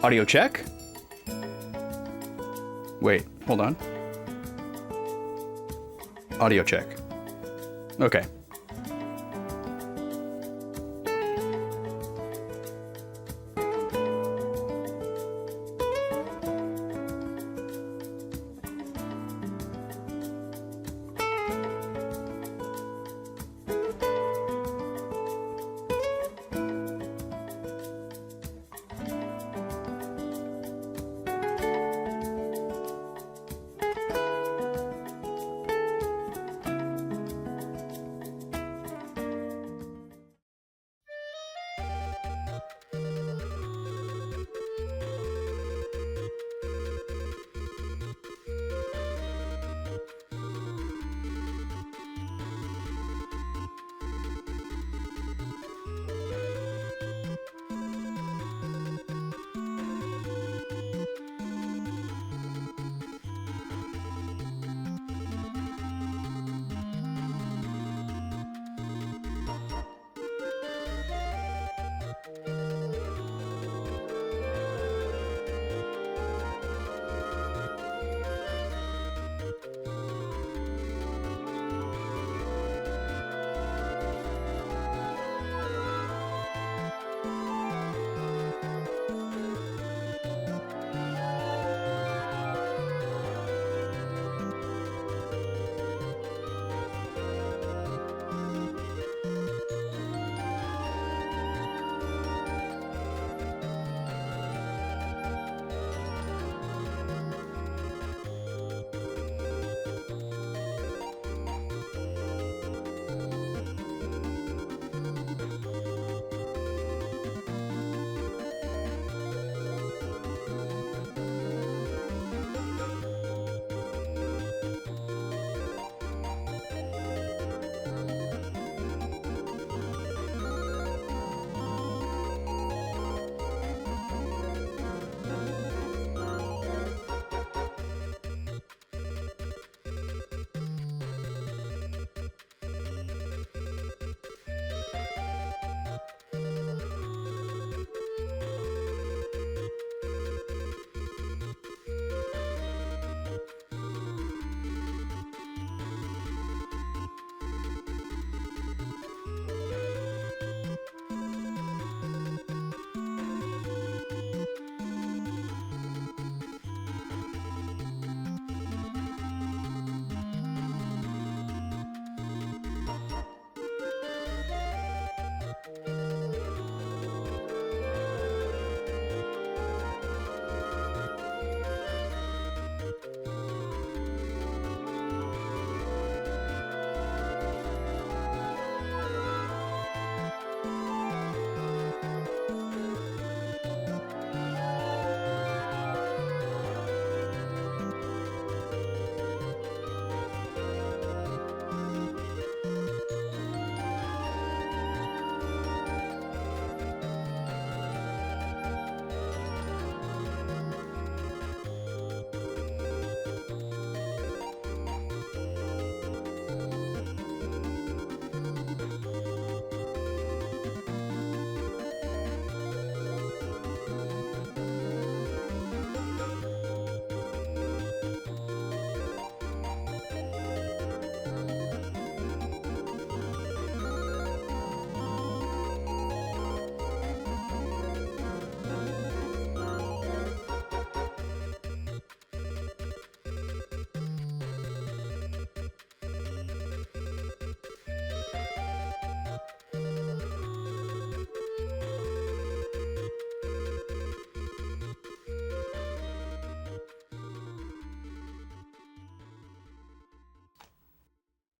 Audio check? Wait, hold on. Audio check. Okay.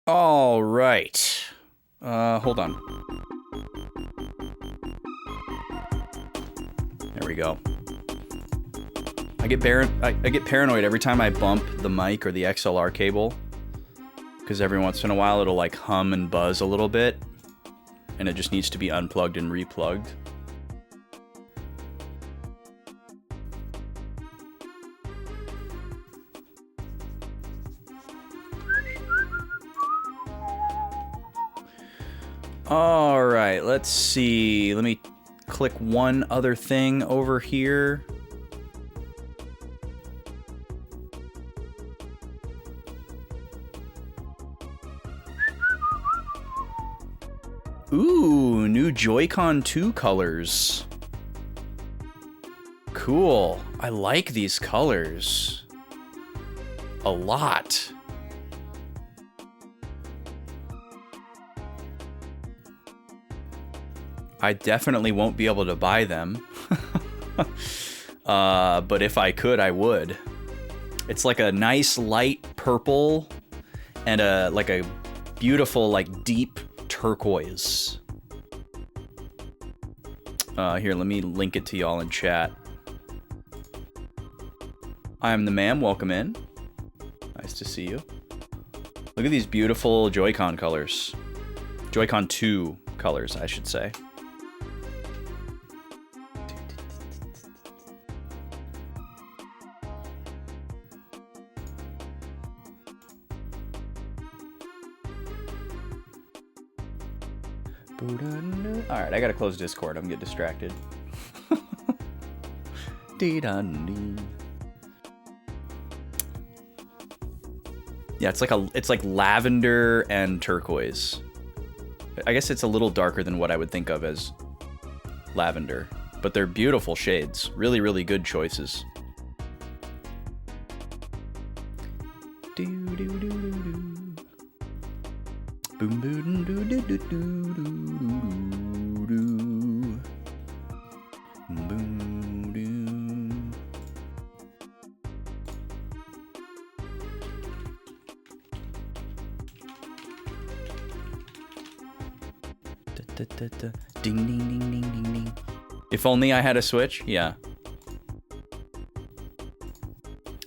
All right. Hold on. There we go. I get paranoid every time I bump the mic or the XLR cable, because every once in a while it'll like hum and buzz a little bit, and it just needs to be unplugged and replugged. All right, let's see. Let me click one other thing over here. Ooh, new Joy-Con 2 colors. Cool. I like these colors a lot. I definitely won't be able to buy them. But if I could, I would. It's like a nice light purple and a beautiful like deep turquoise. Here, let me link it to y'all in chat. I am the ma'am, welcome in. Nice to see you. Look at these beautiful Joy-Con colors. Joy-Con 2 colors, I should say. Alright, I gotta close Discord. I'm getting distracted. Yeah, it's like lavender and turquoise. I guess it's a little darker than what I would think of as lavender, but they're beautiful shades. Really, really good choices. Boom boom doo doo doo doo doo doo. Boom doo. Da, da, da. Ding ding ding ding ding ding. If only I had a Switch, yeah.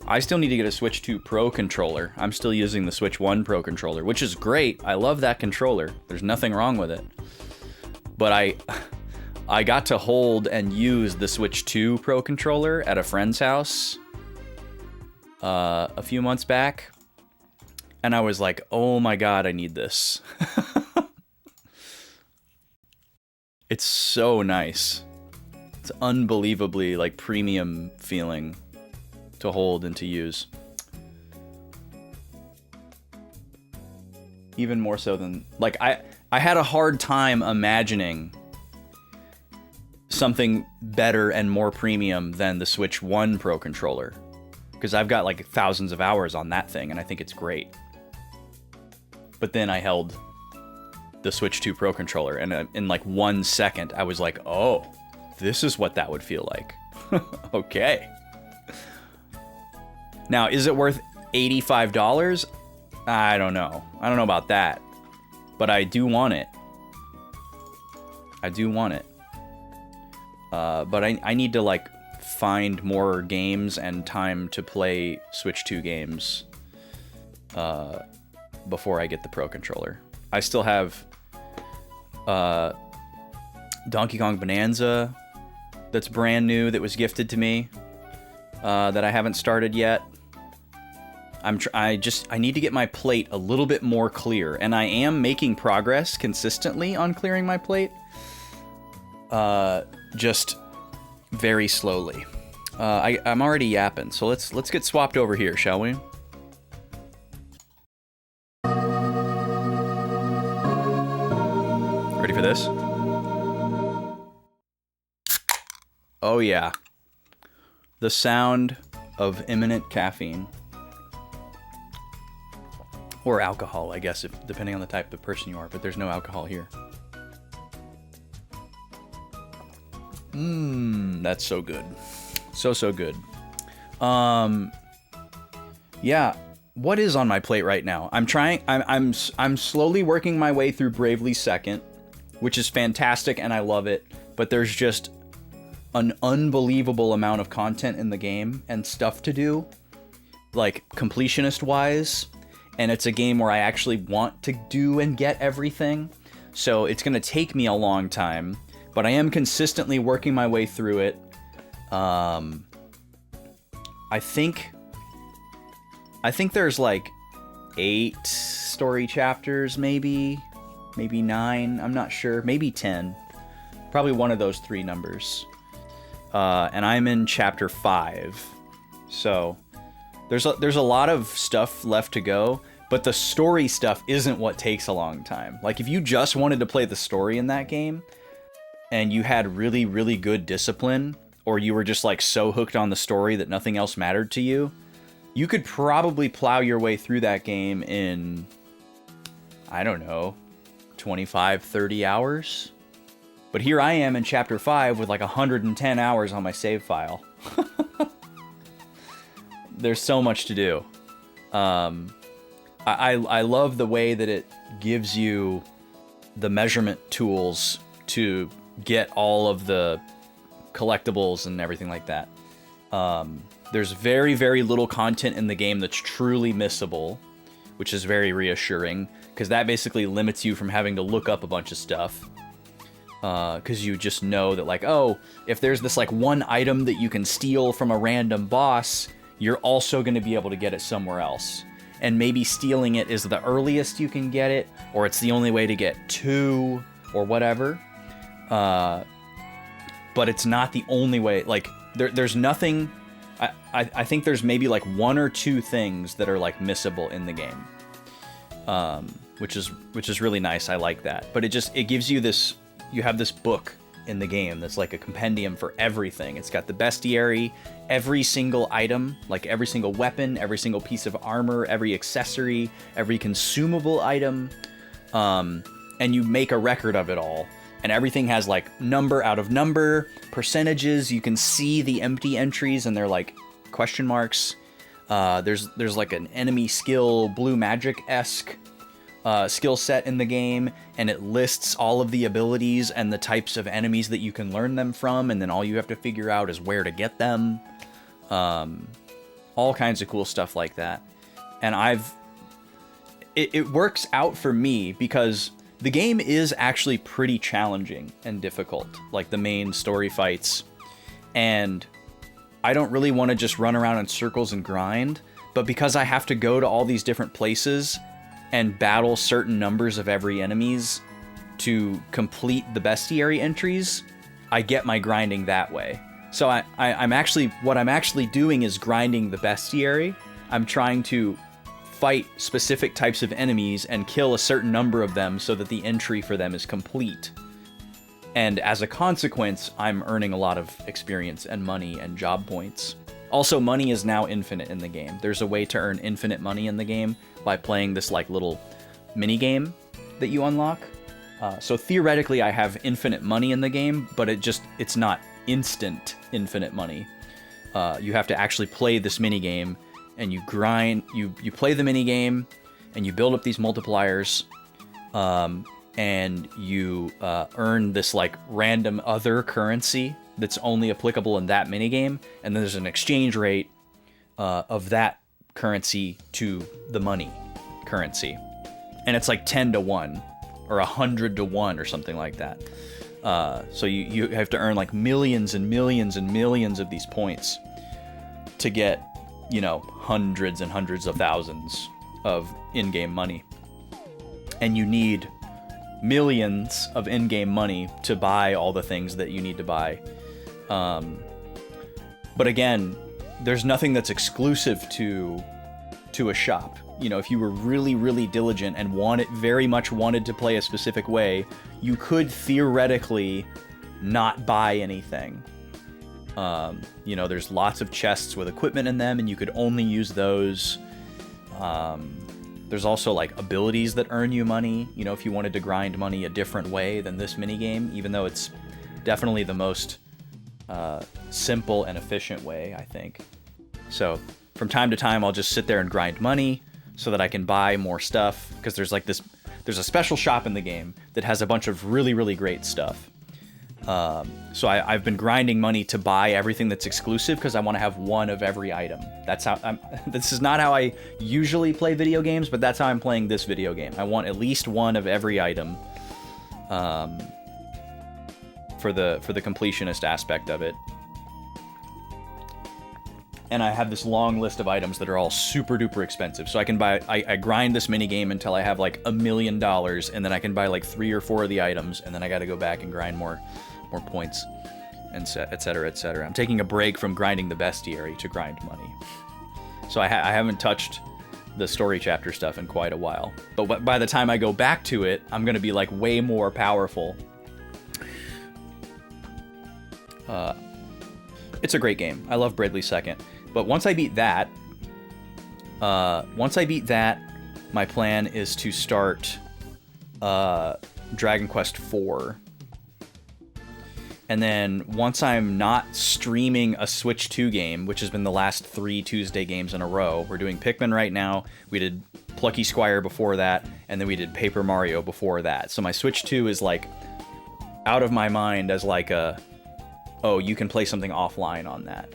I still need to get a Switch 2 Pro controller. I'm still using the Switch 1 Pro controller, which is great. I love that controller. There's nothing wrong with it. But I got to hold and use the Switch 2 Pro controller at a friend's house a few months back. And I was like, oh my god, I need this. It's so nice. It's unbelievably like premium feeling to hold and to use. Even more so than like I had a hard time imagining something better and more premium than the Switch 1 Pro controller, because I've got like thousands of hours on that thing and I think it's great. But then I held the Switch 2 Pro controller and in like 1 second I was like, oh, this is what that would feel like. Okay. Now, is it worth $85? I don't know. I don't know about that. But I do want it. I do want it. But I need to, like, find more games and time to play Switch 2 games before I get the Pro controller. I still have Donkey Kong Bonanza that's brand new that was gifted to me that I haven't started yet. I need to get my plate a little bit more clear, and I am making progress consistently on clearing my plate. Just very slowly. I'm already yapping, so let's get swapped over here, shall we? Ready for this? Oh yeah. The sound of imminent caffeine. Or alcohol, I guess, depending on the type of person you are, but there's no alcohol here. That's so good. So good. Yeah, what is on my plate right now? I'm slowly working my way through Bravely Second, which is fantastic and I love it, but there's just an unbelievable amount of content in the game and stuff to do, like completionist wise. And it's a game where I actually want to do and get everything. So it's going to take me a long time, but I am consistently working my way through it. I think there's like 8 story chapters, maybe 9, I'm not sure, maybe 10. Probably one of those 3 numbers. And I'm in chapter 5. So there's a lot of stuff left to go, But the story stuff isn't what takes a long time. Like, if you just wanted to play the story in that game, and you had really, really good discipline, or you were just, like, so hooked on the story that nothing else mattered to you, you could probably plow your way through that game in, I don't know, 25, 30 hours? But here I am in Chapter 5 with, like, 110 hours on my save file. There's so much to do. I love the way that it gives you the measurement tools to get all of the collectibles and everything like that. There's very, very little content in the game that's truly missable, which is very reassuring, because that basically limits you from having to look up a bunch of stuff. Because you just know that, like, oh, if there's this, like, one item that you can steal from a random boss, you're also going to be able to get it somewhere else. And maybe stealing it is the earliest you can get it, or it's the only way to get two, or whatever. But it's not the only way. Like, there's nothing... I think there's maybe, like, one or two things that are, like, missable in the game. Which is really nice. I like that. But it gives you this... You have this book in the game that's like a compendium for everything. It's got the bestiary, every single item, like every single weapon, every single piece of armor, every accessory, every consumable item, and you make a record of it all. And everything has, like, number out of number, percentages. You can see the empty entries, and they're like question marks. There's like an enemy skill, blue magic-esque skill set in the game, and it lists all of the abilities and the types of enemies that you can learn them from, and then all you have to figure out is where to get them. All kinds of cool stuff like that. And it works out for me because the game is actually pretty challenging and difficult, like the main story fights. And I don't really want to just run around in circles and grind, but because I have to go to all these different places and battle certain numbers of every enemies to complete the bestiary entries, I get my grinding that way. So I'm actually doing is grinding the bestiary. I'm trying to fight specific types of enemies and kill a certain number of them so that the entry for them is complete. And as a consequence, I'm earning a lot of experience and money and job points. Also, money is now infinite in the game. There's a way to earn infinite money in the game by playing this, like, little mini game that you unlock. So theoretically, I have infinite money in the game, but it's not instant infinite money. You have to actually play this mini game, and you grind. You play the mini game, and you build up these multipliers, and you earn this, like, random other currency that's only applicable in that minigame, and then there's an exchange rate of that currency to the money currency. And it's like 10 to 1, or 100 to 1, or something like that. So you have to earn, like, millions and millions and millions of these points to get, you know, hundreds and hundreds of thousands of in-game money. And you need millions of in-game money to buy all the things that you need to buy. But again, there's nothing that's exclusive to a shop. You know, if you were really, really diligent and very much wanted to play a specific way, you could theoretically not buy anything. You know, there's lots of chests with equipment in them, and you could only use those. There's also, like, abilities that earn you money, you know, if you wanted to grind money a different way than this minigame, even though it's definitely the most simple and efficient way, I think. So from time to time, I'll just sit there and grind money so that I can buy more stuff, because there's a special shop in the game that has a bunch of really, really great stuff. So I've been grinding money to buy everything that's exclusive because I want to have one of every item. That's how this is not how I usually play video games, but that's how I'm playing this video game. I want at least one of every item, for the completionist aspect of it. And I have this long list of items that are all super duper expensive. So I can buy, I grind this mini game until I have like $1 million, and then I can buy like 3 or 4 of the items, and then I got to go back and grind more points, and et cetera, et cetera. I'm taking a break from grinding the bestiary to grind money. So I haven't touched the story chapter stuff in quite a while. But by the time I go back to it, I'm going to be like way more powerful. It's a great game. I love Bradley Second. But once I beat that, my plan is to start Dragon Quest IV. And then once I'm not streaming a Switch 2 game, which has been the last 3 Tuesday games in a row, we're doing Pikmin right now, we did Plucky Squire before that, and then we did Paper Mario before that. So my Switch 2 is like out of my mind as like oh, you can play something offline on that.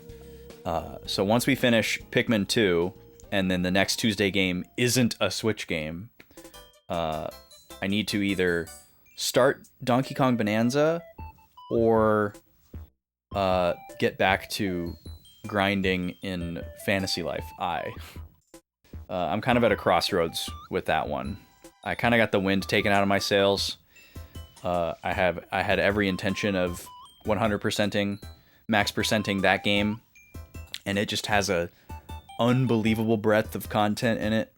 So once we finish Pikmin 2, and then the next Tuesday game isn't a Switch game, I need to either start Donkey Kong Bonanza or get back to grinding in Fantasy Life I. I'm kind of at a crossroads with that one. I kind of got the wind taken out of my sails. I had every intention of 100%ing, max percenting that game, and it just has a unbelievable breadth of content in it.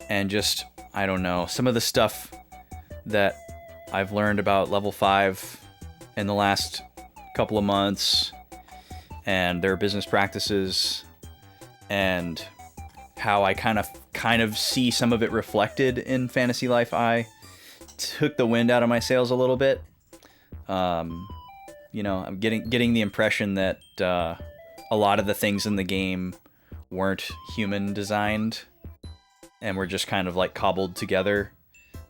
And just, I don't know, some of the stuff that I've learned about level 5 in the last couple of months, and their business practices, and how I kind of see some of it reflected in Fantasy Life I, took the wind out of my sails a little bit. I'm getting the impression that a lot of the things in the game weren't human designed and were just kind of like cobbled together,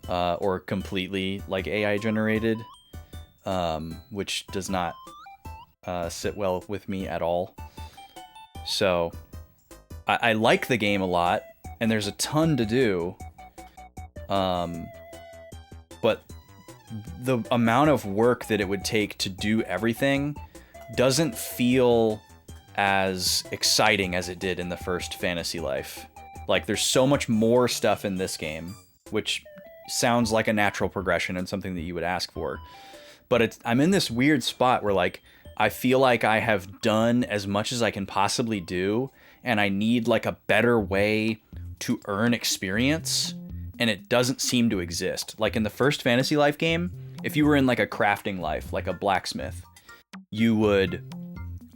or completely like AI generated. Which does not sit well with me at all. So I like the game a lot, and there's a ton to do. But the amount of work that it would take to do everything doesn't feel as exciting as it did in the first Fantasy Life. Like, there's so much more stuff in this game, which sounds like a natural progression and something that you would ask for. But I'm in this weird spot where, like, I feel like I have done as much as I can possibly do, and I need, like, a better way to earn experience, and it doesn't seem to exist. Like, in the first Fantasy Life game, if you were in, like, a crafting life, like a blacksmith, you would,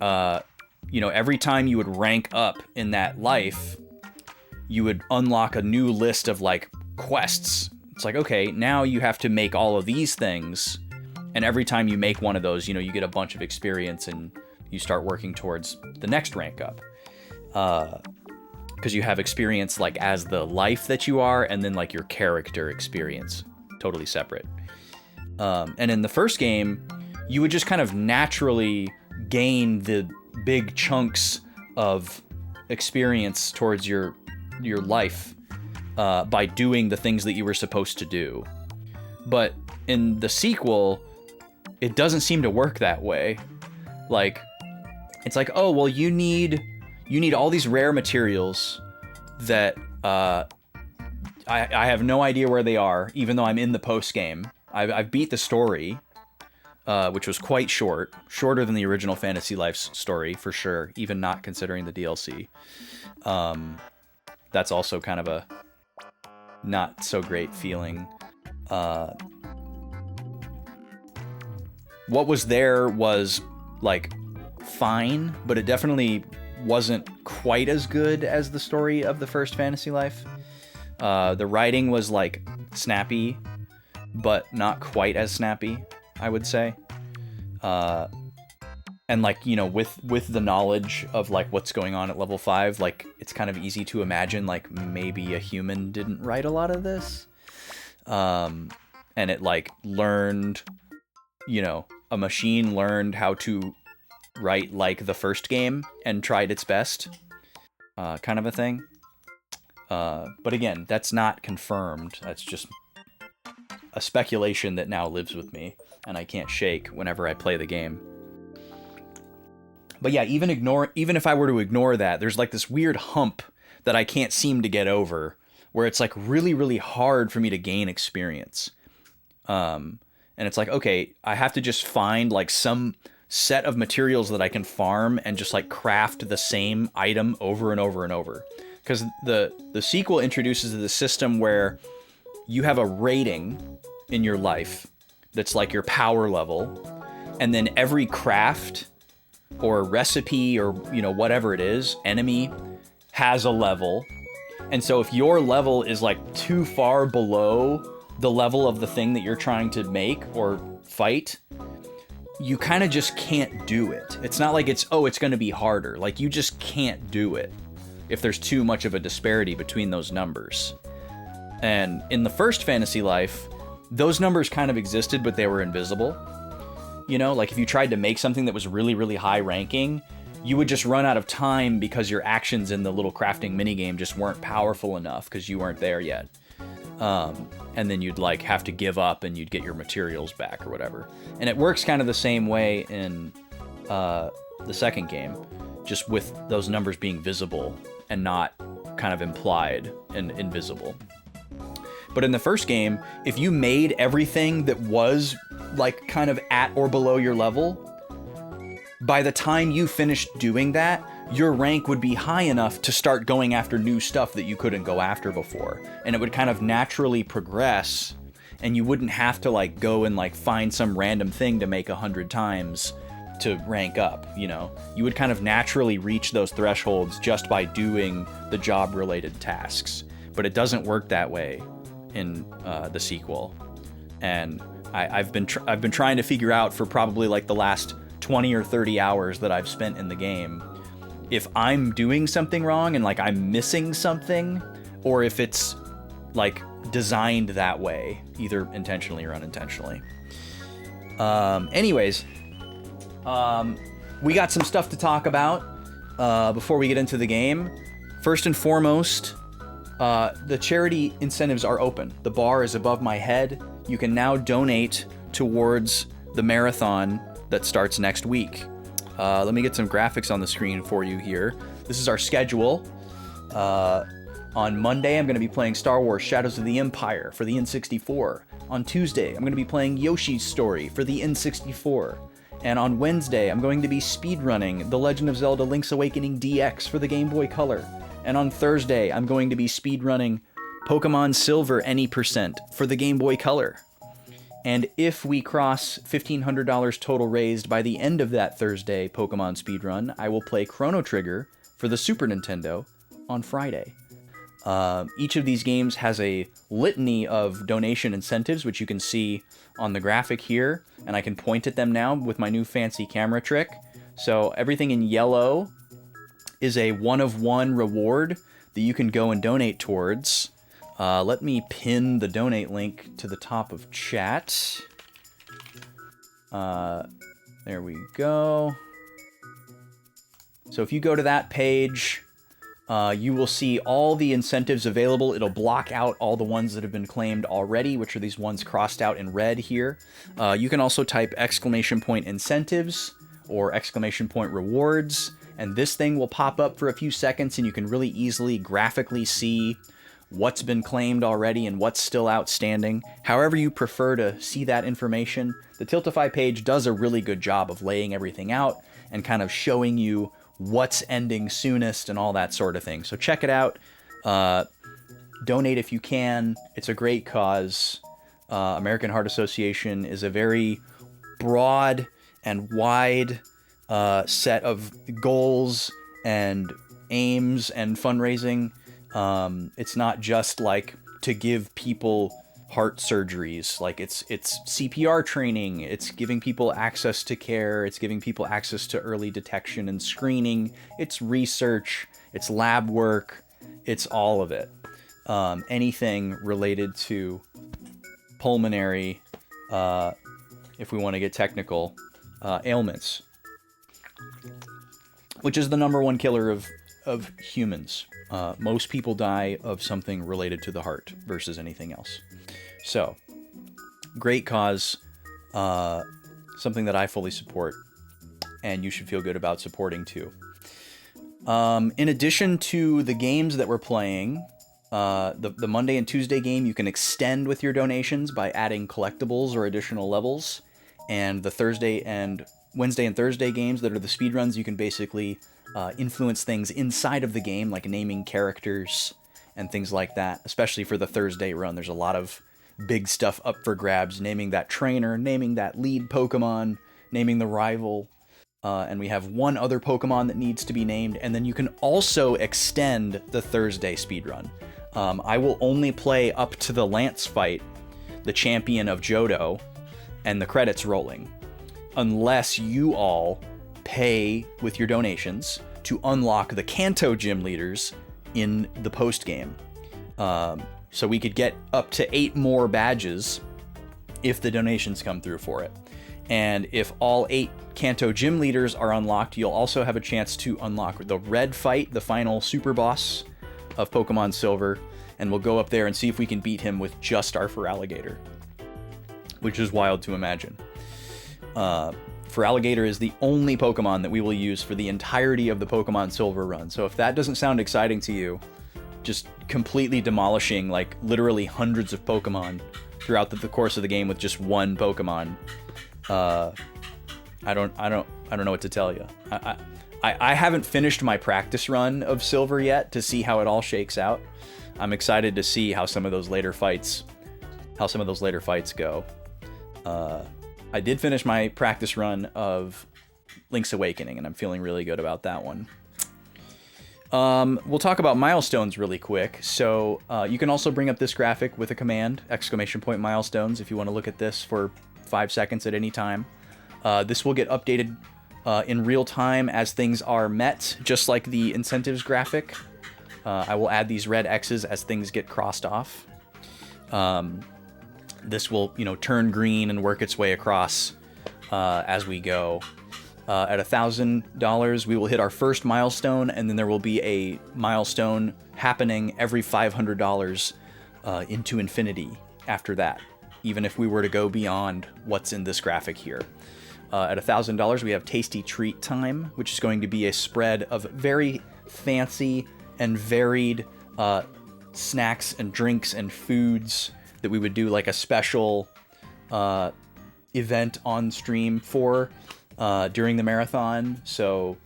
every time you would rank up in that life, you would unlock a new list of, like, quests. It's like, okay, now you have to make all of these things. And every time you make one of those, you get a bunch of experience and you start working towards the next rank up. Because you have experience like as the life that you are, and then like your character experience, totally separate. And in the first game, you would just kind of naturally gain the big chunks of experience towards your life by doing the things that you were supposed to do. But in the sequel, it doesn't seem to work that way. Like, it's like, oh, well, you need all these rare materials that I have no idea where they are, even though I'm in the post game. I've beat the story, which was quite shorter than the original Fantasy Life's story for sure, even not considering the DLC. That's also kind of a not so great feeling. What was there was, like, fine, but it definitely wasn't quite as good as the story of the first Fantasy Life. The writing was, like, snappy, but not quite as snappy, I would say. And, like, with the knowledge of, like, what's going on at level 5, like, it's kind of easy to imagine, like, maybe a human didn't write a lot of this. And it, like, learned... a machine learned how to write like the first game and tried its best, kind of a thing. But again, that's not confirmed. That's just a speculation that now lives with me and I can't shake whenever I play the game. But yeah, even if I were to ignore that, there's like this weird hump that I can't seem to get over, where it's like really, really hard for me to gain experience. And it's like, okay, I have to just find like some set of materials that I can farm and just like craft the same item over and over and over. because the sequel introduces the system where you have a rating in your life that's like your power level, and then every craft or recipe or whatever it is, enemy, has a level. And so if your level is like too far below the level of the thing that you're trying to make or fight, you kind of just can't do it. It's not like it's going to be harder. Like, you just can't do it if there's too much of a disparity between those numbers. And in the first Fantasy Life, those numbers kind of existed, but they were invisible. Like if you tried to make something that was really, really high ranking, you would just run out of time because your actions in the little crafting minigame just weren't powerful enough because you weren't there yet. And then you'd like have to give up and you'd get your materials back or whatever. And it works kind of the same way in the second game, just with those numbers being visible and not kind of implied and invisible. But in the first game, if you made everything that was like kind of at or below your level, by the time you finished doing that, your rank would be high enough to start going after new stuff that you couldn't go after before. And it would kind of naturally progress, and you wouldn't have to like go and like find some random thing to make 100 times to rank up, You would kind of naturally reach those thresholds just by doing the job-related tasks. But it doesn't work that way in the sequel. And I've been trying to figure out for probably like the last 20 or 30 hours that I've spent in the game, if I'm doing something wrong and like I'm missing something, or if it's like designed that way, either intentionally or unintentionally. Anyways, we got some stuff to talk about before we get into the game. First and foremost, the charity incentives are open. The bar is above my head. You can now donate towards the marathon that starts next week. Let me get some graphics on the screen for you here. This is our schedule. On Monday, I'm going to be playing Star Wars Shadows of the Empire for the N64. On Tuesday, I'm going to be playing Yoshi's Story for the N64. And on Wednesday, I'm going to be speedrunning The Legend of Zelda Link's Awakening DX for the Game Boy Color. And on Thursday, I'm going to be speedrunning Pokemon Silver Any% for the Game Boy Color. And if we cross $1,500 total raised by the end of that Thursday Pokemon speedrun, I will play Chrono Trigger for the Super Nintendo on Friday. Each of these games has a litany of donation incentives, which you can see on the graphic here, and I can point at them now with my new fancy camera trick. So everything in yellow is a one-of-one reward that you can go and donate towards. Let me pin the donate link to the top of chat. There we go. So if you go to that page, you will see all the incentives available. It'll block out all the ones that have been claimed already, which are these ones crossed out in red here. You can also type !incentives or !rewards, and this thing will pop up for a few seconds, and you can really easily graphically see what's been claimed already and what's still outstanding. However you prefer to see that information, the Tiltify page does a really good job of laying everything out and kind of showing you what's ending soonest and all that sort of thing. So check it out. Donate if you can. It's a great cause. American Heart Association is a very broad and wide set of goals and aims and fundraising. It's not just like to give people heart surgeries. Like it's CPR training. It's giving people access to care. It's giving people access to early detection and screening. It's research. It's lab work. It's all of it. Anything related to pulmonary, if we want to get technical, ailments, which is the number one killer of humans. Most people die of something related to the heart versus anything else. So, great cause, something that I fully support, and you should feel good about supporting too. In addition to the games that we're playing, the Monday and Tuesday game, you can extend with your donations by adding collectibles or additional levels, and the Wednesday and Thursday games that are the speedruns, you can basically influence things inside of the game, like naming characters and things like that, especially for the Thursday run. There's a lot of big stuff up for grabs, naming that trainer, naming that lead Pokemon, naming the rival, and we have one other Pokemon that needs to be named, and then you can also extend the Thursday speedrun. I will only play up to the Lance fight, the champion of Johto, and the credits rolling, unless you all pay with your donations to unlock the Kanto gym leaders in the post game. So we could get up to 8 more badges if the donations come through for it. And if all 8 Kanto gym leaders are unlocked, you'll also have a chance to unlock the red fight, the final super boss of Pokemon Silver, and we'll go up there and see if we can beat him with just our Feraligatr, which is wild to imagine. Feraligatr is the only Pokemon that we will use for the entirety of the Pokemon Silver run. So if that doesn't sound exciting to you, just completely demolishing like literally hundreds of Pokemon throughout the course of the game with just one Pokemon, I don't know what to tell you. I haven't finished my practice run of Silver yet to see how it all shakes out. I'm excited to see how some of those later fights go. I did finish my practice run of Link's Awakening, and I'm feeling really good about that one. We'll talk about milestones really quick. So you can also bring up this graphic with a command, ! milestones, if you want to look at this for 5 seconds at any time. This will get updated in real time as things are met, just like the incentives graphic. I will add these red X's as things get crossed off. This will, turn green and work its way across as we go. At $1,000, we will hit our first milestone, and then there will be a milestone happening every $500 into infinity after that, even if we were to go beyond what's in this graphic here. At $1,000, we have Tasty Treat Time, which is going to be a spread of very fancy and varied snacks and drinks and foods that we would do like a special event on stream for during the marathon. So,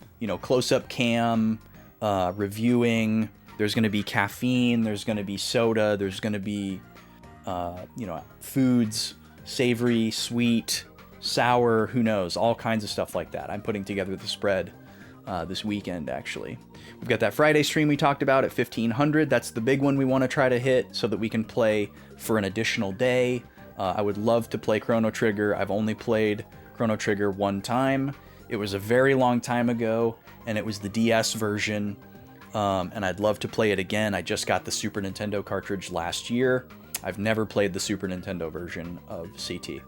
close-up cam, reviewing, there's going to be caffeine, there's going to be soda, there's going to be, foods, savory, sweet, sour, who knows, all kinds of stuff like that. I'm putting together the spread this weekend, actually. We've got that Friday stream we talked about at 1500. That's the big one we want to try to hit so that we can play for an additional day. I would love to play Chrono Trigger. I've only played Chrono Trigger one time. It was a very long time ago, and it was the DS version, and I'd love to play it again. I just got the Super Nintendo cartridge last year. I've never played the Super Nintendo version of CT.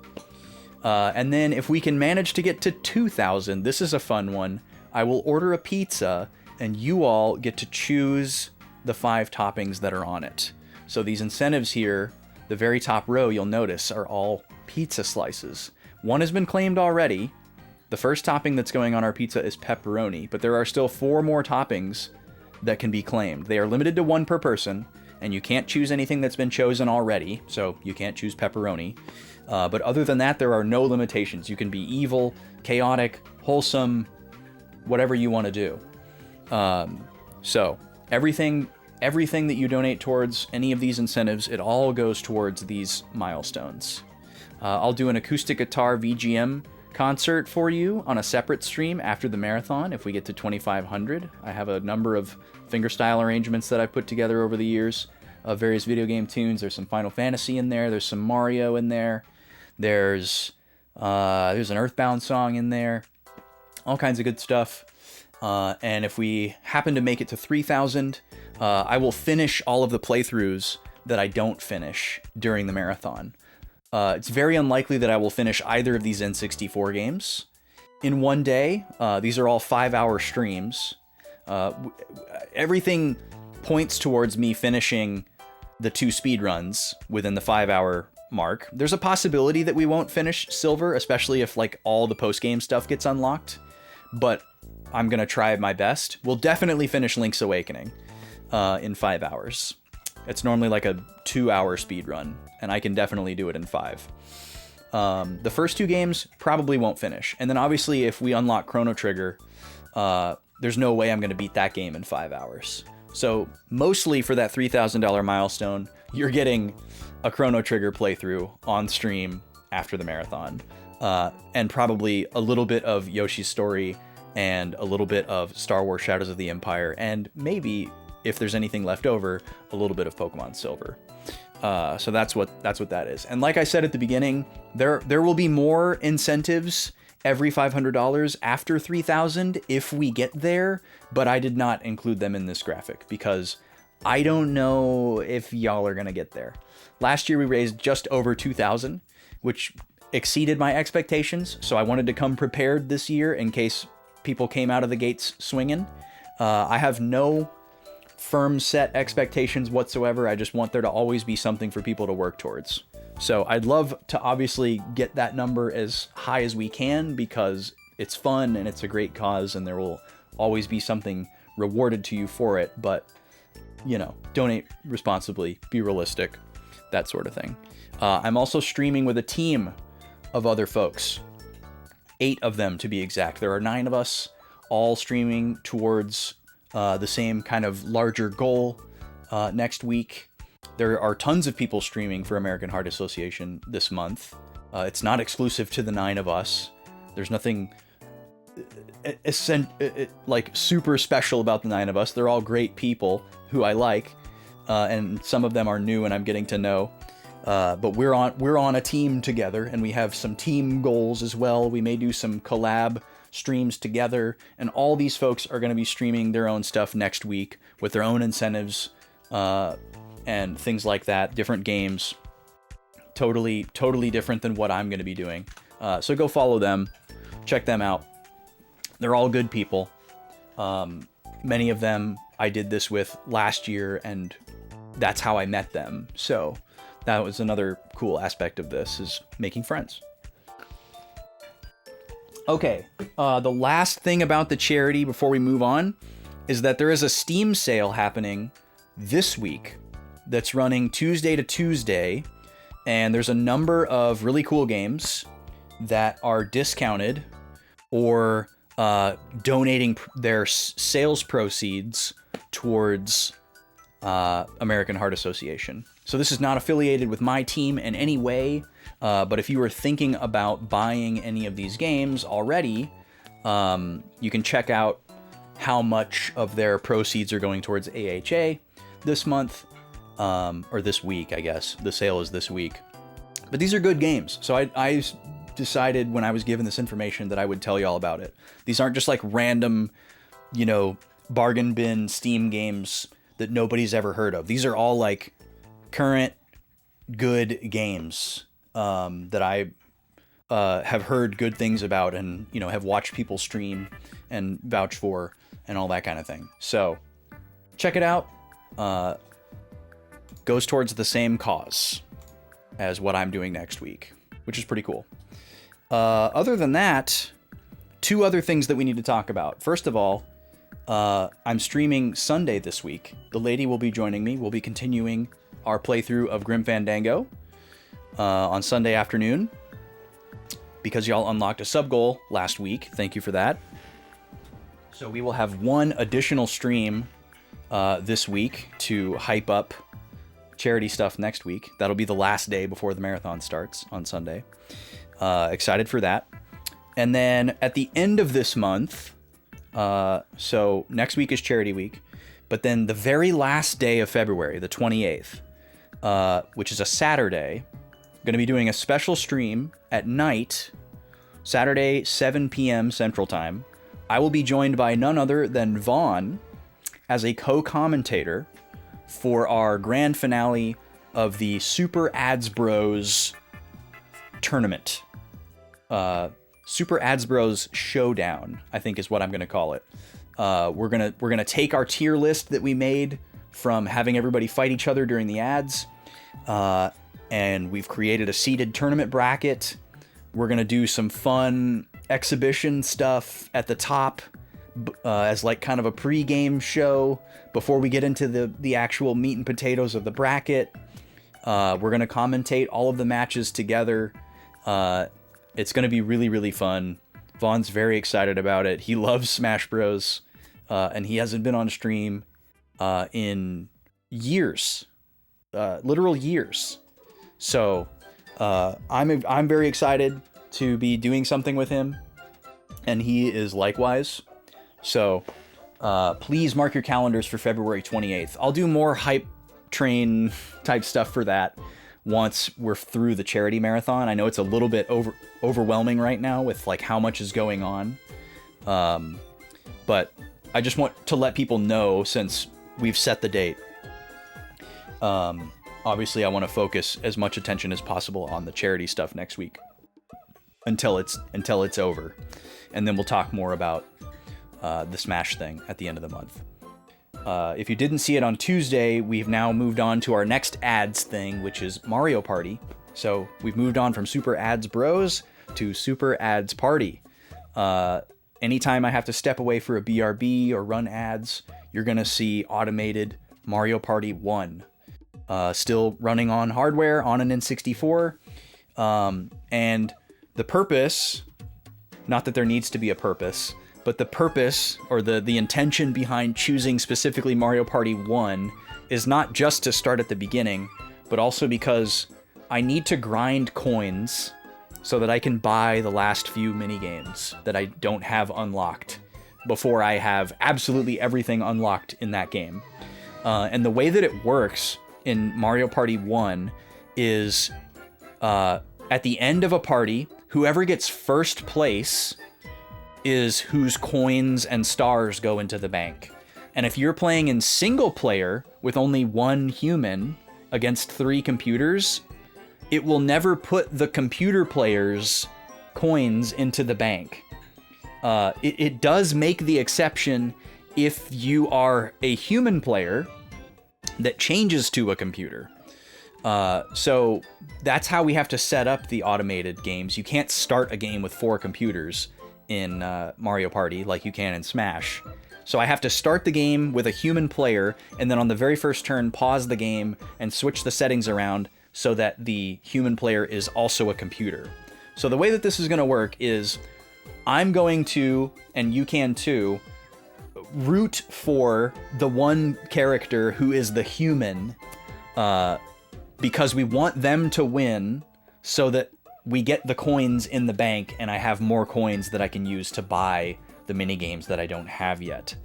And then if we can manage to get to 2,000, this is a fun one. I will order a pizza, and you all get to choose the 5 toppings that are on it. So these incentives here, the very top row, you'll notice, are all pizza slices. One has been claimed already. The first topping that's going on our pizza is pepperoni, but there are still 4 more toppings that can be claimed. They are limited to 1 per person, and you can't choose anything that's been chosen already, so you can't choose pepperoni. But other than that, there are no limitations. You can be evil, chaotic, wholesome, whatever you want to do. So everything that you donate towards any of these incentives, it all goes towards these milestones. I'll do an acoustic guitar VGM concert for you on a separate stream after the marathon if we get to 2,500. I have a number of fingerstyle arrangements that I've put together over the years of various video game tunes. There's some Final Fantasy in there. There's some Mario in there. There's an Earthbound song in there. All kinds of good stuff. And if we happen to make it to 3,000, I will finish all of the playthroughs that I don't finish during the marathon. It's very unlikely that I will finish either of these N64 games in one day. These are all 5-hour streams. Everything points towards me finishing the 2 speedruns within the 5-hour mark. There's a possibility that we won't finish Silver, especially if like all the post-game stuff gets unlocked, but I'm gonna try my best. We'll definitely finish Link's Awakening in 5 hours. It's normally like a 2-hour speed run, and I can definitely do it in 5. The first 2 games probably won't finish, and then obviously if we unlock Chrono Trigger, there's no way I'm going to beat that game in 5 hours. So mostly for that $3,000 milestone, you're getting a Chrono Trigger playthrough on stream after the marathon, and probably a little bit of Yoshi's Story and a little bit of Star Wars Shadows of the Empire, and maybe, if there's anything left over, a little bit of Pokemon Silver. So that's what that is. And like I said at the beginning, there will be more incentives every $500 after 3,000 if we get there, but I did not include them in this graphic because I don't know if y'all are gonna get there. Last year we raised just over 2,000, which exceeded my expectations, so I wanted to come prepared this year in case people came out of the gates swinging. I have no firm set expectations whatsoever. I just want there to always be something for people to work towards. So I'd love to obviously get that number as high as we can because it's fun and it's a great cause and there will always be something rewarded to you for it. But, you know, donate responsibly, be realistic, that sort of thing. I'm also streaming with a team of other folks, 8 of them to be exact. There are 9 of us all streaming towards the same kind of larger goal next week. There are tons of people streaming for American Heart Association this month. It's not exclusive to the 9 of us. There's nothing like super special about the 9 of us. They're all great people who I like, and some of them are new and I'm getting to know. But we're on a team together, and we have some team goals as well. We may do some collab streams together, and all these folks are going to be streaming their own stuff next week with their own incentives and things like that. Different games, totally different than what I'm going to be doing. So go follow them, check them out. They're all good people. Many of them I did this with last year, and that's how I met them. So that was another cool aspect of this, is making friends. Okay, the last thing about the charity before we move on is that there is a Steam sale happening this week that's running Tuesday to Tuesday, and there's a number of really cool games that are discounted or donating their sales proceeds towards American Heart Association. So this is not affiliated with my team in any way, but if you were thinking about buying any of these games already, you can check out how much of their proceeds are going towards AHA this month, or this week, I guess. The sale is this week. But these are good games, so I decided when I was given this information that I would tell y'all about it. These aren't just like random, you know, bargain bin Steam games that nobody's ever heard of. These are all like current good games that I have heard good things about, and you know, have watched people stream and vouch for and all that kind of thing. So check it out. Goes towards the same cause as what I'm doing next week, which is pretty cool. Other than that, 2 other things that we need to talk about. First of all, I'm streaming Sunday this week. The lady will be joining me. We'll be continuing our playthrough of Grim Fandango on Sunday afternoon, because y'all unlocked a sub goal last week. Thank you for that. So we will have 1 additional stream this week to hype up charity stuff next week. That'll be the last day before the marathon starts on Sunday. Excited for that. And then at the end of this month, so next week is charity week, but then the very last day of February, the 28th, which is a Saturday, I'm going to be doing a special stream at night, Saturday, 7 p.m. Central Time. I will be joined by none other than Vaughn as a co-commentator for our grand finale of the Super Ads Bros tournament. Super Ads Bros Showdown, I think is what I'm going to call it. We're gonna take our tier list that we made from having everybody fight each other during the ads, and we've created a seeded tournament bracket. We're gonna do some fun exhibition stuff at the top as like kind of a pre-game show before we get into the actual meat and potatoes of the bracket. We're gonna commentate all of the matches together. It's gonna be really, really fun. Vaughn's very excited about it. He loves Smash Bros. and he hasn't been on stream in years, literal years. So I'm very excited to be doing something with him, and he is likewise. So please mark your calendars for February 28th. I'll do more hype train type stuff for that once we're through the charity marathon. I know it's a little bit overwhelming right now with like how much is going on. But I just want to let people know, since we've set the date. Obviously I want to focus as much attention as possible on the charity stuff next week until it's over. And then we'll talk more about the Smash thing at the end of the month. If you didn't see it on Tuesday, we've now moved on to our next ads thing, which is Mario Party. So we've moved on from Super Ads Bros to Super Ads Party. Anytime I have to step away for a BRB or run ads, you're going to see automated Mario Party 1. Still running on hardware, on an N64. And the purpose, not that there needs to be a purpose, but the purpose or the intention behind choosing specifically Mario Party 1 is not just to start at the beginning, but also because I need to grind coins so that I can buy the last few minigames that I don't have unlocked before I have absolutely everything unlocked in that game. And the way that it works in Mario Party 1 is at the end of a party, whoever gets first place is whose coins and stars go into the bank. And if you're playing in single player with only one human against 3 computers, it will never put the computer player's coins into the bank. It does make the exception if you are a human player that changes to a computer. So that's how we have to set up the automated games. You can't start a game with 4 computers in Mario Party like you can in Smash. So I have to start the game with a human player, and then on the very first turn pause the game and switch the settings around so that the human player is also a computer. So the way that this is going to work is I'm going to, and you can too, root for the one character who is the human, because we want them to win so that we get the coins in the bank and I have more coins that I can use to buy the mini games that I don't have yet.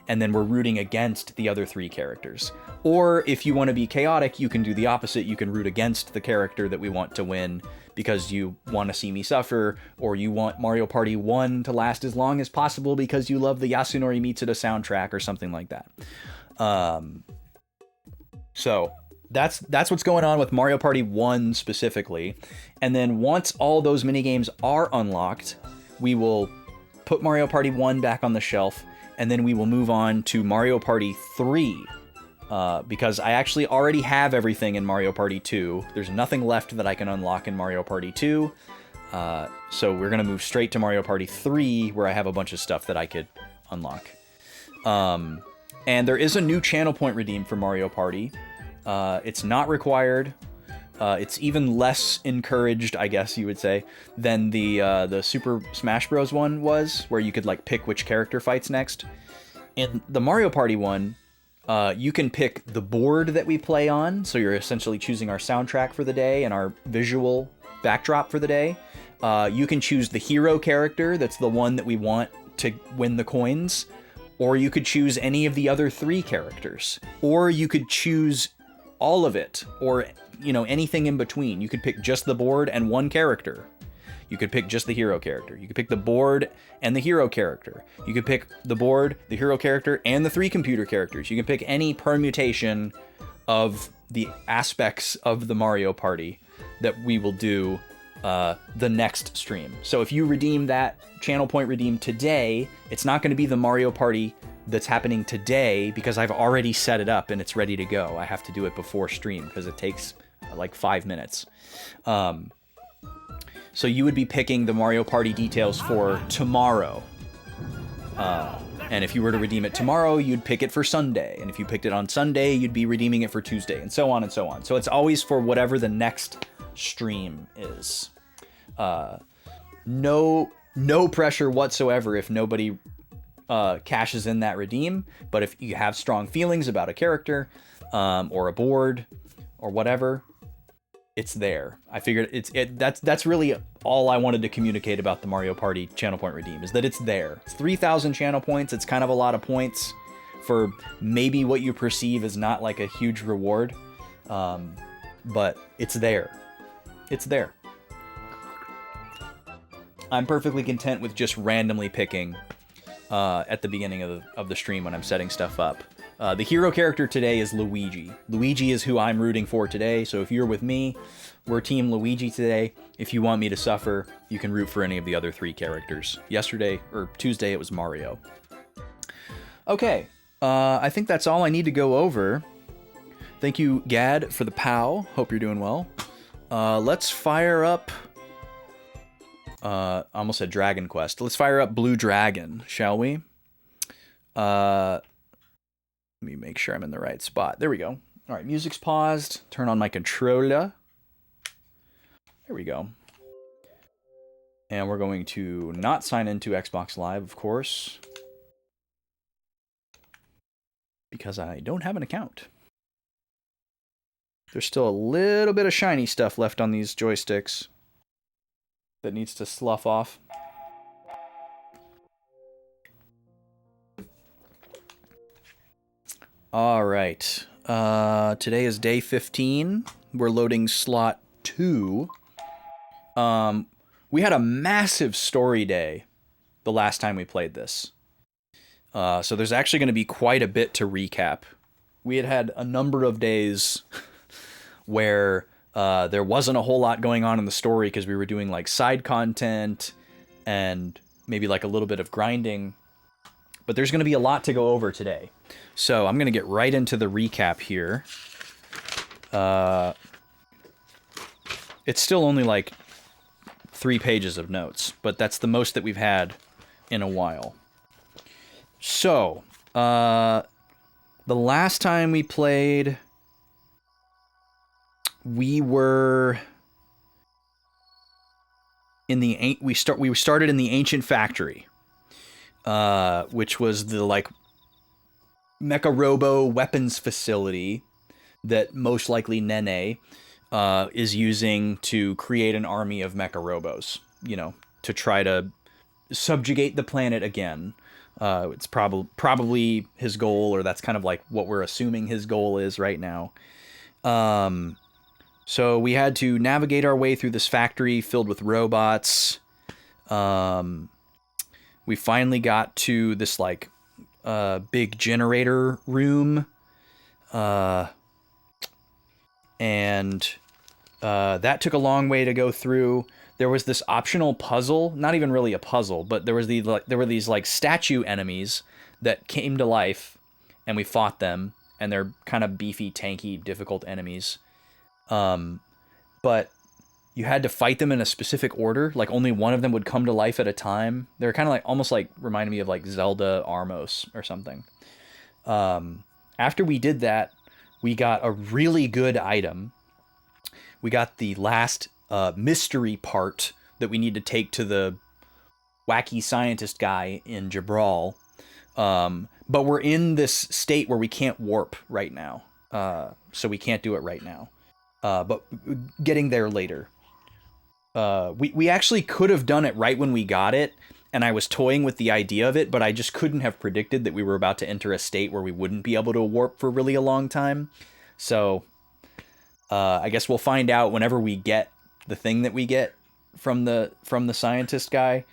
And then we're rooting against the other 3 characters. Or if you want to be chaotic, you can do the opposite. You can root against the character that we want to win because you want to see me suffer, or you want Mario Party 1 to last as long as possible because you love the Yasunori Mitsuda soundtrack or something like that. So that's what's going on with Mario Party 1 specifically. And then once all those minigames are unlocked, we will put Mario Party 1 back on the shelf, and then we will move on to Mario Party 3. Because I actually already have everything in Mario Party 2. There's nothing left that I can unlock in Mario Party 2. So we're going to move straight to Mario Party 3, where I have a bunch of stuff that I could unlock. And there is a new channel point redeem for Mario Party. It's not required. It's even less encouraged, I guess you would say, than the Super Smash Bros. One was, where you could like pick which character fights next. In the Mario Party one, you can pick the board that we play on, so you're essentially choosing our soundtrack for the day and our visual backdrop for the day. You can choose the hero character, that's the one that we want to win the coins, or you could choose any of the other 3 characters, or you could choose all of it, or anything in between. You could pick just the board and 1 character. You could pick just the hero character. You could pick the board and the hero character. You could pick the board, the hero character, and the 3 computer characters. You can pick any permutation of the aspects of the Mario Party that we will do the next stream. So if you redeem that channel point redeem today, it's not going to be the Mario Party that's happening today because I've already set it up and it's ready to go. I have to do it before stream because it takes like 5 minutes. So you would be picking the Mario Party details for tomorrow. And if you were to redeem it tomorrow, you'd pick it for Sunday. And if you picked it on Sunday, you'd be redeeming it for Tuesday, and so on and so on. So it's always for whatever the next stream is. No pressure whatsoever if nobody cashes in that redeem. But if you have strong feelings about a character or a board or whatever, it's there. I figured that's really all I wanted to communicate about the Mario Party channel point redeem, is that it's there. It's 3,000 channel points. It's kind of a lot of points for maybe what you perceive as not like a huge reward, but it's there. It's there. I'm perfectly content with just randomly picking at the beginning of the stream when I'm setting stuff up. The hero character today is Luigi. Luigi is who I'm rooting for today, so if you're with me, we're Team Luigi today. If you want me to suffer, you can root for any of the other 3 characters. Yesterday, or Tuesday, it was Mario. Okay, I think that's all I need to go over. Thank you, Gad, for the POW. Hope you're doing well. Let's fire up... I almost said Dragon Quest. Let's fire up Blue Dragon, shall we? Let me make sure I'm in the right spot. There we go. All right, music's paused. Turn on my controller. There we go. And we're going to not sign into Xbox Live, of course, because I don't have an account. There's still a little bit of shiny stuff left on these joysticks that needs to slough off. All right. Today is day 15. We're loading slot 2. We had a massive story day the last time we played this. So there's actually going to be quite a bit to recap. We had a number of days where there wasn't a whole lot going on in the story because we were doing like side content and maybe like a little bit of grinding. But there's going to be a lot to go over today. So I'm going to get right into the recap here. It's still only like 3 pages of notes, but that's the most that we've had in a while. So, the last time we played, we were in the we started in the Ancient Factory, which was the like Mecha Robo weapons facility that most likely Nene is using to create an army of Mecha Robos, you know, to try to subjugate the planet again. It's probably his goal, or that's kind of like what we're assuming his goal is right now. So we had to navigate our way through this factory filled with robots. We finally got to this like big generator room. And that took a long way to go through. There was this optional puzzle, not even really a puzzle, but there were these like statue enemies that came to life, and we fought them, and they're kind of beefy, tanky, difficult enemies. But you had to fight them in a specific order. Like only one of them would come to life at a time. They're kind of like almost like reminded me of like Zelda Armos or something. After we did that, we got a really good item. We got the last mystery part that we need to take to the wacky scientist guy in Jabral. But we're in this state where we can't warp right now. So we can't do it right now. But getting there later. We actually could have done it right when we got it, and I was toying with the idea of it, but I just couldn't have predicted that we were about to enter a state where we wouldn't be able to warp for really a long time. So I guess we'll find out whenever we get the thing that we get from the scientist guy,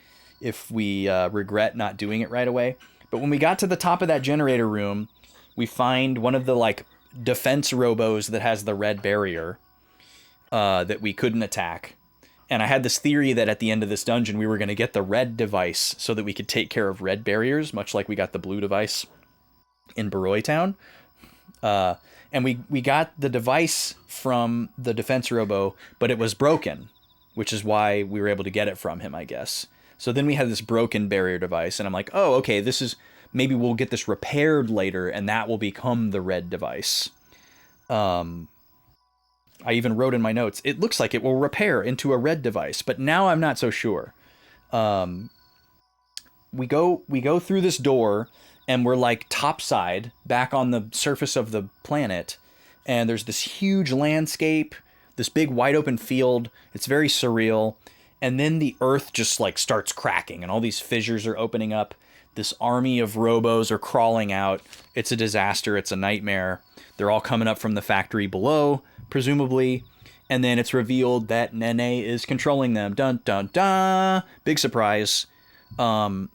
if we regret not doing it right away. But when we got to the top of that generator room, we find one of the like defense robos that has the red barrier that we couldn't attack. And I had this theory that at the end of this dungeon, we were going to get the red device so that we could take care of red barriers, much like we got the blue device in Baroi Town. And we got the device from the defense robo, but it was broken, which is why we were able to get it from him, I guess. So then we had this broken barrier device, and I'm like, oh, okay, this is... Maybe we'll get this repaired later, and that will become the red device. I even wrote in my notes, it looks like it will repair into a red device, but now I'm not so sure. we go through this door, and we're like topside back on the surface of the planet, and there's this huge landscape, this big wide open field. It's very surreal. And then the earth just like starts cracking and all these fissures are opening up. This army of robos are crawling out. It's a disaster. It's a nightmare. They're all coming up from the factory below, presumably. And then it's revealed that Nene is controlling them. Dun, dun, dun. Big surprise. And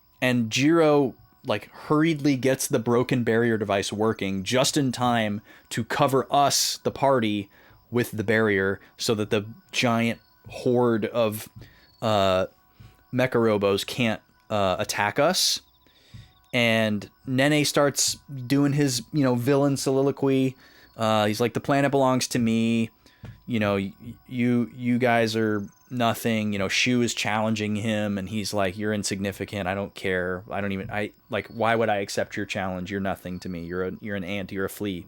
Jiro like hurriedly gets the broken barrier device working just in time to cover us, the party, with the barrier so that the giant horde of mecha robos can't attack us. And Nene starts doing his, villain soliloquy. He's like, the planet belongs to me. You guys are nothing. Shu is challenging him, and he's like, you're insignificant. I don't care. Why would I accept your challenge? You're nothing to me. You're an ant. You're a flea.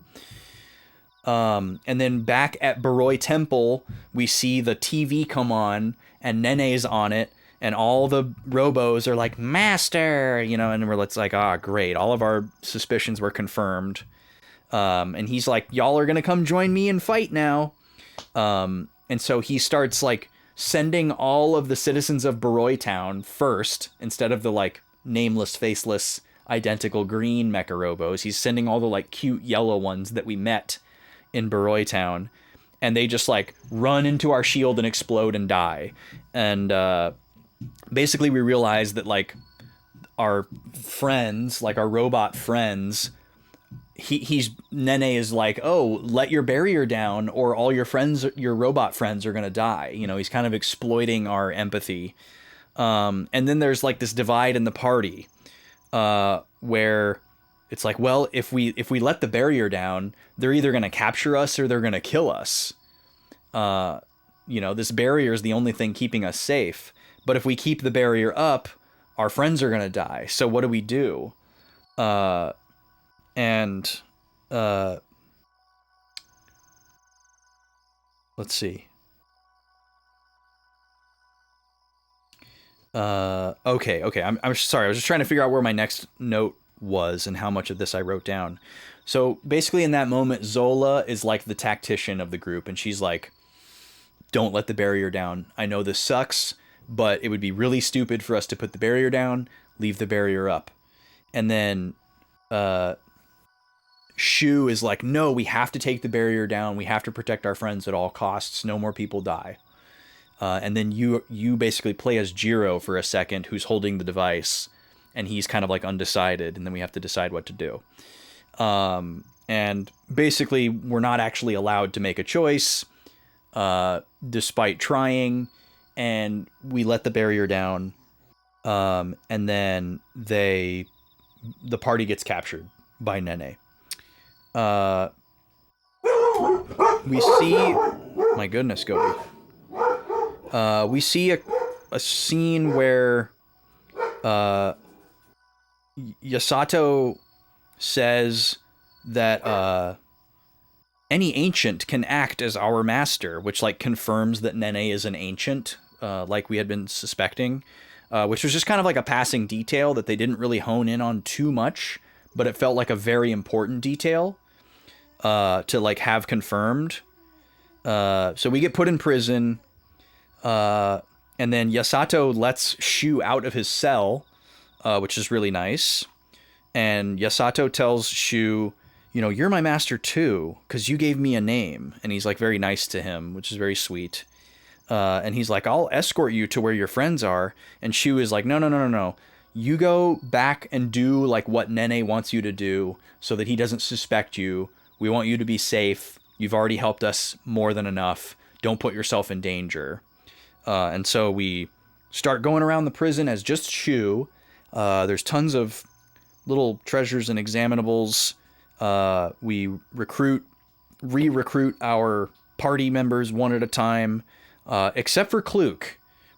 And then back at Baroi Temple, we see the TV come on, and Nene's on it, and all the robos are like, Master, and we're like, great. All of our suspicions were confirmed. And he's like, y'all are going to come join me and fight now. And so he starts like sending all of the citizens of Baroi Town first, instead of the like nameless, faceless, identical green mecha robos. He's sending all the like cute yellow ones that we met in Baroi Town, and they just like run into our shield and explode and die. And basically we realize that like our friends, like our robot friends, Nene is like, oh, let your barrier down or all your friends, your robot friends, are gonna die. He's kind of exploiting our empathy. And then there's like this divide in the party where it's like, well, if we let the barrier down, they're either gonna capture us or they're gonna kill us. This barrier is the only thing keeping us safe. But if we keep the barrier up, our friends are gonna die. So what do we do? Let's see. Okay. I'm sorry. I was just trying to figure out where my next note was and how much of this I wrote down. So basically in that moment, Zola is like the tactician of the group, and she's like, don't let the barrier down. I know this sucks, but it would be really stupid for us to put the barrier down. Leave the barrier up. And then Shu is like, no, we have to take the barrier down. We have to protect our friends at all costs. No more people die. And then you basically play as Jiro for a second, who's holding the device, and he's kind of like undecided, and then we have to decide what to do. And basically we're not actually allowed to make a choice, despite trying, and we let the barrier down. And then the party gets captured by Nene. We see, my goodness, Gobi. We see a scene where Yasato says that any ancient can act as our master, which like confirms that Nene is an ancient, like we had been suspecting, which was just kind of like a passing detail that they didn't really hone in on too much, but it felt like a very important detail to like have confirmed. So we get put in prison. And then Yasato lets Shu out of his cell, which is really nice. And Yasato tells Shu, you're my master too, because you gave me a name. And he's like very nice to him, which is very sweet. And he's like, I'll escort you to where your friends are. And Shu is like, no. You go back and do like what Nene wants you to do so that he doesn't suspect you. We want you to be safe. You've already helped us more than enough. Don't put yourself in danger. And so we start going around the prison as just Shu. There's tons of little treasures and examinables. We re-recruit our party members one at a time, except for Kluk.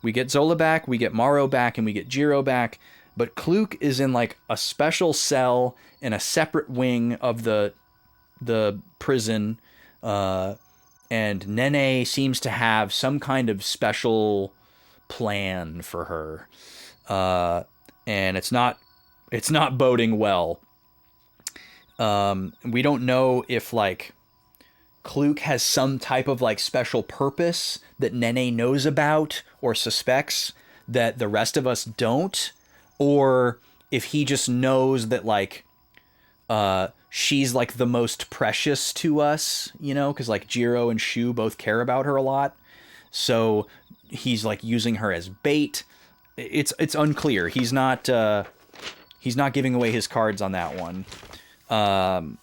We get Zola back, we get Maro back, and we get Jiro back. But Kluk is in like a special cell in a separate wing of the prison. And Nene seems to have some kind of special plan for her. and it's not boding well. We don't know if like Kluk has some type of like special purpose that Nene knows about or suspects that the rest of us don't, or if he just knows that like she's like the most precious to us, you know, because like Jiro and Shu both care about her a lot. So he's like using her as bait. It's unclear. He's not giving away his cards on that one. And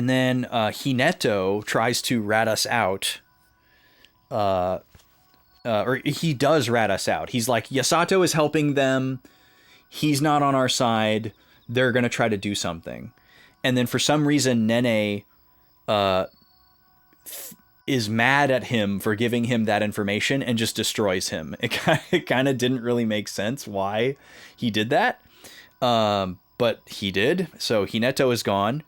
then Hineto tries to rat us out. Or he does rat us out. He's like, Yasato is helping them. He's not on our side. They're going to try to do something. And then for some reason, Nene is mad at him for giving him that information and just destroys him. It kind of didn't really make sense why he did that. But he did. So Hineto is gone.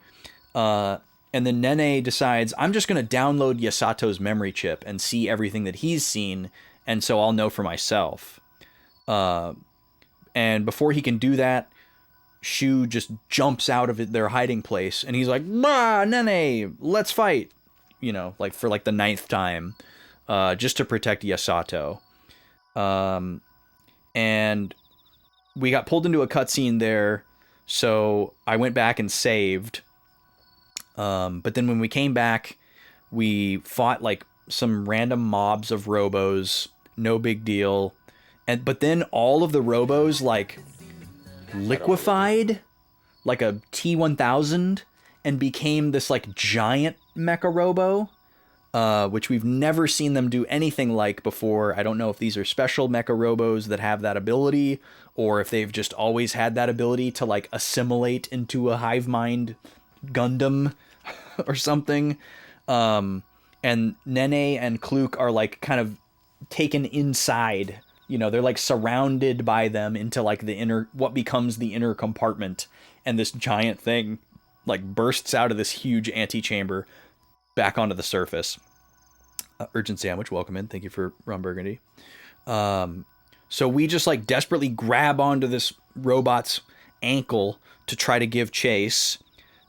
And then Nene decides, I'm just going to download Yasato's memory chip and see everything that he's seen. And so I'll know for myself. And before he can do that, Shu just jumps out of their hiding place. And he's like, "Bah, Nene, let's fight." You know, like for like the 9th time, just to protect Yasato. And we got pulled into a cutscene there. So I went back and saved. But then when we came back, we fought like some random mobs of robos. No big deal. But then all of the robos like liquefied like a T-1000 and became this like giant mecha robo, which we've never seen them do anything like before. I don't know if these are special mecha robos that have that ability, or if they've just always had that ability to like assimilate into a hive mind Gundam or something. And Nene and Kluk are like kind of taken inside. You know, they're like surrounded by them into like the inner, what becomes the inner compartment. And this giant thing like bursts out of this huge antechamber back onto the surface. Urgent Sandwich, welcome in. Thank you for Ron Burgundy. So we just like desperately grab onto this robot's ankle to try to give chase.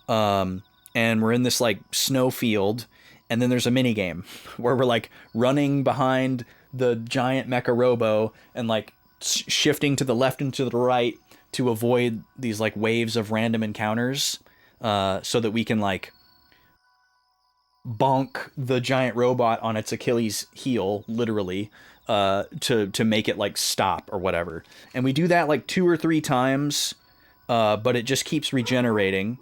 And we're in this like snow field. And then there's a mini game where we're like running behind the giant mecha robo and like shifting to the left and to the right to avoid these like waves of random encounters, so that we can like bonk the giant robot on its Achilles heel, literally, to make it like stop or whatever. And we do that like 2 or 3 times, but it just keeps regenerating.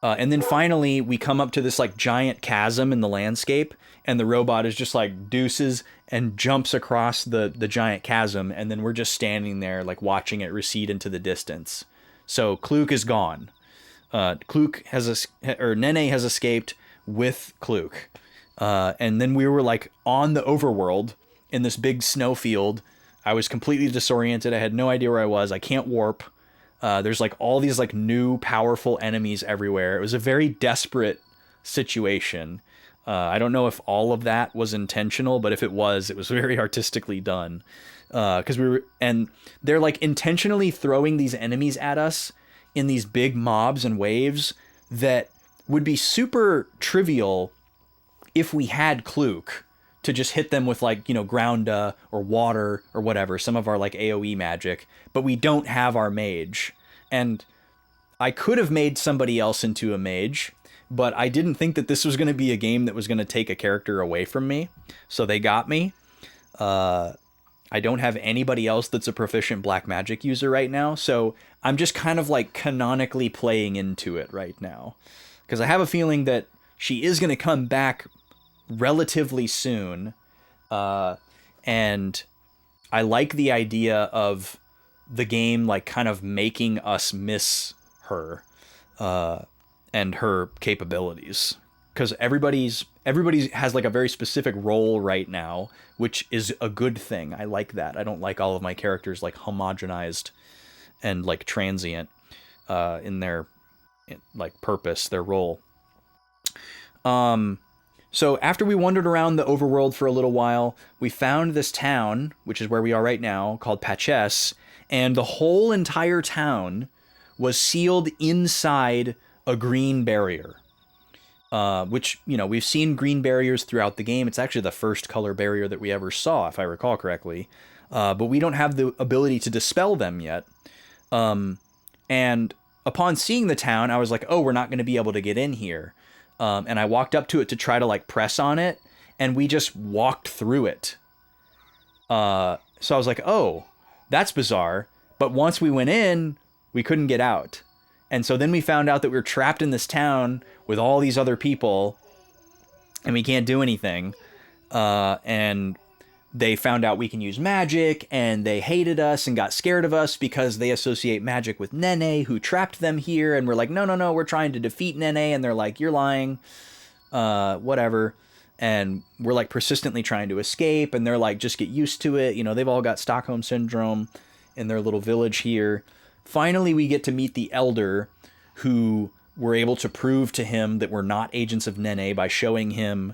And then finally we come up to this like giant chasm in the landscape, and the robot is just like deuces and jumps across the giant chasm. And then we're just standing there like watching it recede into the distance. So Kluk is gone. Nene has escaped with Kluk. And then we were like on the overworld in this big snowfield. I was completely disoriented. I had no idea where I was. I can't warp. There's like all these like new powerful enemies everywhere. It was a very desperate situation. I don't know if all of that was intentional, but if it was very artistically done. Because they're like intentionally throwing these enemies at us in these big mobs and waves that would be super trivial if we had Kluk to just hit them with like, you know, ground or water or whatever, some of our like AoE magic, but we don't have our mage. And I could have made somebody else into a mage, but I didn't think that this was going to be a game that was going to take a character away from me. So they got me. I don't have anybody else that's a proficient black magic user right now. So I'm just kind of like canonically playing into it right now, because I have a feeling that she is going to come back relatively soon. And I like the idea of the game like kind of making us miss her and her capabilities, because everybody has like a very specific role right now, which is a good thing. I like that. I don't like all of my characters like homogenized and like transient in their like purpose, their role. So after we wandered around the overworld for a little while, we found this town, which is where we are right now, called Patches, and the whole entire town was sealed inside a green barrier. Which, you know, we've seen green barriers throughout the game. It's actually the first color barrier that we ever saw, if I recall correctly. But we don't have the ability to dispel them yet. And upon seeing the town, I was like, oh, we're not going to be able to get in here. And I walked up to it to try to like press on it, and we just walked through it. So I was like, oh, that's bizarre. But once we went in, we couldn't get out. And so then we found out that we were trapped in this town with all these other people, and we can't do anything. And they found out we can use magic, and they hated us and got scared of us because they associate magic with Nene, who trapped them here. And we're like, no, we're trying to defeat Nene. And they're like, you're lying, whatever. And we're like persistently trying to escape, and they're like, just get used to it. You know, they've all got Stockholm Syndrome in their little village here. Finally, we get to meet the Elder, who we're able to prove to him that we're not agents of Nene by showing him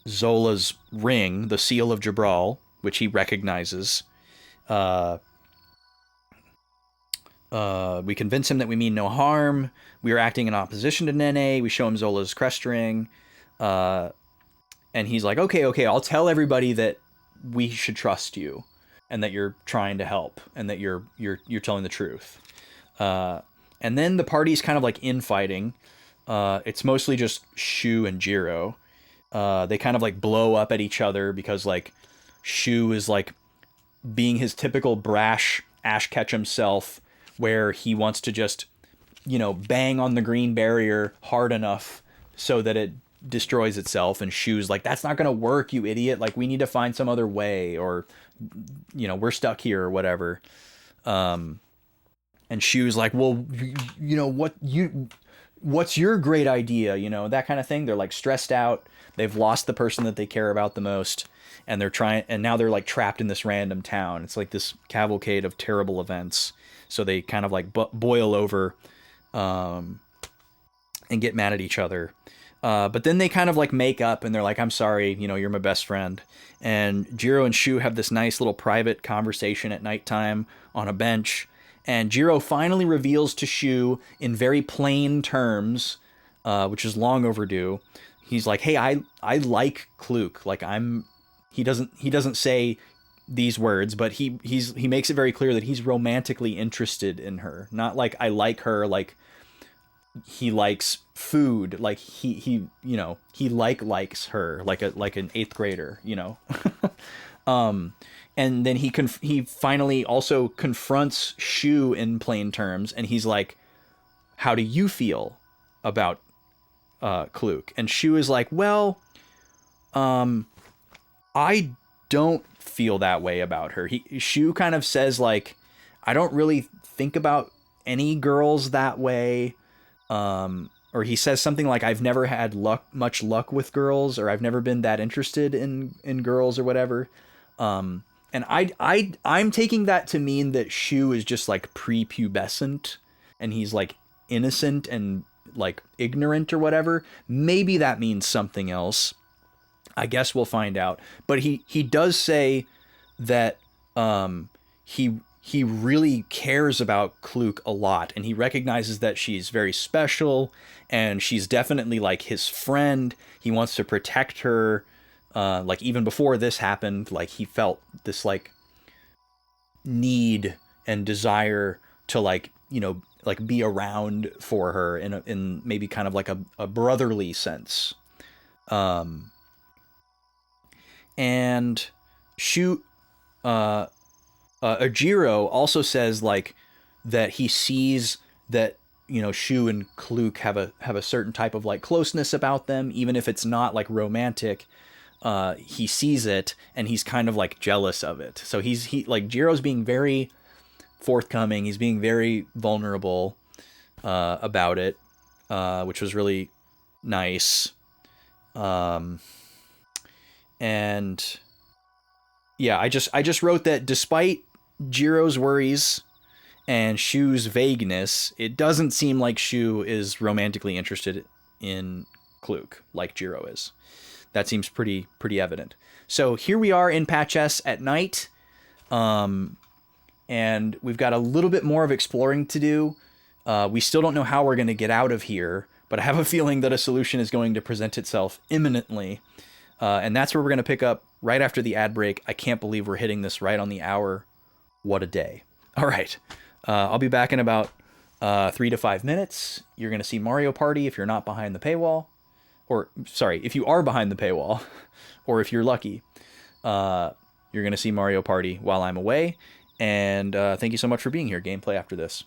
Zola's ring, the Seal of Jabral, which he recognizes. We convince him that we mean no harm. We are acting in opposition to Nene. We show him Zola's crest ring. And he's like, okay, I'll tell everybody that we should trust you, and that you're trying to help, and that you're telling the truth. And then the party's kind of like infighting. It's mostly just Shu and Jiro. They kind of like blow up at each other because like Shu is like being his typical brash Ash Ketchum self, where he wants to just, you know, bang on the green barrier hard enough so that it destroys itself. And Shu's like, that's not going to work, you idiot. Like, we need to find some other way, or, you know, we're stuck here or whatever. And Shu's like, well, you know, what's your great idea? You know, that kind of thing. They're like stressed out. They've lost the person that they care about the most. And now they're like trapped in this random town. It's like this cavalcade of terrible events. So they kind of like boil over, and get mad at each other. But then they kind of like make up, and they're like, I'm sorry, you know, you're my best friend. And Jiro and Shu have this nice little private conversation at nighttime on a bench. And Jiro finally reveals to Shu in very plain terms, which is long overdue. He's like, hey, I like Kluk. Like, he doesn't say these words, but he makes it very clear that he's romantically interested in her. Not like I like her, like he likes food, like he you know, he likes her like an 8th grader, you know. And then he finally also confronts Shu in plain terms, and he's like, how do you feel about Kluk? And Shu is like, well, I don't feel that way about her. Shu kind of says like, I don't really think about any girls that way. Or he says something like, I've never had much luck with girls, or I've never been that interested in girls or whatever. And I'm taking that to mean that Shu is just like prepubescent, and he's like innocent and like ignorant or whatever. Maybe that means something else. I guess we'll find out. But he does say that he really cares about Kluk a lot, and he recognizes that she's very special, and she's definitely like his friend. He wants to protect her. Like even before this happened, like he felt this like need and desire to like, you know, like be around for her in maybe kind of like a brotherly sense. And Shu, Jiro also says like that he sees that, you know, Shu and Kluk have a certain type of like closeness about them, even if it's not like romantic. He sees it, and he's kind of like jealous of it. So he like Jiro's being very forthcoming. He's being very vulnerable about it, which was really nice. And yeah, I just wrote that despite Jiro's worries and Shu's vagueness, it doesn't seem like Shu is romantically interested in Klug, like Jiro is. That seems pretty evident. So here we are in Patch S at night, and we've got a little bit more of exploring to do. We still don't know how we're going to get out of here, but I have a feeling that a solution is going to present itself imminently, and that's where we're going to pick up right after the ad break. I can't believe we're hitting this right on the hour. What a day. All right. I'll be back in about 3 to 5 minutes. You're going to see Mario Party if you're not behind the paywall. Or, sorry, if you are behind the paywall, or if you're lucky, you're going to see Mario Party while I'm away. And thank you so much for being here. Gameplay after this.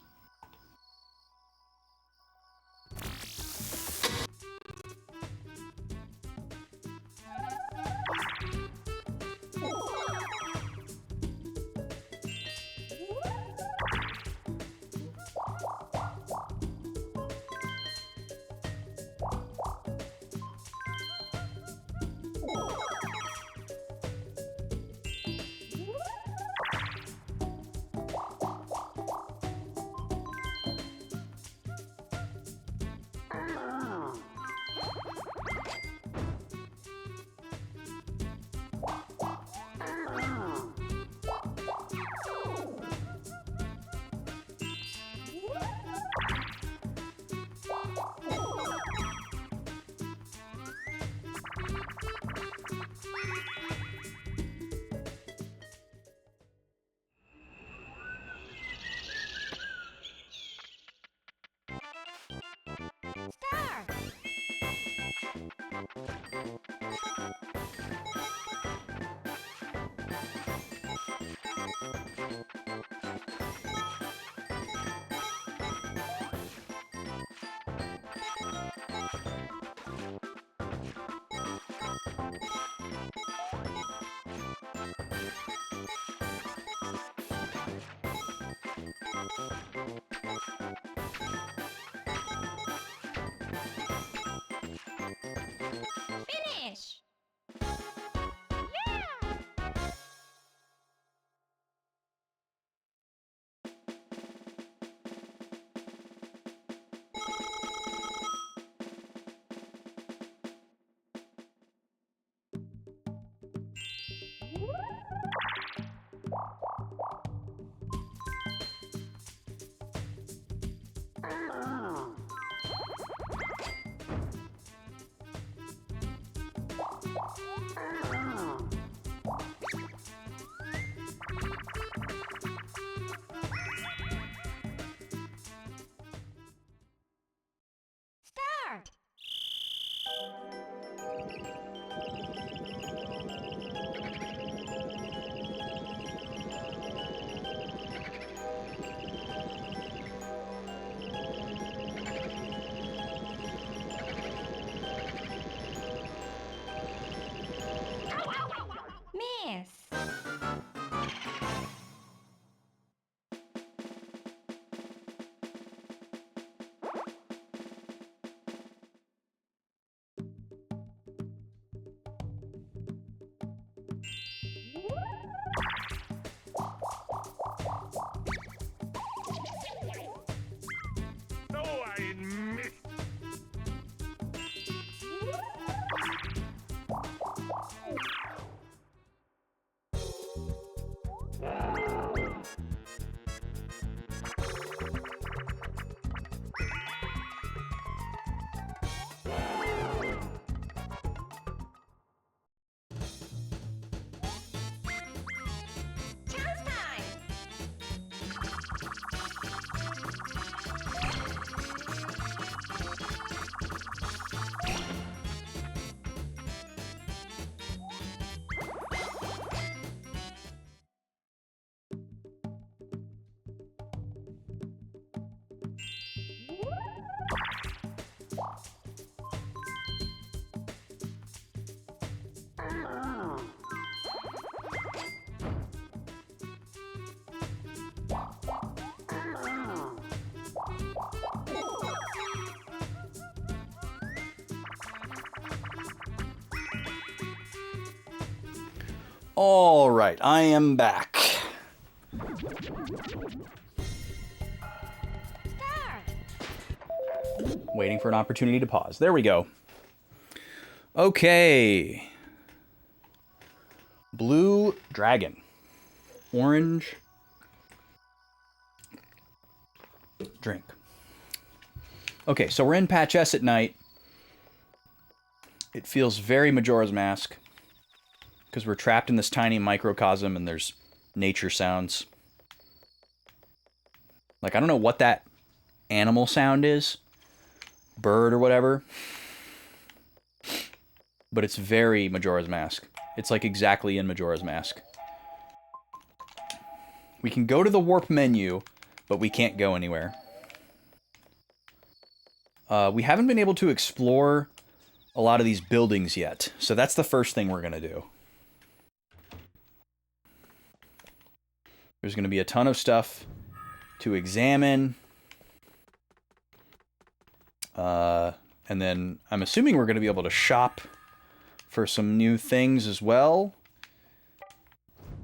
Finish! Start! Miss! Oh, I missed. Chance time! All right, I am back. Start! Waiting for an opportunity to pause. There we go. Okay. Blue dragon. Orange drink. Okay, so we're in Patch S at night. It feels very Majora's Mask. Because we're trapped in this tiny microcosm and there's nature sounds. Like, I don't know what that animal sound is. Bird or whatever. But it's very Majora's Mask. It's like exactly in Majora's Mask. We can go to the warp menu, but we can't go anywhere. We haven't been able to explore a lot of these buildings yet. So that's the first thing we're going to do. There's going to be a ton of stuff to examine. And then I'm assuming we're going to be able to shop for some new things as well.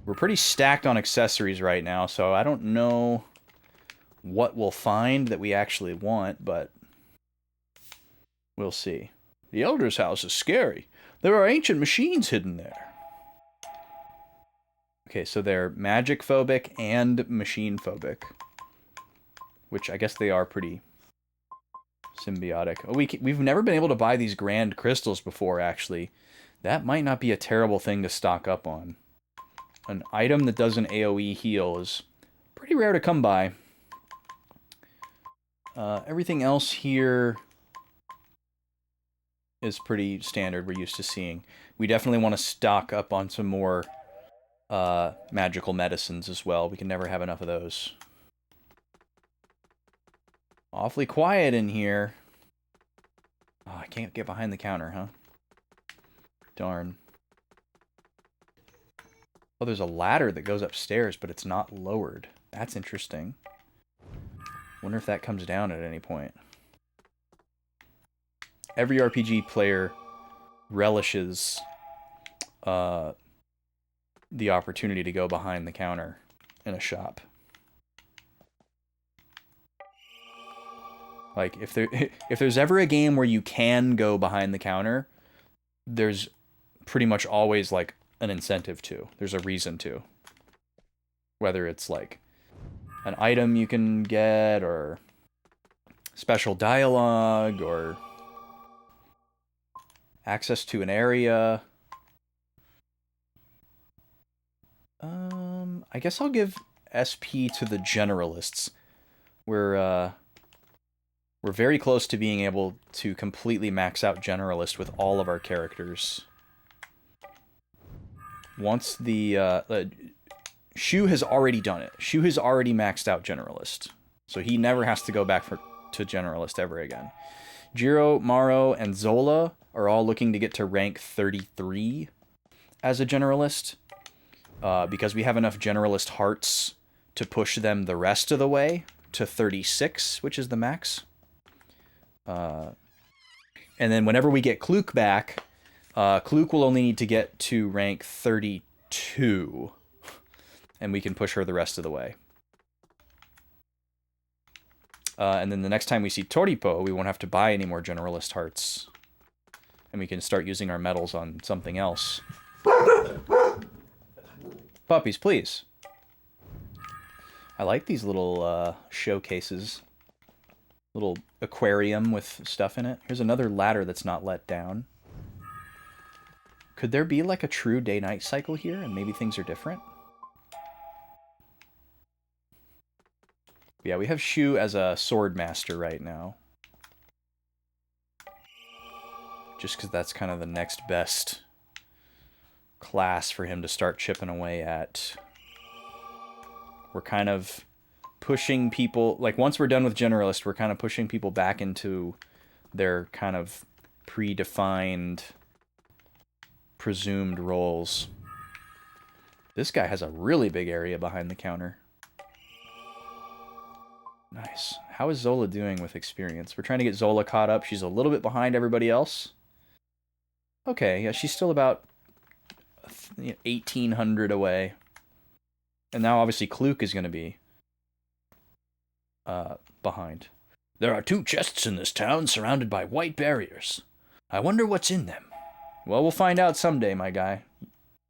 We're pretty stacked on accessories right now, so I don't know what we'll find that we actually want, but we'll see. The Elder's house is scary. There are ancient machines hidden there. Okay, so they're magic phobic and machine phobic, which I guess they are pretty symbiotic. Oh, we've never been able to buy these grand crystals before, actually. That might not be a terrible thing to stock up on. An item that does an AoE heal is pretty rare to come by. Everything else here is pretty standard, we're used to seeing. We definitely want to stock up on some more magical medicines as well. We can never have enough of those. Awfully quiet in here. Oh, I can't get behind the counter, huh? Darn. Oh, there's a ladder that goes upstairs, but it's not lowered. That's interesting. Wonder if that comes down at any point. Every RPG player relishes the opportunity to go behind the counter in a shop. Like, if there's ever a game where you can go behind the counter, there's pretty much always, like, an incentive to. There's a reason to. Whether it's, like, an item you can get, or special dialogue, or access to an area. I guess I'll give SP to the generalists. We're very close to being able to completely max out generalist with all of our characters. Once the Shu has already done it. Shu has already maxed out generalist, so he never has to go back to generalist ever again. Jiro, Maro, and Zola are all looking to get to rank 33 as a generalist, because we have enough generalist hearts to push them the rest of the way to 36, which is the max. And then whenever we get Kluk back, Kluk will only need to get to rank 32, and we can push her the rest of the way. And then the next time we see Toripo, we won't have to buy any more generalist hearts, and we can start using our medals on something else. Puppies, please. I like these little showcases. Little aquarium with stuff in it. Here's another ladder that's not let down. Could there be like a true day-night cycle here, and maybe things are different? Yeah, we have Shu as a sword master right now. Just because that's kind of the next best class for him to start chipping away at. We're kind of pushing people, like once we're done with generalist, we're kind of pushing people back into their kind of predefined, presumed roles. This guy has a really big area behind the counter. Nice. How is Zola doing with experience? We're trying to get Zola caught up. She's a little bit behind everybody else. Okay, yeah, she's still about 1,800 away. And now obviously Kluk is going to be behind. There are 2 chests in this town surrounded by white barriers. I wonder what's in them. Well, we'll find out someday, my guy.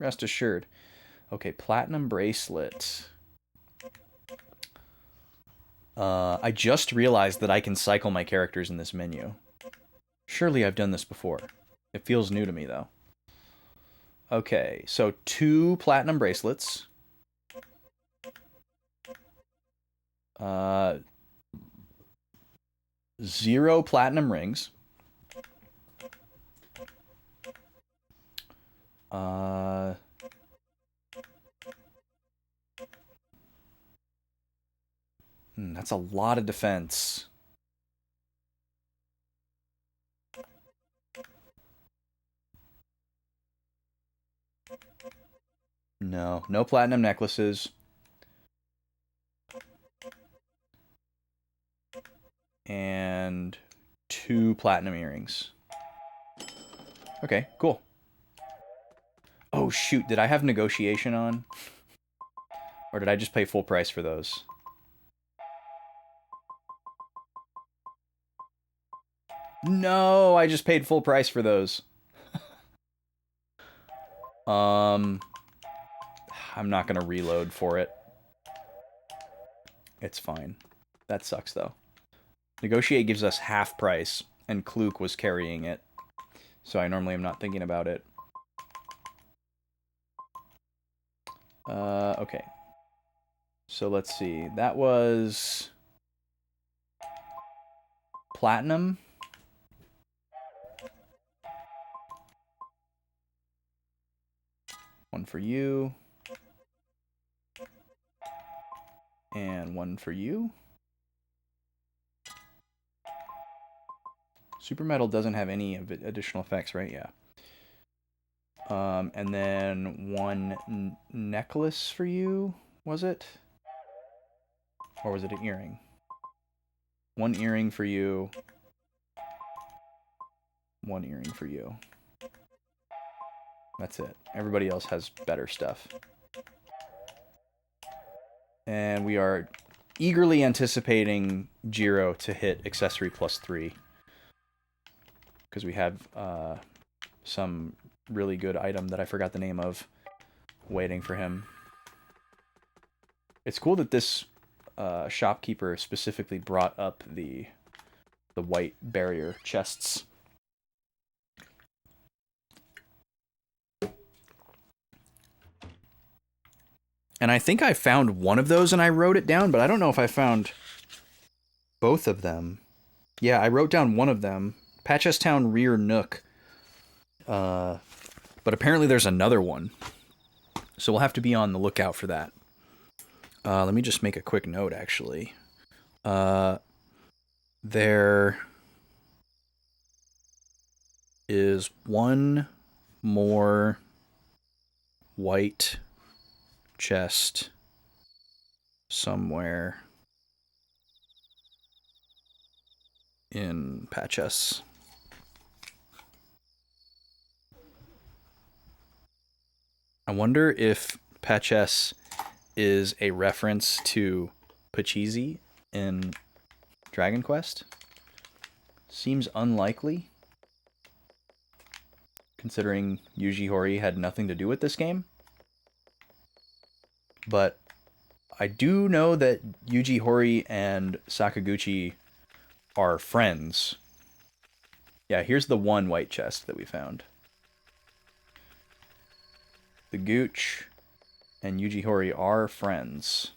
Rest assured. Okay, platinum bracelet. I just realized that I can cycle my characters in this menu. Surely I've done this before. It feels new to me, though. Okay, so 2 platinum bracelets. 0 platinum rings. That's a lot of defense. No, no platinum necklaces. And 2 platinum earrings. Okay, cool. Oh shoot, did I have negotiation on? Or did I just pay full price for those? No, I just paid full price for those. I'm not gonna reload for it. It's fine. That sucks though. Negotiate gives us half price, and Kluk was carrying it. So I normally am not thinking about it. Okay. So let's see. That was platinum. One for you. And one for you. Super metal doesn't have any additional effects, right? Yeah. And then 1 necklace for you, was it? Or was it an earring? 1 earring for you. 1 earring for you. That's it. Everybody else has better stuff. And we are eagerly anticipating Jiro to hit accessory +3. Because we have some really good item that I forgot the name of waiting for him. It's cool that this shopkeeper specifically brought up the white barrier chests. And I think I found one of those and I wrote it down, but I don't know if I found both of them. Yeah, I wrote down one of them. Patchestown Rear Nook. But apparently there's another one. So we'll have to be on the lookout for that. Let me just make a quick note, actually. There is one more white chest somewhere in Patches. I wonder if Patches is a reference to Pachisi in Dragon Quest. Seems unlikely, considering Yuji Horii had nothing to do with this game. But I do know that Yuji Horii and Sakaguchi are friends. Yeah, here's the one white chest that we found. The Gooch and Yuji Horii are friends.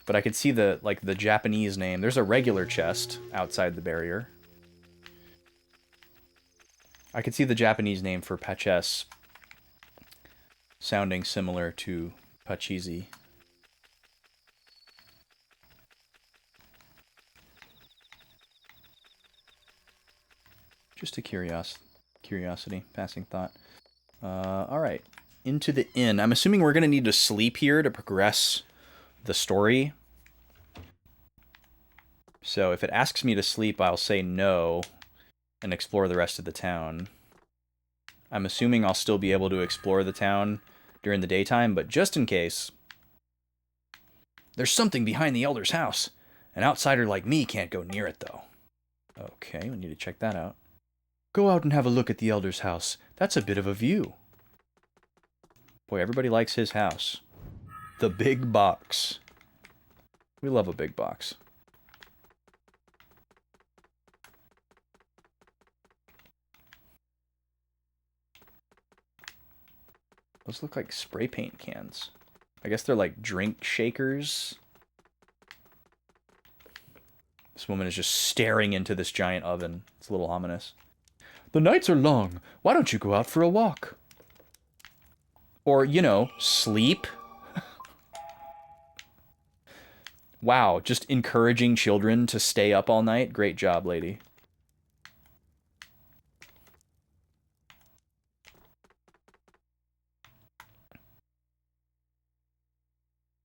But I could see the Japanese name. There's a regular chest outside the barrier. I could see the Japanese name for Patches sounding similar to Pachisi. Just a curiosity, passing thought. All right, into the inn. I'm assuming we're going to need to sleep here to progress the story. So if it asks me to sleep, I'll say no and explore the rest of the town. I'm assuming I'll still be able to explore the town during the daytime, but just in case. There's something behind the Elder's house. An outsider like me can't go near it, though. Okay, we need to check that out. Go out and have a look at the Elder's house. That's a bit of a view. Boy, everybody likes his house. The big box. We love a big box. Those look like spray paint cans. I guess they're like drink shakers. This woman is just staring into this giant oven. It's a little ominous. The nights are long. Why don't you go out for a walk? Or, you know, sleep. Wow, just encouraging children to stay up all night. Great job, lady.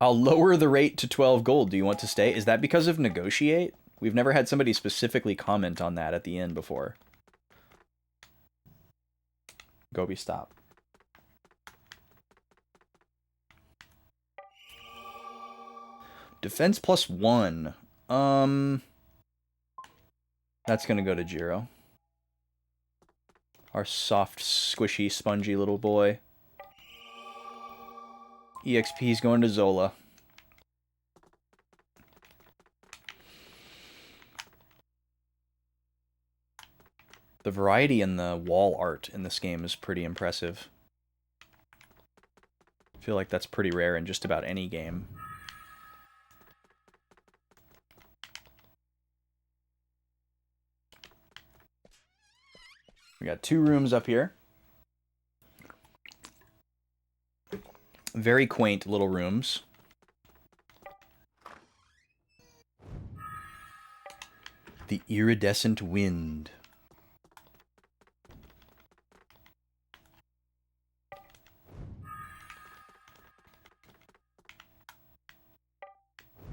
I'll lower the rate to 12 gold. Do you want to stay? Is that because of negotiate? We've never had somebody specifically comment on that at the end before. Gobi, stop. Defense +1. That's gonna go to Jiro. Our soft, squishy, spongy little boy. EXP's going to Zola. The variety in the wall art in this game is pretty impressive. I feel like that's pretty rare in just about any game. We got 2 rooms up here. Very quaint little rooms. The iridescent wind.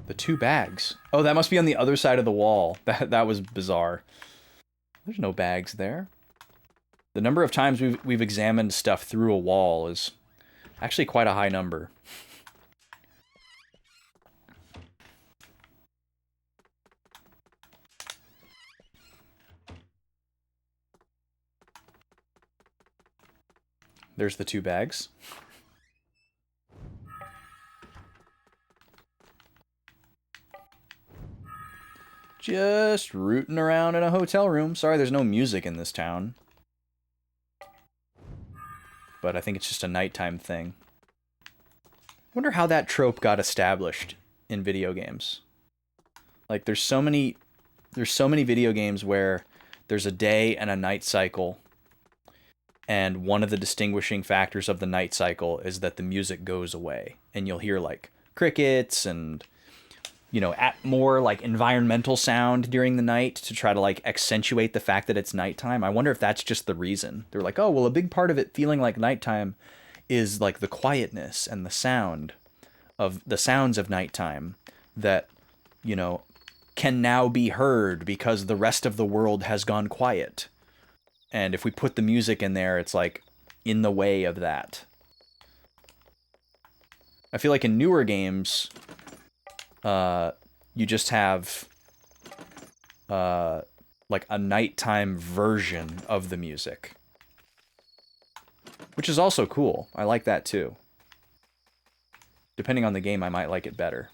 The 2 bags. Oh, that must be on the other side of the wall. That was bizarre. There's no bags there. The number of times we've examined stuff through a wall is actually quite a high number. There's the 2 bags. Just rooting around in a hotel room. Sorry, there's no music in this town. But I think it's just a nighttime thing. Wonder how that trope got established in video games. Like, there's so many video games where there's a day and a night cycle, and one of the distinguishing factors of the night cycle is that the music goes away, and you'll hear like crickets and, you know, more like environmental sound during the night to try to like accentuate the fact that it's nighttime. I wonder if that's just the reason. They're like, oh, well, a big part of it feeling like nighttime is like the quietness and the sound of the sounds of nighttime that, you know, can now be heard because the rest of the world has gone quiet. And if we put the music in there, it's like in the way of that. I feel like in newer games, you just have like a nighttime version of the music, which is also cool. I like that too. Depending on the game, I might like it better.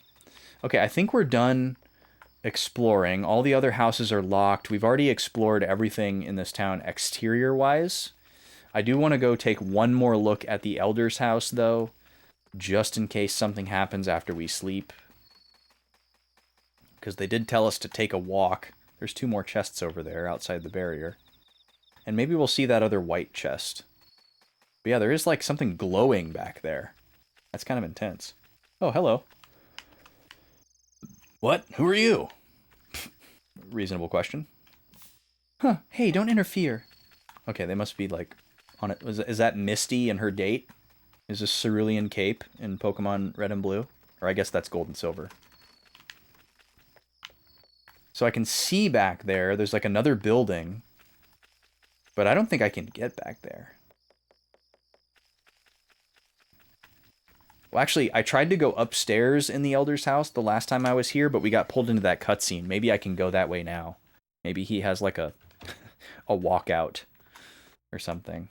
Okay, I think we're done exploring. All the other houses are locked. We've already explored everything in this town exterior-wise. I do want to go take one more look at the Elder's house, though, just in case something happens after we sleep. Because they did tell us to take a walk. There's 2 more chests over there outside the barrier. And maybe we'll see that other white chest. But yeah, there is like something glowing back there. That's kind of intense. Oh, hello. What? Who are you? Reasonable question. Huh, hey, don't interfere. Okay, they must be like on it. Is that Misty and her date? Is this Cerulean Cape in Pokemon Red and Blue? Or I guess that's Gold and Silver. So I can see back there, there's like another building. But I don't think I can get back there. Well, actually, I tried to go upstairs in the Elder's house the last time I was here, but we got pulled into that cutscene. Maybe I can go that way now. Maybe he has like a walkout or something.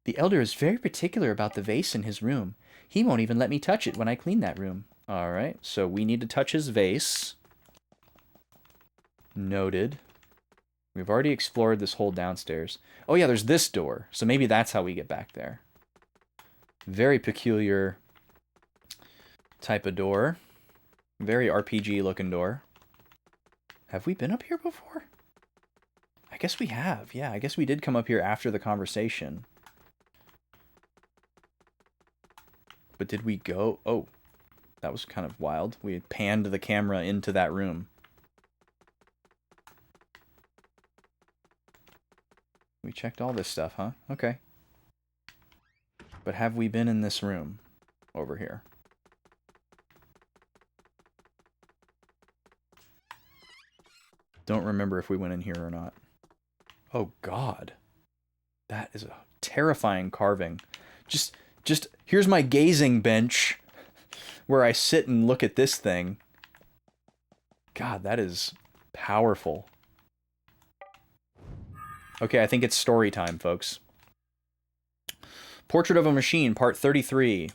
The elder is very particular about the vase in his room. He won't even let me touch it when I clean that room. All right, so we need to touch his vase. Noted. We've already explored this whole downstairs. Oh yeah, there's this door. So maybe that's how we get back there. Very peculiar type of door. Very RPG looking door. Have we been up here before? I guess we have. Yeah, I guess we did come up here after the conversation. But did we go? Oh, that was kind of wild. We had panned the camera into that room. We checked all this stuff, huh? Okay. But have we been in this room over here? Don't remember if we went in here or not. Oh, God. That is a terrifying carving. Just here's my gazing bench where I sit and look at this thing. God, that is powerful. Okay, I think it's story time, folks. Portrait of a Machine, Part 33.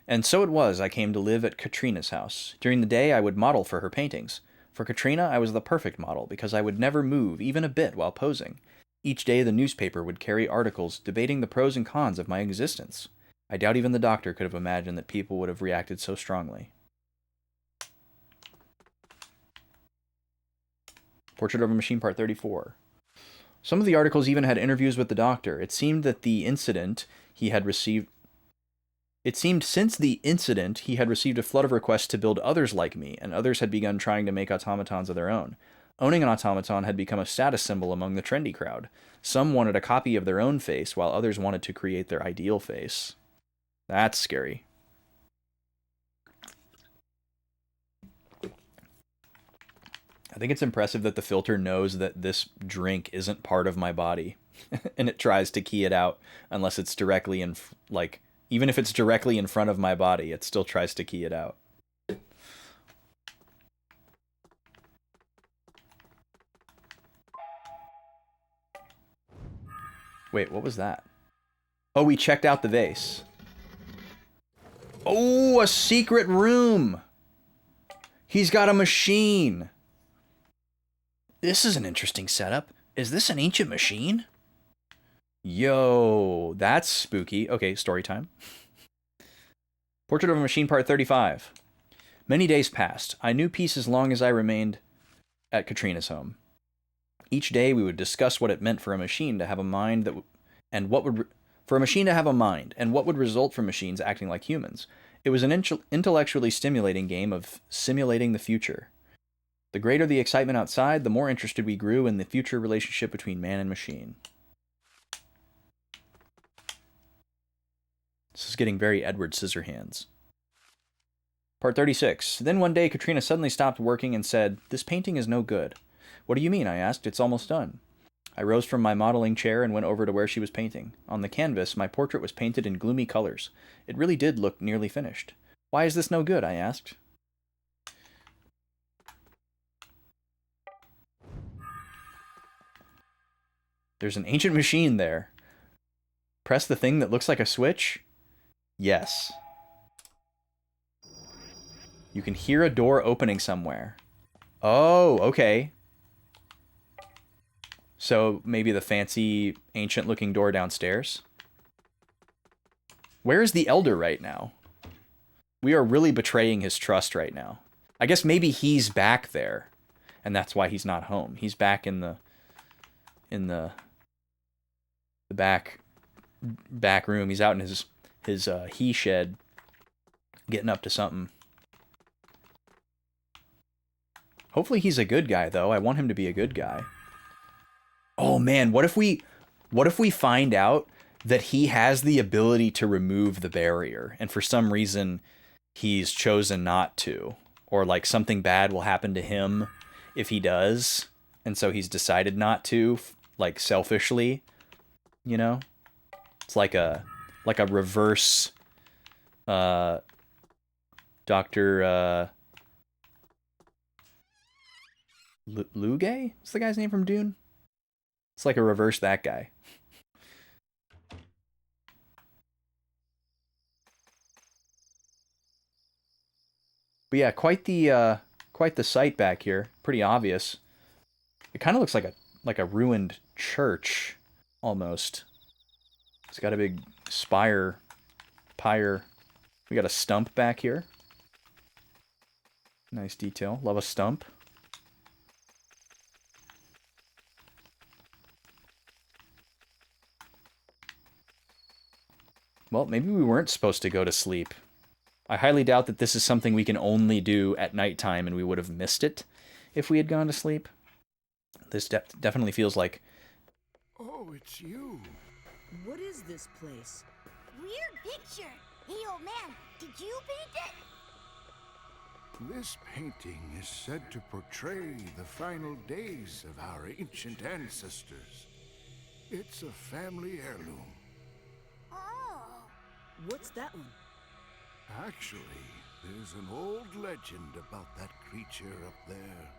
And so it was I came to live at Katrina's house. During the day, I would model for her paintings. For Katrina, I was the perfect model because I would never move even a bit while posing. Each day, the newspaper would carry articles debating the pros and cons of my existence. I doubt even the doctor could have imagined that people would have reacted so strongly. Portrait of a Machine, Part 34. Some of the articles even had interviews with the doctor. It seemed since the incident he had received a flood of requests to build others like me, and others had begun trying to make automatons of their own. Owning an automaton had become a status symbol among the trendy crowd. Some wanted a copy of their own face, while others wanted to create their ideal face. That's scary. I think it's impressive that the filter knows that this drink isn't part of my body. And it tries to key it out unless it's directly in, like, even if it's directly in front of my body, it still tries to key it out. Wait, what was that? Oh, we checked out the vase. Oh, a secret room! He's got a machine! This is an interesting setup. Is this an ancient machine? Yo, that's spooky. Okay, story time. Portrait of a Machine, Part 35. Many days passed. I knew peace as long as I remained at Katrina's home. Each day we would discuss what it meant for a machine to have a mind that for a machine to have a mind and what would result from machines acting like humans. It was an intellectually stimulating game of simulating the future. The greater the excitement outside, the more interested we grew in the future relationship between man and machine. This is getting very Edward Scissorhands. Part 36. Then one day, Katrina suddenly stopped working and said, "This painting is no good." "What do you mean?" I asked. "It's almost done." I rose from my modeling chair and went over to where she was painting. On the canvas, my portrait was painted in gloomy colors. It really did look nearly finished. "Why is this no good?" I asked. There's an ancient machine there. Press the thing that looks like a switch? Yes. You can hear a door opening somewhere. Oh, okay. So maybe the fancy, ancient-looking door downstairs? Where is the elder right now? We are really betraying his trust right now. I guess maybe he's back there, and that's why he's not home. He's back in the back room. He's out in his he shed, getting up to something. Hopefully he's a good guy, though. I want him to be a good guy. Oh man, what if we find out that he has the ability to remove the barrier, and for some reason he's chosen not to, or like something bad will happen to him if he does, and so he's decided not to, like selfishly, you know? It's like a reverse Dr. Luge? What's the guy's name from Dune? It's like a reverse that guy. But yeah, quite the sight back here. Pretty obvious. It kind of looks like a ruined church, almost. It's got a big spire, pyre. We got a stump back here. Nice detail. Love a stump. Well, maybe we weren't supposed to go to sleep. I highly doubt that this is something we can only do at nighttime, and we would have missed it if we had gone to sleep. This definitely feels like... Oh, it's you. What is this place? Weird picture. Hey, old man, did you paint it? This painting is said to portray the final days of our ancient ancestors. It's a family heirloom. Oh. What's that one? Actually, there's an old legend about that creature up there.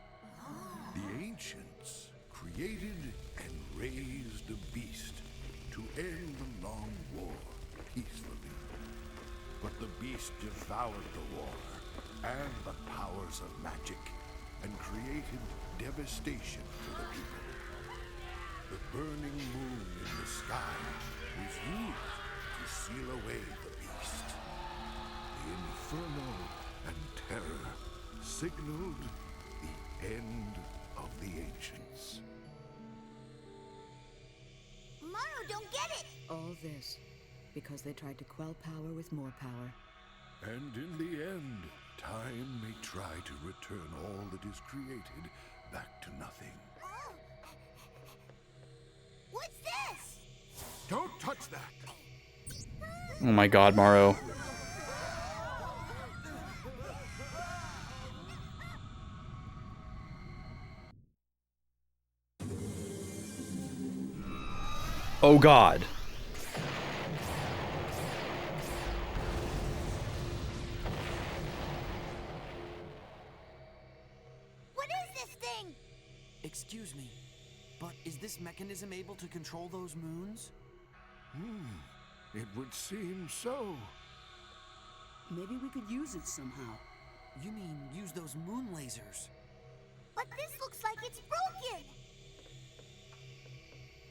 The ancients created and raised a beast to end the long war peacefully. But the beast devoured the war and the powers of magic and created devastation for the people. The burning moon in the sky was used to seal away the beast. The inferno and terror signaled the end of the ancients. Maru don't get it. All this because they tried to quell power with more power. And in the end, time may try to return all that is created back to nothing. Oh. What's this? Don't touch that! Oh my god, Morrow. Oh god. What is this thing? Excuse me, but is this mechanism able to control those moons? It would seem so. Maybe we could use it somehow. You mean use those moon lasers? But this looks like it's broken.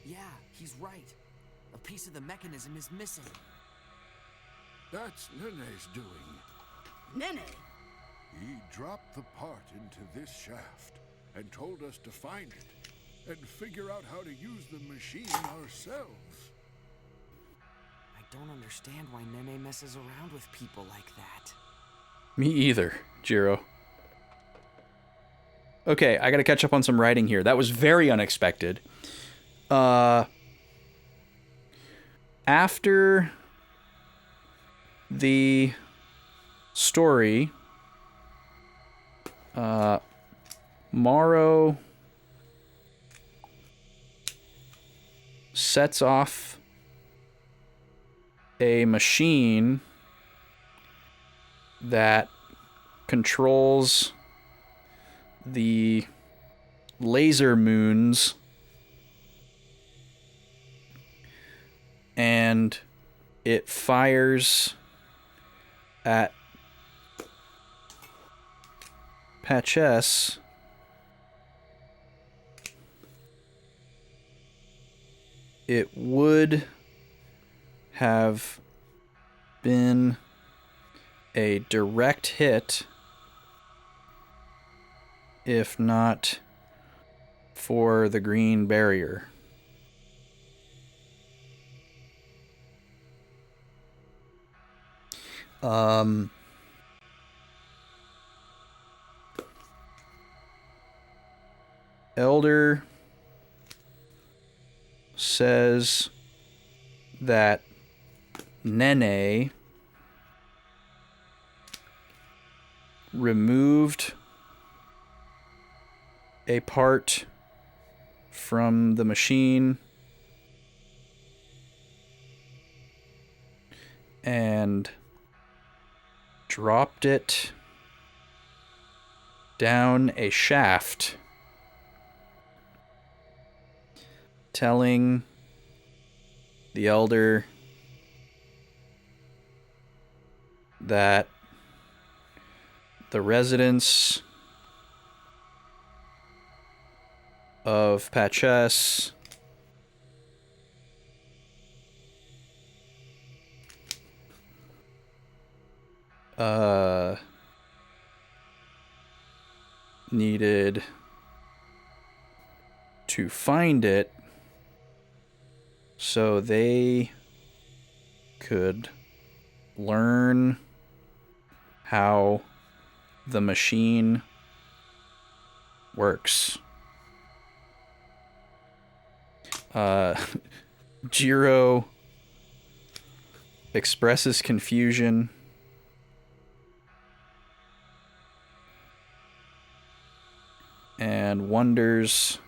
Yeah, he's right. A piece of the mechanism is missing. That's Nene's doing. Nene! He dropped the part into this shaft and told us to find it and figure out how to use the machine ourselves. I don't understand why Nene messes around with people like that. Me either, Jiro. Okay, I gotta catch up on some writing here. That was very unexpected. After the story, Morrow sets off a machine that controls the laser moons, and it fires at Patches. It would have been a direct hit if not for the green barrier. Elder says that Nene removed a part from the machine and dropped it down a shaft telling the elder that the residents of Patches needed to find it so they could learn how the machine works. Jiro expresses confusion and wonders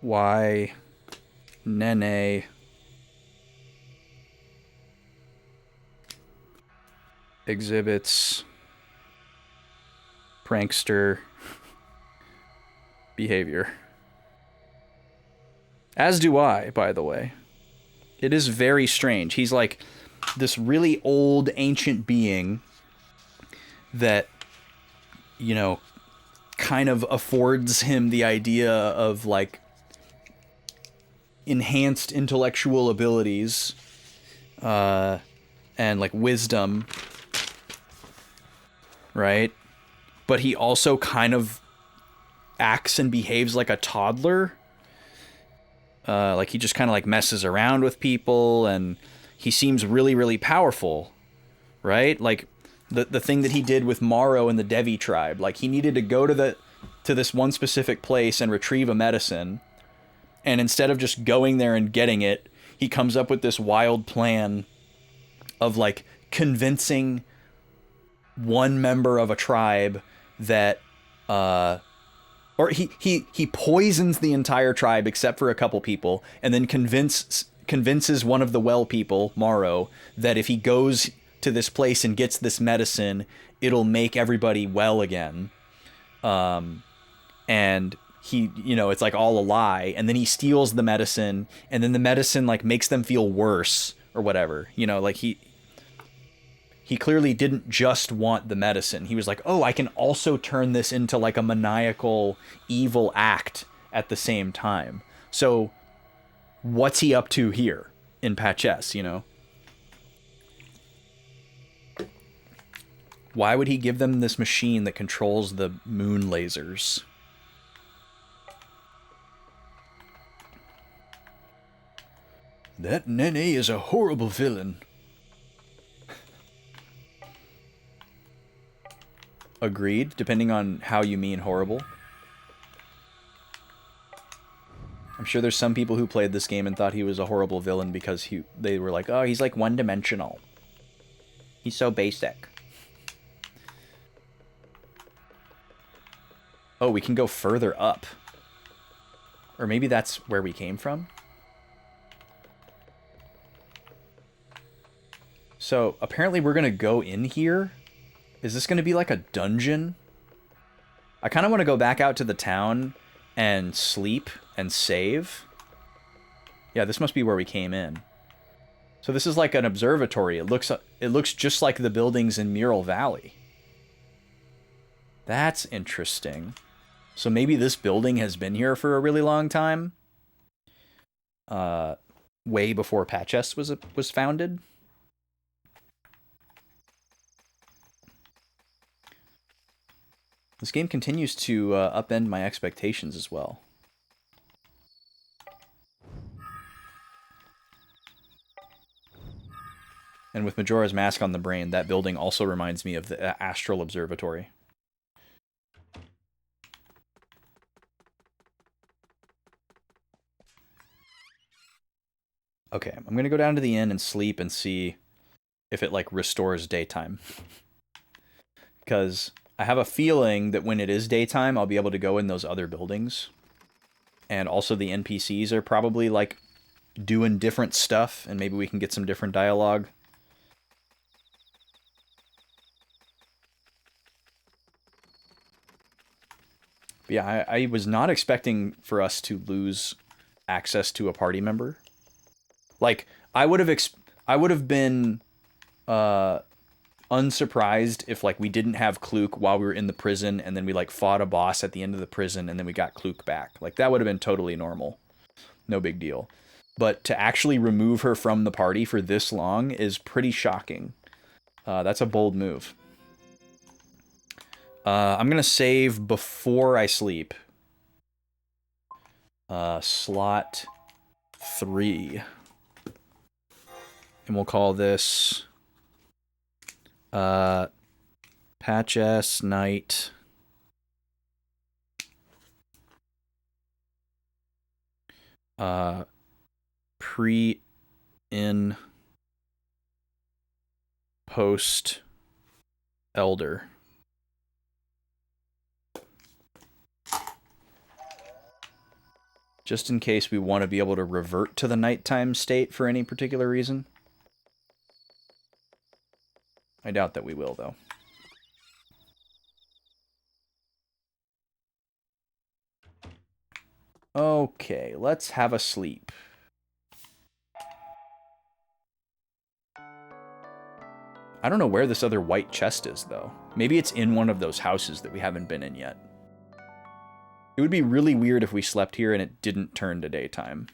why Nene exhibits prankster behavior. As do I, by the way. It is very strange. He's like this really old, ancient being that, you know, kind of affords him the idea of, like, enhanced intellectual abilities, and, like, wisdom, right? But he also kind of acts and behaves like a toddler. Like, he just kind of, like, messes around with people, and he seems really, really powerful, right? Like, the thing that he did with Morrow and the Devi tribe. Like, he needed to go to this one specific place and retrieve a medicine, and instead of just going there and getting it, he comes up with this wild plan of, like, convincing one member of a tribe that, or he poisons the entire tribe except for a couple people, and then convinces one of the well people, Morrow, that if he goes to this place and gets this medicine, it'll make everybody well again. And he, you know, it's like all a lie, and then he steals the medicine, and then the medicine, like, makes them feel worse or whatever. You know, like, he clearly didn't just want the medicine. He was like, oh, I can also turn this into, like, a maniacal evil act at the same time. So what's he up to here in Patches, you know? Why would he give them this machine that controls the moon lasers? That Nene is a horrible villain. Agreed, depending on how you mean horrible. I'm sure there's some people who played this game and thought he was a horrible villain because they were like, oh, he's like one-dimensional. He's so basic. Oh, we can go further up. Or maybe that's where we came from? So, apparently we're going to go in here. Is this going to be like a dungeon? I kind of want to go back out to the town and sleep and save. Yeah, this must be where we came in. So this is like an observatory. It looks just like the buildings in Mural Valley. That's interesting. So maybe this building has been here for a really long time. Way before Patches was founded. This game continues to upend my expectations as well. And with Majora's Mask on the brain, that building also reminds me of the Astral Observatory. Okay, I'm gonna go down to the inn and sleep and see if it, like, restores daytime. Because I have a feeling that when it is daytime, I'll be able to go in those other buildings. And also the NPCs are probably, like, doing different stuff, and maybe we can get some different dialogue. But yeah, I was not expecting for us to lose access to a party member. Like, I would have been unsurprised if like we didn't have Kluk while we were in the prison, and then we like fought a boss at the end of the prison, and then we got Kluk back. Like, that would have been totally normal. No big deal. But to actually remove her from the party for this long is pretty shocking. That's a bold move. I'm going to save before I sleep. Slot 3. And we'll call this Patch S Night Pre-in Post Elder. Just in case we want to be able to revert to the nighttime state for any particular reason. I doubt that we will, though. Okay, let's have a sleep. I don't know where this other white chest is, though. Maybe it's in one of those houses that we haven't been in yet. It would be really weird if we slept here and it didn't turn to daytime.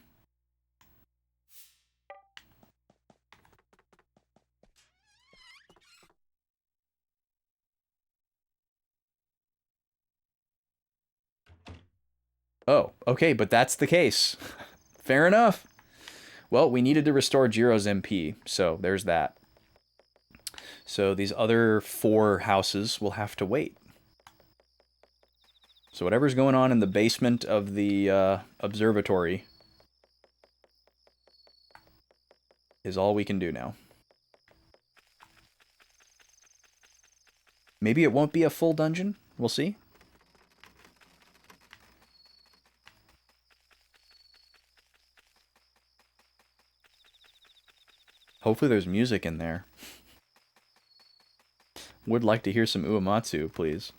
Oh, okay, but that's the case. Fair enough. Well, we needed to restore Jiro's MP, so there's that. So these other 4 houses will have to wait. So whatever's going on in the basement of the observatory is all we can do now. Maybe it won't be a full dungeon. We'll see. Hopefully there's music in there. Would like to hear some Uematsu, please.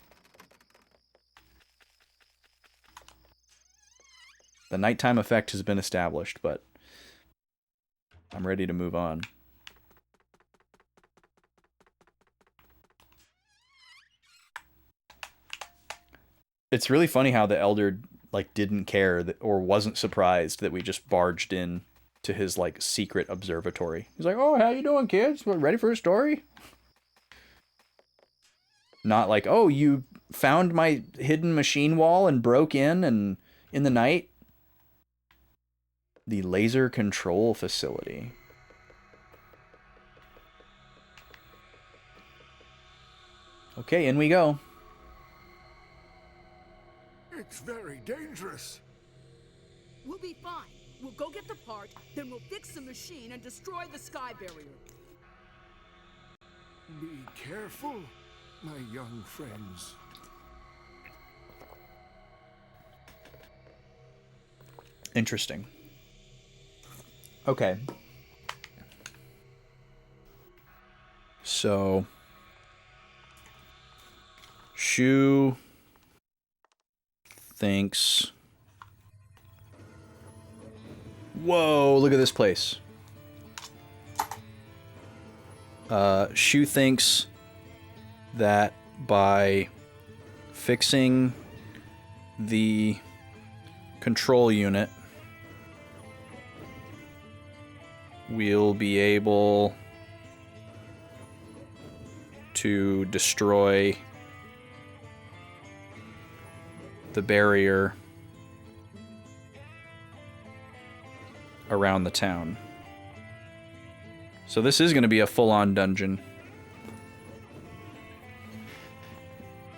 The nighttime effect has been established, but I'm ready to move on. It's really funny how the Elder like didn't care that, or wasn't surprised that we just barged in to his like secret observatory. He's like, "Oh, how you doing, kids? Ready for a story?" Not like, "Oh, you found my hidden machine wall and broke in the night." The laser control facility. Okay, in we go. It's very dangerous. We'll be fine. We'll go get the part, then we'll fix the machine and destroy the sky barrier. Be careful, my young friends. Interesting. Okay. So Shu thinks... Whoa, look at this place. Shu thinks that by fixing the control unit, we'll be able to destroy the barrier around the town. So this is going to be a full-on dungeon.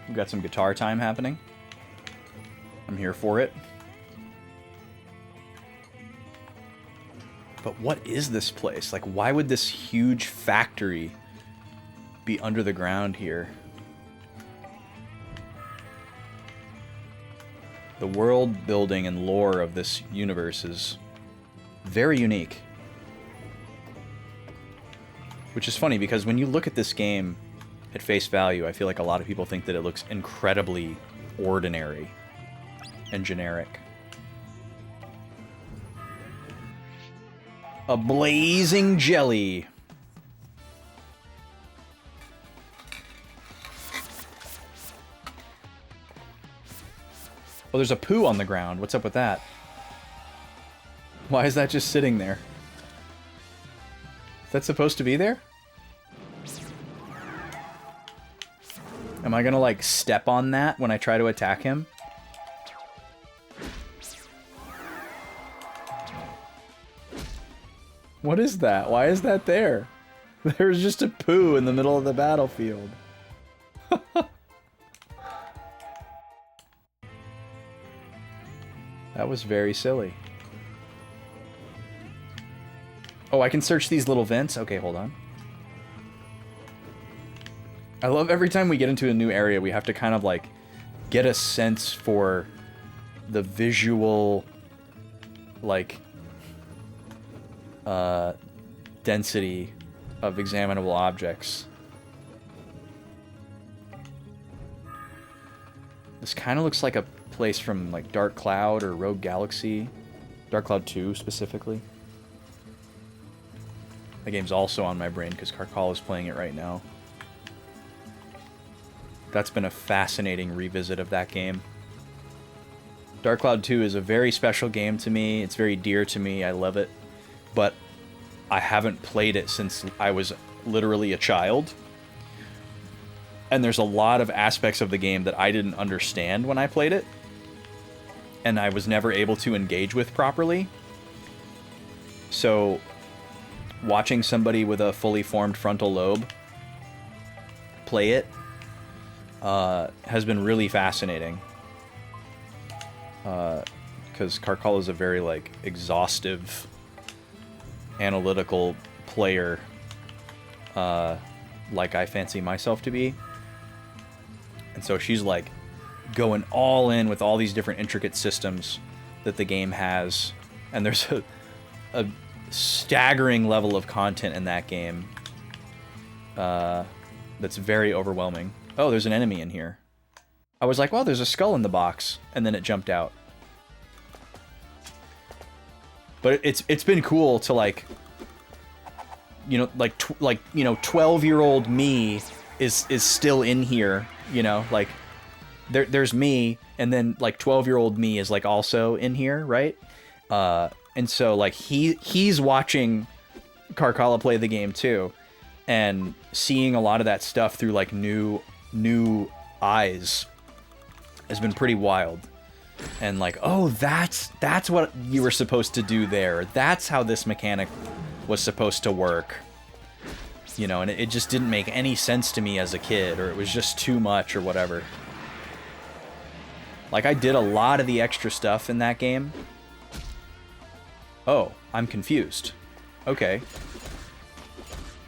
We've got some guitar time happening. I'm here for it. But what is this place? Like, why would this huge factory be under the ground here? The world building and lore of this universe is very unique. Which is funny, because when you look at this game at face value, I feel like a lot of people think that it looks incredibly ordinary. and generic. A blazing jelly. Oh, there's a poo on the ground. What's up with that? Why is that just sitting there? Is that supposed to be there? Am I gonna, like, step on that when I try to attack him? What is that? Why is that there? There's just a poo in the middle of the battlefield. That was very silly. Oh, I can search these little vents? Okay, hold on. I love every time we get into a new area, we have to kind of, like, get a sense for the visual, like, density of examinable objects. This kind of looks like a place from, like, Dark Cloud or Rogue Galaxy. Dark Cloud 2, specifically. The game's also on my brain because Carcall is playing it right now. That's been a fascinating revisit of that game. Dark Cloud 2 is a very special game to me. It's very dear to me. I love it. But I haven't played it since I was literally a child. And there's a lot of aspects of the game that I didn't understand when I played it. And I was never able to engage with properly. So, watching somebody with a fully formed frontal lobe play it has been really fascinating. Because Carcall is a very, like, exhaustive, analytical player, like I fancy myself to be. And so she's, like, going all in with all these different intricate systems that the game has. And there's a staggering level of content in that game that's very overwhelming. Oh, there's an enemy in here. I was like, well, there's a skull in the box, and then it jumped out. But it's been cool to, like, you know, like 12-year-old me is still in here, you know, like there's me, and then, like, 12-year-old me is, like, also in here, right? And so, like, he's watching Carcalla play the game too, and seeing a lot of that stuff through, like, new eyes has been pretty wild. And, like, oh, that's what you were supposed to do there. That's how this mechanic was supposed to work. You know, and it just didn't make any sense to me as a kid, or it was just too much, or whatever. Like, I did a lot of the extra stuff in that game. Oh, I'm confused. Okay.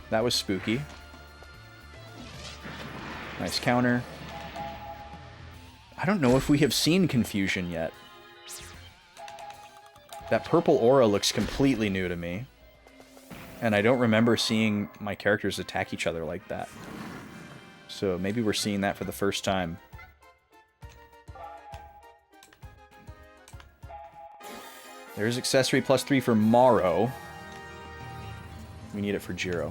That was spooky. Nice counter. I don't know if we have seen Confusion yet. That purple aura looks completely new to me. And I don't remember seeing my characters attack each other like that. So maybe we're seeing that for the first time. There's accessory +3 for Morrow. We need it for Jiro.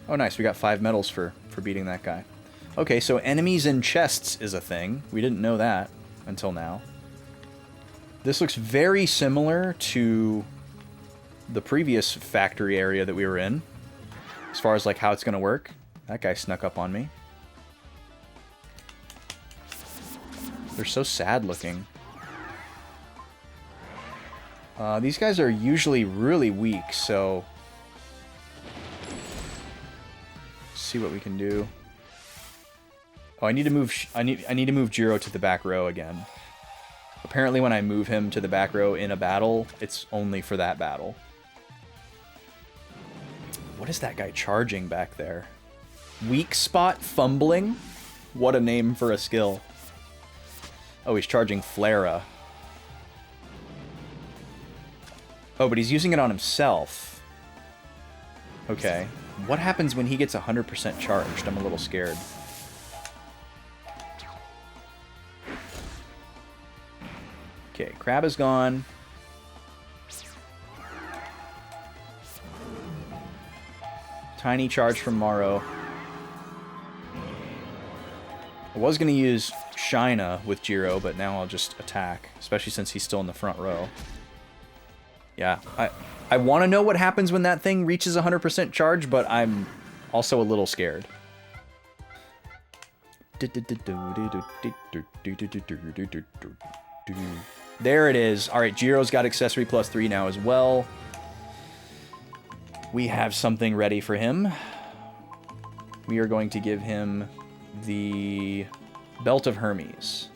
Oh, nice. We got 5 medals for beating that guy. Okay, so enemies in chests is a thing. We didn't know that until now. This looks very similar to the previous factory area that we were in, as far as, like, how it's going to work. That guy snuck up on me. They're so sad looking. These guys are usually really weak, so let's see what we can do. Oh, I need to move. I need to move Jiro to the back row again. Apparently, when I move him to the back row in a battle, it's only for that battle. What is that guy charging back there? Weak spot fumbling? What a name for a skill. Oh, he's charging Flera. Oh, but he's using it on himself. Okay. What happens when he gets 100% charged? I'm a little scared. Okay, crab is gone. Tiny charge from Morrow. I was going to use Shina with Jiro, but now I'll just attack, especially since he's still in the front row. Yeah, I want to know what happens when that thing reaches 100% charge, but I'm also a little scared. There it is. All right, Jiro's got accessory +3 now as well. We have something ready for him. We are going to give him the Belt of Hermes.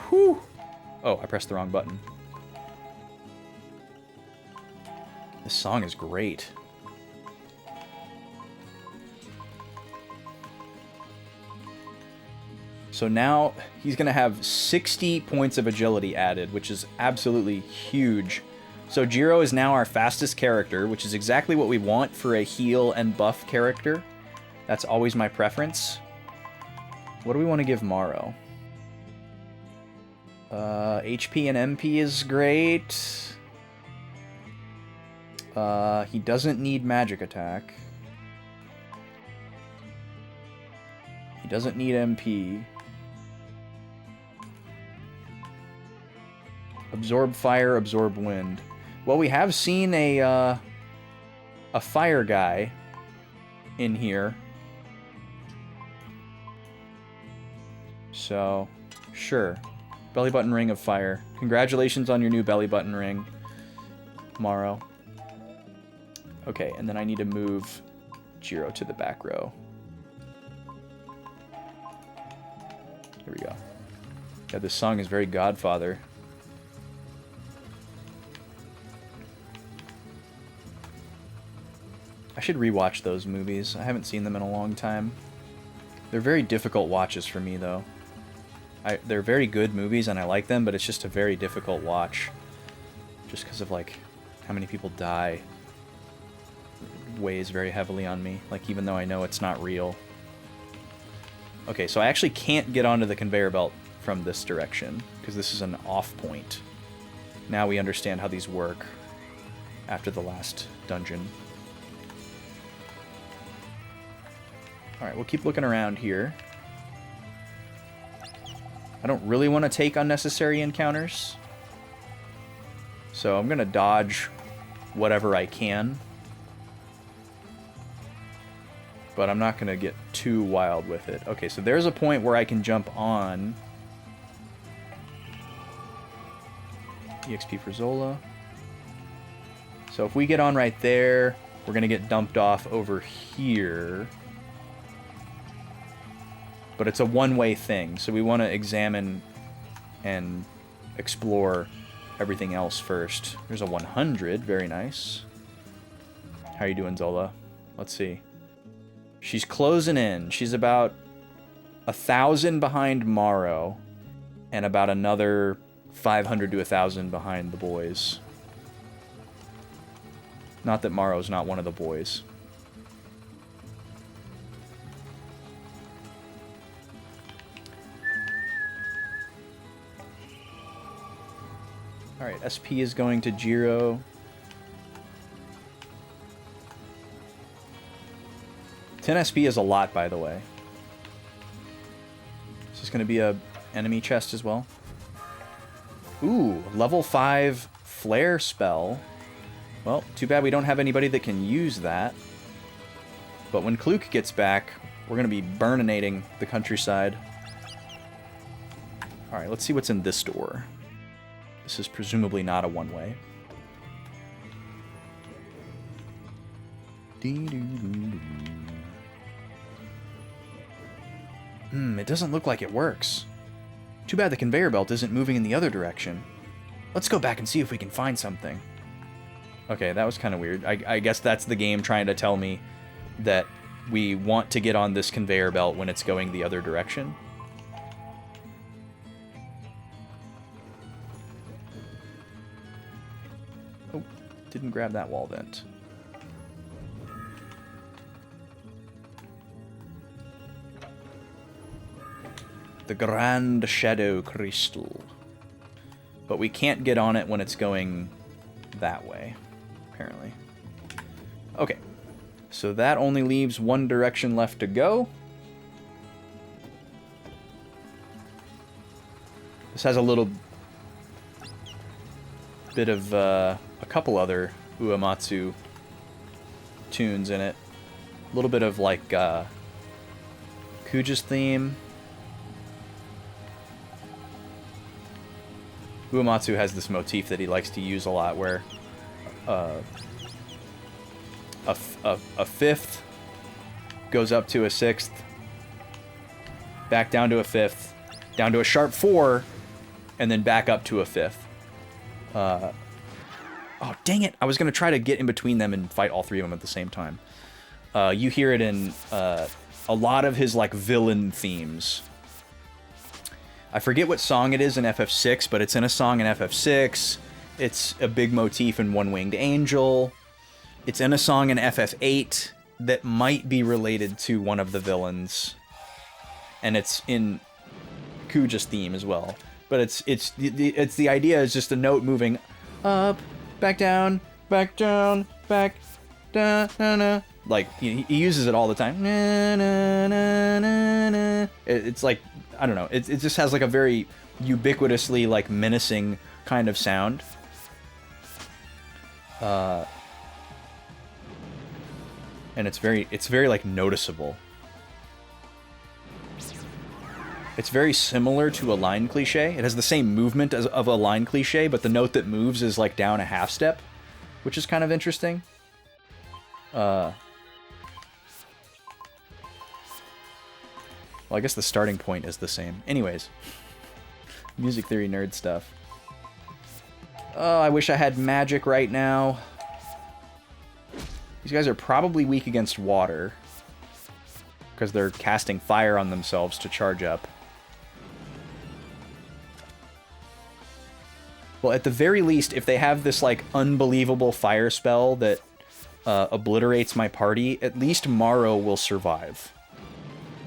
Whew. Oh, I pressed the wrong button. This song is great. So now he's going to have 60 points of agility added, which is absolutely huge. So Jiro is now our fastest character, which is exactly what we want for a heal and buff character. That's always my preference. What do we want to give Morrow? HP and MP is great. He doesn't need magic attack. He doesn't need MP. Absorb fire, absorb wind. Well, we have seen a fire guy in here. So, sure. Belly button ring of fire. Congratulations on your new belly button ring, Morrow. Okay, and then I need to move Jiro to the back row. Here we go. Yeah, this song is very Godfather. I should rewatch those movies. I haven't seen them in a long time. They're very difficult watches for me, though. They're very good movies, and I like them, but it's just a very difficult watch. Just because of, like, how many people die. It weighs very heavily on me. Like, even though I know it's not real. Okay, so I actually can't get onto the conveyor belt from this direction, because this is an off point. Now we understand how these work after the last dungeon. Alright, we'll keep looking around here. I don't really want to take unnecessary encounters. So I'm going to dodge whatever I can. But I'm not going to get too wild with it. Okay, so there's a point where I can jump on. EXP for Zola. So if we get on right there, we're going to get dumped off over here. But it's a one-way thing, so we want to examine and explore everything else first. There's a 100, very nice. How are you doing, Zola? Let's see. She's closing in. She's about 1,000 behind Morrow, and about another 500 to 1,000 behind the boys. Not that Morrow's not one of the boys. Alright, SP is going to Jiro. 10 SP is a lot, by the way. Is this going to be a enemy chest as well? Ooh, level 5 flare spell. Well, too bad we don't have anybody that can use that. But when Kluk gets back, we're going to be burninating the countryside. Alright, let's see what's in this door. This is presumably not a one-way. It doesn't look like it works. Too bad the conveyor belt isn't moving in the other direction. Let's go back and see if we can find something. Okay, that was kind of weird. I guess that's the game trying to tell me that we want to get on this conveyor belt when it's going the other direction. Oh, didn't grab that wall vent. The Grand Shadow Crystal. But we can't get on it when it's going that way, apparently. Okay. So that only leaves one direction left to go. This has a little bit of a couple other Uematsu tunes in it. A little bit of like Kuja's theme. Uematsu has this motif that he likes to use a lot where a fifth goes up to a sixth, back down to a fifth, down to a sharp 4, and then back up to a fifth. Oh, dang it. I was going to try to get in between them and fight all three of them at the same time. You hear it in a lot of his, like, villain themes. I forget what song it is in FF6, but it's in a song in FF6. It's a big motif in One Winged Angel. It's in a song in FF8 that might be related to one of the villains. And it's in Kuja's theme as well. But it's the idea is just a note moving up, back down, back down, back down, na, na. Like he uses it all the time. Na, na, na, na, na. It's like, I don't know. It just has like a very ubiquitously like menacing kind of sound. And it's very like noticeable. It's very similar to a line cliche. It has the same movement as of a line cliche, but the note that moves is like down a half step, which is kind of interesting. Well, I guess the starting point is the same. Anyways, music theory nerd stuff. Oh, I wish I had magic right now. These guys are probably weak against water because they're casting fire on themselves to charge up. Well, at the very least, if they have this, like, unbelievable fire spell that obliterates my party, at least Maro will survive.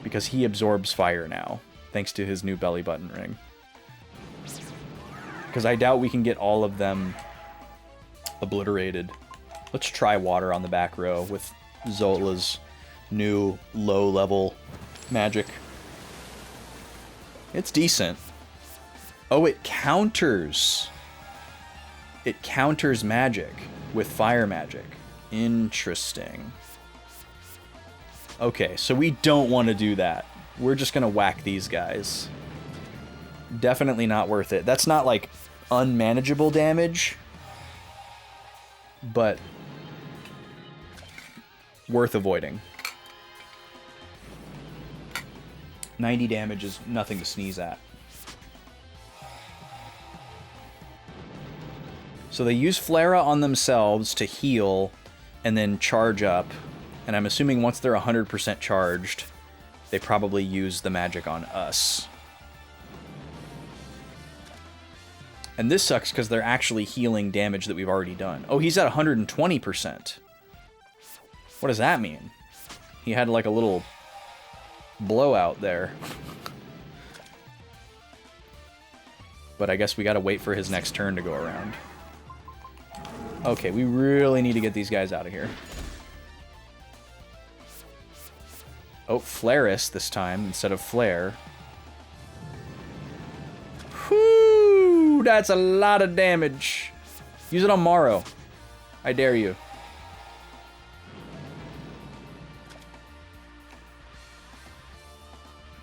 Because he absorbs fire now, thanks to his new belly button ring. Because I doubt we can get all of them obliterated. Let's try water on the back row with Zola's new low-level magic. It's decent. Oh, it counters. It counters magic with fire magic. Interesting. Okay, so we don't want to do that. We're just going to whack these guys. Definitely not worth it. That's not, like, unmanageable damage, but worth avoiding. 90 damage is nothing to sneeze at. So they use Flera on themselves to heal and then charge up. And I'm assuming once they're 100% charged, they probably use the magic on us. And this sucks because they're actually healing damage that we've already done. Oh, he's at 120%. What does that mean? He had like a little blowout there. But I guess we gotta wait for his next turn to go around. Okay, we really need to get these guys out of here. Oh, Flaris this time instead of Flare. Whoo! That's a lot of damage. Use it on Maro. I dare you.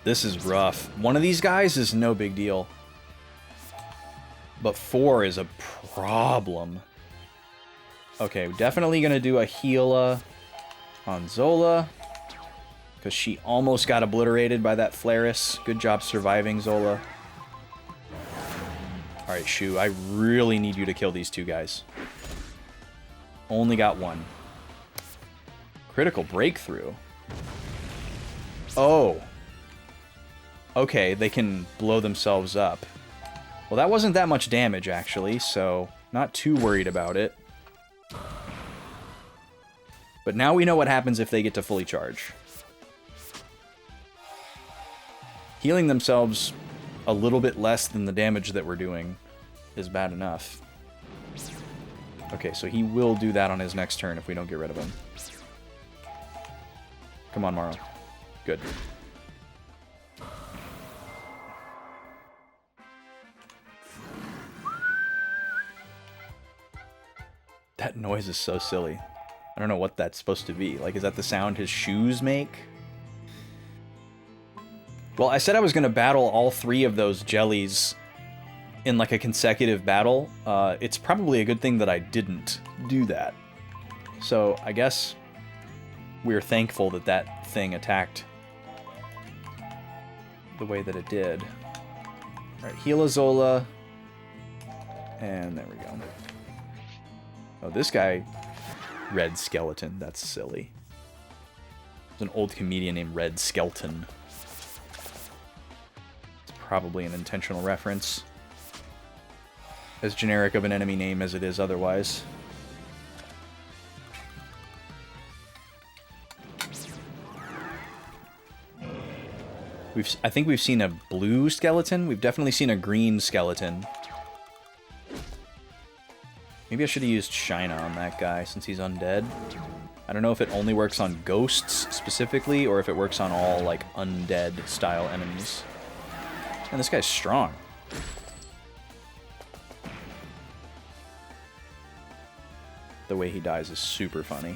This is rough. One of these guys is no big deal. But 4 is a problem. Okay, definitely gonna do a Heala on Zola. Because she almost got obliterated by that Flaris. Good job surviving, Zola. Alright, Shu, I really need you to kill these two guys. Only got one. Critical breakthrough. Oh. Okay, they can blow themselves up. Well, that wasn't that much damage, actually, so not too worried about it. But now we know what happens if they get to fully charge. Healing themselves a little bit less than the damage that we're doing is bad enough. Okay, so he will do that on his next turn if we don't get rid of him. Come on, Morrow. Good. That noise is so silly. I don't know what that's supposed to be. Like, is that the sound his shoes make? Well, I said I was going to battle all 3 of those jellies in, like, a consecutive battle. It's probably a good thing that I didn't do that. So, I guess we're thankful that that thing attacked the way that it did. Alright, heal Azola. And there we go. Oh, this guy, Red Skeleton. That's silly. There's an old comedian named Red Skelton. It's probably an intentional reference. As generic of an enemy name as it is otherwise. I think we've seen a blue skeleton. We've definitely seen a green skeleton. Maybe I should have used Shina on that guy since he's undead. I don't know if it only works on ghosts specifically, or if it works on all, like, undead-style enemies. And this guy's strong. The way he dies is super funny.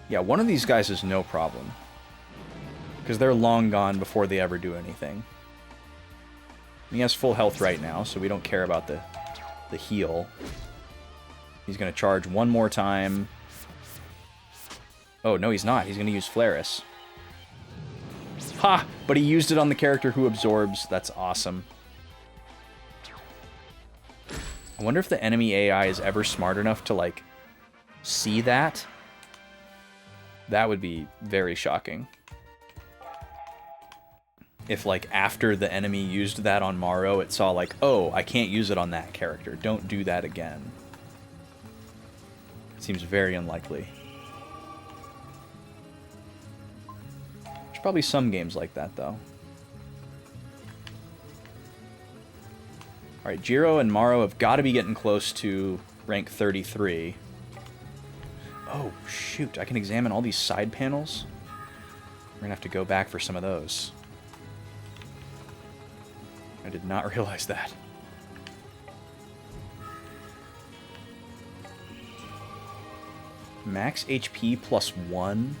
Yeah, one of these guys is no problem. Because they're long gone before they ever do anything. He has full health right now, so we don't care about the heal. He's going to charge one more time. Oh, no, he's not. He's going to use Flaris. Ha! But he used it on the character who absorbs. That's awesome. I wonder if the enemy AI is ever smart enough to, like, see that. That would be very shocking. If, like, after the enemy used that on Morrow, it saw, like, oh, I can't use it on that character. Don't do that again. It seems very unlikely. There's probably some games like that, though. Alright, Jiro and Morrow have got to be getting close to rank 33. Oh, shoot. I can examine all these side panels? We're going to have to go back for some of those. I did not realize that. Max HP plus 1?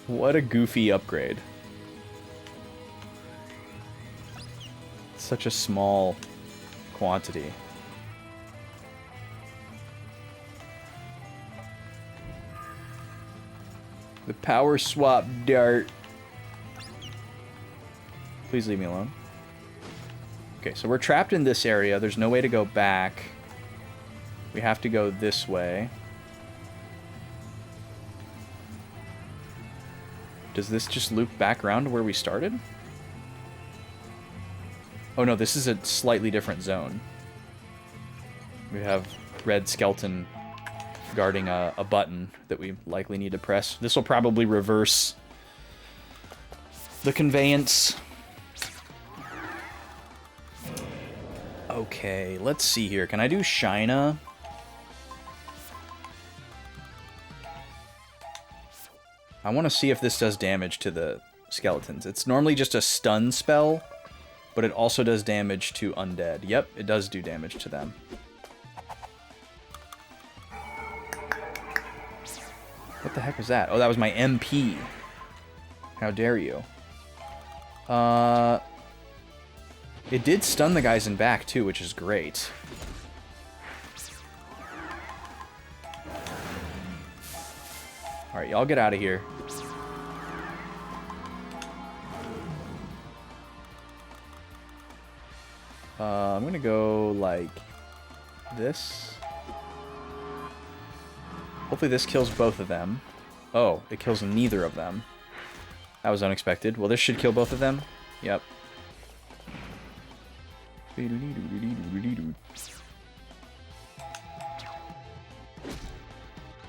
What a goofy upgrade. Such a small quantity. The power swap dart. Please leave me alone. Okay, so we're trapped in this area. There's no way to go back. We have to go this way. Does this just loop back around to where we started? Oh no, this is a slightly different zone. We have Red Skeleton guarding a button that we likely need to press. This will probably reverse the conveyance. Okay, let's see here. Can I do Shina? I want to see if this does damage to the skeletons. It's normally just a stun spell, but it also does damage to undead. Yep, it does do damage to them. What the heck was that? Oh, that was my MP. How dare you? It did stun the guys in back, too, which is great. Alright, y'all get out of here. I'm gonna go, like, this. Hopefully this kills both of them. Oh, it kills neither of them. That was unexpected. Well, this should kill both of them. Yep.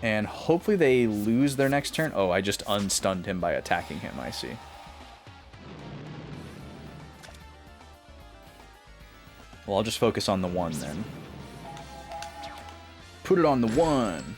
And hopefully they lose their next turn. Oh, I just unstunned him by attacking him, I see. Well, I'll just focus on the 1 then. Put it on the 1.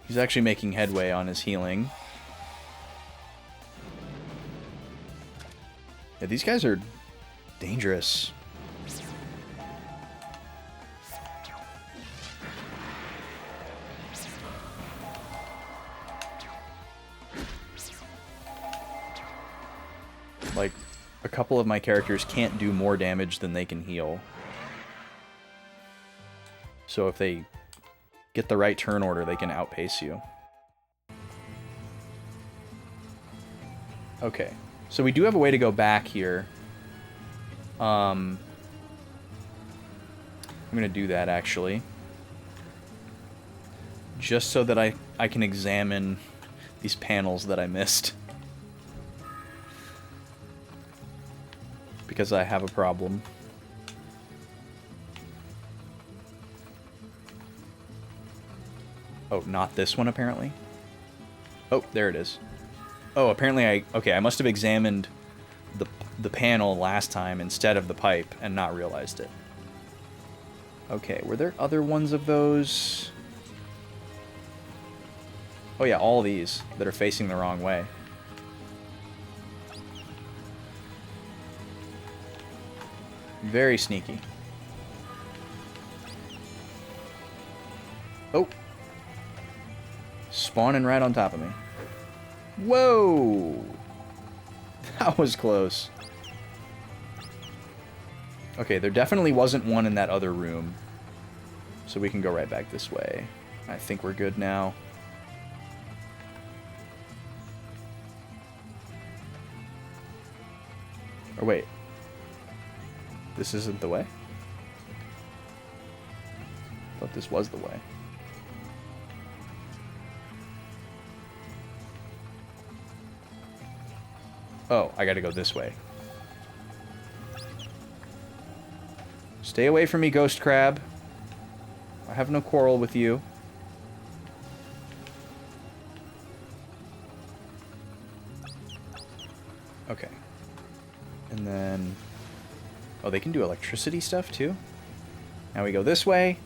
He's actually making headway on his healing. Yeah, these guys are dangerous. Like, a couple of my characters can't do more damage than they can heal. So if they get the right turn order, they can outpace you. Okay. So we do have a way to go back here. I'm gonna do that, actually. Just so that I can examine these panels that I missed. Because I have a problem. Oh, not this one, apparently. Oh, there it is. Oh, apparently I must have examined the panel last time instead of the pipe and not realized it. Okay, were there other ones of those? Oh yeah, all these that are facing the wrong way. Very sneaky. Oh. Spawning right on top of me. Whoa! That was close. Okay, there definitely wasn't one in that other room. So we can go right back this way. I think we're good now. Or wait. This isn't the way? I thought this was the way. Oh, I gotta go this way. Stay away from me, Ghost Crab. I have no quarrel with you. Okay. And then... Oh, they can do electricity stuff, too? Now we go this way.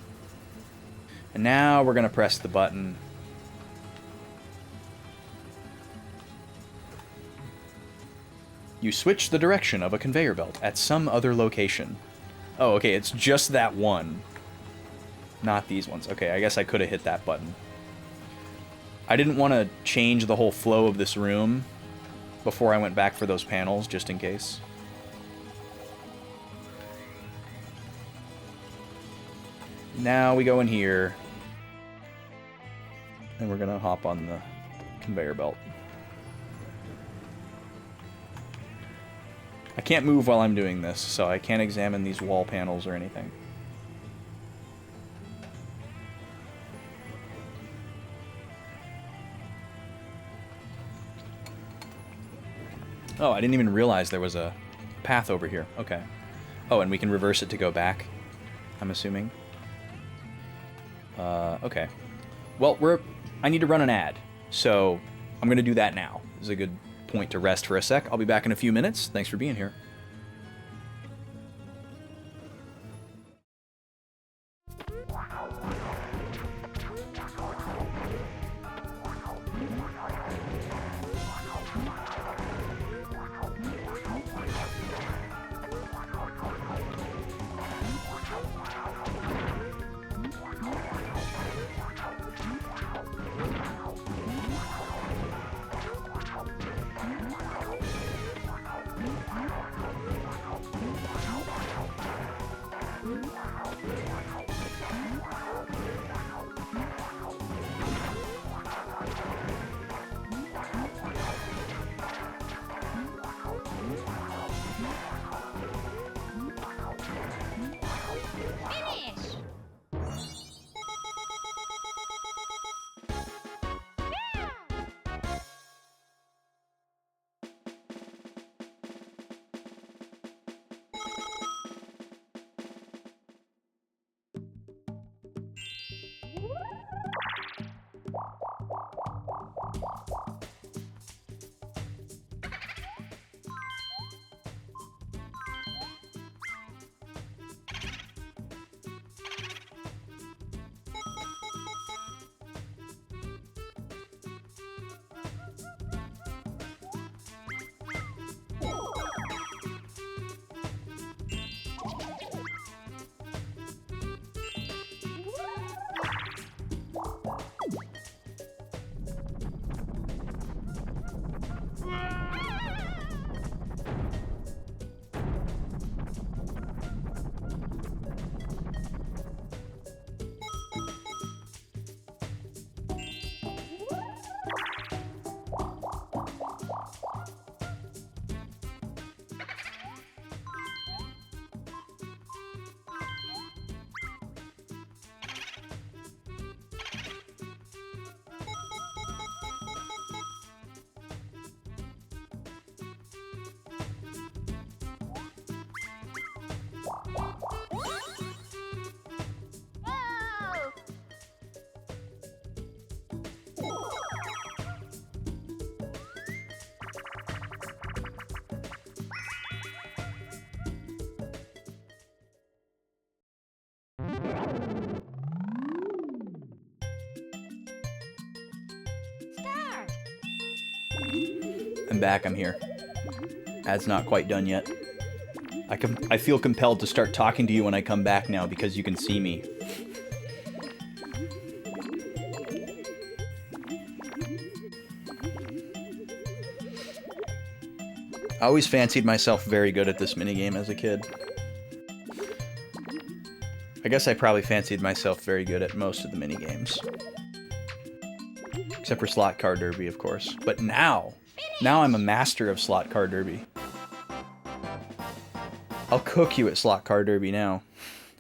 And now we're gonna press the button. You switch the direction of a conveyor belt at some other location. Oh, okay, it's just that one. Not these ones. Okay, I guess I could have hit that button. I didn't want to change the whole flow of this room before I went back for those panels, just in case. Now we go in here. And we're going to hop on the conveyor belt. I can't move while I'm doing this, so I can't examine these wall panels or anything. Oh, I didn't even realize there was a path over here. Okay. Oh, and we can reverse it to go back, I'm assuming. Okay. Well, I need to run an ad, so I'm going to do that now. This is a good point to rest for a sec. I'll be back in a few minutes. Thanks for being here. I'm back, I'm here. Ad's not quite done yet. I feel compelled to start talking to you when I come back now because you can see me. I always fancied myself very good at this minigame as a kid. I guess I probably fancied myself very good at most of the minigames. Except for Slot Car Derby, of course. But now I'm a master of Slot Car Derby. I'll cook you at Slot Car Derby now.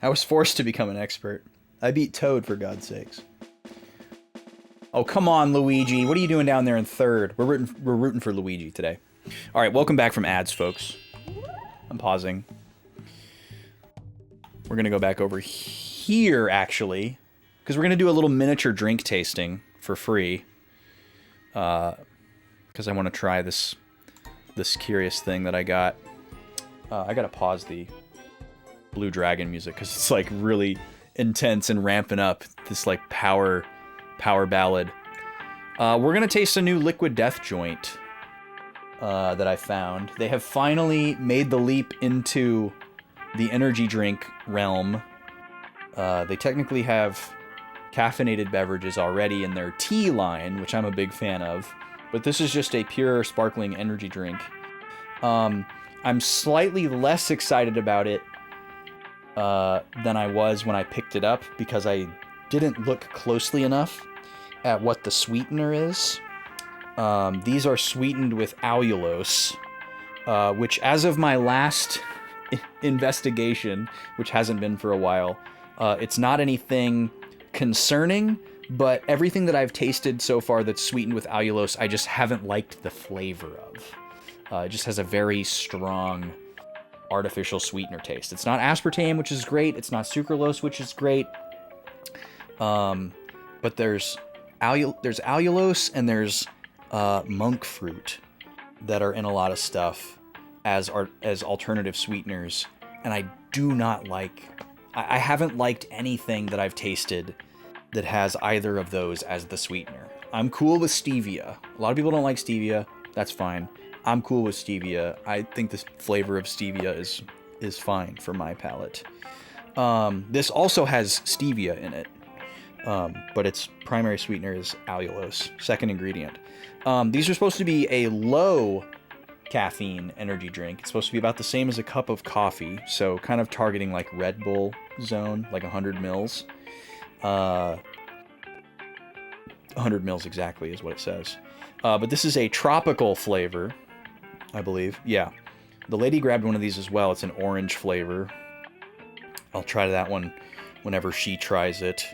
I was forced to become an expert. I beat Toad, for God's sakes. Oh, come on, Luigi. What are you doing down there in third? We're rooting for Luigi today. All right, welcome back from ads, folks. I'm pausing. We're going to go back over here, actually, because we're going to do a little miniature drink tasting for free. Because I want to try this curious thing that I got. I got to pause the Blue Dragon music because it's like really intense and ramping up this like power ballad. We're going to taste a new Liquid Death joint that I found. They have finally made the leap into the energy drink realm. They technically have caffeinated beverages already in their tea line, which I'm a big fan of, but this is just a pure sparkling energy drink. I'm slightly less excited about it than I was when I picked it up because I didn't look closely enough at what the sweetener is. These are sweetened with allulose, which as of my last investigation, which hasn't been for a while, it's not anything concerning, but everything that I've tasted so far that's sweetened with allulose, I just haven't liked the flavor of. It just has a very strong artificial sweetener taste. It's not aspartame, which is great. It's not sucralose, which is great. But there's allulose and there's monk fruit that are in a lot of stuff as alternative sweeteners, and I do not like. I haven't liked anything that I've tasted that has either of those as the sweetener. I'm cool with stevia. A lot of people don't like stevia. That's fine. I'm cool with stevia. I think the flavor of stevia is fine for my palate. This also has stevia in it, but its primary sweetener is allulose, second ingredient. These are supposed to be a low caffeine energy drink. It's supposed to be about the same as a cup of coffee, so kind of targeting like Red Bull zone, like 100 mils. 100 mils exactly is what it says. But this is a tropical flavor, I believe. Yeah. The lady grabbed one of these as well. It's an orange flavor. I'll try that one whenever she tries it.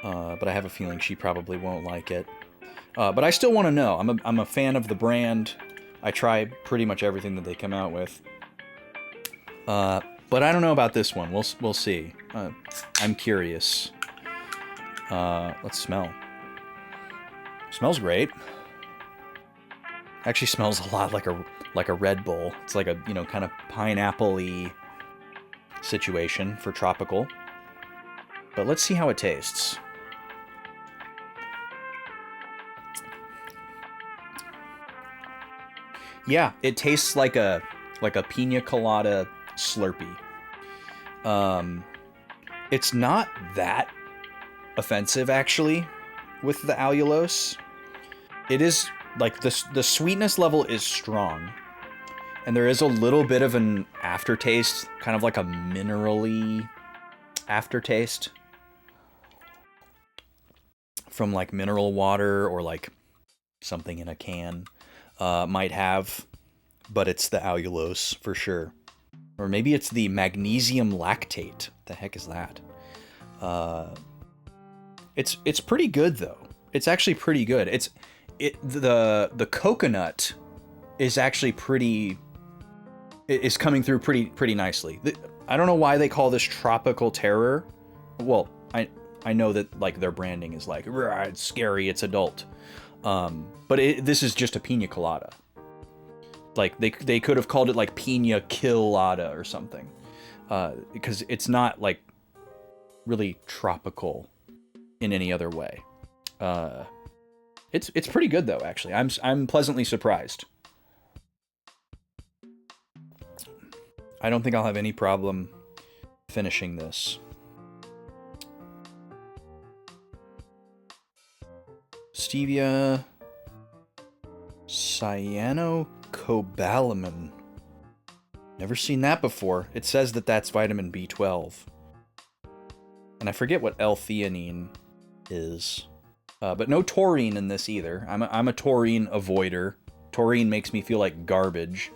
But I have a feeling she probably won't like it. But I still want to know. I'm a fan of the brand. I try pretty much everything that they come out with. But I don't know about this one. We'll see. I'm curious. Let's smell. Smells great. Actually smells a lot like a Red Bull. It's like a, kind of pineapple-y situation for tropical. But let's see how it tastes. Yeah, it tastes like a pina colada Slurpee. It's not that offensive actually with the allulose. It is like the sweetness level is strong, and there is a little bit of an aftertaste, kind of like a mineral-y aftertaste from like mineral water or like something in a can might have, but it's the allulose for sure. Or maybe it's the magnesium lactate. The heck is that? It's pretty good though. It's actually pretty good. The coconut is actually is coming through pretty nicely. I don't know why they call this Tropical Terror. Well, I know that like their branding is like, it's scary, it's adult. But this is just a pina colada. Like they could have called it like Pina Colada or something, because it's not like really tropical in any other way. It's pretty good though. Actually, I'm pleasantly surprised. I don't think I'll have any problem finishing this. Stevia cyanocobalamin. Never seen that before. It says that that's vitamin B12. And I forget what L-theanine is. But no taurine in this either. I'm a taurine avoider. Taurine makes me feel like garbage.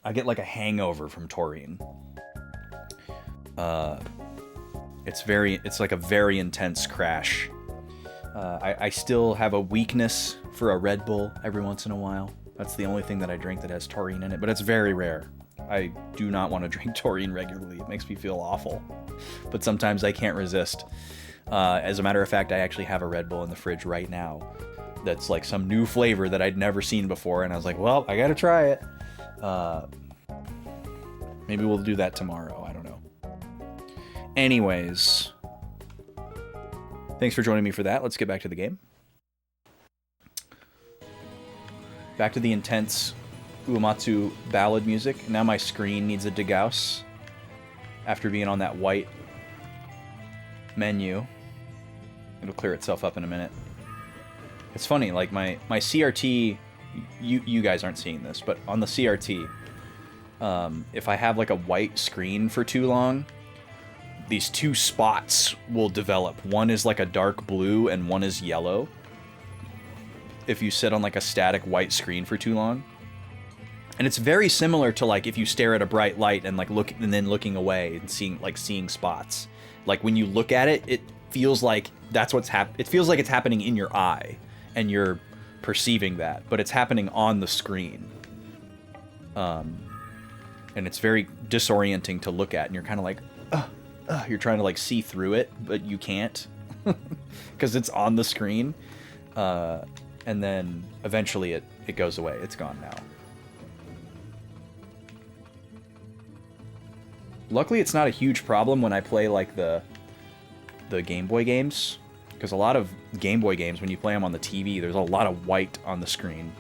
I get like a hangover from taurine. It's like a very intense crash. I still have a weakness for a Red Bull every once in a while. That's the only thing that I drink that has taurine in it, but it's very rare. I do not want to drink taurine regularly. It makes me feel awful. But sometimes I can't resist. As a matter of fact, I actually have a Red Bull in the fridge right now. That's like some new flavor that I'd never seen before, and I was like, well, I gotta try it. Maybe we'll do that tomorrow. I don't know. Anyways, thanks for joining me for that. Let's get back to the game. Back to the intense Uematsu ballad music. Now my screen needs a degauss after being on that white menu. It'll clear itself up in a minute. It's funny, like my CRT, you guys aren't seeing this, but on the CRT, if I have like a white screen for too long, these two spots will develop. One is like a dark blue and one is yellow. If you sit on like a static white screen for too long. And it's very similar to like if you stare at a bright light and like look and then looking away and seeing spots. Like when you look at it, it feels like that's what's it feels like it's happening in your eye and you're perceiving that, but it's happening on the screen. And it's very disorienting to look at, and you're kind of like, you're trying to like see through it, but you can't because it's on the screen. And then eventually it goes away. It's gone now. Luckily, it's not a huge problem when I play like the Game Boy games, because a lot of Game Boy games, when you play them on the TV, there's a lot of white on the screen.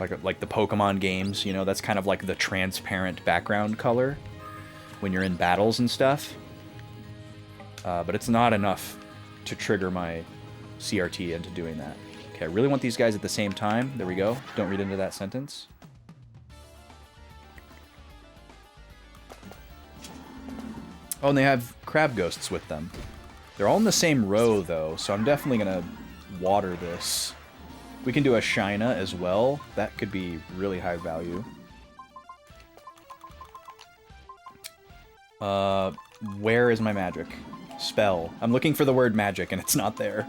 Like the Pokemon games, you know, that's kind of like the transparent background color when you're in battles and stuff. But it's not enough to trigger my CRT into doing that. Okay, I really want these guys at the same time. There we go. Don't read into that sentence. Oh, and they have crab ghosts with them. They're all in the same row, though, so I'm definitely going to water this. We can do a Shina as well. That could be really high value. Where is my magic? Spell. I'm looking for the word magic, and it's not there.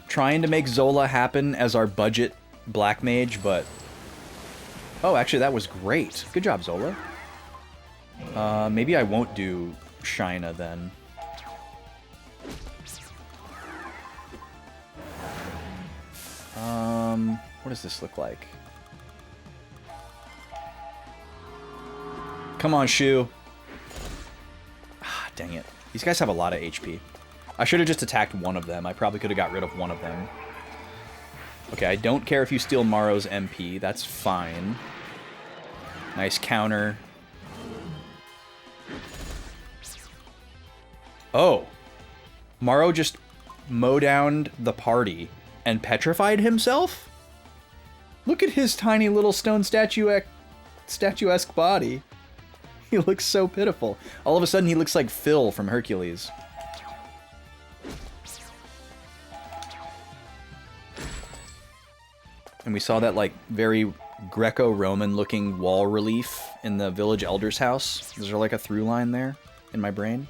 Trying to make Zola happen as our budget black mage, but... Oh, actually, that was great. Good job, Zola. Maybe I won't do Shina then. What does this look like? Come on, Shu. Ah, dang it. These guys have a lot of HP. I should have just attacked one of them. I probably could have got rid of one of them. Okay, I don't care if you steal Maro's MP. That's fine. Nice counter. Oh. Maro just mowdowned the party and petrified himself? Look at his tiny little stone statuesque body. He looks so pitiful. All of a sudden, he looks like Phil from Hercules. And we saw that, like, very Greco-Roman looking wall relief in the village elder's house. Is there, like, a through line there in my brain?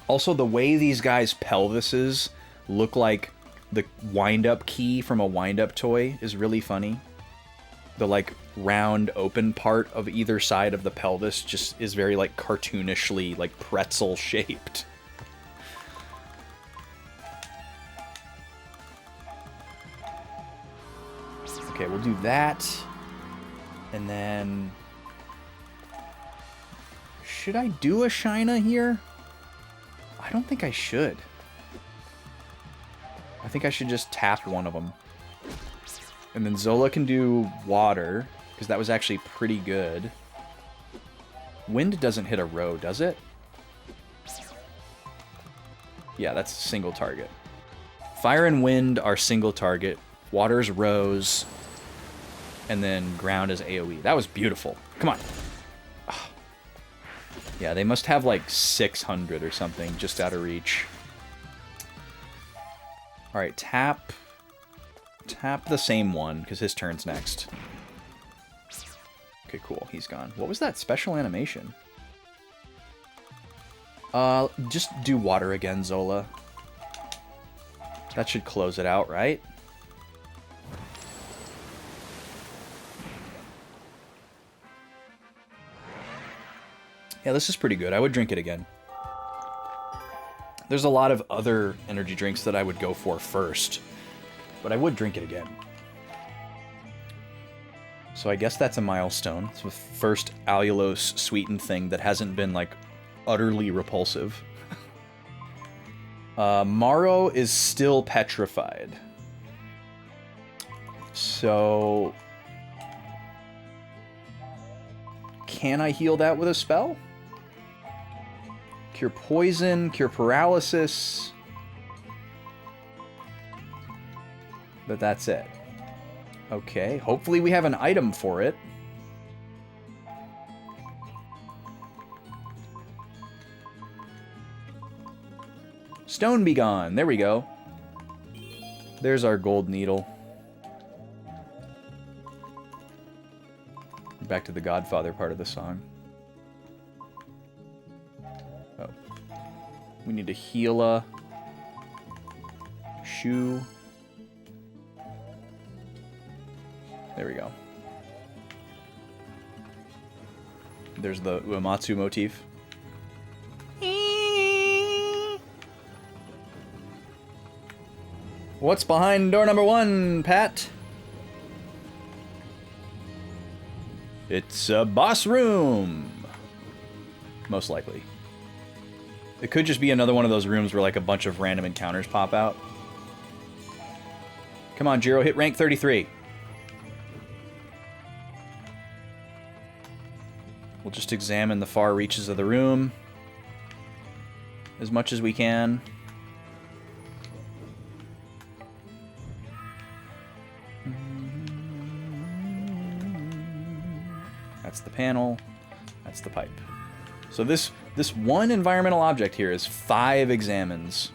Also, the way these guys' pelvises look like the wind-up key from a wind-up toy is really funny. The, like, round open part of either side of the pelvis just is very, like, cartoonishly, like, pretzel-shaped. Okay, we'll do that. And then... Should I do a Shina here? I don't think I should. I think I should just tap one of them. And then Zola can do water, because that was actually pretty good. Wind doesn't hit a row, does it? Yeah, that's a single target. Fire and wind are single target. Water's rows. And then ground is AoE. That was beautiful. Come on. Ugh. Yeah, they must have like 600 or something just out of reach. Alright, tap. Tap the same one, because his turn's next. Okay, cool. He's gone. What was that special animation? Just do water again, Zola. That should close it out, right? Yeah, this is pretty good. I would drink it again. There's a lot of other energy drinks that I would go for first, but I would drink it again. So I guess that's a milestone. It's the first allulose sweetened thing that hasn't been, like, utterly repulsive. Morrow is still petrified. So... can I heal that with a spell? Cure poison, cure paralysis. But that's it. Okay, hopefully we have an item for it. Stone be gone. There we go. There's our gold needle. Back to the Godfather part of the song. Oh. We need to heal a shoe. There we go. There's the Uematsu motif. What's behind door number 1, Pat? It's a boss room. Most likely. It could just be another one of those rooms where like a bunch of random encounters pop out. Come on, Jiro, hit rank 33. We'll just examine the far reaches of the room as much as we can. That's the panel. That's the pipe. So this one environmental object here is 5 examines.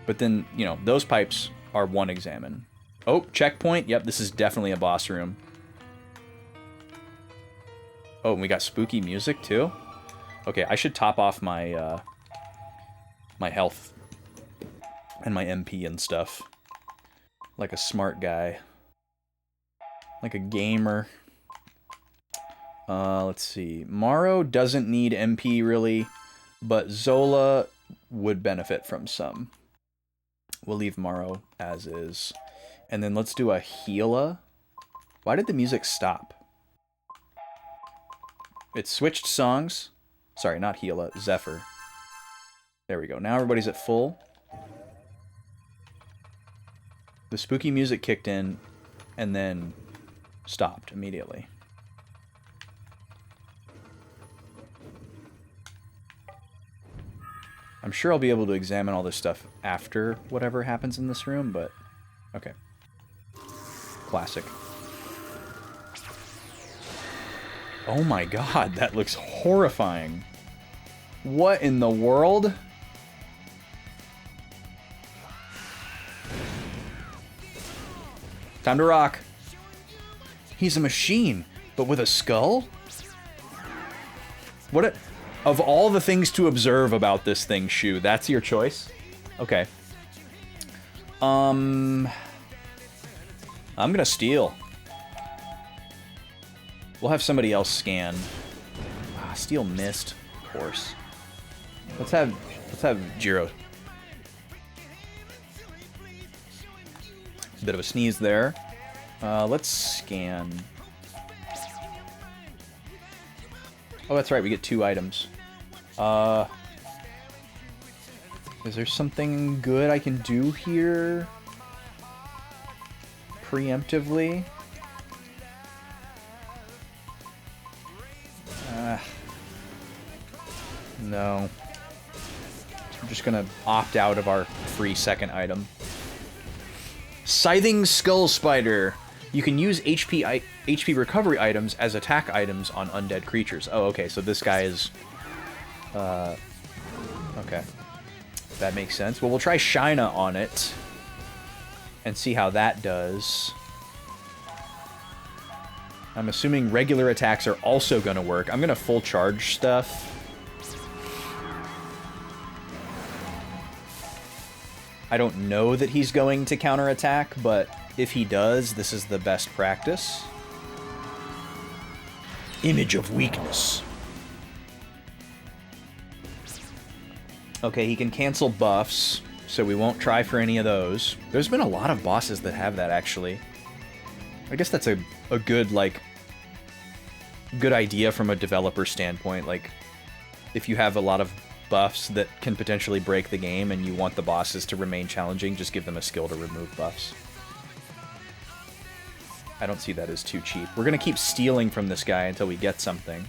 But then, you know, those pipes are 1 examine. Oh, checkpoint. Yep, this is definitely a boss room. Oh, and we got spooky music too? Okay, I should top off my my health and my MP and stuff. Like a smart guy. Like a gamer. Let's see. Morrow doesn't need MP really, but Zola would benefit from some. We'll leave Morrow as is. And then let's do a Heala. Why did the music stop? It switched songs. Sorry, not Heala, Zephyr. There we go. Now everybody's at full. The spooky music kicked in and then stopped immediately. I'm sure I'll be able to examine all this stuff after whatever happens in this room, but okay. Classic. Oh my god, that looks horrifying. What in the world? Time to rock. He's a machine, but with a skull? What a... Of all the things to observe about this thing, Shu, that's your choice? Okay. I'm gonna steal. We'll have somebody else scan. Ah, steal missed, of course. Let's have Jiro. Bit of a sneeze there. Let's scan. Oh, that's right, we get 2 items. Is there something good I can do here? preemptively. No. I'm just gonna opt out of our free second item. Scything Skull Spider. You can use HP recovery items as attack items on undead creatures. Oh, okay, so this guy is... okay. That makes sense. Well, we'll try Shina on it. And see how that does. I'm assuming regular attacks are also gonna work. I'm gonna full charge stuff. I don't know that he's going to counterattack, but if he does, this is the best practice. Image of weakness. Okay, he can cancel buffs, so we won't try for any of those. There's been a lot of bosses that have that, actually. I guess that's a good, like, good idea from a developer standpoint. Like, if you have a lot of buffs that can potentially break the game and you want the bosses to remain challenging, just give them a skill to remove buffs. I don't see that as too cheap. We're gonna keep stealing from this guy until we get something.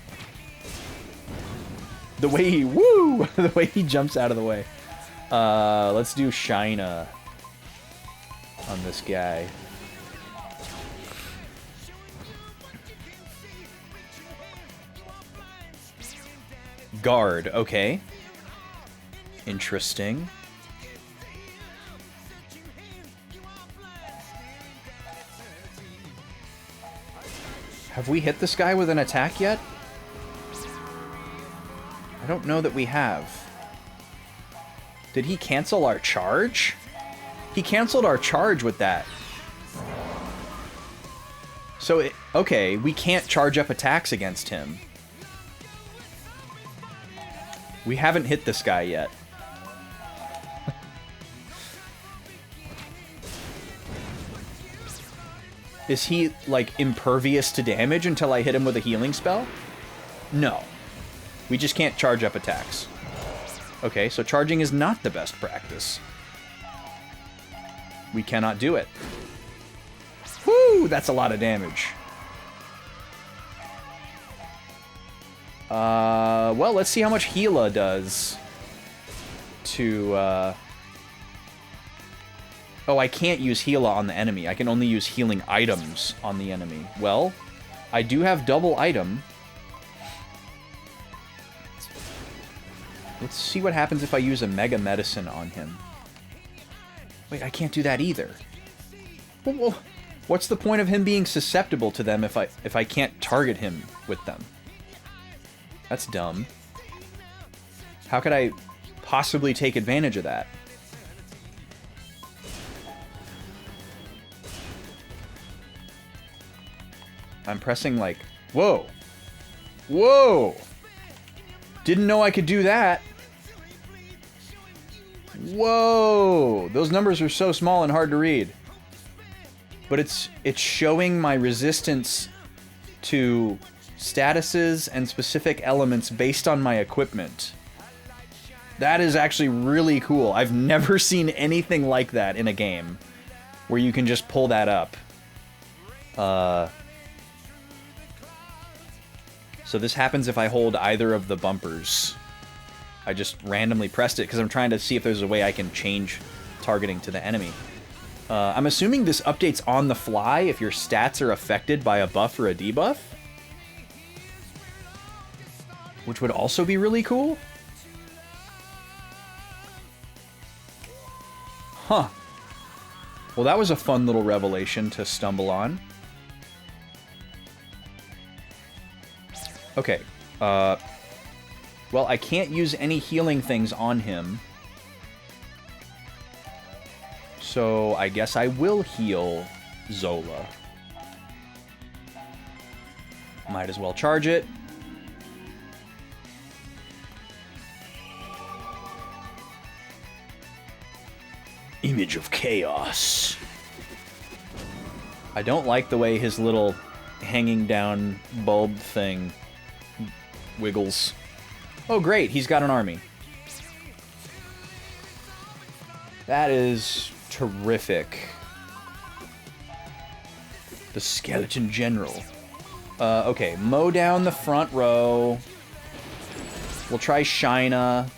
The way he, woo! The way he jumps out of the way. Let's do Shina on this guy. Guard, okay. Interesting. Have we hit this guy with an attack yet? I don't know that we have. Did he cancel our charge? He canceled our charge with that. So, okay, we can't charge up attacks against him. We haven't hit this guy yet. Is he, like, impervious to damage until I hit him with a healing spell? No. We just can't charge up attacks. Okay, so charging is not the best practice. We cannot do it. Woo! That's a lot of damage. Well, let's see how much Gila does to, Oh, I can't use Gila on the enemy. I can only use healing items on the enemy. Well, I do have double item. Let's see what happens if I use a Mega Medicine on him. Wait, I can't do that either. What's the point of him being susceptible to them if I can't target him with them? That's dumb. How could I possibly take advantage of that? I'm pressing like... Whoa! Whoa! Didn't know I could do that. Whoa! Those numbers are so small and hard to read. But it's showing my resistance to statuses and specific elements based on my equipment. That is actually really cool. I've never seen anything like that in a game where you can just pull that up. So this happens if I hold either of the bumpers. I just randomly pressed it because I'm trying to see if there's a way I can change targeting to the enemy. I'm assuming this updates on the fly if your stats are affected by a buff or a debuff. Which would also be really cool. Huh. Well, that was a fun little revelation to stumble on. Okay. Well, I can't use any healing things on him. So I guess I will heal Zola. Might as well charge it. Image of Chaos. I don't like the way his little hanging down bulb thing wiggles. Oh great, he's got an army. That is terrific. The Skeleton General. Okay, mow down the front row. We'll try Shina.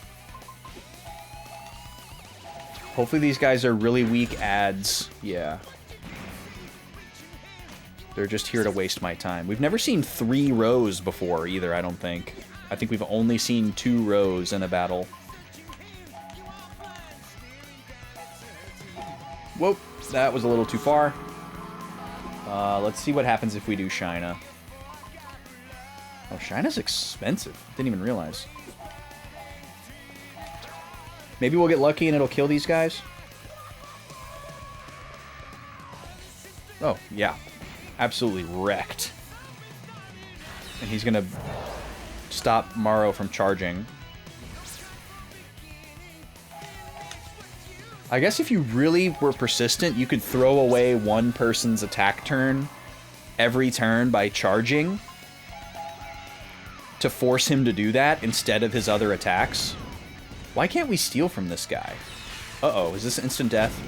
Hopefully these guys are really weak ads. Yeah. They're just here to waste my time. We've never seen 3 rows before either, I don't think. I think we've only seen 2 rows in a battle. Whoop, that was a little too far. Let's see what happens if we do Shina. Oh, Shina's expensive. Didn't even realize. Maybe we'll get lucky and it'll kill these guys. Oh, yeah. Absolutely wrecked. And he's gonna stop Morrow from charging. I guess if you really were persistent, you could throw away one person's attack turn every turn by charging to force him to do that instead of his other attacks. Why can't we steal from this guy? Uh-oh, is this instant death?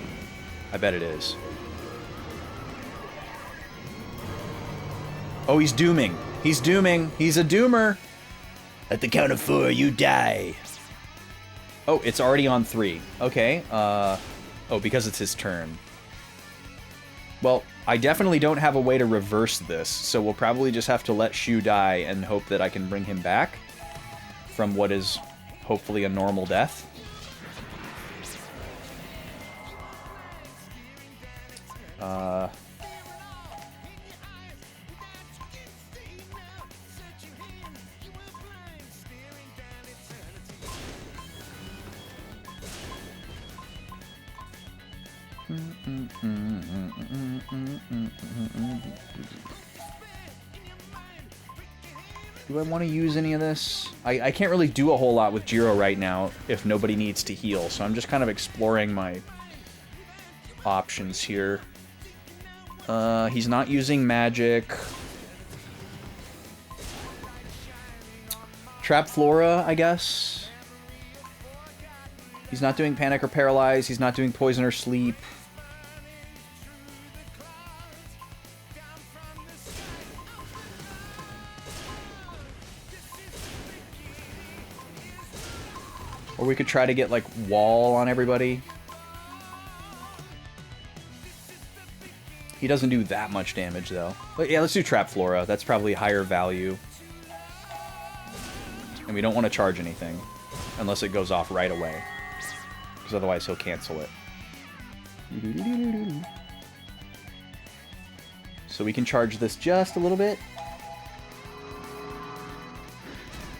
I bet it is. Oh, he's dooming. He's dooming. He's a doomer. At the count of 4, you die. Oh, it's already on 3. Okay. Oh, because it's his turn. Well, I definitely don't have a way to reverse this, so we'll probably just have to let Shu die and hope that I can bring him back from what is hopefully a normal death. Do I want to use any of this? I can't really do a whole lot with Jiro right now if nobody needs to heal, so I'm just kind of exploring my options here. He's not using magic. Trap Flora, I guess. He's not doing Panic or Paralyze. He's not doing Poison or Sleep. Or we could try to get, like, Wall on everybody. He doesn't do that much damage, though. But yeah, let's do Trap Flora. That's probably higher value. And we don't want to charge anything. Unless it goes off right away. Because otherwise he'll cancel it. So we can charge this just a little bit.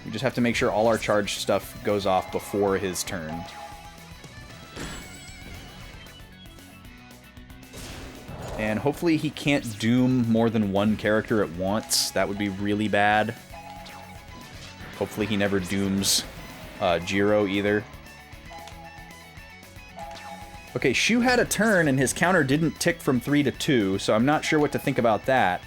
We just have to make sure all our charged stuff goes off before his turn. And hopefully he can't doom more than one character at once. That would be really bad. Hopefully he never dooms Jiro either. Okay, Shu had a turn and his counter didn't tick from 3 to 2, so I'm not sure what to think about that.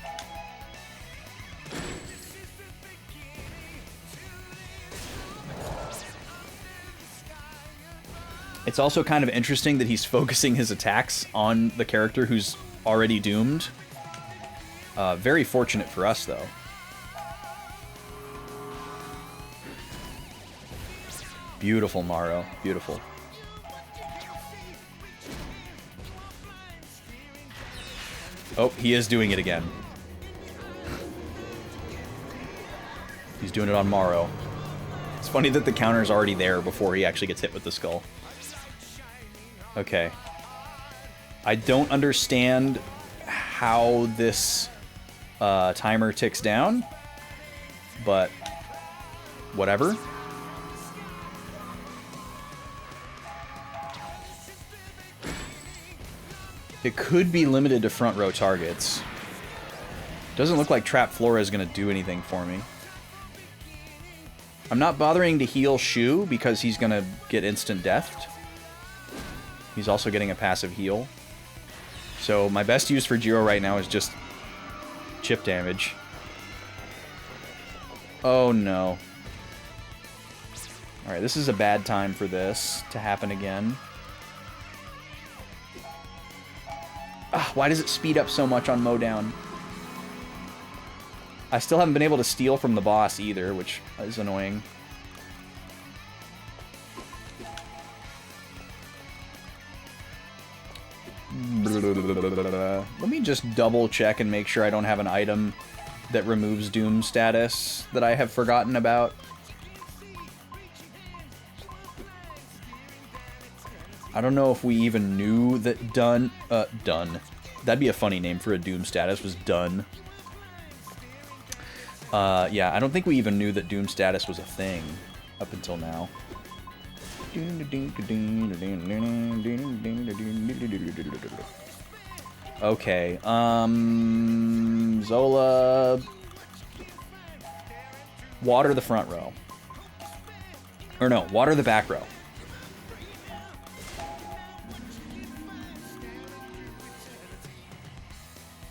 It's also kind of interesting that he's focusing his attacks on the character who's already doomed. Very fortunate for us, though. Beautiful, Morrow. Beautiful. Oh, he is doing it again. He's doing it on Morrow. It's funny that the counter's already there before he actually gets hit with the skull. Okay. I don't understand how this timer ticks down, but whatever. It could be limited to front row targets. Doesn't look like Trap Flora is going to do anything for me. I'm not bothering to heal Shu because he's going to get instant deathed. He's also getting a passive heal. So my best use for Jiro right now is just chip damage. Oh no. Alright, this is a bad time for this to happen again. Ah, why does it speed up so much on Mowdown? I still haven't been able to steal from the boss either, which is annoying. Let me just double check and make sure I don't have an item that removes Doom status that I have forgotten about. I don't know if we even knew that done. That'd be a funny name for a Doom status, was done. Yeah, I don't think we even knew that Doom status was a thing up until now. Okay, Zola... Water the front row. Or no, water the back row.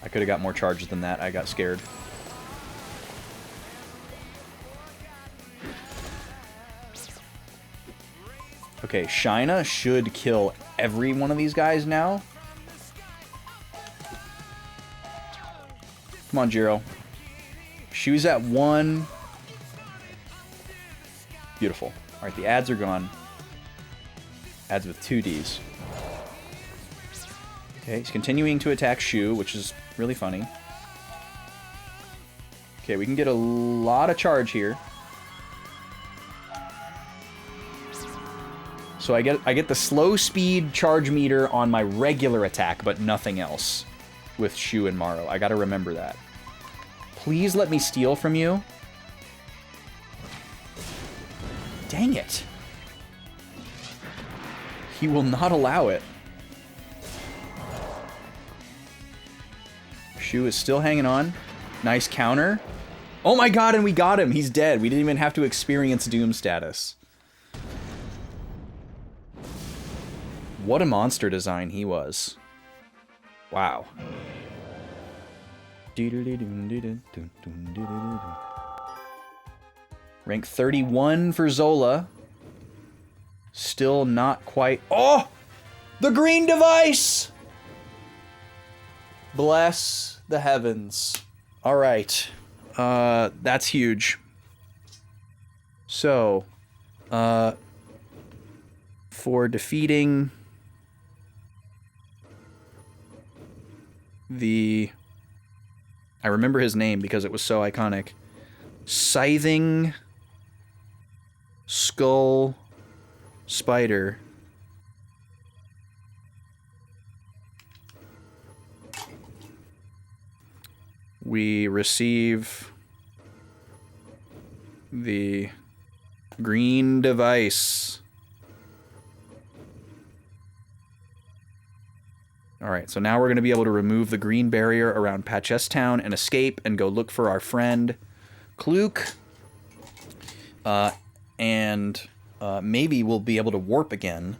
I could have got more charges than that. I got scared. Okay, Shina should kill every one of these guys now. Come on, Jiro. Shoes at 1. Beautiful. Alright, the ads are gone. Ads with 2 Ds. Okay, he's continuing to attack Shu, which is really funny. Okay, we can get a lot of charge here. So I get the slow speed charge meter on my regular attack, but nothing else with Shu and Maro. I gotta remember that. Please let me steal from you. Dang it. He will not allow it. Shu is still hanging on. Nice counter. Oh my god, and we got him. He's dead. We didn't even have to experience Doom status. What a monster design he was. Wow. Rank 31 for Zola. Still not quite... Oh! The green device! Bless the heavens. Alright. That's huge. So, for defeating the... I remember his name because it was so iconic. Scything Skull Spider. We receive the green device. Alright, so now we're going to be able to remove the green barrier around Patches Town and escape and go look for our friend Klook. Maybe we'll be able to warp again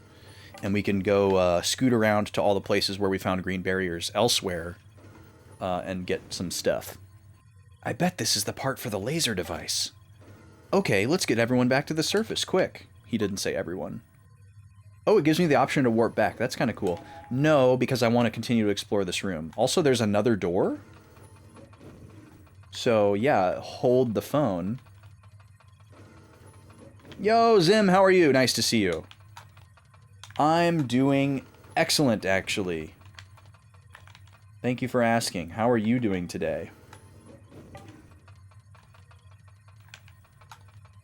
and we can go scoot around to all the places where we found green barriers elsewhere and get some stuff. I bet this is the part for the laser device. Okay, let's get everyone back to the surface, quick. He didn't say everyone. Oh, it gives me the option to warp back. That's kind of cool. No, because I want to continue to explore this room. Also, there's another door. So, yeah, hold the phone. Yo, Zim, how are you? Nice to see you. I'm doing excellent, actually. Thank you for asking. How are you doing today?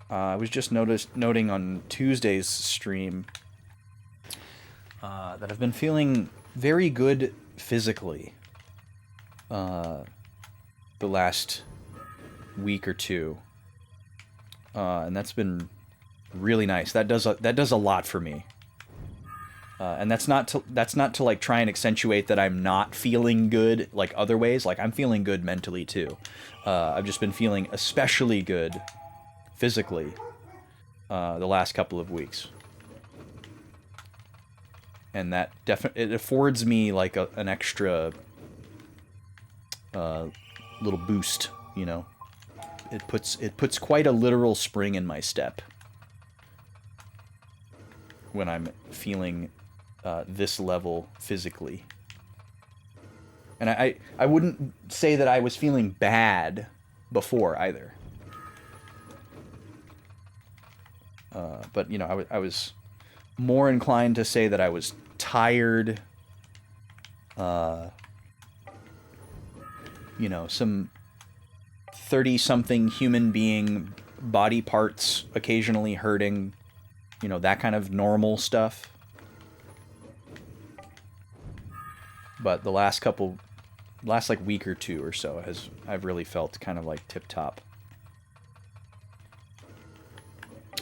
I was just noting on Tuesday's stream that I've been feeling very good physically the last week or two, and that's been really nice. That does a lot for me, and that's not to like try and accentuate that I'm not feeling good like other ways. Like I'm feeling good mentally too. I've just been feeling especially good physically the last couple of weeks. And that it affords me like an extra little boost, you know. It puts quite a literal spring in my step when I'm feeling this level physically. And I wouldn't say that I was feeling bad before either. But, you know, I was more inclined to say that I was tired. You know, some 30-something human being body parts occasionally hurting. You know, that kind of normal stuff. But the last like week or two or so I've really felt kind of like tip-top.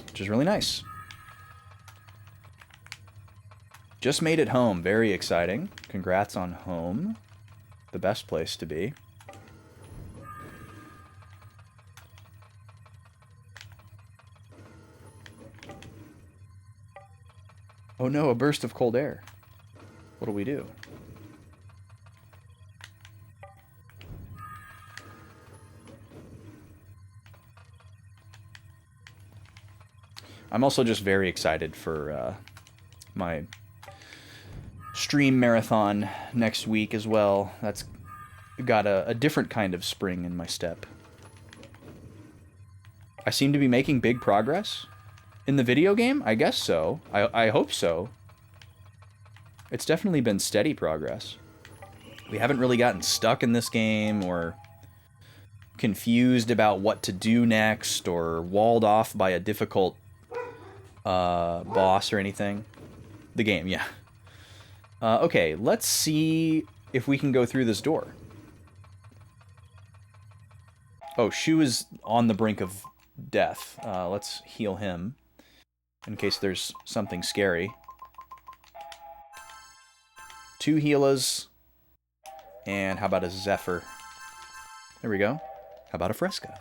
Which is really nice. Just made it home. Very exciting. Congrats on home. The best place to be. Oh no, a burst of cold air. What'll we do? I'm also just very excited for my stream marathon next week as well. That's got a different kind of spring in my step. I seem to be making big progress. In the video game? I guess so. I hope so. It's definitely been steady progress. We haven't really gotten stuck in this game or confused about what to do next or walled off by a difficult boss or anything. The game, yeah. Okay, let's see if we can go through this door. Oh, Shu is on the brink of death. Let's heal him in case there's something scary. 2 healers. And how about a Zephyr? There we go. How about a Fresca?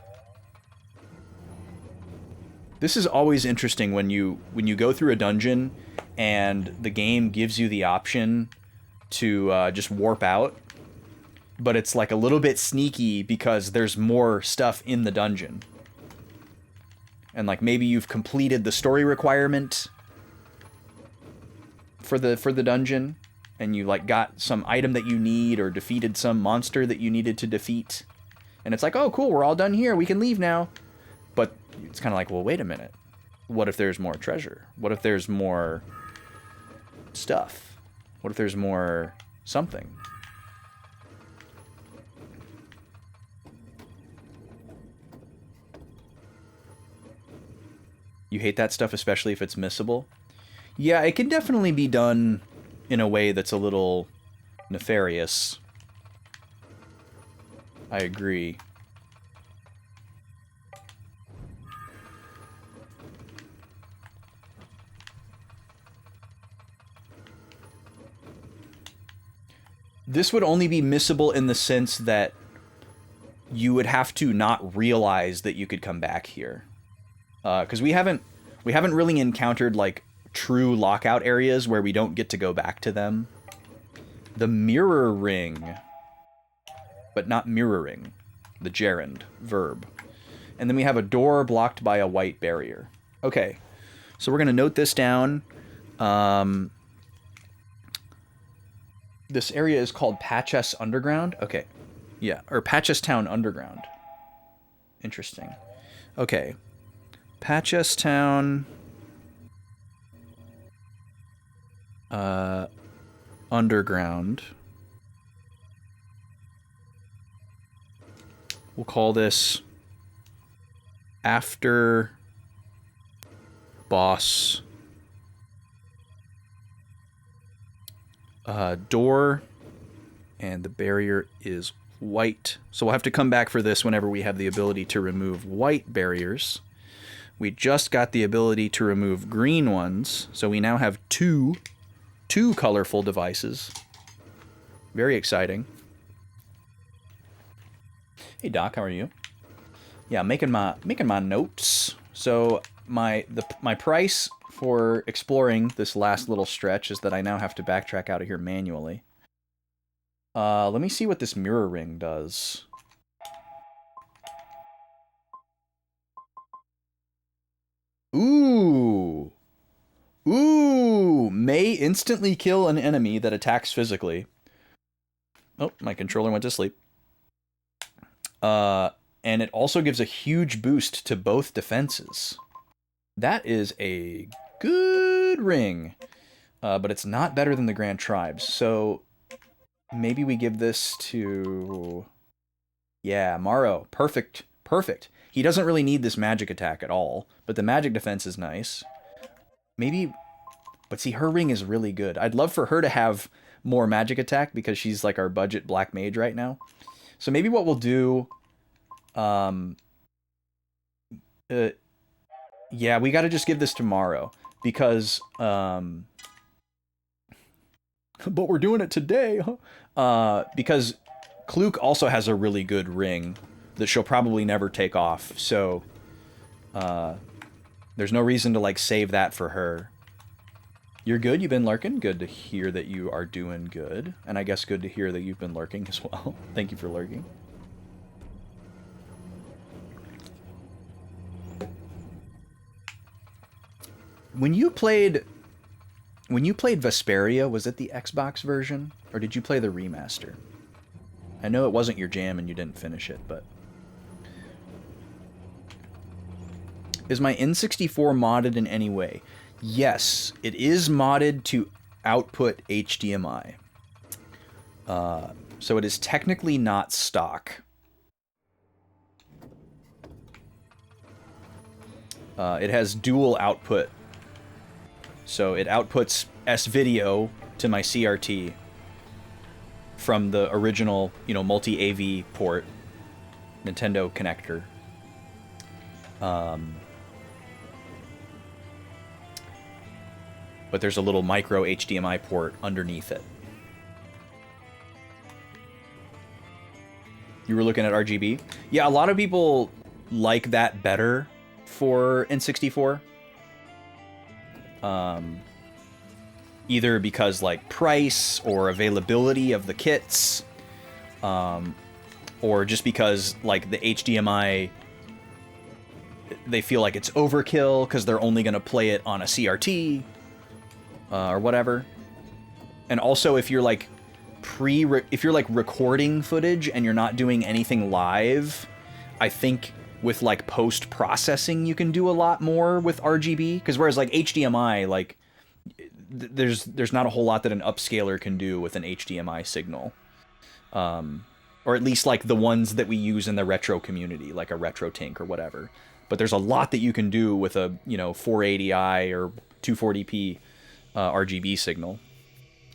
This is always interesting when you go through a dungeon and the game gives you the option to just warp out. But it's like a little bit sneaky because there's more stuff in the dungeon. And like maybe you've completed the story requirement for the dungeon and you like got some item that you need or defeated some monster that you needed to defeat. And it's like, "Oh, cool, we're all done here. We can leave now." But it's kind of like, "Well, wait a minute. What if there's more treasure? What if there's more stuff? What if there's more something?" You hate that stuff, especially if it's missable? Yeah, it can definitely be done in a way that's a little nefarious. I agree. This would only be missable in the sense that you would have to not realize that you could come back here. Because we haven't really encountered like true lockout areas where we don't get to go back to them. The mirror ring, but not mirroring, the gerund verb. And then we have a door blocked by a white barrier. Okay, so we're gonna note this down. This area is called Patches Underground. Okay, yeah, or Patchestown Underground. Interesting. Okay. Patchestown Underground. We'll call this After Boss door, and the barrier is white. So we'll have to come back for this whenever we have the ability to remove white barriers. We just got the ability to remove green ones, so we now have two colorful devices. Very exciting. Hey Doc, how are you? Yeah, making my notes. So my price for exploring this last little stretch is that I now have to backtrack out of here manually. Let me see what this mirror ring does. Ooh. Ooh. May instantly kill an enemy that attacks physically. Oh, my controller went to sleep. And it also gives a huge boost to both defenses. That is a good ring. But it's not better than the Grand Tribes. So maybe we give this to... Yeah, Morrow. Perfect. Perfect. He doesn't really need this magic attack at all. But the magic defense is nice. Maybe... But see, her ring is really good. I'd love for her to have more magic attack because she's like our budget black mage right now. So maybe what we'll do... yeah, we got to just give this to Morrow because but we're doing it today, huh? Because Kluk also has a really good ring that she'll probably never take off. So there's no reason to like save that for her. You're good? You've been lurking? Good to hear that you are doing good. And I guess good to hear that you've been lurking as well. Thank you for lurking. When you played Vesperia, was it the Xbox version? Or did you play the remaster? I know it wasn't your jam and you didn't finish it, but... Is my N64 modded in any way? Yes, it is modded to output HDMI. So it is technically not stock. It has dual output. So it outputs S-Video to my CRT from the original, you know, multi-AV port Nintendo connector. But there's a little micro HDMI port underneath it. You were looking at RGB? Yeah, a lot of people like that better for N64. Either because like price or availability of the kits, or just because like the HDMI, they feel like it's overkill because they're only going to play it on a CRT or whatever. And also if you're like if you're like recording footage and you're not doing anything live, I think with like post-processing you can do a lot more with RGB, because whereas like HDMI, like there's not a whole lot that an upscaler can do with an HDMI signal, or at least like the ones that we use in the retro community, like a RetroTink or whatever. But there's a lot that you can do with a, you know, 480i or 240p RGB signal.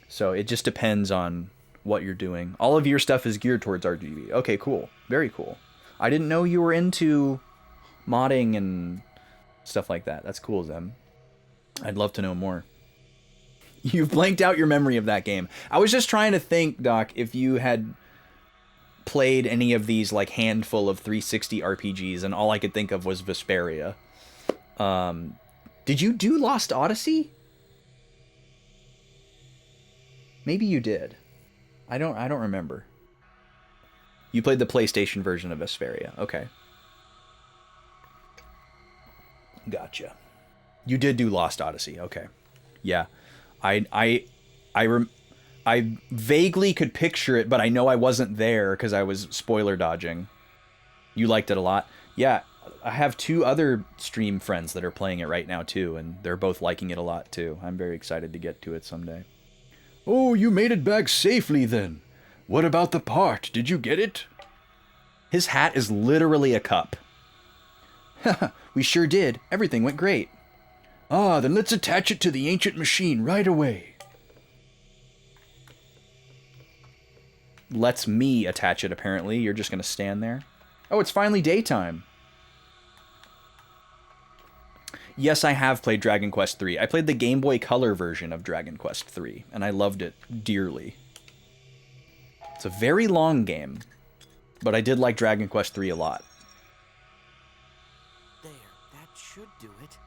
So it just depends on what you're doing. All of your stuff is geared towards RGB. Okay, cool. Very cool. I didn't know you were into modding and stuff like that. That's cool, Zem. I'd love to know more. You've blanked out your memory of that game. I was just trying to think, Doc, if you had played any of these like handful of 360 RPGs, and all I could think of was Vesperia. Did you do Lost Odyssey? Maybe you did. I don't remember. You played the PlayStation version of Vesperia. Okay. Gotcha. You did do Lost Odyssey. Okay. Yeah. I vaguely could picture it, but I know I wasn't there because I was spoiler dodging. You liked it a lot. Yeah. I have 2 other stream friends that are playing it right now too, and they're both liking it a lot too. I'm very excited to get to it someday. Oh, you made it back safely then. What about the part? Did you get it? His hat is literally a cup. Haha, we sure did. Everything went great. Ah, then let's attach it to the ancient machine right away. Lets me attach it, apparently. You're just going to stand there. Oh, it's finally daytime. Yes, I have played Dragon Quest III. I played the Game Boy Color version of Dragon Quest III, and I loved it dearly. It's a very long game, but I did like Dragon Quest III a lot. There, that should do it.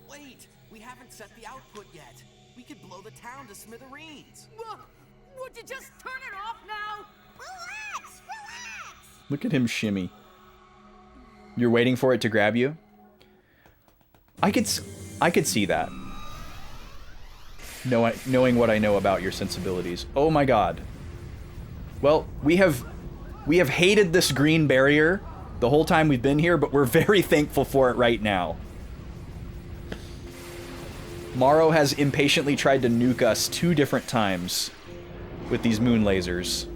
Wait, we haven't set the output yet. We could blow the town to smithereens. Would you just turn it off now? Relax, relax. Look at him shimmy. You're waiting for it to grab you? I could see that. Knowing what I know about your sensibilities. Oh my god. Well, we have hated this green barrier the whole time we've been here, but we're very thankful for it right now. Morrow has impatiently tried to nuke us 2 different times with these moon lasers.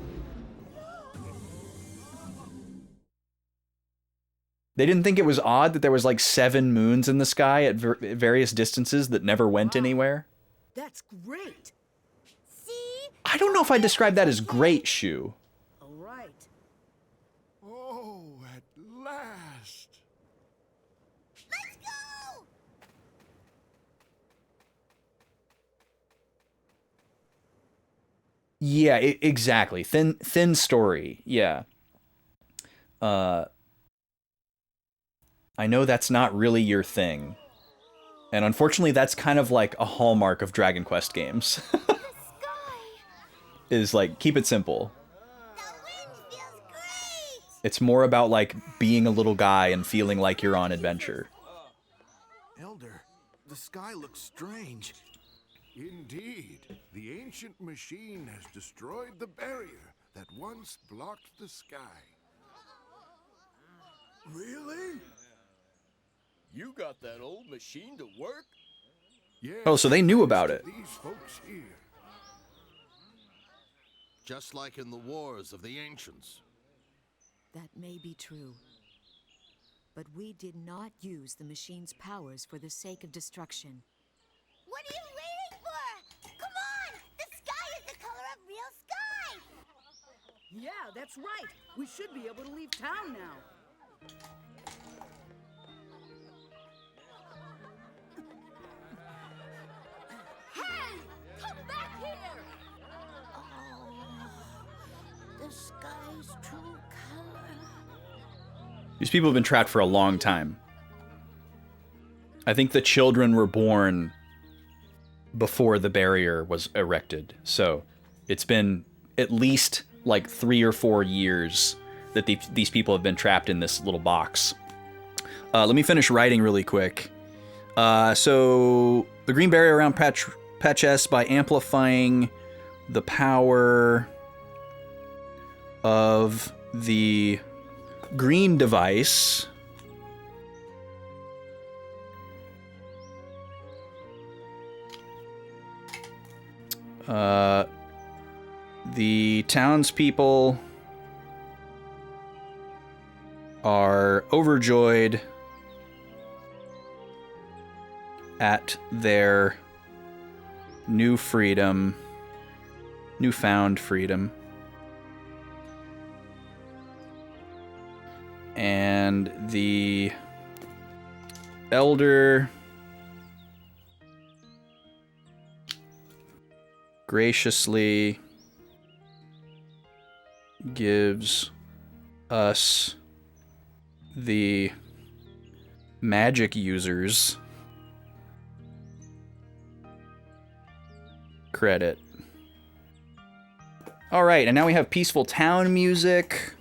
They didn't think it was odd that there was like 7 moons in the sky at various distances that never went anywhere? That's great. See? I don't know if I describe that as great, Shu. All right. Oh, at last. Let's go! Yeah, exactly. Thin story. Yeah. I know that's not really your thing. And unfortunately, that's kind of like a hallmark of Dragon Quest games. The sky! Is like, keep it simple. The wind feels great! It's more about like being a little guy and feeling like you're on adventure. Elder, the sky looks strange. Indeed, the ancient machine has destroyed the barrier that once blocked the sky. Really? You got that old machine to work? Yes, Oh, so they knew about it. these folks here. Just like in the wars of the ancients. That may be true. But we did not use the machine's powers for the sake of destruction. What are you waiting for? Come on! The sky is the color of real sky! Yeah, that's right. We should be able to leave town now. Hey! Come back here! Oh, the sky's true color. These people have been trapped for a long time. I think the children were born before the barrier was erected. So it's been at least like 3 or 4 years that these people have been trapped in this little box. Let me finish writing really quick. So the green barrier around Patch S by amplifying the power of the green device the townspeople are overjoyed at their newfound freedom. And the elder graciously gives us, the magic users, credit. All right, and now we have peaceful town music,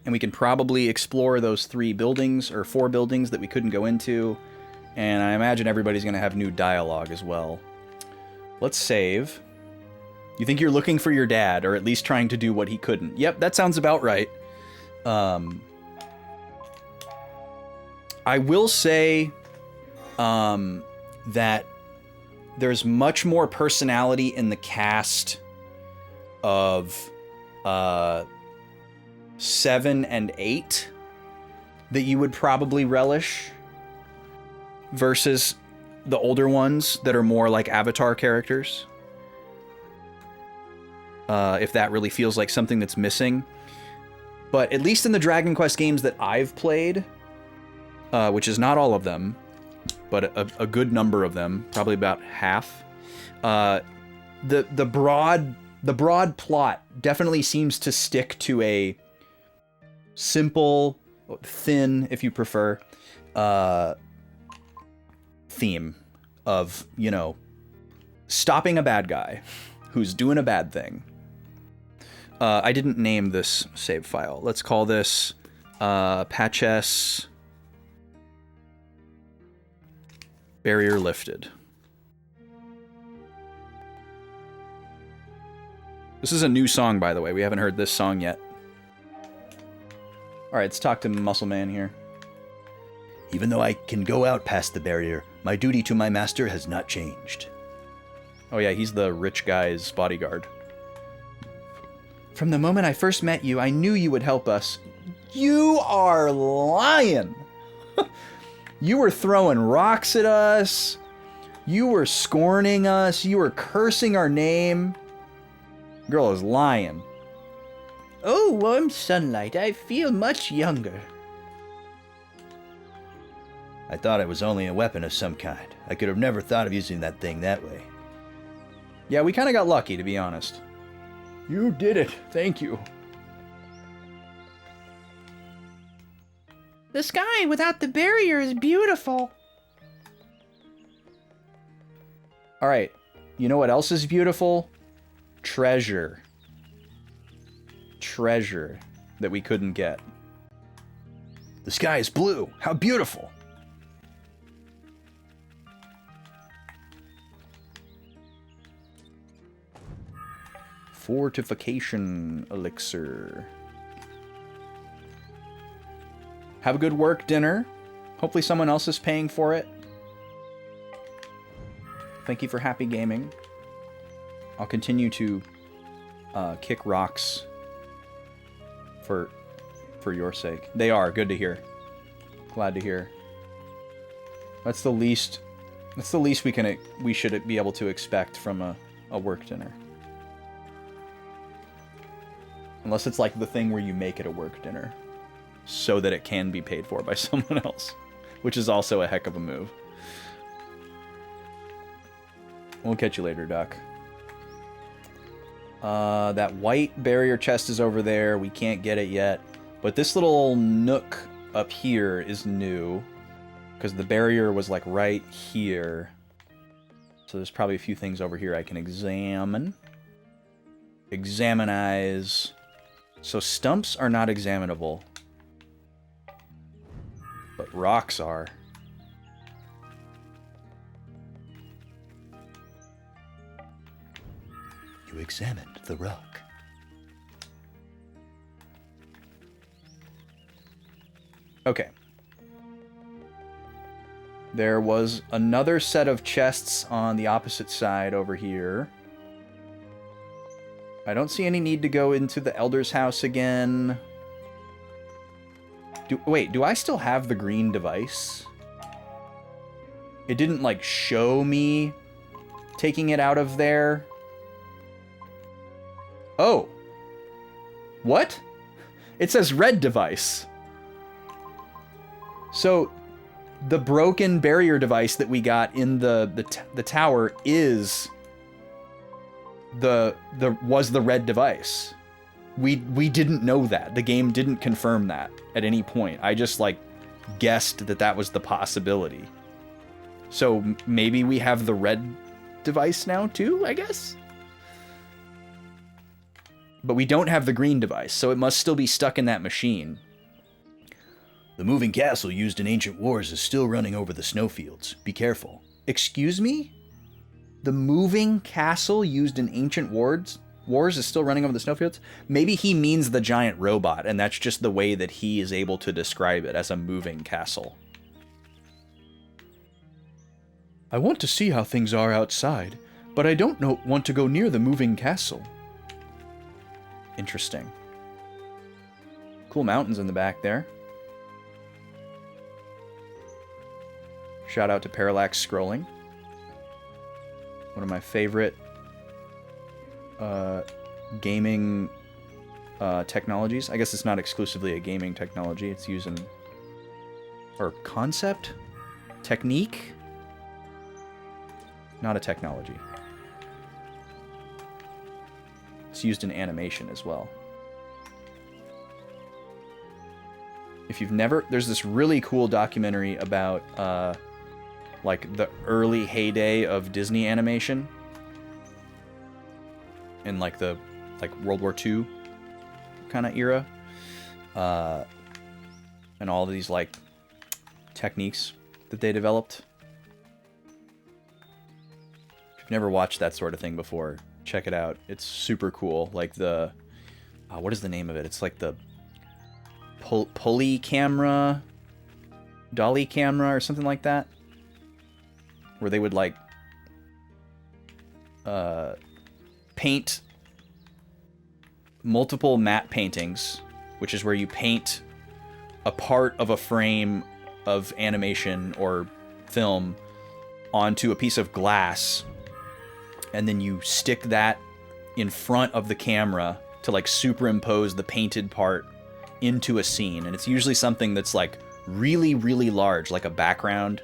and we can probably explore those 3 buildings, or 4 buildings that we couldn't go into, and I imagine everybody's going to have new dialogue as well. Let's save. You think you're looking for your dad, or at least trying to do what he couldn't. Yep, that sounds about right. I will say that there's much more personality in the cast of 7 and 8 that you would probably relish versus the older ones that are more like Avatar characters. If that really feels like something that's missing. But at least in the Dragon Quest games that I've played, which is not all of them, but a good number of them, probably about half, the broad plot definitely seems to stick to a simple, thin, if you prefer, theme of, you know, stopping a bad guy who's doing a bad thing. I didn't name this save file. Let's call this Patch S barrier lifted. This is a new song, by the way. We haven't heard this song yet. Alright, let's talk to Muscle Man here. Even though I can go out past the barrier, my duty to my master has not changed. Oh yeah, he's the rich guy's bodyguard. From the moment I first met you, I knew you would help us. You are lying! You were throwing rocks at us. You were scorning us. You were cursing our name. Girl is lying. Oh, warm sunlight, I feel much younger. I thought it was only a weapon of some kind. I could have never thought of using that thing that way. Yeah, we kind of got lucky, to be honest. You did it. Thank you. The sky without the barrier is beautiful. Alright, you know what else is beautiful? Treasure. Treasure that we couldn't get. The sky is blue. How beautiful. Fortification elixir. Have a good work dinner. Hopefully someone else is paying for it. Thank you for happy gaming. I'll continue to kick rocks for your sake. They are. Good to hear. Glad to hear. That's the least we should be able to expect from a work dinner. Unless it's like the thing where you make it a work dinner so that it can be paid for by someone else, which is also a heck of a move. We'll catch you later, Duck. That white barrier chest is over there. We can't get it yet. But this little nook up here is new, because the barrier was like right here. So there's probably a few things over here I can examine. Examinize. So stumps are not examinable. But rocks are. You examined the rock. Okay. There was another set of chests on the opposite side over here. I don't see any need to go into the Elder's house again. Wait, do I still have the green device? It didn't, like, show me taking it out of there. Oh. What? It says red device. So, the broken barrier device that we got in the tower is was the red device. We didn't know that. The game didn't confirm that at any point. I just, like, guessed that was the possibility. So maybe we have the red device now too, I guess? But we don't have the green device, so it must still be stuck in that machine. The moving castle used in ancient wars is still running over the snowfields. Be careful. Excuse me? The moving castle used in ancient wars is still running over the snowfields? Maybe he means the giant robot, and that's just the way that he is able to describe it, as a moving castle. I want to see how things are outside, but I don't want to go near the moving castle. Interesting. Cool mountains in the back there. Shout out to Parallax Scrolling. One of my favorite gaming technologies. I guess it's not exclusively a gaming technology. It's used in... or concept? Technique? Not a technology. It's used in animation as well. If you've never... there's this really cool documentary about like the early heyday of Disney animation in like the World War II kind of era, and all these like techniques that they developed. If you've never watched that sort of thing before, Check it out. It's super cool. Like the... what is the name of it? It's like the pulley camera, dolly camera, or something like that, where they would like paint multiple matte paintings, which is where you paint a part of a frame of animation or film onto a piece of glass, and then you stick that in front of the camera to like superimpose the painted part into a scene. And it's usually something that's like really, really large, like a background,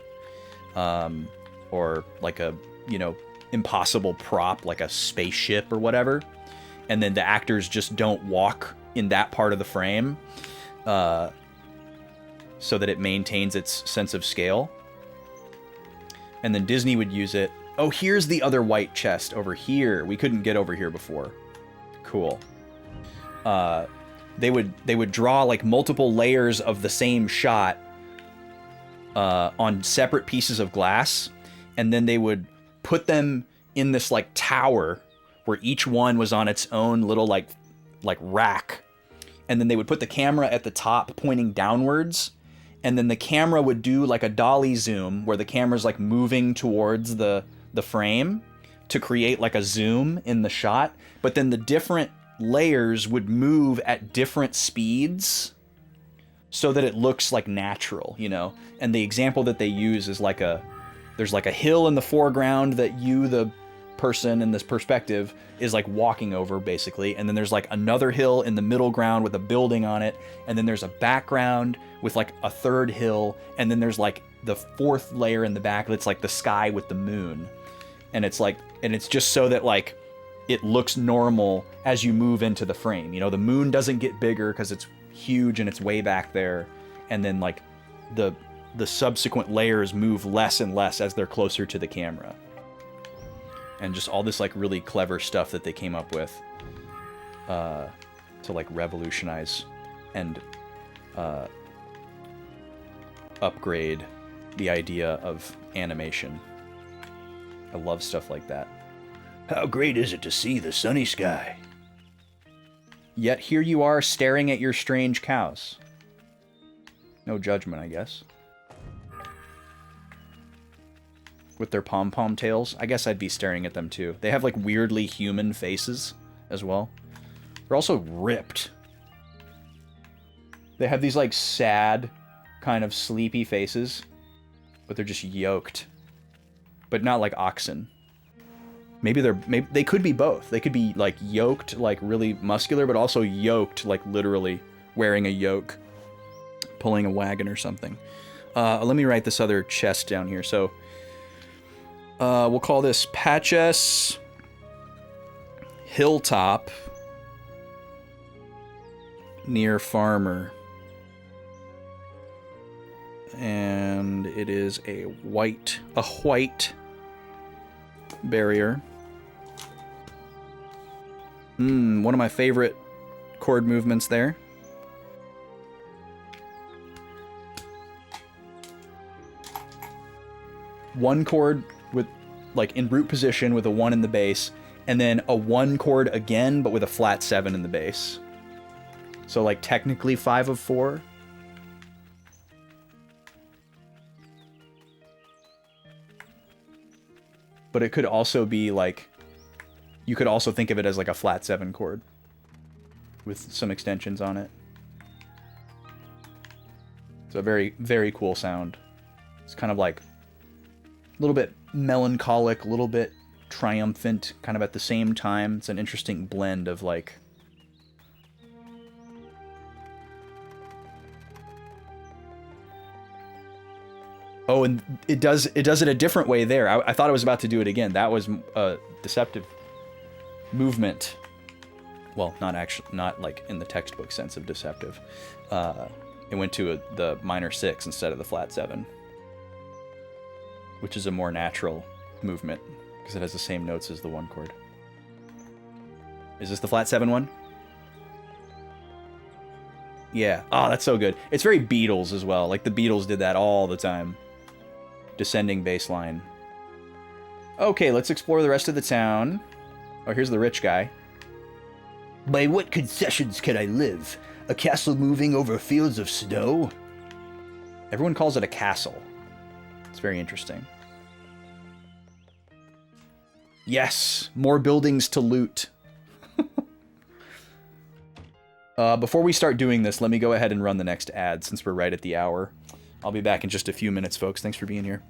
or like a, you know, impossible prop, like a spaceship or whatever. And then the actors just don't walk in that part of the frame, so that it maintains its sense of scale. And then Disney would use it. Oh, here's the other white chest over here. We couldn't get over here before. Cool. They would draw like multiple layers of the same shot on separate pieces of glass, and then they would put them in this like tower where each one was on its own little like rack, and then they would put the camera at the top pointing downwards, and then the camera would do like a dolly zoom where the camera's like moving towards the frame to create like a zoom in the shot, but then the different layers would move at different speeds so that it looks like natural, you know? And the example that they use is like there's like a hill in the foreground that you, the person in this perspective, is like walking over basically, and then there's like another hill in the middle ground with a building on it, and then there's a background with like a third hill, and then there's like the fourth layer in the back that's like the sky with the moon. And it's like, and it's just so that like it looks normal as you move into the frame. You know, the moon doesn't get bigger because it's huge and it's way back there, and then like the subsequent layers move less and less as they're closer to the camera. And just all this like really clever stuff that they came up with to like revolutionize and upgrade the idea of animation. I love stuff like that. How great is it to see the sunny sky? Yet here you are staring at your strange cows. No judgment, I guess. With their pom-pom tails. I guess I'd be staring at them too. They have like weirdly human faces as well. They're also ripped. They have these like sad, kind of sleepy faces, but they're just yoked. But not like oxen. Maybe they could be both. They could be like yoked, like really muscular, but also yoked, like literally wearing a yoke, pulling a wagon or something. Let me write this other chest down here. So we'll call this Patches Hilltop near Farmer. And it is a white barrier. One of my favorite chord movements there. One chord with like in root position with a 1 in the bass, and then a 1 chord again but with a flat 7 in the bass. So like technically 5 of 4. But it could also be like, you could also think of it as like a flat 7 chord with some extensions on it. It's a very, very cool sound. It's kind of like a little bit melancholic, a little bit triumphant, kind of at the same time. It's an interesting blend of like... Oh, and it does it a different way there. I thought I was about to do it again. That was a deceptive movement. Well, not like in the textbook sense of deceptive. It went to the minor 6 instead of the flat 7, which is a more natural movement because it has the same notes as the 1 chord. Is this the flat 7 one? Yeah. Oh, that's so good. It's very Beatles as well. Like the Beatles did that all the time. Descending bass line. Okay, let's explore the rest of the town. Oh, here's the rich guy. By what concessions can I live? A castle moving over fields of snow? Everyone calls it a castle. It's very interesting. Yes, more buildings to loot. Before we start doing this, let me go ahead and run the next ad since we're right at the hour. I'll be back in just a few minutes, folks. Thanks for being here.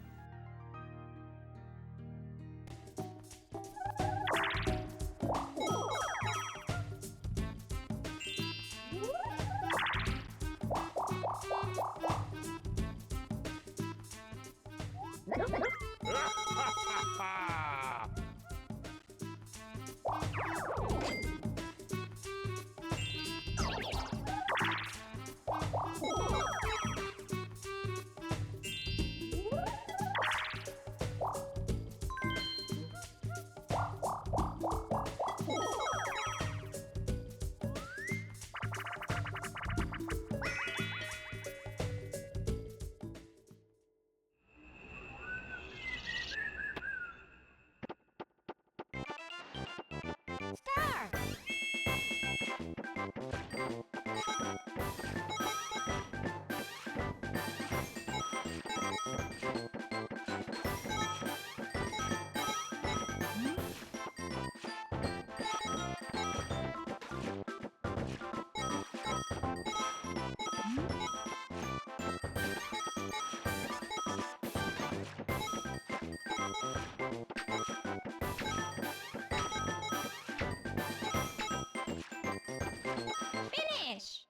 Finish!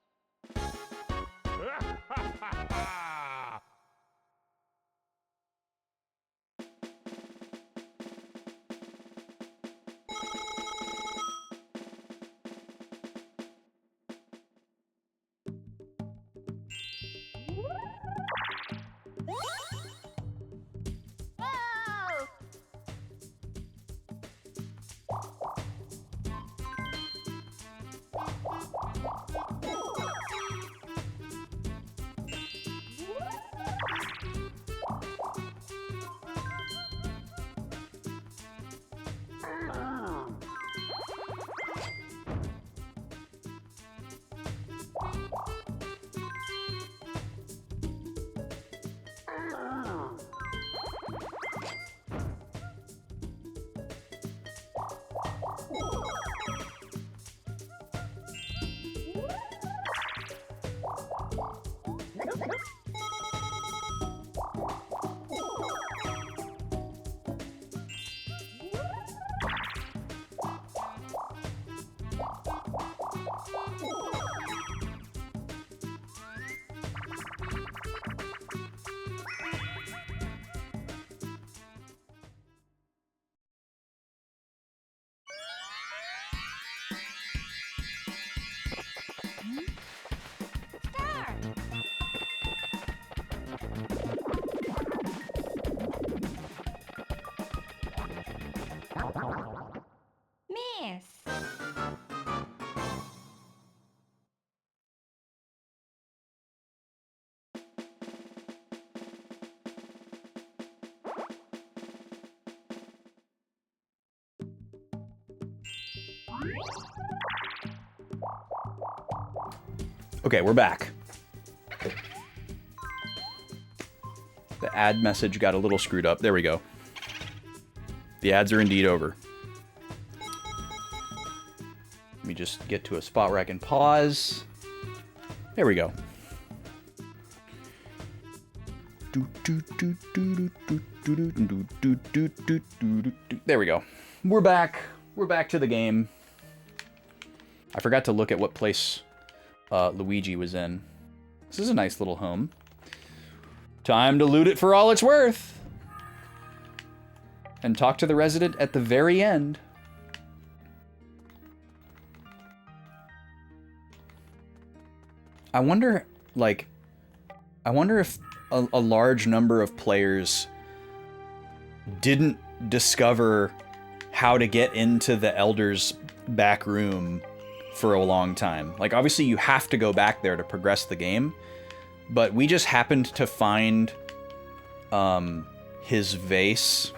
Whoa! Miss! Okay, we're back. The ad message got a little screwed up. There we go. The ads are indeed over. Let me just get to a spot where I can pause. There we go. There we go. We're back. We're back to the game. I forgot to look at what place Luigi was in. This is a nice little home. Time to loot it for all it's worth. And talk to the resident at the very end. I wonder, like, if a large number of players didn't discover how to get into the Elder's back room for a long time. Like, obviously you have to go back there to progress the game, but we just happened to find his vase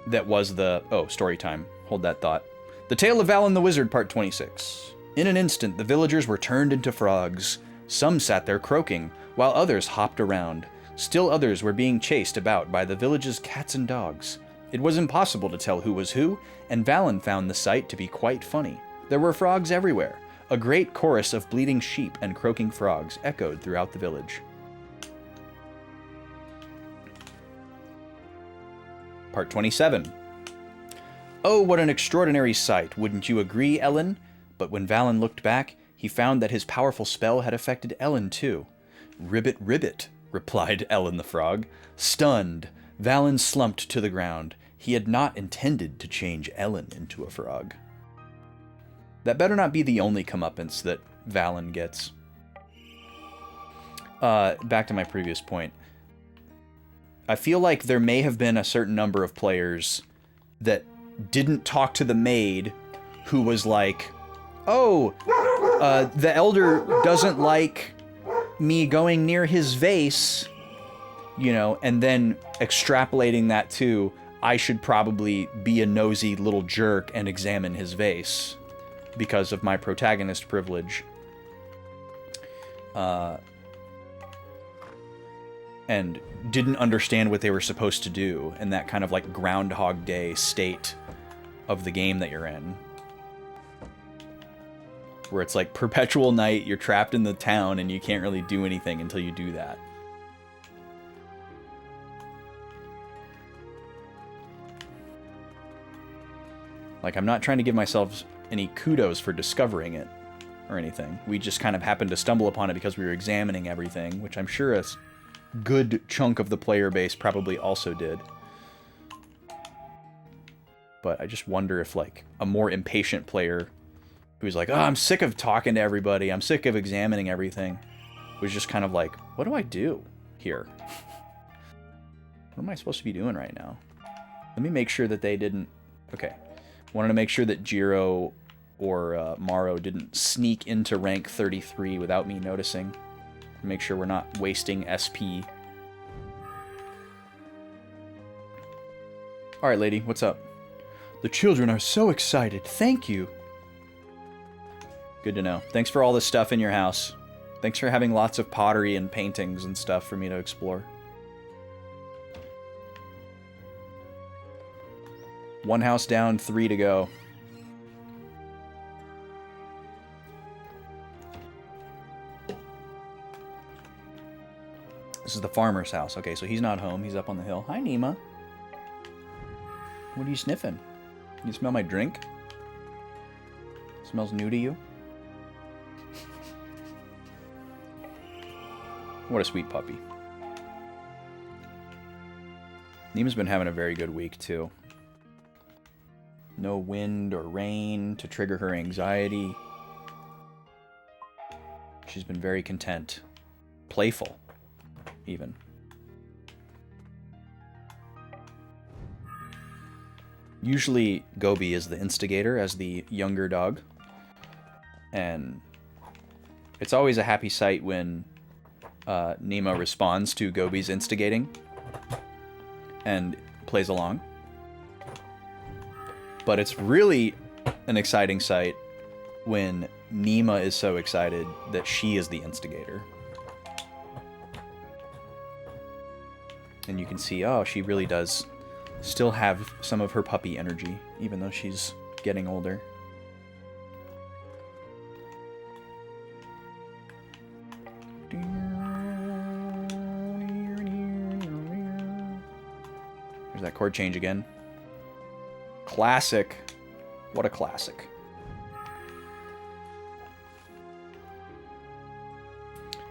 that was the... Oh, story time. Hold that thought. The Tale of Valen the Wizard, Part 26. In an instant, the villagers were turned into frogs. Some sat there croaking, while others hopped around. Still others were being chased about by the village's cats and dogs. It was impossible to tell who was who, and Valen found the sight to be quite funny. There were frogs everywhere. A great chorus of bleating sheep and croaking frogs echoed throughout the village. Part 27. Oh, what an extraordinary sight, wouldn't you agree, Ellen? But when Valen looked back, he found that his powerful spell had affected Ellen too. Ribbit, ribbit, replied Ellen the frog. Stunned, Valen slumped to the ground. He had not intended to change Ellen into a frog. That better not be the only comeuppance that Valen gets. Back to my previous point. I feel like there may have been a certain number of players that didn't talk to the maid who was like, oh, the elder doesn't like me going near his vase, you know, and then extrapolating that to, I should probably be a nosy little jerk and examine his vase because of my protagonist privilege. And didn't understand what they were supposed to do in that kind of like Groundhog Day state of the game that you're in. Where it's like perpetual night, you're trapped in the town, and you can't really do anything until you do that. Like, I'm not trying to give myself any kudos for discovering it or anything. We just kind of happened to stumble upon it because we were examining everything, which I'm sure a good chunk of the player base probably also did. But I just wonder if, like, a more impatient player who's like, oh, I'm sick of talking to everybody, I'm sick of examining everything, was just kind of like, what do I do here? What am I supposed to be doing right now? Let me make sure that they didn't... Okay. Wanted to make sure that Jiro or Maro didn't sneak into rank 33 without me noticing. Make sure we're not wasting SP. Alright, lady, what's up? The children are so excited. Thank you. Good to know. Thanks for all the stuff in your house. Thanks for having lots of pottery and paintings and stuff for me to explore. One house down, 3 to go. This is the farmer's house. Okay, so he's not home. He's up on the hill. Hi, Nima. What are you sniffing? You smell my drink? Smells new to you? What a sweet puppy. Nima's been having a very good week, too. No wind or rain to trigger her anxiety. She's been very content. Playful, even. Usually, Gobi is the instigator as the younger dog. And it's always a happy sight when Nima responds to Gobi's instigating and plays along. But it's really an exciting sight when Nima is so excited that she is the instigator. And you can see, oh, she really does still have some of her puppy energy, even though she's getting older. There's that chord change again. Classic. What a classic.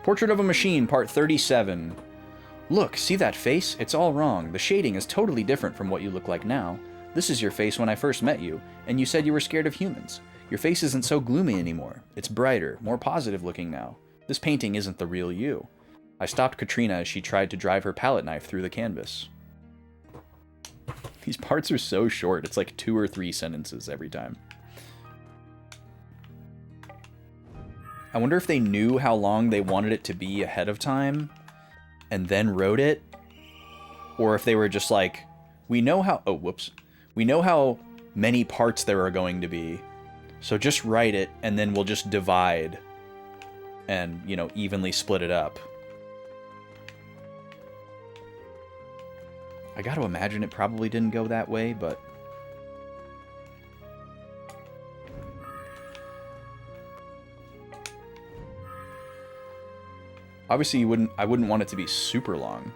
Portrait of a Machine, Part 37. Look, see that face? It's all wrong. The shading is totally different from what you look like now. This is your face when I first met you, and you said you were scared of humans. Your face isn't so gloomy anymore. It's brighter, more positive looking now. This painting isn't the real you. I stopped Katrina as she tried to drive her palette knife through the canvas. These parts are so short. It's like 2 or 3 sentences every time. I wonder if they knew how long they wanted it to be ahead of time and then wrote it, or if they were just like, we know how... Oh, whoops. We know how many parts there are going to be. So just write it, and then we'll just divide and, you know, evenly split it up. I got to imagine it probably didn't go that way, but... Obviously, I wouldn't want it to be super long.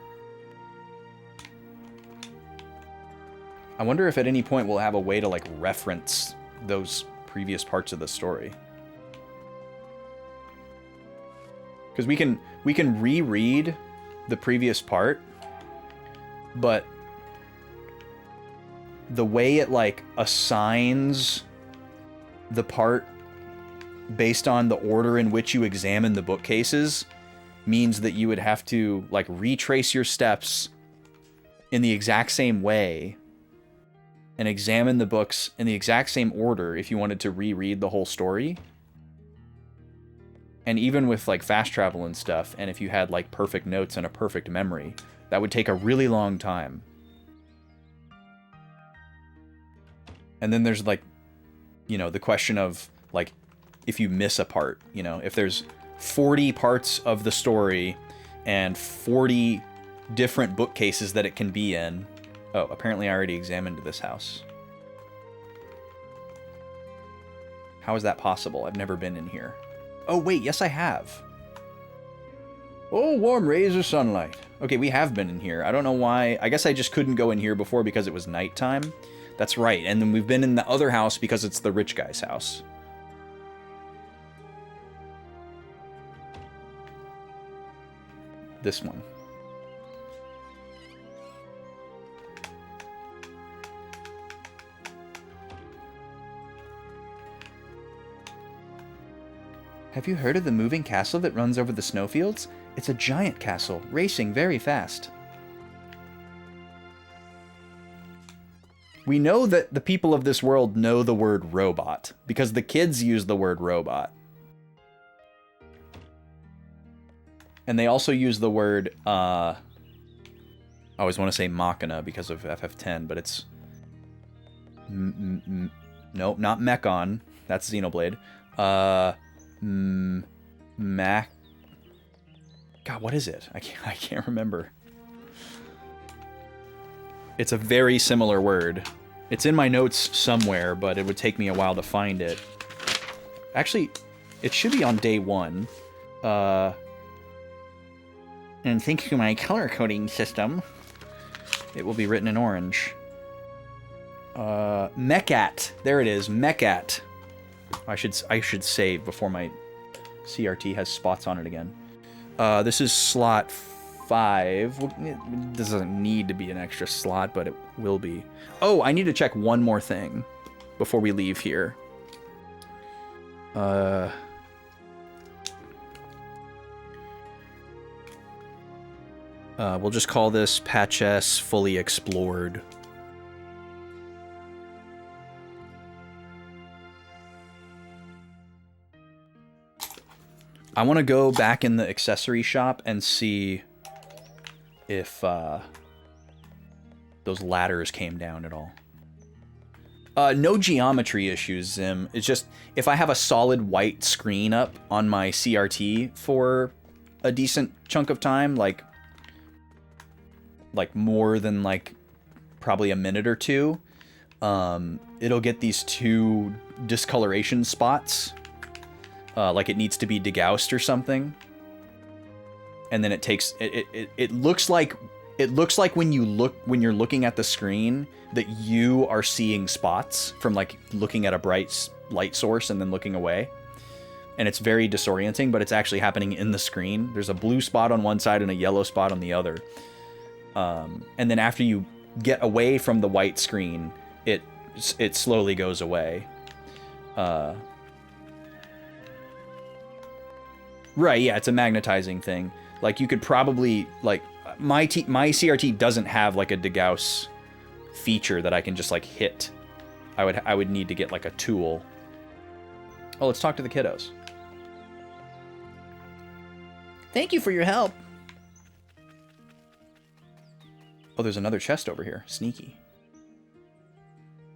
I wonder if at any point we'll have a way to, like, reference those previous parts of the story. Because we can reread the previous part, but the way it, like, assigns the part based on the order in which you examine the bookcases means that you would have to, like, retrace your steps in the exact same way and examine the books in the exact same order if you wanted to reread the whole story. And even with, like, fast travel and stuff, and if you had, like, perfect notes and a perfect memory, that would take a really long time. And then there's, like, you know, the question of, like, if you miss a part, you know, if there's 40 parts of the story and 40 different bookcases that it can be in. Oh, apparently I already examined this house. How is that possible? I've never been in here. Oh, wait, yes I have. Oh, warm rays of sunlight. Okay, we have been in here. I don't know why. I guess I just couldn't go in here before because it was nighttime. That's right. And then we've been in the other house because it's the rich guy's house. This one. Have you heard of the moving castle that runs over the snowfields? It's a giant castle, racing very fast. We know that the people of this world know the word robot, because the kids use the word robot. And they also use the word, I always want to say machina because of FF10, but it's... Nope, not mechon. That's Xenoblade. God, what is it? I can't remember. It's a very similar word. It's in my notes somewhere, but it would take me a while to find it. Actually, it should be on day 1. And thanks to my color coding system, it will be written in orange. Mechat. There it is. Mechat. I should save before my CRT has spots on it again. This is slot 5. It doesn't need to be an extra slot, but it will be. Oh, I need to check one more thing before we leave here. We'll just call this Patch S fully explored. I want to go back in the accessory shop and see if those ladders came down at all. No geometry issues, Zim. It's just, if I have a solid white screen up on my CRT for a decent chunk of time, like more than, like, probably a minute or two, it'll get these 2 discoloration spots. Like it needs to be degaussed or something. And then it takes it looks like when you're looking at the screen that you are seeing spots from, like, looking at a bright light source and then looking away. And it's very disorienting, but it's actually happening in the screen. There's a blue spot on one side and a yellow spot on the other. And then after you get away from the white screen, it slowly goes away. Right, yeah, it's a magnetizing thing. Like, you could probably, like, my CRT doesn't have, like, a degauss feature that I can just, like, hit. I would need to get, like, a tool. Oh, let's talk to the kiddos. Thank you for your help. Oh, there's another chest over here. Sneaky.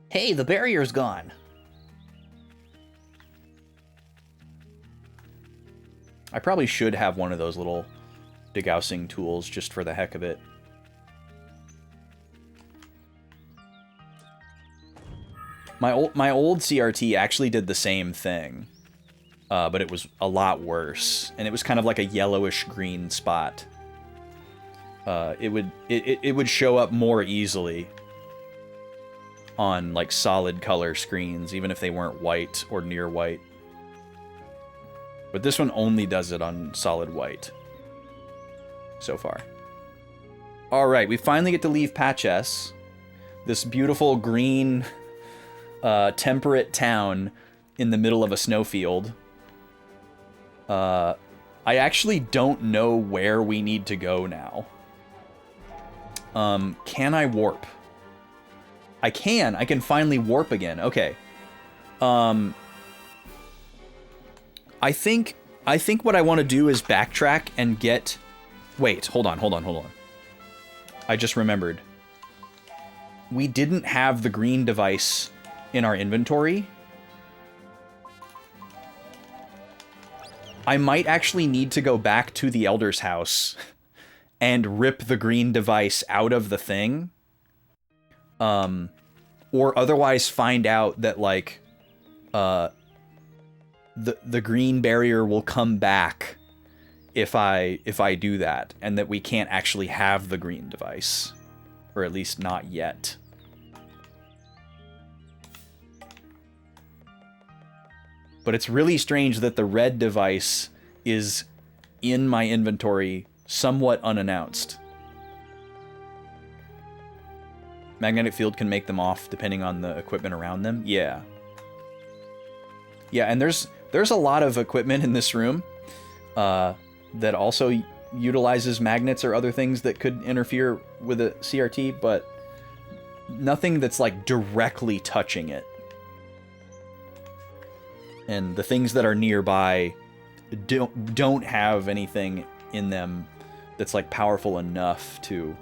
Hey, the barrier's gone. I probably should have one of those little degaussing tools just for the heck of it. My old CRT actually did the same thing, but it was a lot worse, and it was kind of like a yellowish green spot. It would show up more easily on like solid color screens, even if they weren't white or near white. But this one only does it on solid white so far. All right, we finally get to leave Patch S, this beautiful green, temperate town in the middle of a snowfield. I actually don't know where we need to go now. Can I warp? I can finally warp again. Okay. I think what I want to do is backtrack and get... Wait, hold on. I just remembered. We didn't have the green device in our inventory. I might actually need to go back to the Elder's house and rip the green device out of the thing. Or otherwise find out that, like, the green barrier will come back if I do that, and that we can't actually have the green device. Or at least not yet. But it's really strange that the red device is in my inventory somewhat unannounced. Magnetic field can make them off depending on the equipment around them. Yeah. Yeah, and there's a lot of equipment in this room that also utilizes magnets or other things that could interfere with a CRT, but nothing that's like directly touching it. And the things that are nearby don't have anything in them that's like powerful enough to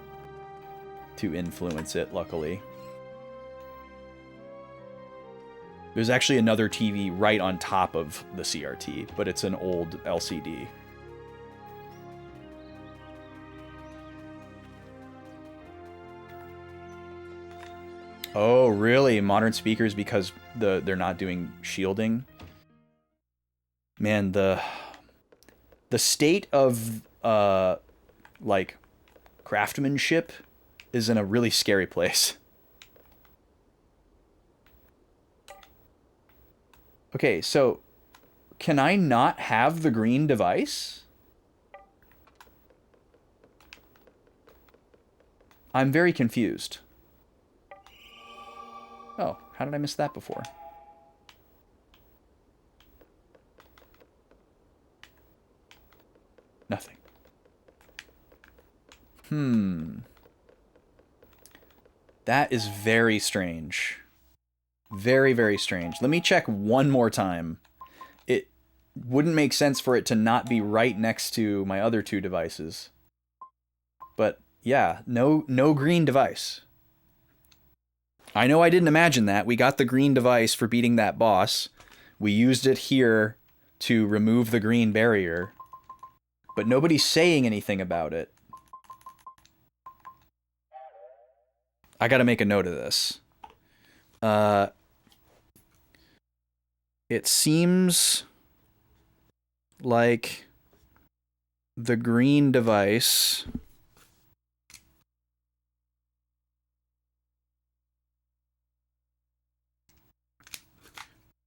influence it, luckily. There's actually another TV right on top of the CRT, but it's an old LCD. Oh, really? Modern speakers because they're not doing shielding? Man, the state of like craftsmanship is in a really scary place. Okay, so can I not have the green device? I'm very confused. Oh, how did I miss that before? Nothing. That is very strange. Very, very strange. Let me check one more time. It wouldn't make sense for it to not be right next to my other two devices. But yeah, no green device. I know I didn't imagine that. We got the green device for beating that boss. We used it here to remove the green barrier. But nobody's saying anything about it. I gotta make a note of this. It seems like the green device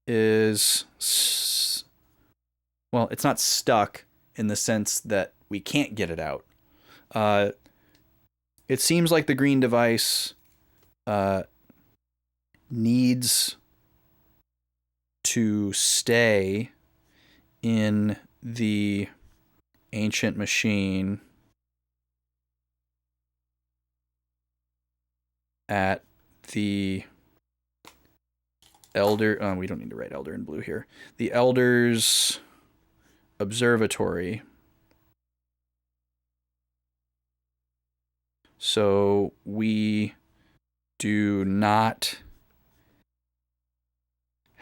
is... well, it's not stuck in the sense that we can't get it out. It seems like the green device needs to stay in the ancient machine at the elder... oh, we don't need to write elder in blue here. The elder's observatory. So we do not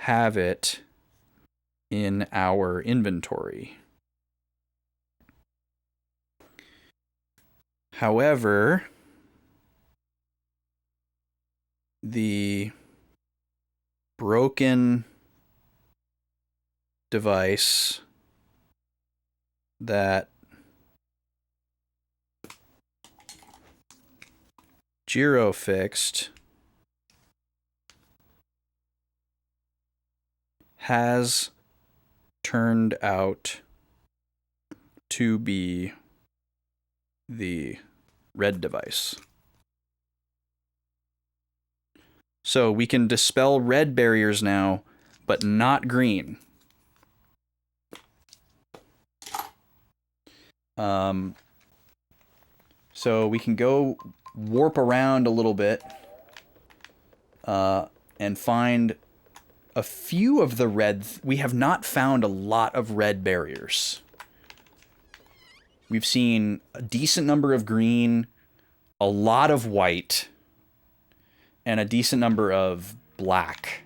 have it in our inventory. However, the broken device that Jiro fixed has turned out to be the red device. So we can dispel red barriers now, but not green. So we can go warp around a little bit and find a few of the red. We have not found a lot of red barriers. We've seen a decent number of green, a lot of white, and a decent number of black.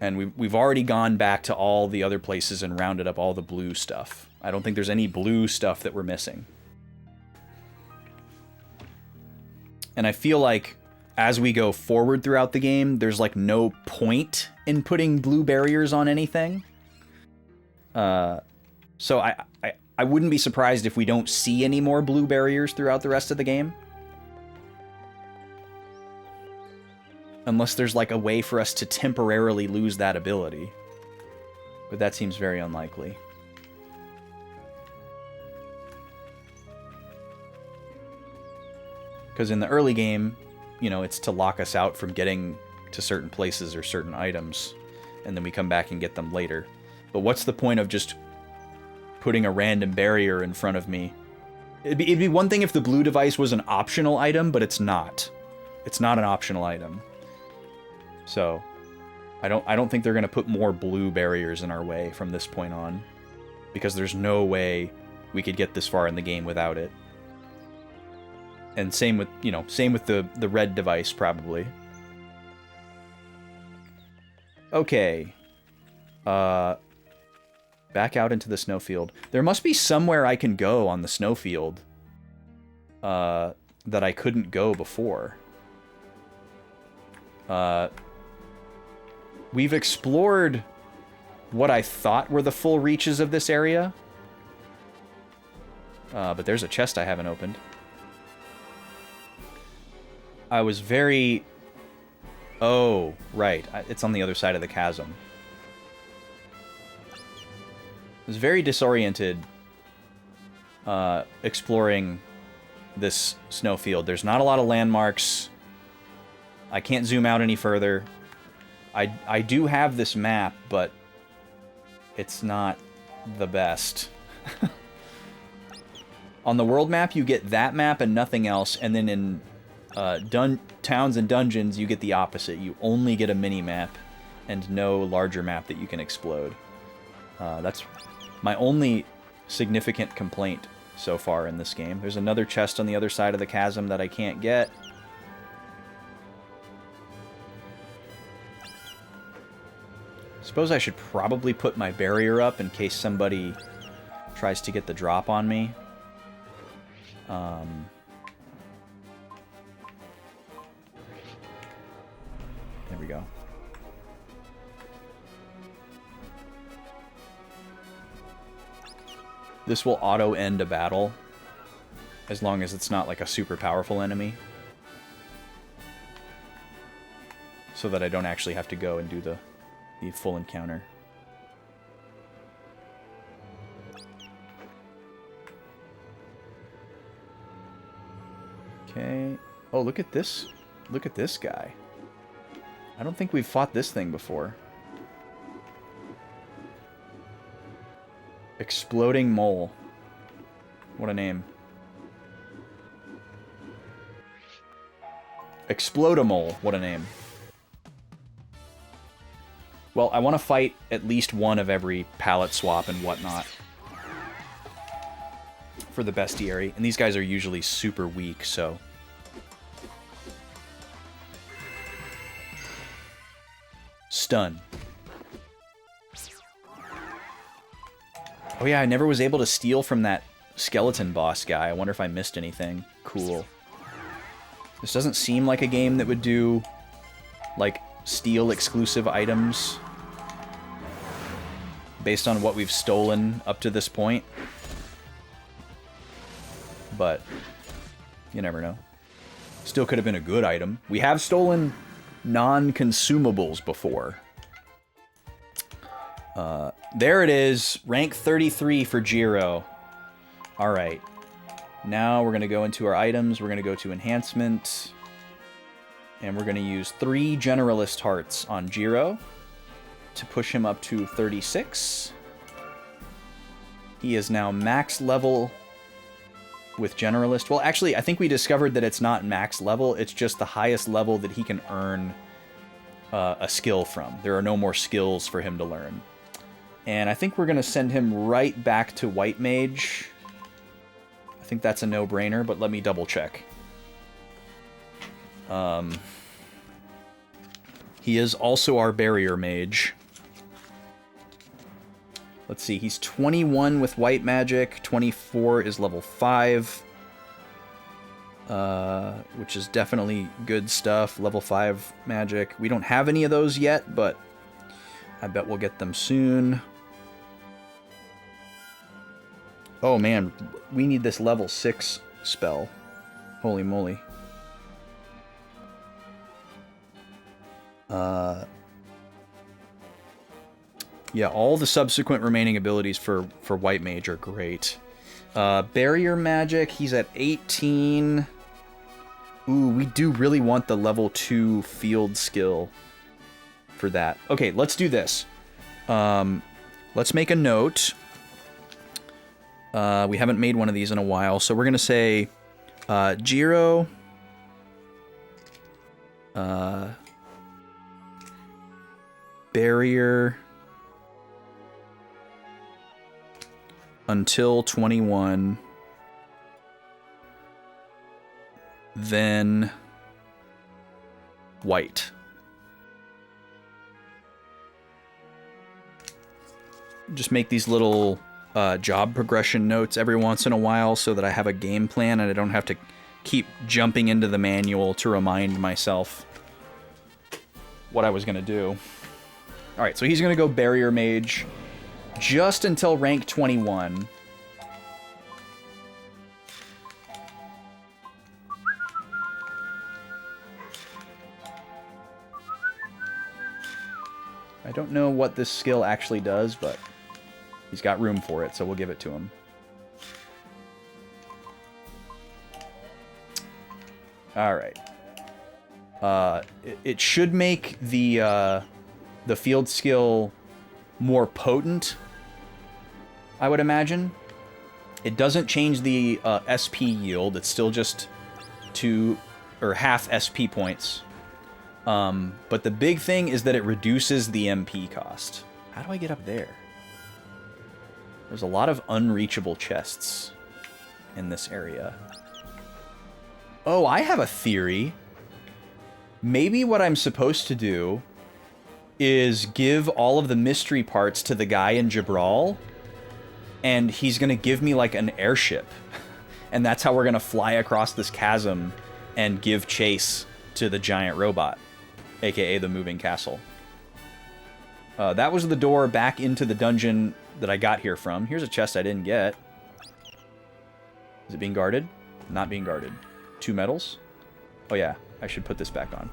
And we've already gone back to all the other places and rounded up all the blue stuff. I don't think there's any blue stuff that we're missing. And I feel like as we go forward throughout the game, there's like no point in putting blue barriers on anything. So I wouldn't be surprised if we don't see any more blue barriers throughout the rest of the game. Unless there's like a way for us to temporarily lose that ability. But that seems very unlikely. Because in the early game, you know, it's to lock us out from getting to certain places or certain items. And then we come back and get them later. But what's the point of just putting a random barrier in front of me? It'd be one thing if the blue device was an optional item, but it's not. It's not an optional item. So, I don't think they're going to put more blue barriers in our way from this point on. Because there's no way we could get this far in the game without it. And same with, you know, same with the red device, probably. Okay. Back out into the snowfield. There must be somewhere I can go on the snowfield that I couldn't go before. We've explored what I thought were the full reaches of this area. But there's a chest I haven't opened. I was very... Oh, right. It's on the other side of the chasm. I was very disoriented exploring this snowfield. There's not a lot of landmarks. I can't zoom out any further. I do have this map, but it's not the best. On the world map, you get that map and nothing else, and then in towns and dungeons, you get the opposite. You only get a mini-map and no larger map that you can explode. That's my only significant complaint so far in this game. There's another chest on the other side of the chasm that I can't get. Suppose I should probably put my barrier up in case somebody tries to get the drop on me. There we go. This will auto-end a battle, as long as it's not like a super powerful enemy. So that I don't actually have to go and do the full encounter. Okay. Oh, look at this. Look at this guy. I don't think we've fought this thing before. Exploding Mole. What a name. Explodamole. What a name. Well, I want to fight at least one of every palette swap and whatnot for the bestiary. And these guys are usually super weak, so... Stun. Oh yeah, I never was able to steal from that skeleton boss guy. I wonder if I missed anything. Cool. This doesn't seem like a game that would do, like, steal exclusive items based on what we've stolen up to this point. But you never know. Still could have been a good item. We have stolen non-consumables before. There it is. Rank 33 for Jiro. Alright. Now we're going to go into our items. We're going to go to enhancement. And we're going to use 3 generalist hearts on Jiro to push him up to 36. He is now max level with generalist. Well, actually, I think we discovered that it's not max level. It's just the highest level that he can earn a skill from. There are no more skills for him to learn. And I think we're going to send him right back to White Mage. I think that's a no-brainer, but let me double check. He is also our Barrier Mage. Let's see, he's 21 with White Magic, 24 is level 5. Which is definitely good stuff. Level 5 magic. We don't have any of those yet, but I bet we'll get them soon. Oh man, we need this level 6 spell. Holy moly. Yeah, all the subsequent remaining abilities for White Mage are great. Barrier Magic, he's at 18. Ooh, we do really want the level 2 field skill for that. Okay, let's do this. Let's make a note. We haven't made one of these in a while, so we're going to say Jiro. Barrier until 21. Then White. Just make these little job progression notes every once in a while so that I have a game plan and I don't have to keep jumping into the manual to remind myself what I was going to do. Alright, so he's going to go Barrier Mage just until rank 21. I don't know what this skill actually does, but he's got room for it, so we'll give it to him. Alright. It should make the field skill more potent, I would imagine. It doesn't change the SP yield. It's still just 2 or half SP points. But the big thing is that it reduces the MP cost. How do I get up there? There's a lot of unreachable chests in this area. Oh, I have a theory. Maybe what I'm supposed to do is give all of the mystery parts to the guy in Jibral, and he's gonna give me like an airship. And that's how we're gonna fly across this chasm and give chase to the giant robot, aka the moving castle. That was the door back into the dungeon that I got here from. Here's a chest I didn't get. Is it being guarded? Not being guarded. 2 medals? Oh yeah, I should put this back on.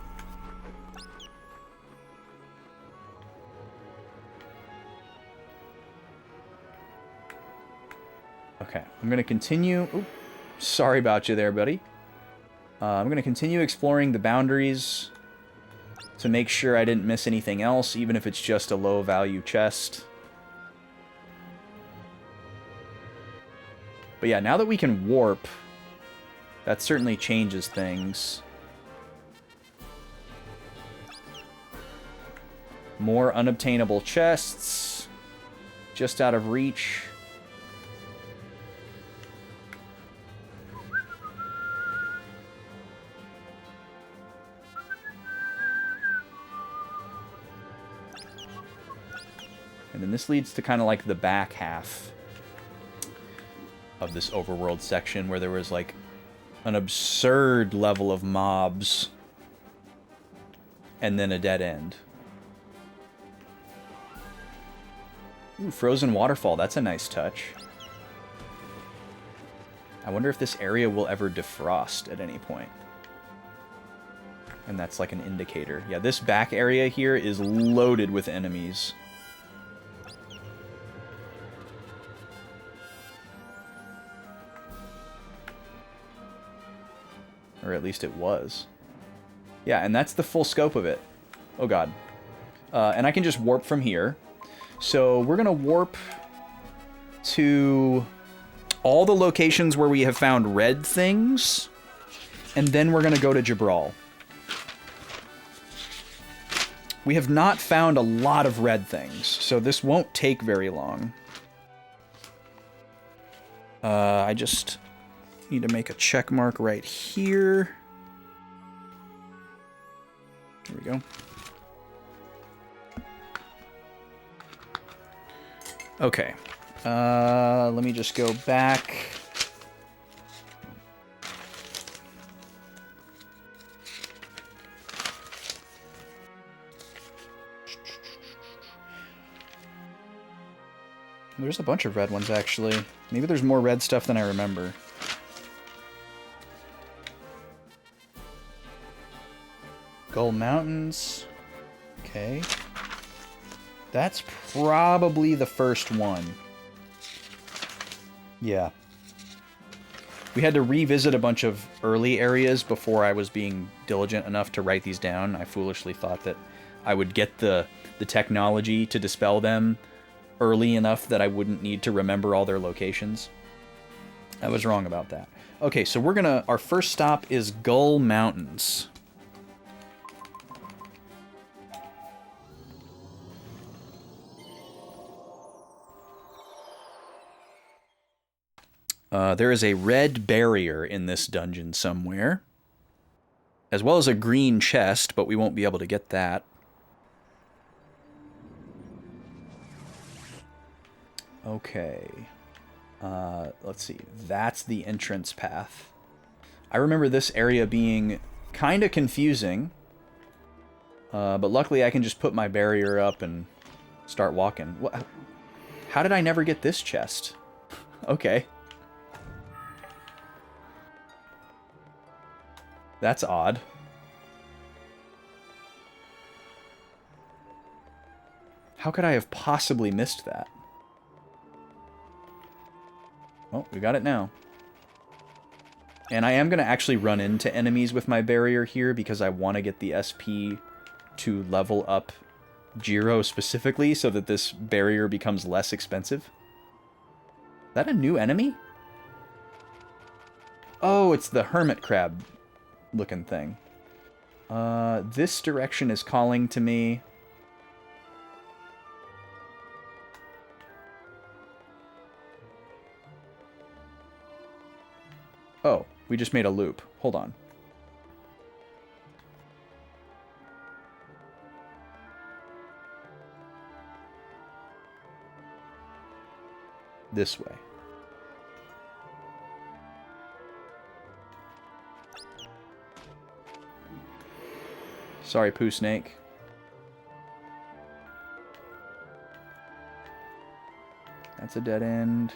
Okay, I'm going to continue... Oop, sorry about you there, buddy. I'm going to continue exploring the boundaries to make sure I didn't miss anything else, even if it's just a low-value chest. But yeah, now that we can warp, that certainly changes things. More unobtainable chests. Just out of reach. And then this leads to kind of like the back half of this overworld section where there was like an absurd level of mobs and then a dead end. Ooh, frozen waterfall. That's a nice touch. I wonder if this area will ever defrost at any point. And that's like an indicator. Yeah, this back area here is loaded with enemies. Or at least it was. Yeah, and that's the full scope of it. Oh god. And I can just warp from here. So we're going to warp to all the locations where we have found red things. And then we're going to go to Jabral. We have not found a lot of red things, so this won't take very long. I just need to make a check mark right here. There we go. Okay. Let me just go back. There's a bunch of red ones, actually. Maybe there's more red stuff than I remember. Gull Mountains. Okay. That's probably the first one. Yeah. We had to revisit a bunch of early areas before I was being diligent enough to write these down. I foolishly thought that I would get the technology to dispel them early enough that I wouldn't need to remember all their locations. I was wrong about that. Okay, so we're gonna... Our first stop is Gull Mountains. There is a red barrier in this dungeon somewhere, as well as a green chest, but we won't be able to get that. Okay. Let's see. That's the entrance path. I remember this area being kind of confusing, but luckily I can just put my barrier up and start walking. What? How did I never get this chest? Okay. That's odd. How could I have possibly missed that? Oh, we got it now. And I am going to actually run into enemies with my barrier here because I want to get the SP to level up Jiro specifically so that this barrier becomes less expensive. Is that a new enemy? Oh, it's the hermit crab looking thing. This direction is calling to me. Oh, we just made a loop. Hold on. This way. Sorry, Pooh Snake. That's a dead end.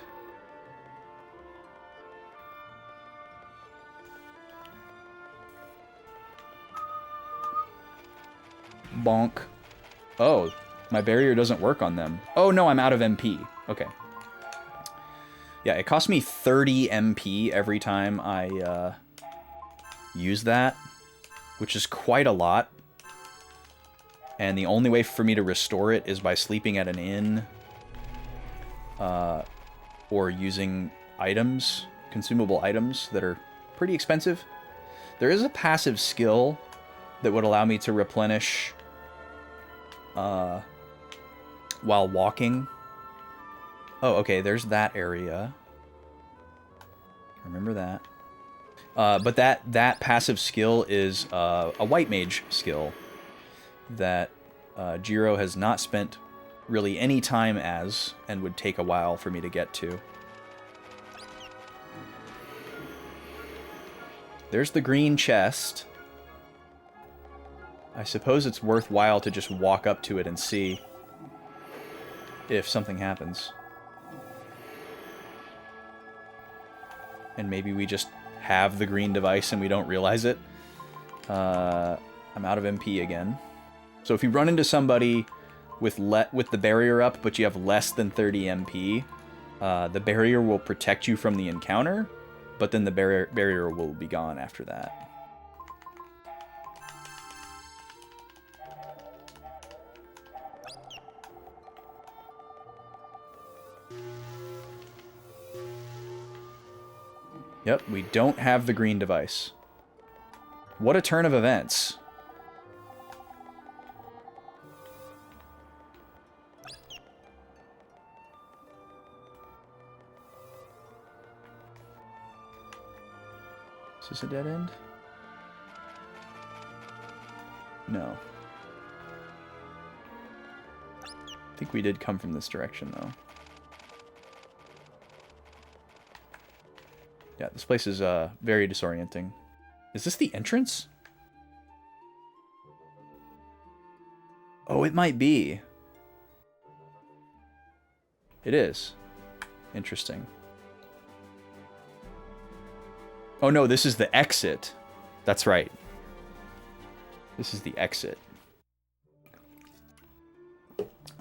Bonk. Oh, my barrier doesn't work on them. Oh no, I'm out of MP. Okay. Yeah, it costs me 30 MP every time I use that, which is quite a lot. And the only way for me to restore it is by sleeping at an inn, or using items, consumable items that are pretty expensive. There is a passive skill that would allow me to replenish while walking. Oh, okay, there's that area. Remember that. But that passive skill is a white mage skill that Jiro has not spent really any time as, and would take a while for me to get to. There's the green chest. I suppose it's worthwhile to just walk up to it and see if something happens. And maybe we just have the green device and we don't realize it. I'm out of MP again. So if you run into somebody with the barrier up, but you have less than 30 MP, the barrier will protect you from the encounter, but then the barrier will be gone after that. Yep, we don't have the green device. What a turn of events. Is this a dead end? No. I think we did come from this direction, though. Yeah, this place is very disorienting. Is this the entrance? Oh, it might be. It is. Interesting. Oh no, this is the exit. That's right. This is the exit.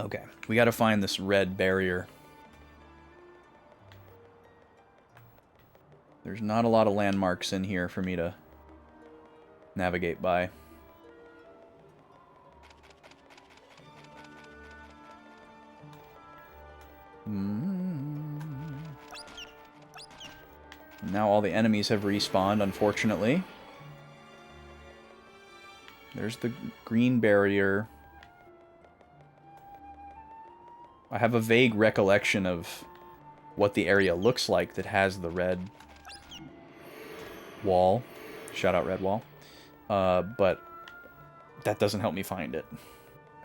Okay, we gotta find this red barrier. There's not a lot of landmarks in here for me to navigate by. Now all the enemies have respawned, unfortunately. There's the green barrier. I have a vague recollection of what the area looks like that has the red wall. Shout out red wall. But that doesn't help me find it.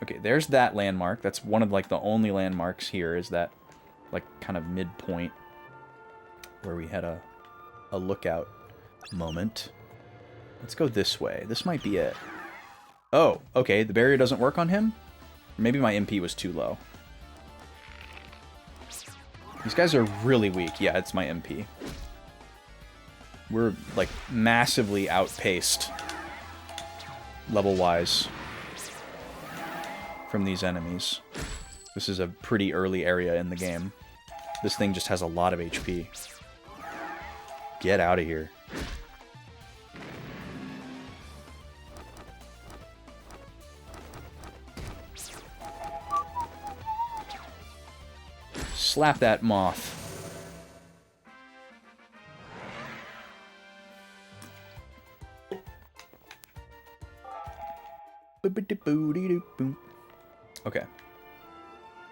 Okay, there's that landmark. That's one of like the only landmarks here, is that like kind of midpoint where we had a lookout moment. Let's go this way. This might be it. Oh, okay, the barrier doesn't work on him? Maybe my MP was too low. These guys are really weak. Yeah, it's my MP. We're, like, massively outpaced, level-wise, from these enemies. This is a pretty early area in the game. This thing just has a lot of HP. Get out of here. Slap that moth. Okay.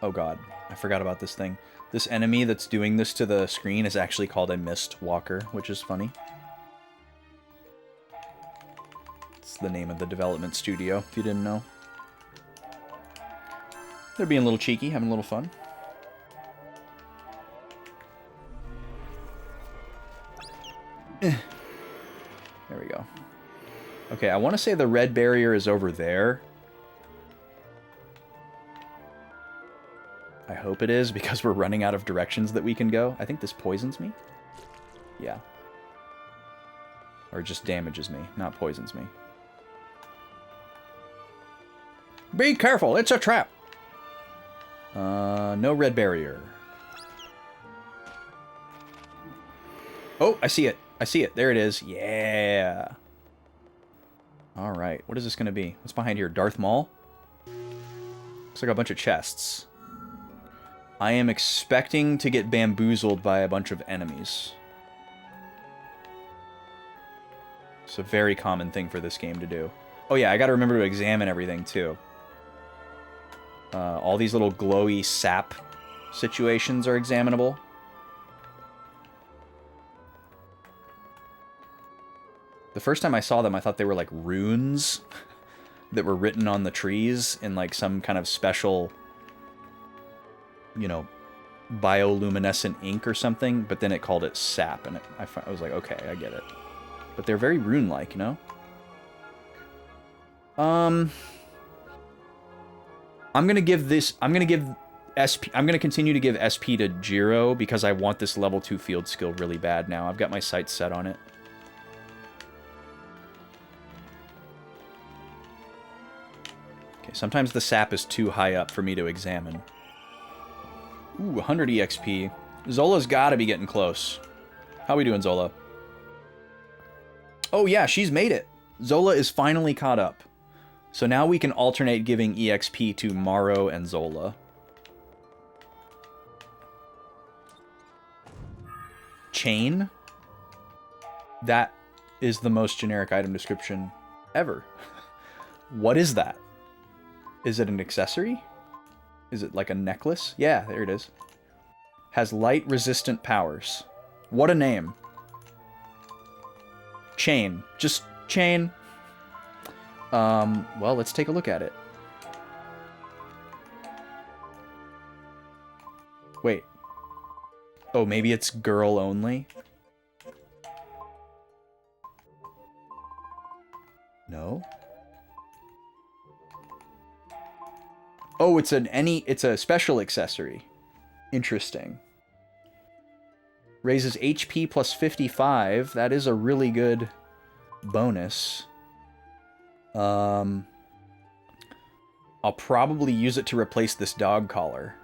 Oh god, I forgot about this thing. This enemy that's doing this to the screen is actually called a Mist Walker, which is funny. It's the name of the development studio, if you didn't know. They're being a little cheeky, having a little fun. There we go. Okay, I want to say the red barrier is over there. I hope it is, because we're running out of directions that we can go. I think this poisons me. Yeah. Or just damages me, not poisons me. Be careful, it's a trap! No red barrier. Oh, I see it. I see it. There it is. Yeah. Alright, what is this going to be? What's behind here? Darth Maul? Looks like a bunch of chests. I am expecting to get bamboozled by a bunch of enemies. It's a very common thing for this game to do. Oh yeah, I gotta remember to examine everything too. All these little glowy sap situations are examinable. The first time I saw them, I thought they were like runes that were written on the trees in like some kind of special you know, bioluminescent ink or something, but then it called it sap, and I was like, okay, I get it. But they're very rune-like, you know? I'm gonna continue to give SP to Jiro because I want this level 2 field skill really bad now. I've got my sights set on it. Okay, sometimes the sap is too high up for me to examine. Ooh, 100 EXP. Zola's gotta be getting close. How we doing, Zola? Oh yeah, she's made it. Zola is finally caught up. So now we can alternate giving EXP to Maro and Zola. Chain? That is the most generic item description ever. What is that? Is it an accessory? Is it like a necklace? Yeah, there it is. Has light resistant powers. What a name. Chain. Just chain. Well, let's take a look at it. Wait. Oh, maybe it's girl only? No? Oh, it's a special accessory. Interesting. Raises HP plus 55. That is a really good bonus. I'll probably use it to replace this dog collar.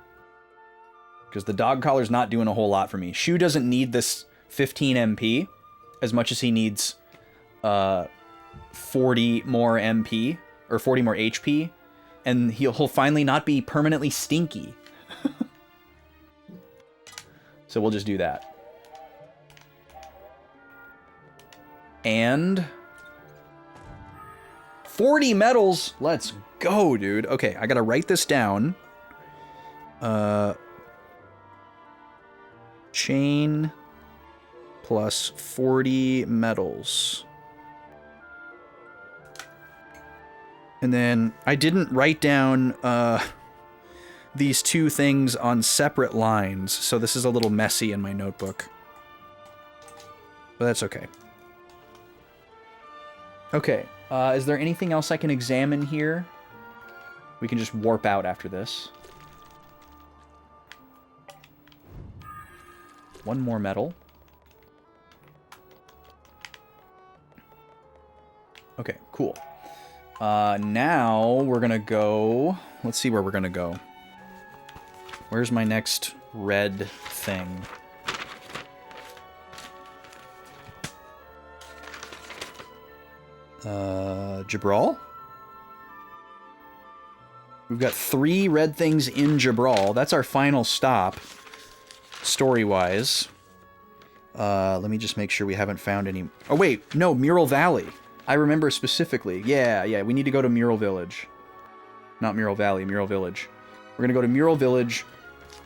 Because the dog collar's not doing a whole lot for me. Shu doesn't need this 15 MP as much as he needs 40 more MP, or 40 more HP, and he'll finally not be permanently stinky. So we'll just do that. And 40 medals. Let's go, dude. Okay, I gotta write this down. Chain plus 40 medals. And then I didn't write down these two things on separate lines, so this is a little messy in my notebook. But that's okay. Okay, is there anything else I can examine here? We can just warp out after this. One more medal. Okay, cool. Now we're gonna go... Let's see where we're gonna go. Where's my next red thing? Jabral? We've got 3 red things in Jabral. That's our final stop, story-wise. Let me just make sure we haven't found any... Oh, wait, no, Mural Valley. I remember specifically. Yeah, we need to go to Mural Village. Not Mural Valley, Mural Village. We're gonna go to Mural Village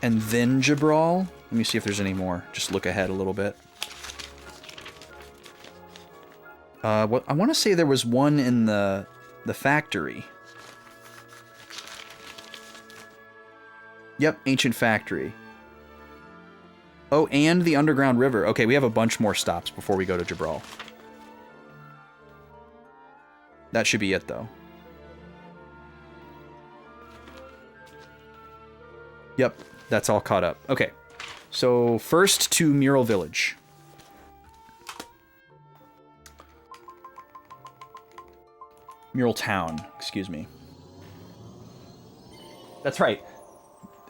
and then Jabral. Let me see if there's any more. Just look ahead a little bit. What I want to say there was one in the factory. Yep, Ancient Factory. Oh, and the Underground River. Okay, we have a bunch more stops before we go to Jabral. That should be it, though. Yep, that's all caught up. Okay, so first to Mural Village. Mural Town, excuse me. That's right.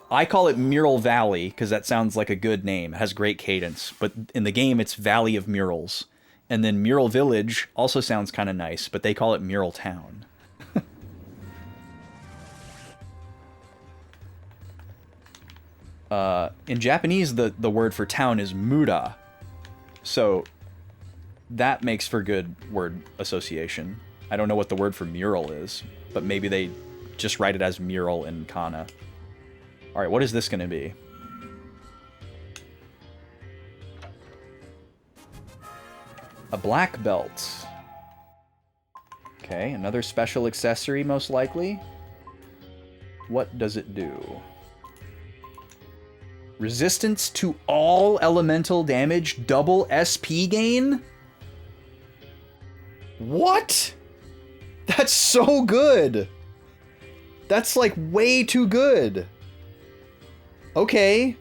I call it Mural Valley because that sounds like a good name. It has great cadence. But in the game, it's Valley of Murals. And then Mural Village also sounds kind of nice, but they call it Mural Town. In Japanese, the word for town is mura. So that makes for good word association. I don't know what the word for mural is, but maybe they just write it as mural in kana. Alright, what is this going to be? A black belt. Okay, another special accessory, most likely. What does it do? Resistance to all elemental damage, double SP gain? What? That's so good. That's like way too good. Okay.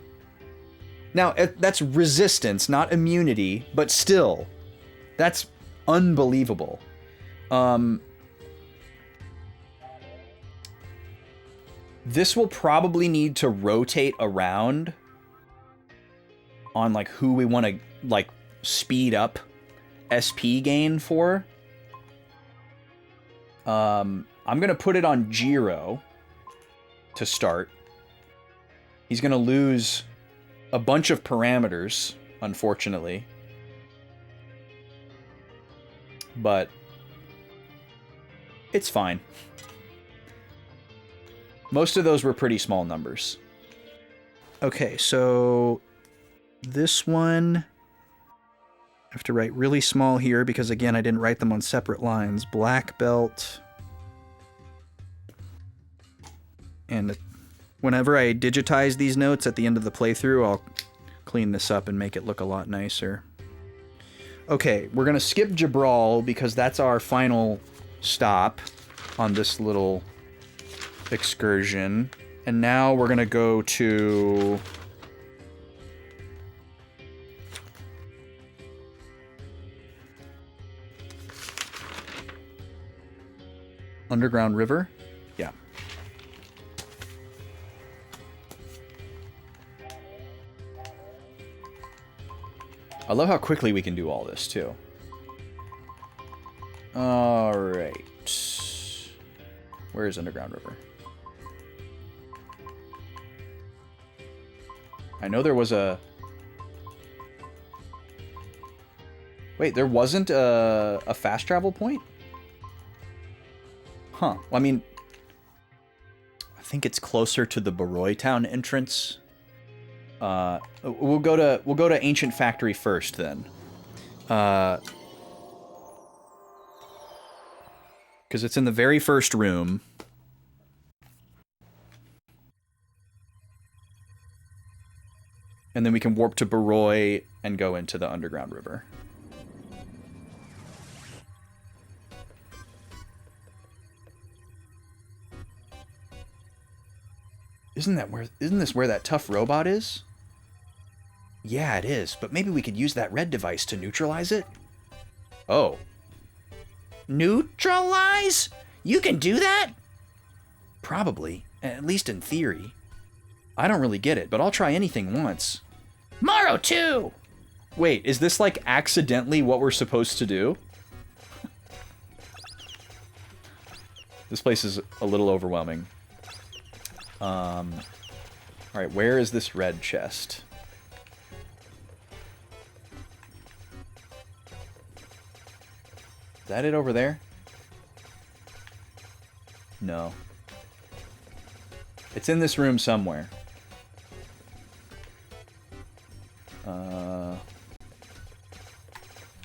Now, that's resistance, not immunity, but still. That's unbelievable. This will probably need to rotate around on like who we want to like speed up SP gain for. I'm gonna put it on Jiro to start. He's gonna lose a bunch of parameters, unfortunately. But it's fine. Most of those were pretty small numbers. Okay, so this one, I have to write really small here because, again, I didn't write them on separate lines. Black belt. And whenever I digitize these notes at the end of the playthrough, I'll clean this up and make it look a lot nicer. Okay, we're going to skip Jabral because that's our final stop on this little excursion. And now we're going to go to... Underground River? Yeah. I love how quickly we can do all this, too. Alright. Where is Underground River? I know there was a... Wait, there wasn't a fast travel point? Huh. Well, I mean, I think it's closer to the Baroy Town entrance. We'll go to Ancient Factory first, then. Because it's in the very first room. And then we can warp to Baroy and go into the Underground River. Isn't this where that tough robot is? Yeah, it is, but maybe we could use that red device to neutralize it? Oh. Neutralize? You can do that? Probably, at least in theory. I don't really get it, but I'll try anything once. Morrow too! Wait, is this like accidentally what we're supposed to do? This place is a little overwhelming. Alright, where is this red chest? Is that it over there? No. It's in this room somewhere.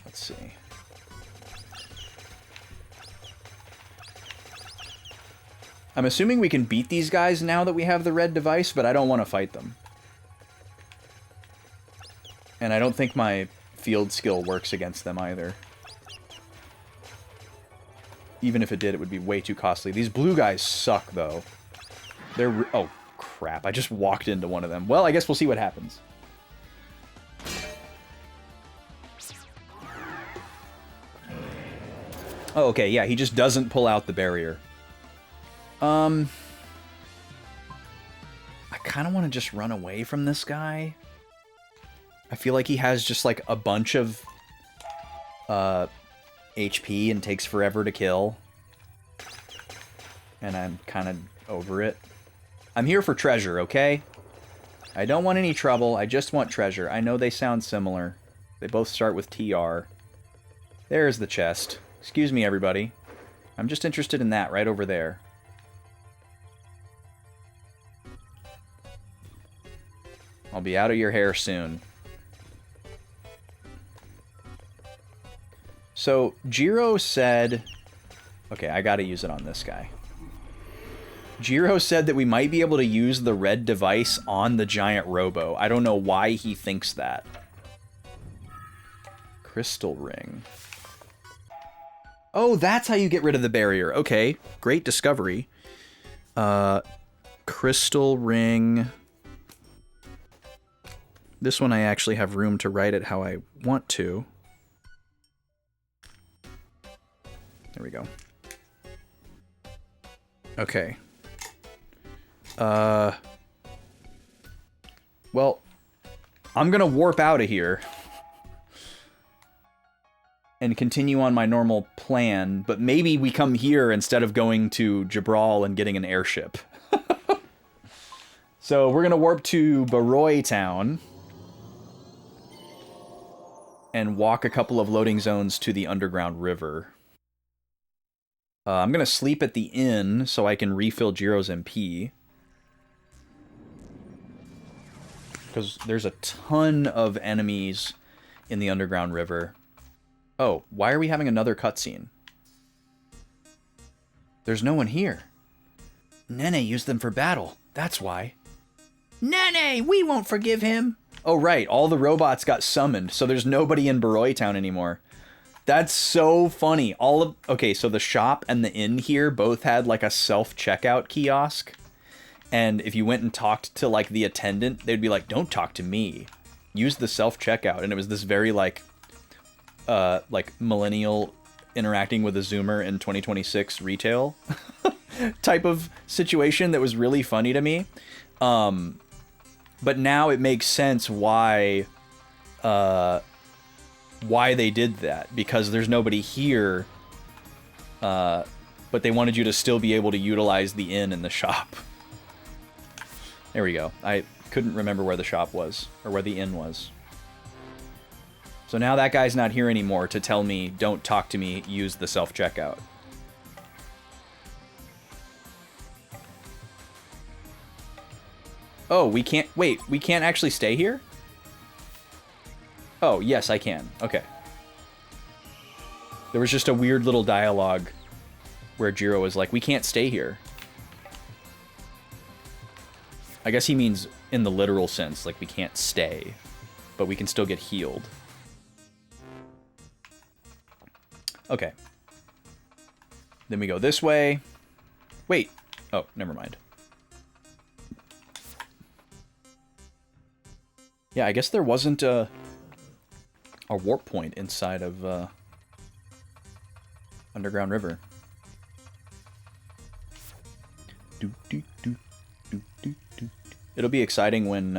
Let's see. I'm assuming we can beat these guys now that we have the red device, but I don't want to fight them. And I don't think my field skill works against them either. Even if it did, it would be way too costly. These blue guys suck, though. They're... Oh, crap. I just walked into one of them. Well, I guess we'll see what happens. Oh, okay, yeah, he just doesn't pull out the barrier. I kind of want to just run away from this guy. I feel like he has just, like, a bunch of HP and takes forever to kill. And I'm kind of over it. I'm here for treasure, okay? I don't want any trouble, I just want treasure. I know they sound similar. They both start with TR. There's the chest. Excuse me, everybody. I'm just interested in that right over there. I'll be out of your hair soon. So, Jiro said... Okay, I gotta use it on this guy. Jiro said that we might be able to use the red device on the giant robo. I don't know why he thinks that. Crystal ring. Oh, that's how you get rid of the barrier. Okay, great discovery. Crystal ring. This one I actually have room to write it how I want to. There we go. Okay. Well, I'm gonna warp out of here and continue on my normal plan, but maybe we come here instead of going to Jabral and getting an airship. So we're gonna warp to Baroy Town and walk a couple of loading zones to the underground river. I'm gonna sleep at the inn so I can refill Jiro's MP. Because there's a ton of enemies in the underground river. Oh, why are we having another cutscene? There's no one here. Nene used them for battle. That's why. Nene, we won't forgive him. Oh, right. All the robots got summoned, so there's nobody in Baroy Town anymore. That's so funny. Okay, so the shop and the inn here both had like a self-checkout kiosk. And if you went and talked to like the attendant, they'd be like, "Don't talk to me. Use the self-checkout." And it was this very like millennial interacting with a Zoomer in 2026 retail type of situation that was really funny to me. But now it makes sense why they did that, because there's nobody here, but they wanted you to still be able to utilize the inn and the shop. There we go. I couldn't remember where the shop was, or where the inn was. So now that guy's not here anymore to tell me, "Don't talk to me, use the self-checkout." Oh, we can't... Wait, we can't actually stay here? Oh, yes, I can. Okay. There was just a weird little dialogue where Jiro was like, "We can't stay here." I guess he means in the literal sense, like we can't stay, but we can still get healed. Okay. Then we go this way. Wait. Oh, never mind. Yeah, I guess there wasn't a warp point inside of Underground River. It'll be exciting when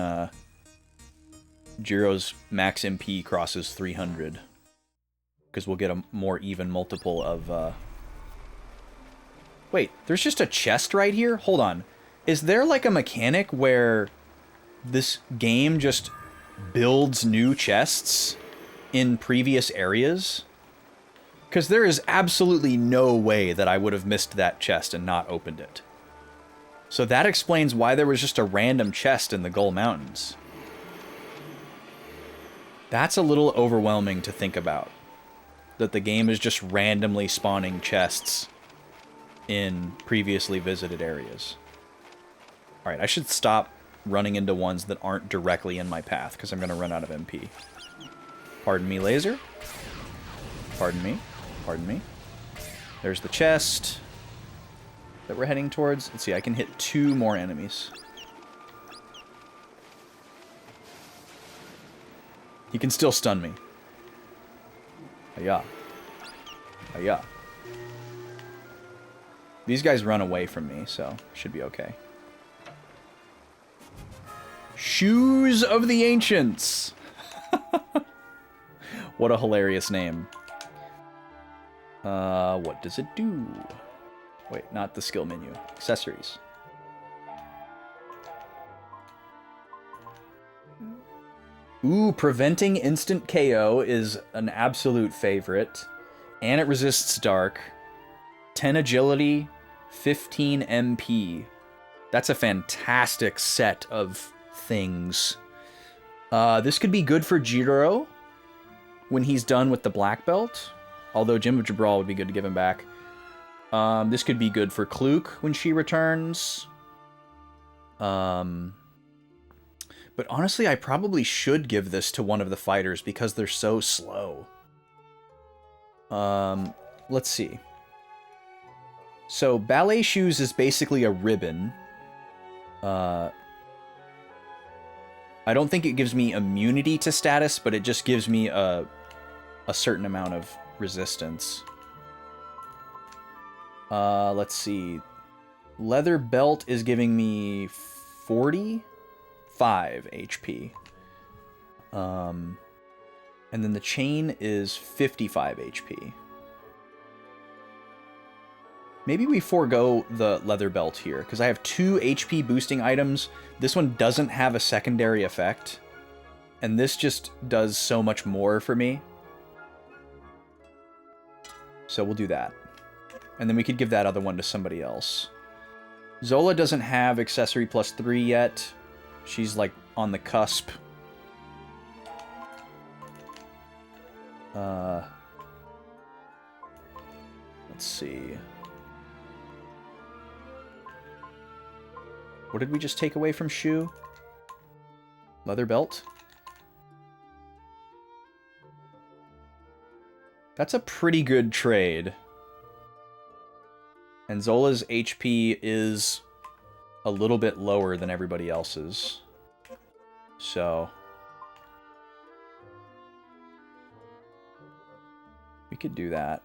Jiro's max MP crosses 300. Because we'll get a more even multiple of... Wait, there's just a chest right here? Hold on. Is there like a mechanic where this game just builds new chests in previous areas? Because there is absolutely no way that I would have missed that chest and not opened it. So that explains why there was just a random chest in the Gull Mountains. That's a little overwhelming to think about. That the game is just randomly spawning chests in previously visited areas. Alright, I should stop running into ones that aren't directly in my path, because I'm going to run out of MP. Pardon me, laser. Pardon me. Pardon me. There's the chest that we're heading towards. Let's see, I can hit 2 more enemies. He can still stun me. Hiya. Hiya. These guys run away from me, so should be okay. Shoes of the Ancients! What a hilarious name. What does it do? Wait, not the skill menu. Accessories. Ooh, preventing instant KO is an absolute favorite. And it resists dark. 10 agility, 15 MP. That's a fantastic set of things. This could be good for Jiro when he's done with the black belt. Although Jim of Jabral would be good to give him back. This could be good for Kluk when she returns. But honestly, I probably should give this to one of the fighters because they're so slow. Let's see. So, ballet shoes is basically a ribbon. I don't think it gives me immunity to status, but it just gives me a certain amount of resistance. Let's see. Leather belt is giving me 45 HP. And then the chain is 55 HP. Maybe we forego the leather belt here, because I have 2 HP boosting items. This one doesn't have a secondary effect. And this just does so much more for me. So we'll do that. And then we could give that other one to somebody else. Zola doesn't have accessory +3 yet. She's like on the cusp. Let's see. What did we just take away from Shu? Leather belt? That's a pretty good trade. And Zola's HP is a little bit lower than everybody else's. So we could do that.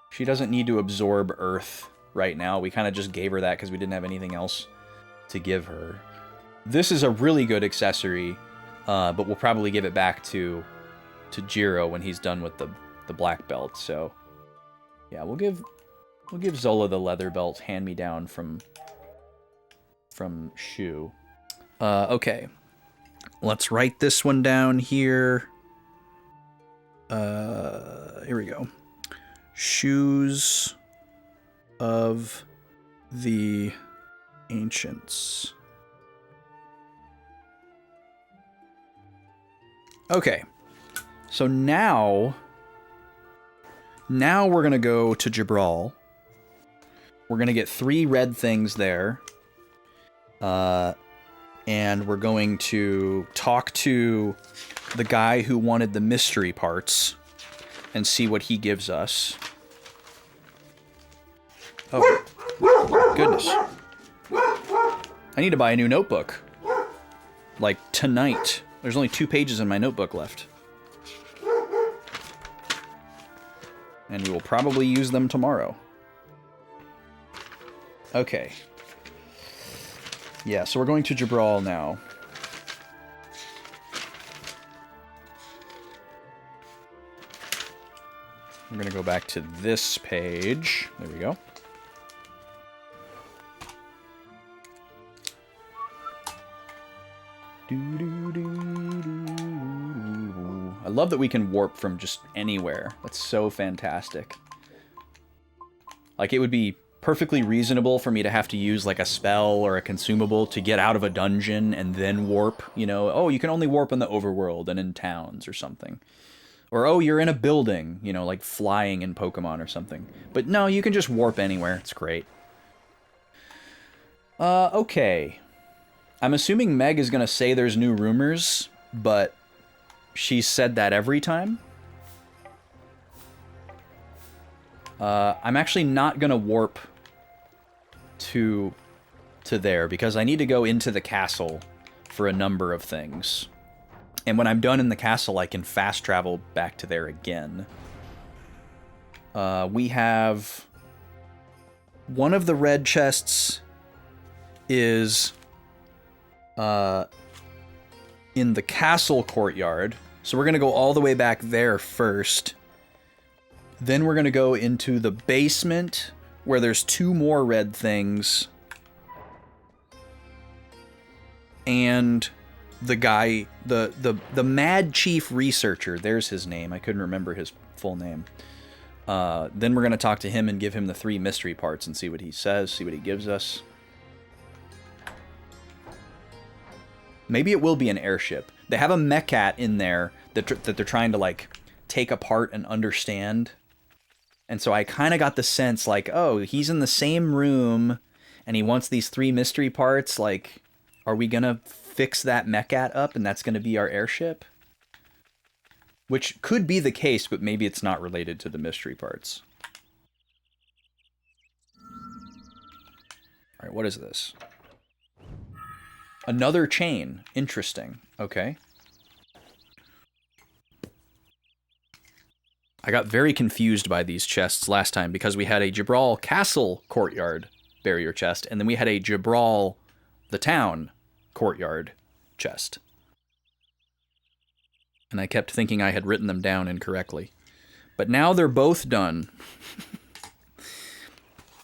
She doesn't need to absorb Earth right now. We kind of just gave her that because we didn't have anything else to give her. This is a really good accessory, but we'll probably give it back to Jiro when he's done with the black belt. So yeah, we'll give Zola the leather belt hand-me-down from Shu. Okay. Let's write this one down here. Here we go. Shoes of the Ancients. Okay. So now we're going to go to Jabral. We're going to get 3 red things there. And we're going to talk to the guy who wanted the mystery parts and see what he gives us. Oh, goodness. I need to buy a new notebook. Like, tonight. There's only 2 pages in my notebook left. And we will probably use them tomorrow. Okay. Yeah, so we're going to Jabral now. We're going to go back to this page. There we go. I love that we can warp from just anywhere. That's so fantastic. Like, it would be perfectly reasonable for me to have to use, like, a spell or a consumable to get out of a dungeon and then warp, you know? Oh, you can only warp in the overworld and in towns or something. Or, oh, you're in a building, you know, like flying in Pokemon or something. But no, you can just warp anywhere. It's great. Okay. I'm assuming Meg is going to say there's new rumors, but she's said that every time. I'm actually not going to warp to there because I need to go into the castle for a number of things. And when I'm done in the castle, I can fast travel back to there again. We have... One of the red chests is in the castle courtyard. So we're going to go all the way back there first. Then we're going to go into the basement where there's 2 more red things. And the guy, the Mad Chief Researcher, there's his name. I couldn't remember his full name. Then we're going to talk to him and give him the 3 mystery parts and see what he says, see what he gives us. Maybe it will be an airship. They have a Mechat in there that they're trying to, like, take apart and understand. And so I kind of got the sense like, oh, he's in the same room and he wants these 3 mystery parts. Like, are we going to fix that Mechat up and that's going to be our airship? Which could be the case, but maybe it's not related to the mystery parts. All right, what is this? Another chain. Interesting. Okay. I got very confused by these chests last time because we had a Jabral Castle courtyard barrier chest, and then we had a Jabral the town courtyard chest. And I kept thinking I had written them down incorrectly. But now they're both done.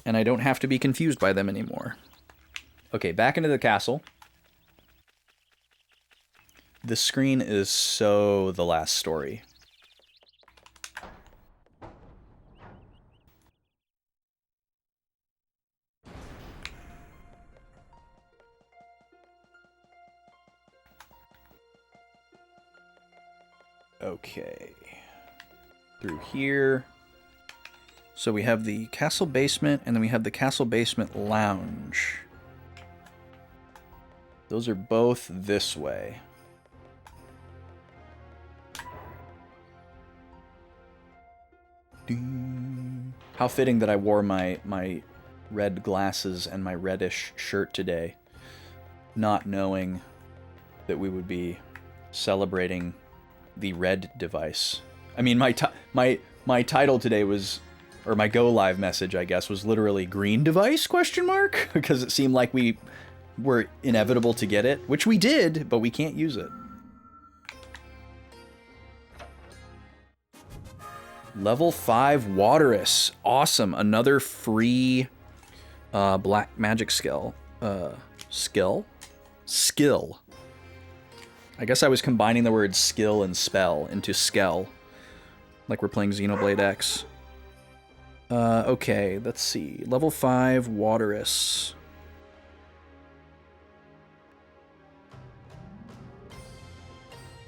And I don't have to be confused by them anymore. Okay, back into the castle. This screen is so The Last Story. Okay. Through here. So we have the castle basement, and then we have the castle basement lounge. Those are both this way. How fitting that I wore my red glasses and my reddish shirt today, not knowing that we would be celebrating the red device. I mean, my title today was, or my go live message, I guess, was literally green device ? Because it seemed like we were inevitable to get it, which we did, but we can't use it. Level 5 Waterous. Awesome. Another free black magic skill. Skill? I guess I was combining the words skill and spell into skell. Like we're playing Xenoblade X. Okay, let's see. Level 5 Waterous.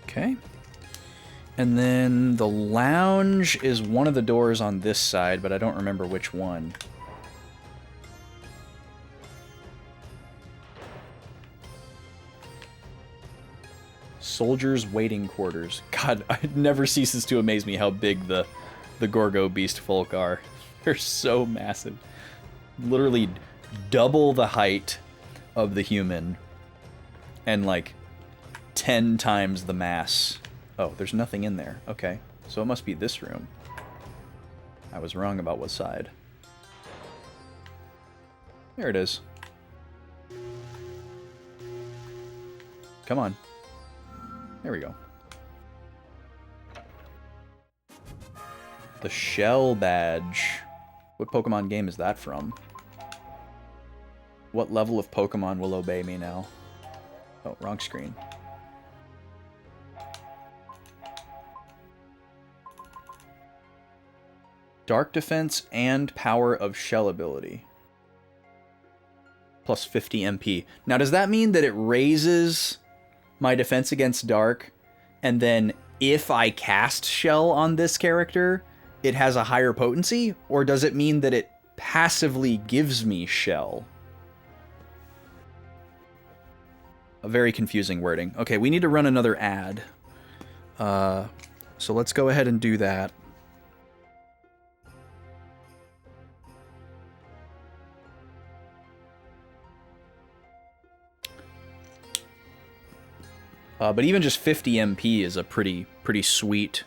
Okay. And then the lounge is one of the doors on this side, but I don't remember which one. Soldiers' waiting quarters. God, it never ceases to amaze me how big the Gorgo beast folk are. They're so massive. Literally double the height of the human and like 10 times the mass. Oh, there's nothing in there. Okay, so it must be this room. I was wrong about what side. There it is. Come on. There we go. The Shell Badge. What Pokemon game is that from? What level of Pokemon will obey me now? Oh, wrong screen. Dark defense and power of shell ability. Plus 50 MP. Now, does that mean that it raises my defense against dark, and then if I cast shell on this character, it has a higher potency? Or does it mean that it passively gives me shell? A very confusing wording. Okay, we need to run another ad. So let's go ahead and do that. But even just 50 MP is a pretty sweet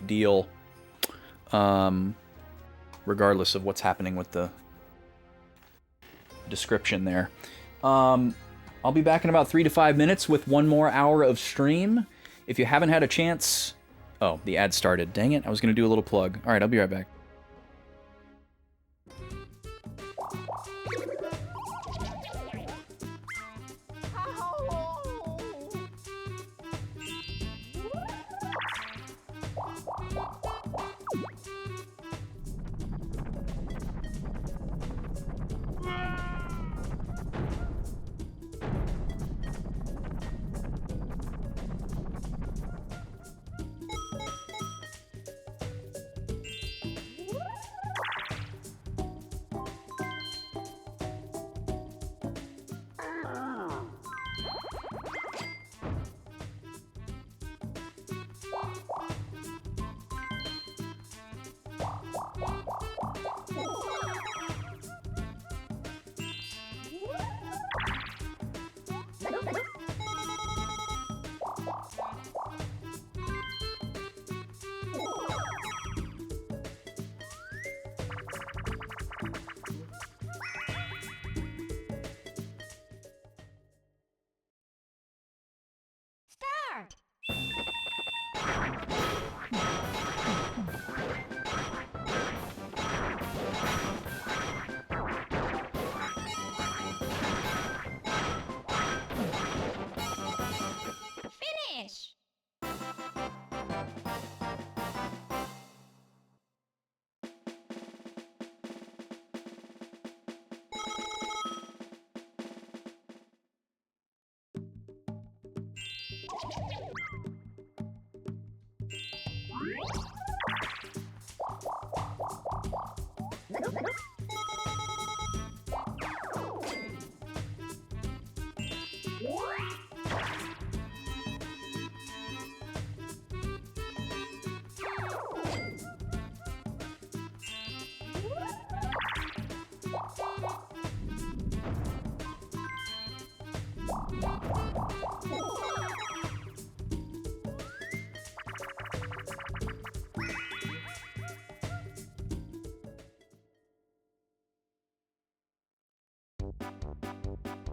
deal. Regardless of what's happening with the description there. I'll be back in about 3 to 5 minutes with 1 more hour of stream. If you haven't had a chance... Oh, the ad started. Dang it, I was going to do a little plug. Alright, I'll be right back.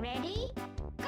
Ready? Go!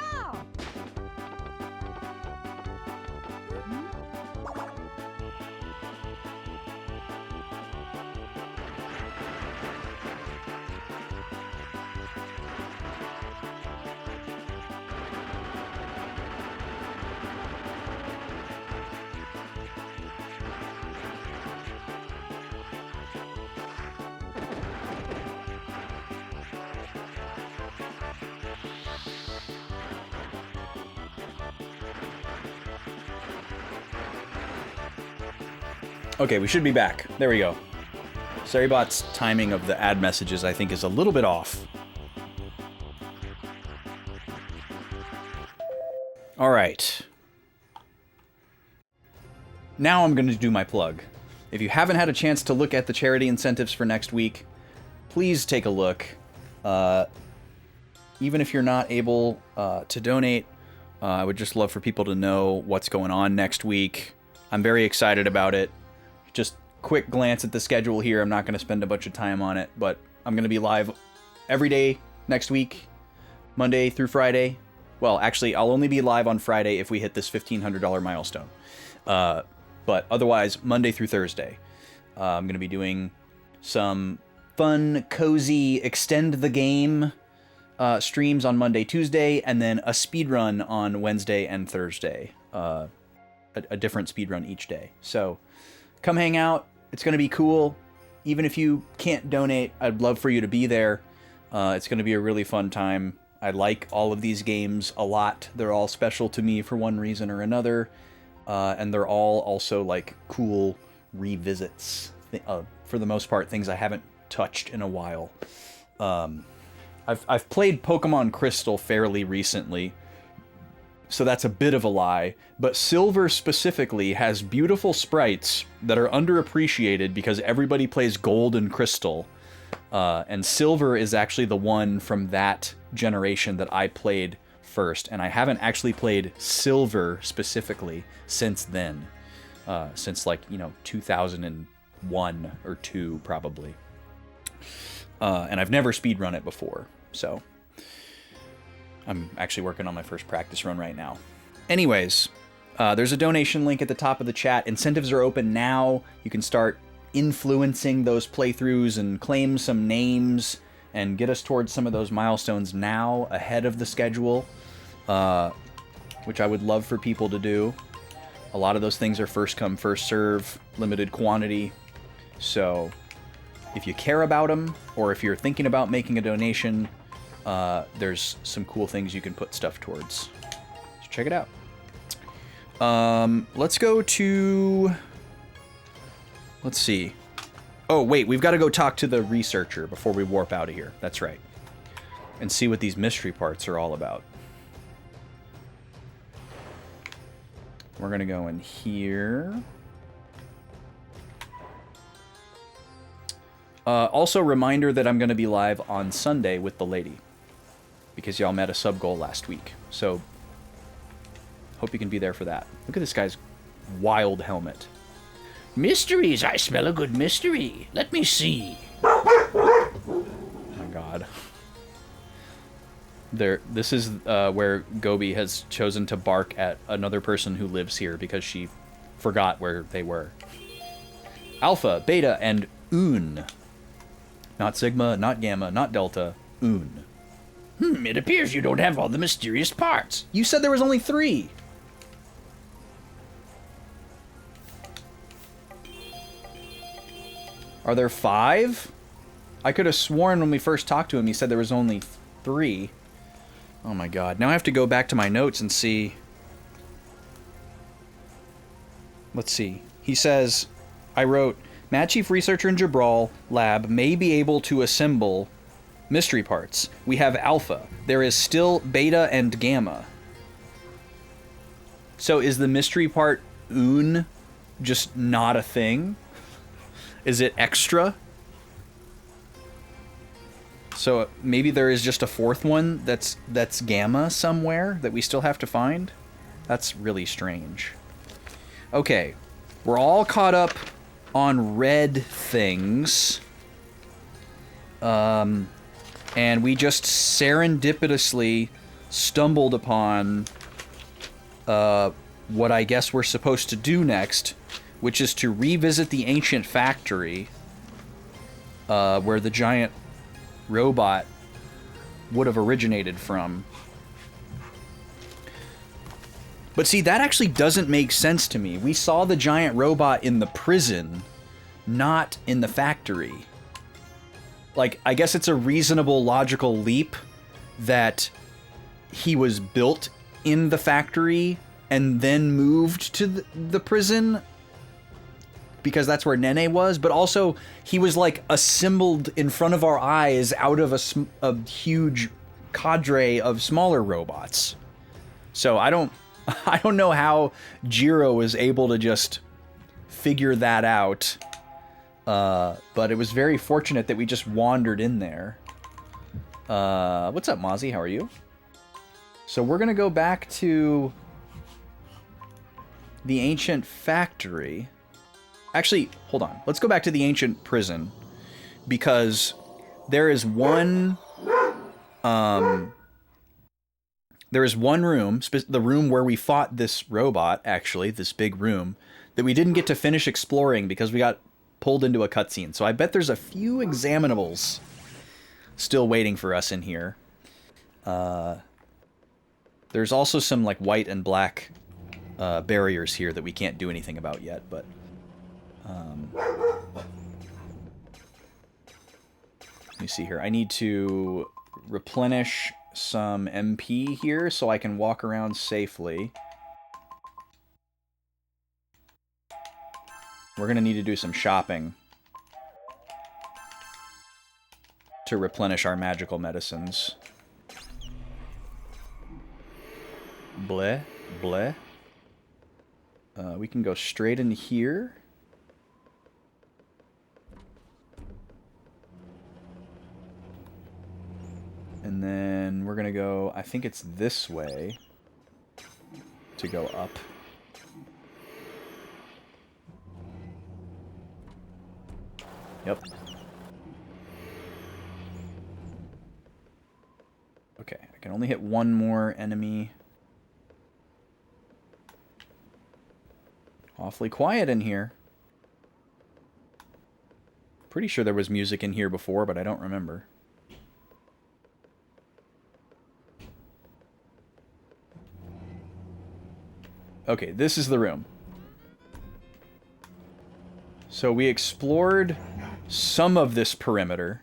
Okay, we should be back. There we go. Saribot's timing of the ad messages, I think, is a little bit off. All right. Now I'm going to do my plug. If you haven't had a chance to look at the charity incentives for next week, please take a look. Even if you're not able to donate, I would just love for people to know what's going on next week. I'm very excited about it. Just quick glance at the schedule here. I'm not going to spend a bunch of time on it, but I'm going to be live every day next week, Monday through Friday. Well, actually, I'll only be live on Friday if we hit this $1,500 milestone. But otherwise, Monday through Thursday. I'm going to be doing some fun, cozy, extend the game streams on Monday, Tuesday, and then a speedrun on Wednesday and Thursday. A different speedrun each day. So come hang out. It's going to be cool. Even if you can't donate, I'd love for you to be there. It's going to be a really fun time. I like all of these games a lot. They're all special to me for one reason or another. And they're all also like cool revisits. For the most part, things I haven't touched in a while. I've played Pokemon Crystal fairly recently, so that's a bit of a lie, but Silver specifically has beautiful sprites that are underappreciated because everybody plays Gold and Crystal, and Silver is actually the one from that generation that I played first, and I haven't actually played Silver specifically since then, since like, 2001 or 2 probably, and I've never speedrun it before, so I'm actually working on my first practice run right now. Anyways, there's a donation link at the top of the chat. Incentives are open now. You can start influencing those playthroughs and claim some names and get us towards some of those milestones now ahead of the schedule, which I would love for people to do. A lot of those things are first come, first serve, limited quantity. So if you care about them, or if you're thinking about making a donation, there's some cool things you can put stuff towards. So check it out. Let's go to... Let's see. Oh, wait, we've got to go talk to the researcher before we warp out of here. That's right. And see what these mystery parts are all about. We're going to go in here. Also, reminder that I'm going to be live on Sunday with the lady, because y'all met a sub goal last week. So, hope you can be there for that. Look at this guy's wild helmet. Mysteries! I smell a good mystery. Let me see. Oh my god. This is where Gobi has chosen to bark at another person who lives here because she forgot where they were. Alpha, Beta, and Un. Not Sigma, not Gamma, not Delta. Un. It appears you don't have all the mysterious parts. You said there was only 3. Are there 5? I could have sworn when we first talked to him he said there was only 3. Oh my god. Now I have to go back to my notes and see. Let's see. He says, I wrote, Mad Chief Researcher in Jabral Lab may be able to assemble mystery parts. We have Alpha. There is still Beta and Gamma. So is the mystery part Un just not a thing? Is it extra? So maybe there is just a 4th one that's Gamma somewhere that we still have to find? That's really strange. Okay, we're all caught up on red things. And we just serendipitously stumbled upon what I guess we're supposed to do next, which is to revisit the ancient factory where the giant robot would have originated from. But see, that actually doesn't make sense to me. We saw the giant robot in the prison, not in the factory. Like, I guess it's a reasonable, logical leap that he was built in the factory and then moved to the prison because that's where Nene was, but also he was like assembled in front of our eyes out of a huge cadre of smaller robots. So I don't know how Jiro was able to just figure that out. But it was very fortunate that we just wandered in there. What's up, Mozzie? How are you? So we're gonna go back to the ancient factory. Actually, hold on. Let's go back to the ancient prison, because there is one room, the room where we fought this robot, actually, this big room, that we didn't get to finish exploring because we got pulled into a cutscene. So I bet there's a few examinables still waiting for us in here. There's also some like white and black barriers here that we can't do anything about yet, but let me see here. I need to replenish some MP here so I can walk around safely. We're gonna need to do some shopping to replenish our magical medicines. Bleh, bleh. We can go straight in here. And then we're gonna go, I think it's this way to go up. Yep. Okay, I can only hit one more enemy. Awfully quiet in here. Pretty sure there was music in here before, but I don't remember. Okay, this is the room. So we explored some of this perimeter.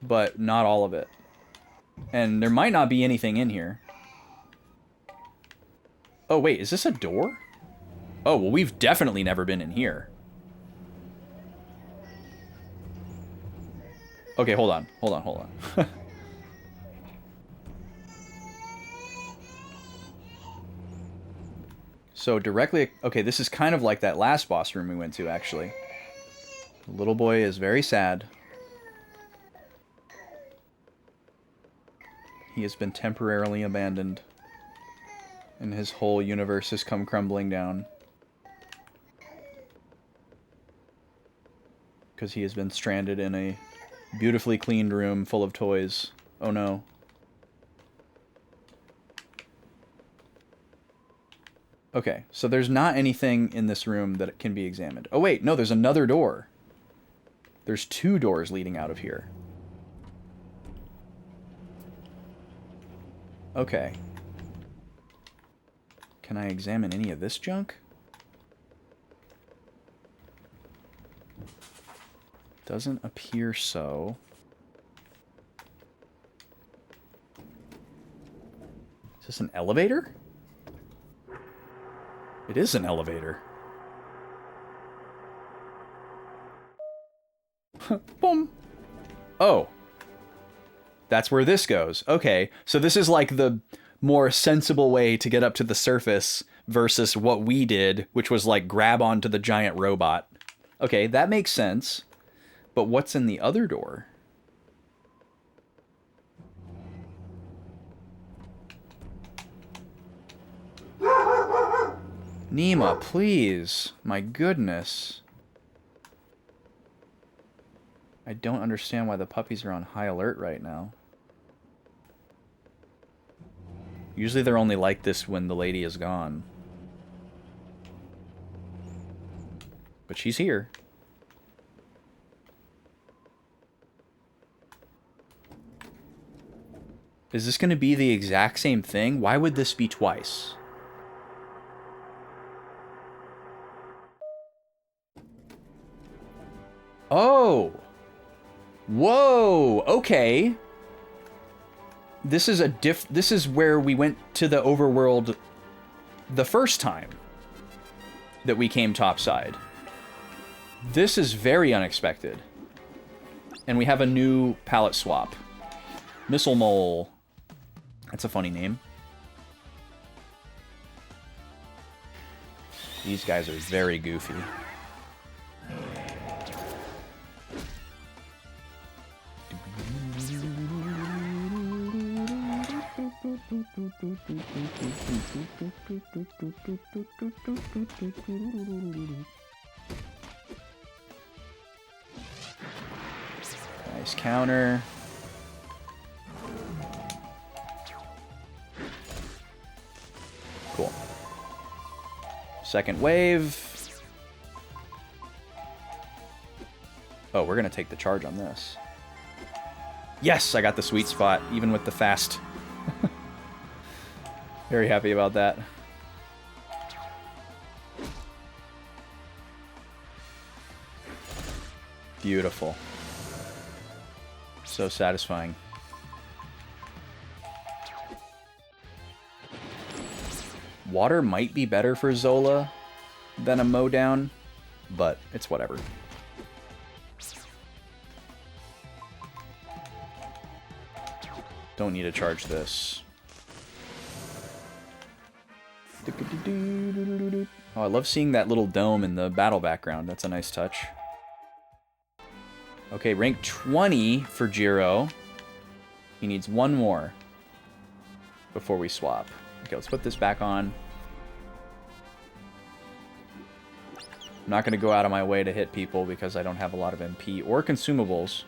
But not all of it. And there might not be anything in here. Oh, wait, is this a door? Oh, well, we've definitely never been in here. Okay, hold on. Hold on, hold on. So directly... Okay, this is kind of like that last boss room we went to, actually. The little boy is very sad. He has been temporarily abandoned. And his whole universe has come crumbling down. Because he has been stranded in a beautifully cleaned room full of toys. Oh no. Okay, so there's not anything in this room that can be examined. Oh wait, no, there's another door. There's two doors leading out of here. Okay. Can I examine any of this junk? Doesn't appear so. Is this an elevator? It is an elevator. Boom. Oh. That's where this goes. Okay, so this is like the more sensible way to get up to the surface versus what we did, which was like grab onto the giant robot. Okay, that makes sense. But what's in the other door? Nima, please. My goodness. I don't understand why the puppies are on high alert right now. Usually they're only like this when the lady is gone. But she's here. Is this going to be the exact same thing? Why would this be twice? Oh! Whoa! Okay. This is this is where we went to the overworld the first time that we came topside. This is very unexpected. And we have a new palette swap. Missile Mole. That's a funny name. These guys are very goofy. Nice counter. Cool. Second wave. Oh, we're gonna take the charge on this. Yes, I got the sweet spot, even with the fast. Very happy about that. Beautiful. So satisfying. Water might be better for Zola than a mowdown, but it's whatever. Don't need to charge this. Oh, I love seeing that little dome in the battle background. That's a nice touch. Okay, rank 20 for Jiro. He needs one more before we swap. Okay, let's put this back on. I'm not going to go out of my way to hit people because I don't have a lot of MP or consumables.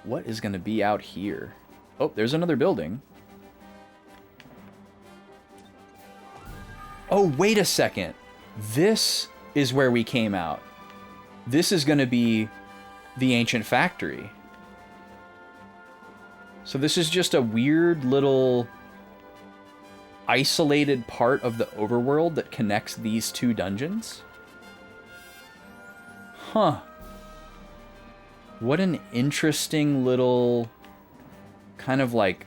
What is going to be out here? Oh, there's another building. Oh, wait a second. This is where we came out. This is going to be the ancient factory. So this is just a weird little isolated part of the overworld that connects these two dungeons? Huh. What an interesting little kind of like,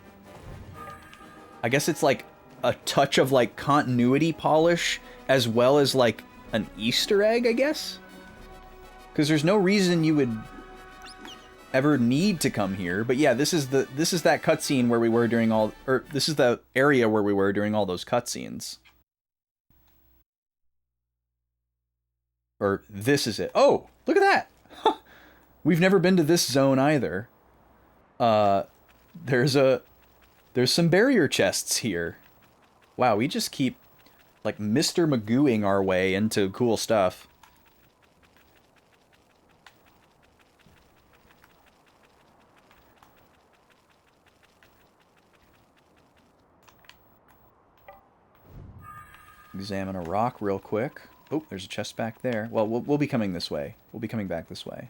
I guess it's like a touch of like continuity polish as well as like an Easter egg, I guess? Because there's no reason you would ever need to come here. But yeah, this is that cutscene where we were during all, or this is the area where we were during all those cutscenes. Or this is it. Oh, look at that. Huh. We've never been to this zone either. There's some barrier chests here. Wow, we just keep like Mr. Magooing our way into cool stuff. Examine a rock real quick. Oh, there's a chest back there. Well, we'll be coming this way. We'll be coming back this way.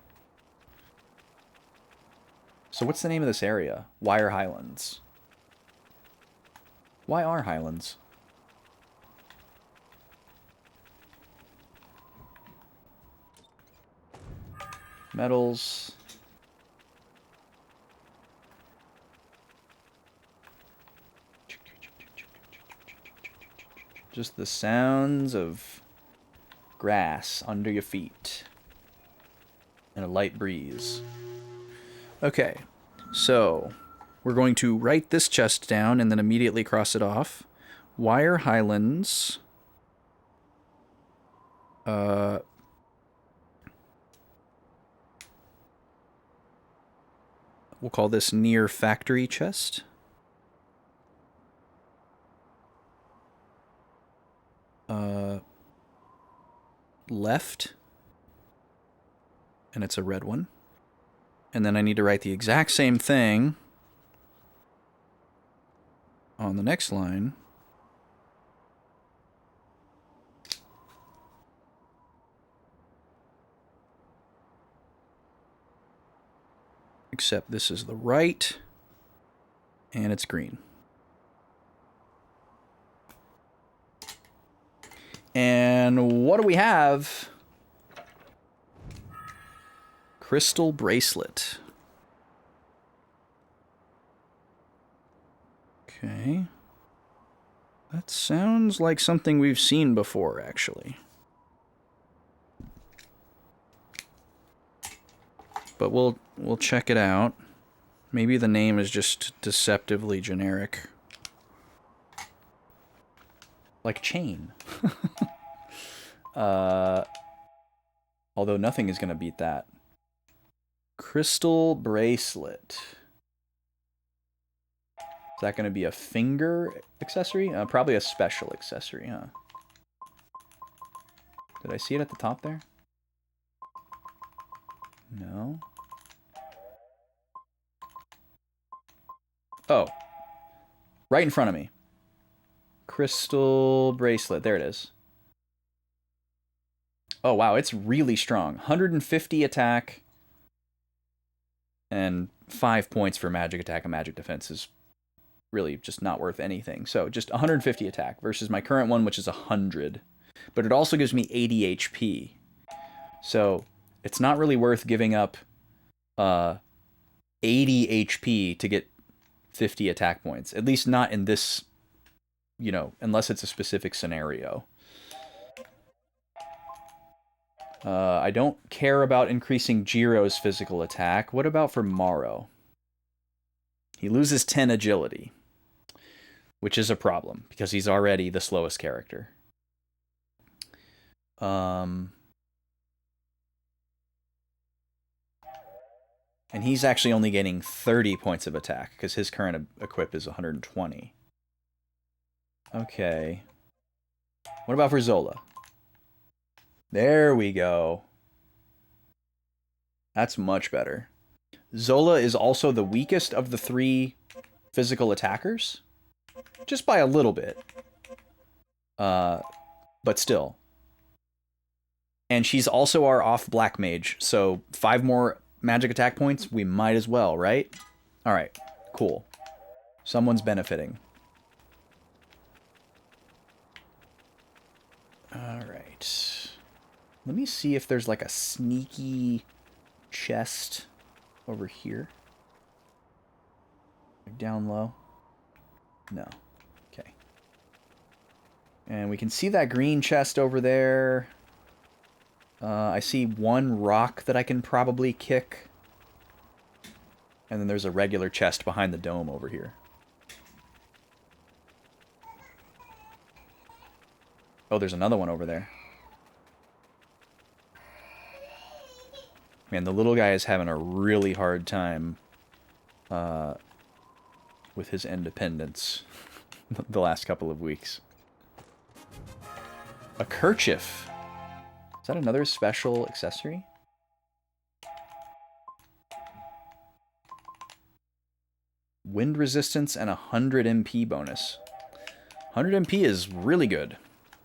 So what's the name of this area? Wire Highlands. Why are Highlands? Metals. Just the sounds of grass under your feet. And a light breeze. Okay, so we're going to write this chest down and then immediately cross it off. Wire Highlands. We'll call this near factory chest. left. And it's a red one. And then I need to write the exact same thing on the next line. Except this is the right, and it's green. And what do we have? Crystal bracelet. Okay. That sounds like something we've seen before, actually. But we'll check it out. Maybe the name is just deceptively generic. Like chain. Although nothing is going to beat that. Crystal bracelet. Is that going to be a finger accessory? Probably a special accessory, huh? Did I see it at the top there? No. Oh. Right in front of me. Crystal bracelet. There it is. Oh, wow. It's really strong. 150 attack. And 5 points for magic attack and magic defense is really just not worth anything. So just 150 attack versus my current one, which is 100. But it also gives me 80 HP. So it's not really worth giving up 80 HP to get 50 attack points. At least not in this, you know, unless it's a specific scenario. I don't care about increasing Jiro's physical attack. What about for Morrow? He loses 10 agility, which is a problem because he's already the slowest character. And he's actually only getting 30 points of attack because his current equip is 120. Okay. What about for Zola? There we go. That's much better. Zola is also the weakest of the 3 physical attackers. Just by a little bit. But still. And she's also our off black mage, so 5 more magic attack points, we might as well, right? Alright, cool. Someone's benefiting. Alright. Let me see if there's like a sneaky chest over here. Down low. No. Okay. And we can see that green chest over there. I see one rock that I can probably kick. And then there's a regular chest behind the dome over here. Oh, there's another one over there. Man, the little guy is having a really hard time with his independence the last couple of weeks. A kerchief. Is that another special accessory? Wind resistance and 100 MP bonus. 100 MP is really good.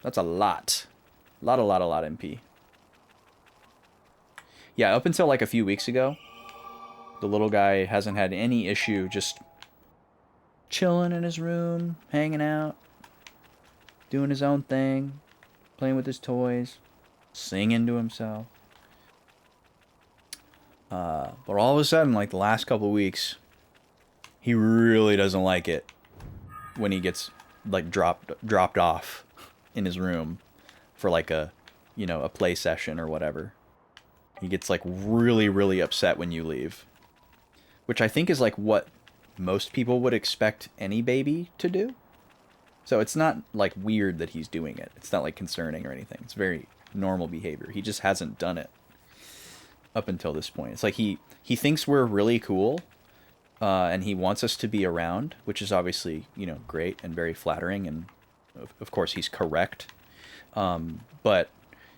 That's a lot. A lot MP. Yeah, up until like a few weeks ago, the little guy hasn't had any issue just chilling in his room, hanging out, doing his own thing, playing with his toys, singing to himself. But all of a sudden, like the last couple of weeks, he really doesn't like it when he gets like dropped off in his room for like a, you know, a play session or whatever. He gets like really upset when you leave, which I think is like what most people would expect any baby to do. So it's not like weird that he's doing it. It's not like concerning or anything. It's very normal behavior. He just hasn't done it up until this point. It's like he thinks we're really cool, and he wants us to be around, which is obviously, you know, great and very flattering, and of course he's correct. But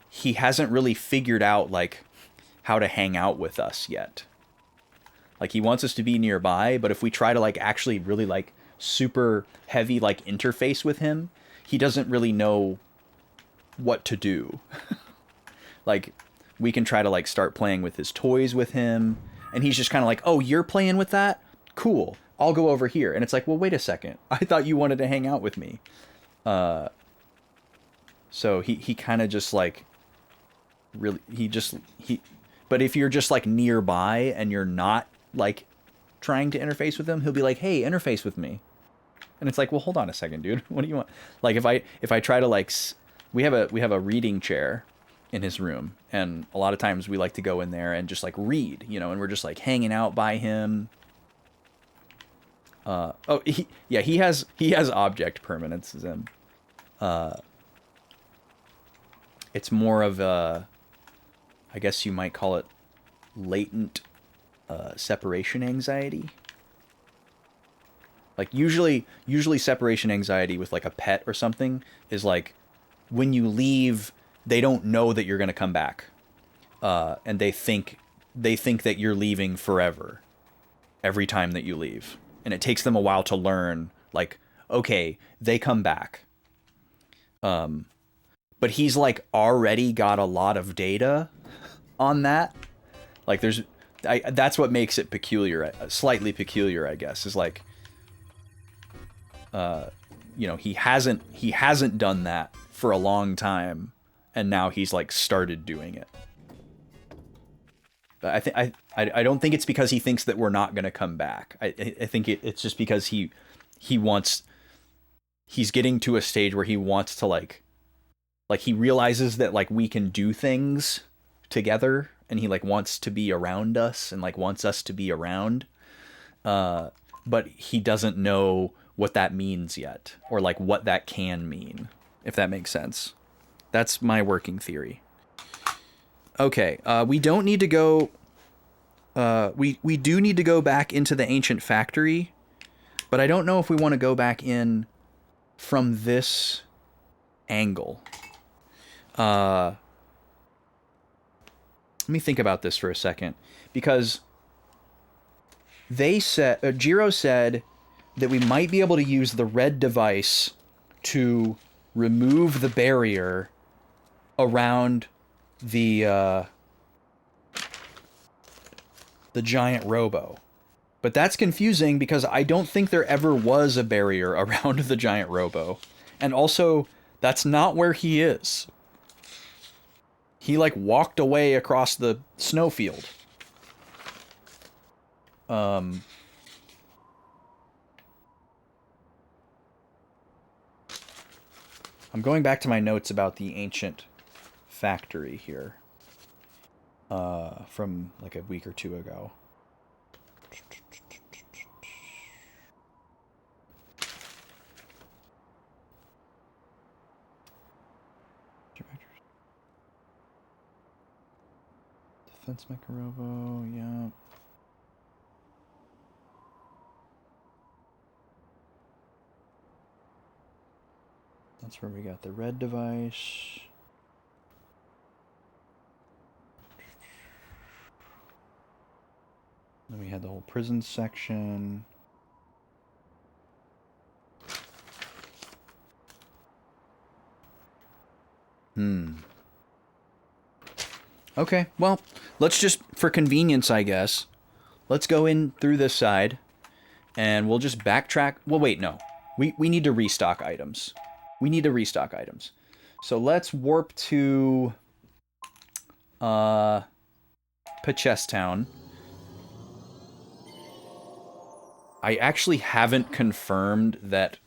he hasn't really figured out like how to hang out with us yet. Like he wants us to be nearby, but if we try to like actually really like super heavy like interface with him, he doesn't really know what to do. Like we can try to like start playing with his toys with him, and he's just kind of like, "Oh, you're playing with that? Cool. I'll go over here." And it's like, "Well, wait a second. I thought you wanted to hang out with me." So he kind of just like really but if you're just like nearby and you're not like trying to interface with him, he'll be like, "Hey, interface with me." And it's like, "Well, hold on a second, dude. What do you want?" Like if I try to like we have a reading chair in his room, and a lot of times we like to go in there and just like read, you know, and we're just like hanging out by him. He has object permanence, Zim. It's more of a, I guess you might call it latent separation anxiety. Like usually separation anxiety with like a pet or something is like when you leave, they don't know that you're going to come back. And they think that you're leaving forever every time that you leave. And it takes them a while to learn, like, okay, they come back. But he's like already got a lot of data on that. Like that's what makes it peculiar, slightly peculiar, I guess, is like, you know, he hasn't done that for a long time, and now he's like started doing it. But I don't think it's because he thinks that we're not gonna come back. I think it's just because he's getting to a stage where he wants to like he realizes that like we can do things together, and he like wants to be around us and like wants us to be around. But he doesn't know what that means yet, or like what that can mean, if that makes sense. That's my working theory. Okay, we don't need to go... we do need to go back into the ancient factory, but I don't know if we want to go back in from this angle. Let me think about this for a second, because they said... Jiro said that we might be able to use the red device to remove the barrier around the giant robo. But that's confusing because I don't think there ever was a barrier around the giant robo. And also, that's not where he is. He like walked away across the snowfield. I'm going back to my notes about the ancient factory here. From like a week or two ago. Defense Mecha Robo, yeah. That's where we got the red device. Then we had the whole prison section. Okay, well, let's just, for convenience, I guess, let's go in through this side, and we'll just backtrack. Well, wait, no. We need to restock items. We need to restock items. So let's warp to Pachestown. I actually haven't confirmed that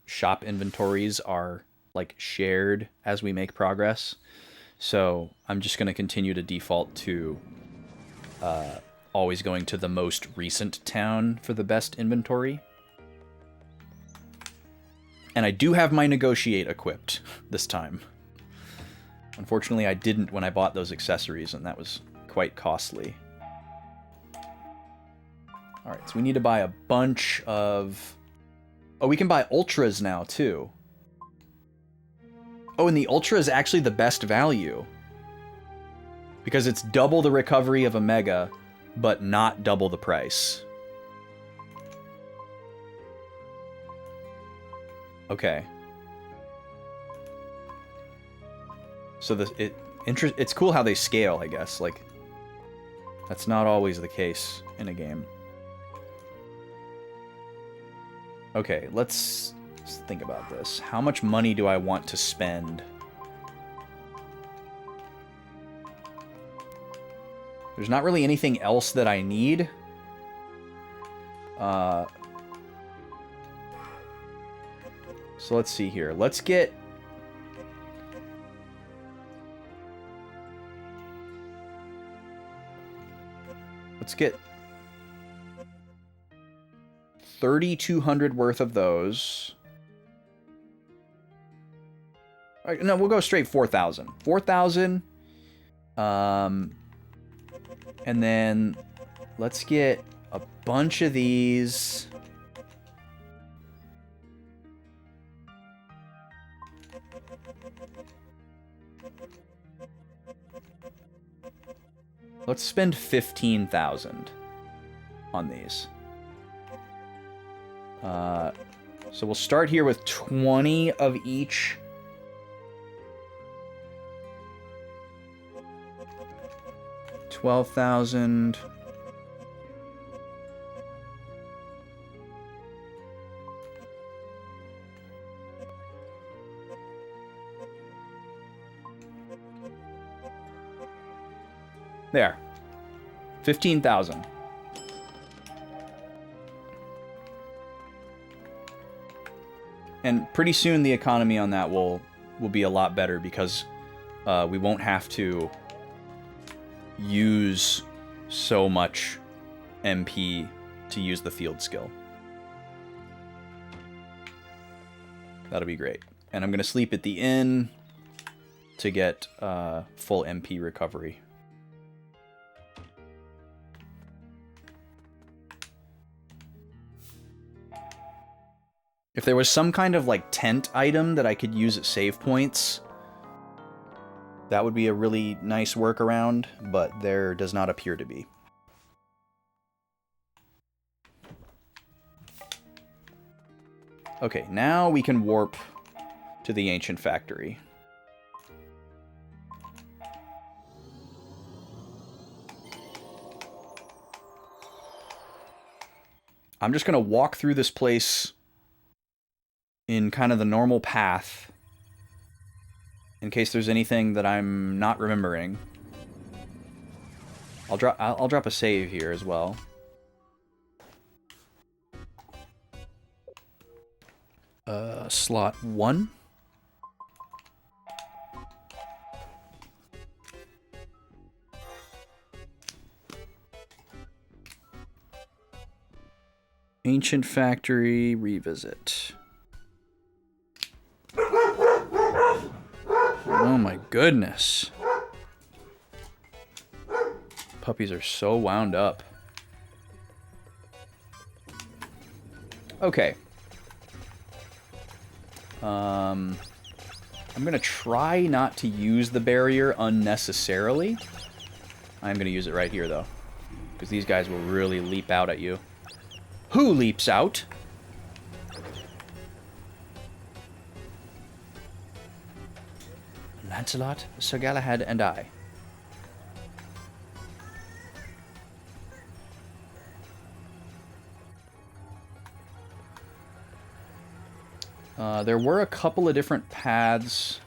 shop inventories are like shared as we make progress. So I'm just going to continue to default to always going to the most recent town for the best inventory. And I do have my Negotiate equipped this time. Unfortunately, I didn't when I bought those accessories, and that was quite costly. Alright, so we need to buy a bunch of... Oh, we can buy Ultras now, too. Oh, and the Ultra is actually the best value. Because it's double the recovery of a Mega, but not double the price. Okay. So it's cool how they scale, I guess. Like, that's not always the case in a game. Okay, let's think about this. How much money do I want to spend? There's not really anything else that I need. So let's see here. Let's get... Let's get 3,200 worth of those. All right, no, we'll go straight 4,000. 4,000. And then let's get a bunch of these. Let's spend 15,000 on these. So we'll start here with 20 of each. $12,000. There. 15,000. And pretty soon the economy on that will be a lot better because we won't have to use so much MP to use the field skill. That'll be great. And I'm going to sleep at the inn to get full MP recovery. If there was some kind of like tent item that I could use at save points, that would be a really nice workaround, but there does not appear to be. Okay, now we can warp to the ancient factory. I'm just going to walk through this place in kind of the normal path in case there's anything that I'm not remembering. I'll drop a save here as well. Slot 1. Ancient Factory Revisit. Oh my goodness. Puppies are so wound up. Okay. I'm gonna try not to use the barrier unnecessarily. I'm gonna use it right here though, because these guys will really leap out at you. Who leaps out? Lancelot, Sir Galahad, and I. There were a couple of different paths.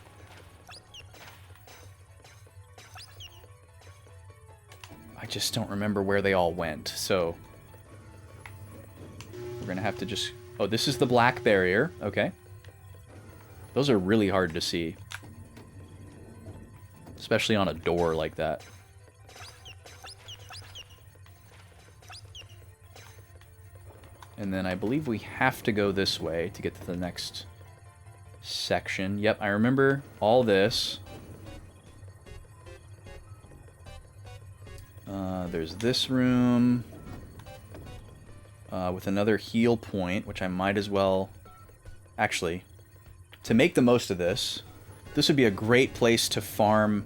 I just don't remember where they all went, so we're gonna have to just... Oh, this is the black barrier. Okay. Those are really hard to see. Especially on a door like that. And then I believe we have to go this way to get to the next section. Yep, I remember all this. There's this room with another heal point, which I might as well... Actually, to make the most of this, This would be a great place to farm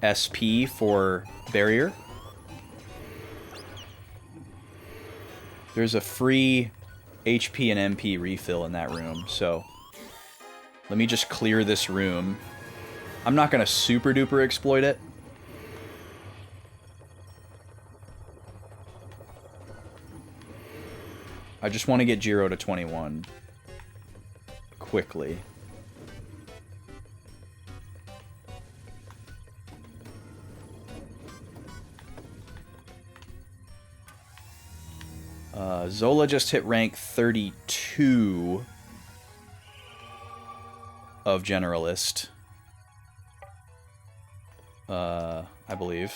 SP for barrier. There's a free HP and MP refill in that room, so let me just clear this room. I'm not gonna super duper exploit it. I just want to get Jiro to 21 quickly. Zola just hit rank 32 of Generalist. I believe.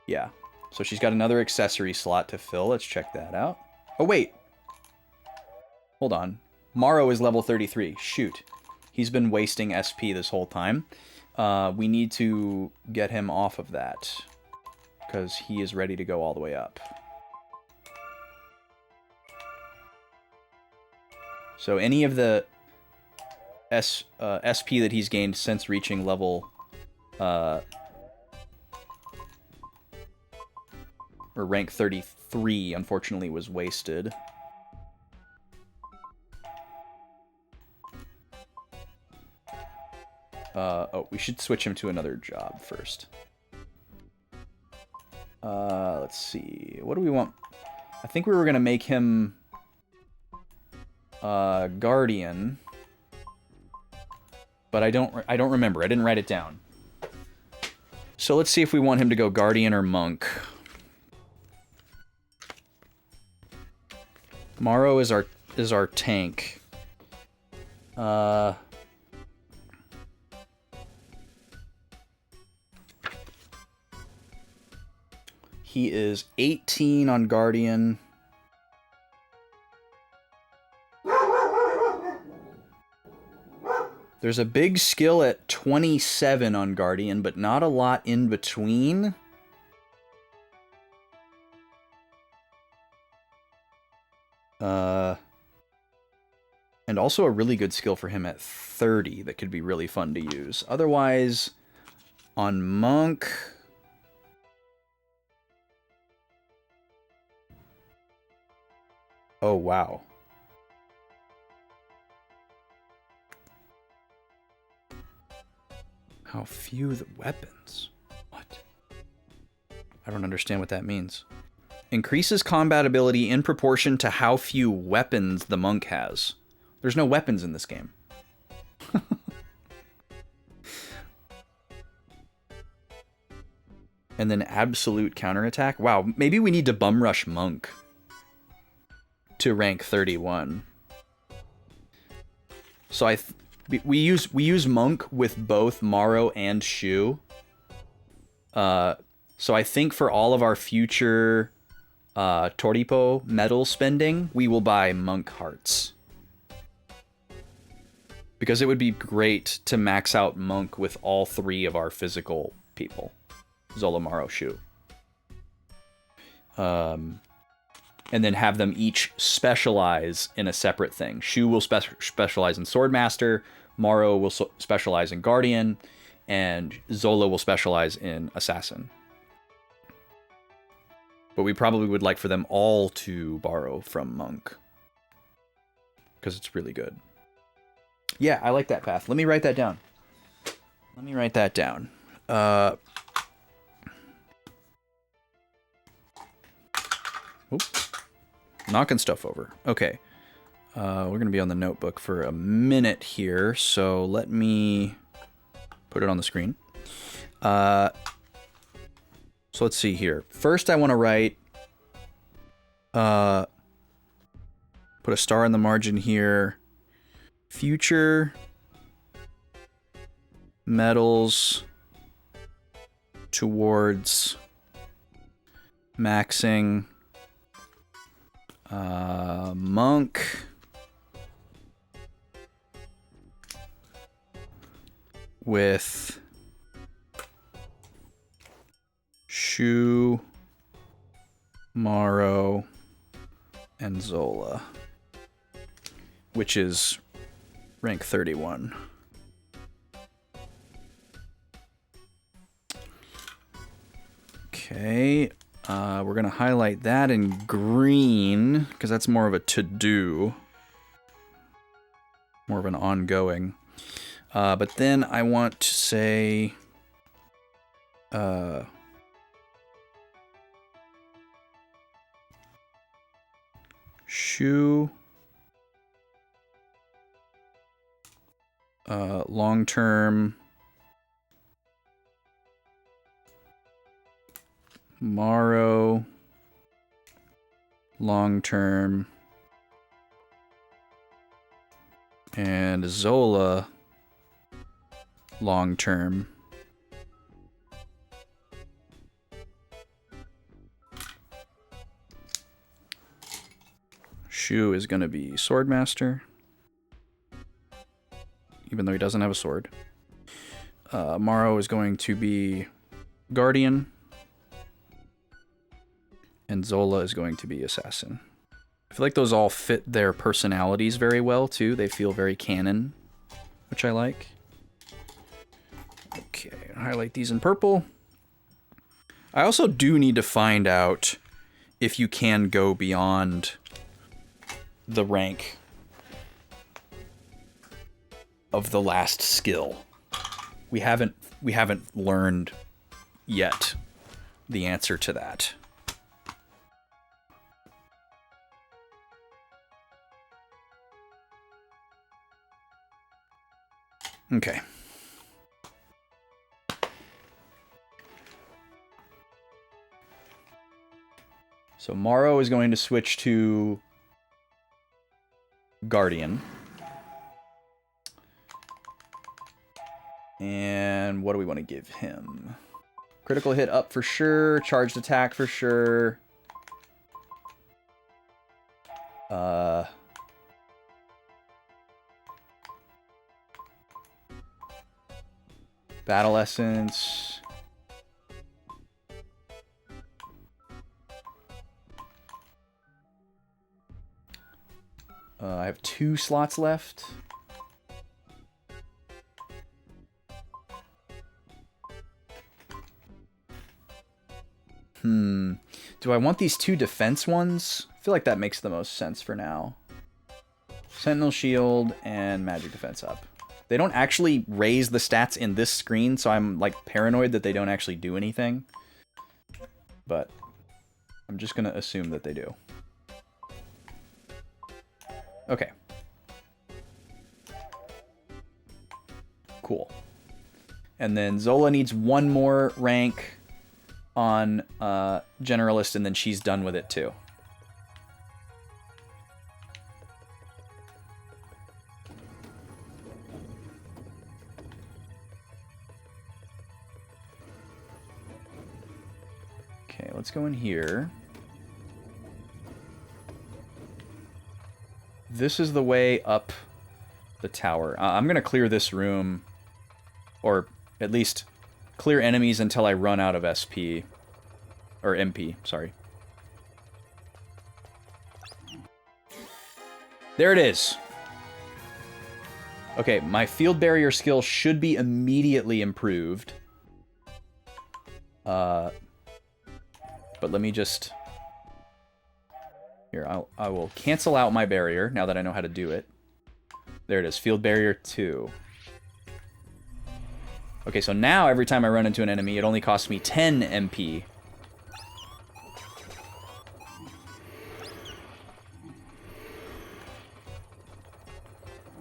Yeah. So she's got another accessory slot to fill. Let's check that out. Oh, wait. Hold on. Morrow is level 33. Shoot. He's been wasting SP this whole time. We need to get him off of that, because he is ready to go all the way up. So any of the SP that he's gained since reaching level... or rank 33, unfortunately, was wasted. Oh, we should switch him to another job first. Let's see. What do we want? I think we were going to make him... Guardian. But I don't remember. I didn't write it down. So let's see if we want him to go Guardian or Monk. Morrow is our tank. He is 18 on Guardian. There's a big skill at 27 on Guardian, but not a lot in between. And also a really good skill for him at 30 that could be really fun to use. Otherwise, on Monk... Oh, wow. How few the weapons. What? I don't understand what that means. Increases combat ability in proportion to how few weapons the monk has. There's no weapons in this game. And then absolute counterattack. Wow, maybe we need to bum rush monk to rank 31. So we use monk with both Morrow and Shu. So I think for all of our future Toripo medal spending, we will buy monk hearts. Because it would be great to max out monk with all three of our physical people. Zola, Morrow, Shu. And then have them each specialize in a separate thing. Shu will specialize in Swordmaster, Morrow will specialize in Guardian, and Zola will specialize in Assassin. But we probably would like for them all to borrow from Monk, because it's really good. Yeah, I like that path. Let me write that down. Oop. Knocking stuff over. Okay. We're going to be on the notebook for a minute here, so let me put it on the screen. So let's see here. First, I want to write... put a star in the margin here. Future medals towards maxing monk with Shu, Morrow, and Zola, which is rank 31. Okay, we're gonna highlight that in green because that's more of a to-do, more of an ongoing. But then I want to say, Shu, long-term, Morrow, long-term, and Zola, long-term. Shu is going to be Swordmaster, even though he doesn't have a sword. Morrow is going to be Guardian. And Zola is going to be Assassin. I feel like those all fit their personalities very well, too. They feel very canon, which I like. Okay, highlight these in purple. I also do need to find out if you can go beyond the rank of the last skill. We haven't learned yet the answer to that. Okay. So Morrow is going to switch to Guardian. And what do we want to give him? Critical hit up for sure. Charged attack for sure. Battle Essence. I have 2 slots left. Do I want these 2 defense ones? I feel like that makes the most sense for now. Sentinel Shield and Magic Defense up. They don't actually raise the stats in this screen, so I'm like paranoid that they don't actually do anything. But I'm just gonna assume that they do. Okay. Cool. And then Zola needs 1 more rank on Generalist, and then she's done with it too. Okay, let's go in here. This is the way up the tower. I'm going to clear this room, or at least clear enemies until I run out of SP, or MP, sorry. There it is. Okay, my field barrier skill should be immediately improved. But let me just... Here, I will cancel out my barrier now that I know how to do it. There it is, field barrier 2. Okay, so now every time I run into an enemy, it only costs me 10 MP.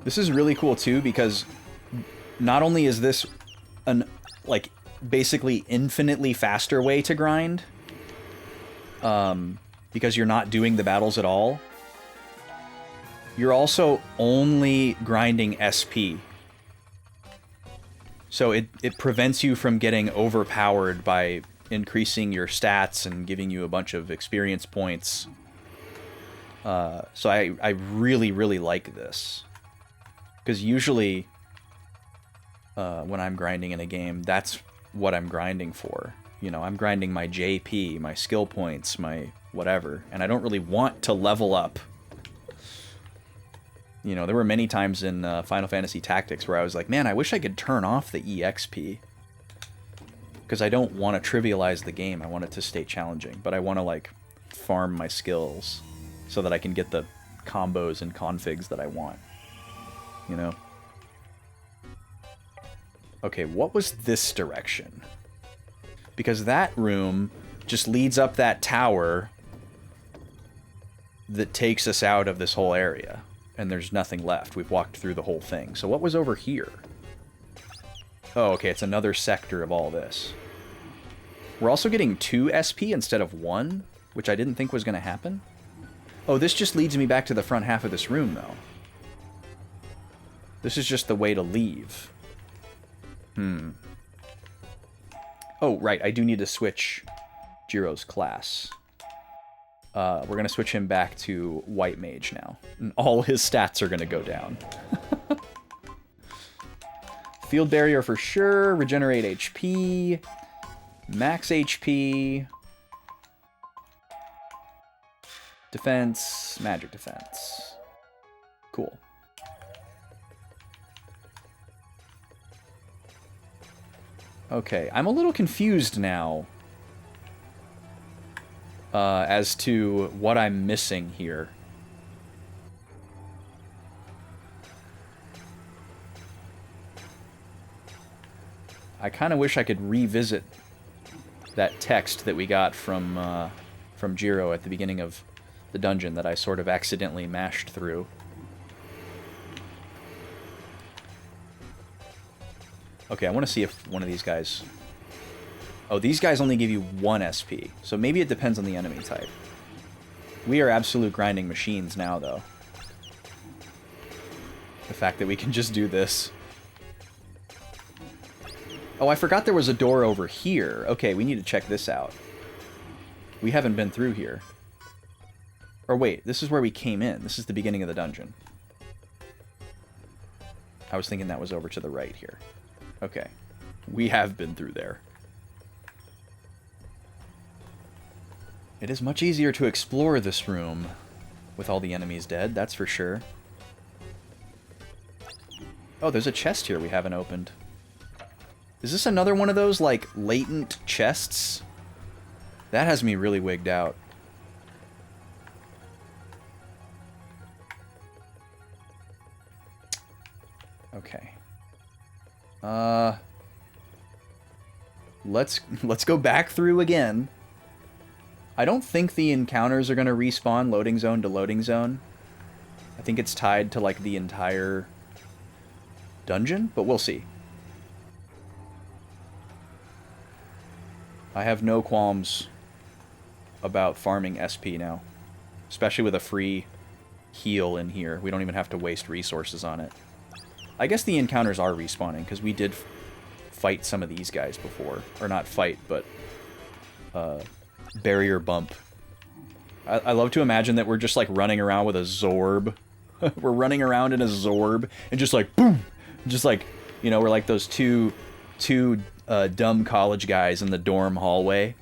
This is really cool too, because not only is this an, like, basically infinitely faster way to grind, because you're not doing the battles at all, you're also only grinding SP. So it prevents you from getting overpowered by increasing your stats and giving you a bunch of experience points. So I really, really like this. Because usually, when I'm grinding in a game, that's what I'm grinding for. You know, I'm grinding my JP, my skill points, my whatever. And I don't really want to level up. You know, there were many times in Final Fantasy Tactics where I was like, man, I wish I could turn off the EXP. Because I don't want to trivialize the game. I want it to stay challenging. But I want to, like, farm my skills so that I can get the combos and configs that I want. You know? Okay, what was this direction? Because that room just leads up that tower that takes us out of this whole area. And there's nothing left. We've walked through the whole thing. So what was over here? Oh, okay, it's another sector of all this. We're also getting 2 SP instead of 1, which I didn't think was going to happen. Oh, this just leads me back to the front half of this room, though. This is just the way to leave. Oh, right, I do need to switch Jiro's class. We're going to switch him back to White Mage now. And all his stats are going to go down. Field Barrier for sure. Regenerate HP. Max HP. Defense. Magic defense. Cool. Okay, I'm a little confused now as to what I'm missing here. I kind of wish I could revisit that text that we got from Jiro at the beginning of the dungeon that I sort of accidentally mashed through. Okay, I want to see if one of these guys... Oh, these guys only give you 1 SP, so maybe it depends on the enemy type. We are absolute grinding machines now, though. The fact that we can just do this. Oh, I forgot there was a door over here. Okay, we need to check this out. We haven't been through here. Or wait, this is where we came in. This is the beginning of the dungeon. I was thinking that was over to the right here. Okay. We have been through there. It is much easier to explore this room with all the enemies dead, that's for sure. Oh, there's a chest here we haven't opened. Is this another one of those, like, latent chests? That has me really wigged out. Okay. Let's go back through again. I don't think the encounters are going to respawn loading zone to loading zone. I think it's tied to, like, the entire dungeon, but we'll see. I have no qualms about farming SP now. Especially with a free heal in here. We don't even have to waste resources on it. I guess the encounters are respawning, because we did fight some of these guys before. Or not fight, but barrier bump. I love to imagine that we're just, like, running around with a Zorb. We're running around in a Zorb, and just, like, boom! Just, like, you know, we're like those two dumb college guys in the dorm hallway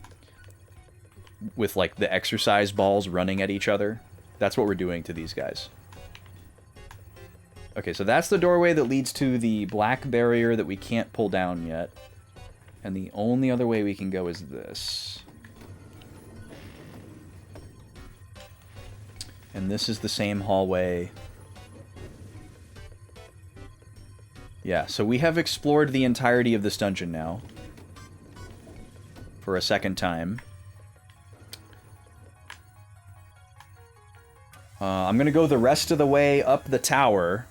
with, like, the exercise balls running at each other. That's what we're doing to these guys. Okay, so that's the doorway that leads to the black barrier that we can't pull down yet. And the only other way we can go is this. And this is the same hallway. Yeah, so we have explored the entirety of this dungeon now. For a second time. I'm gonna go the rest of the way up the tower.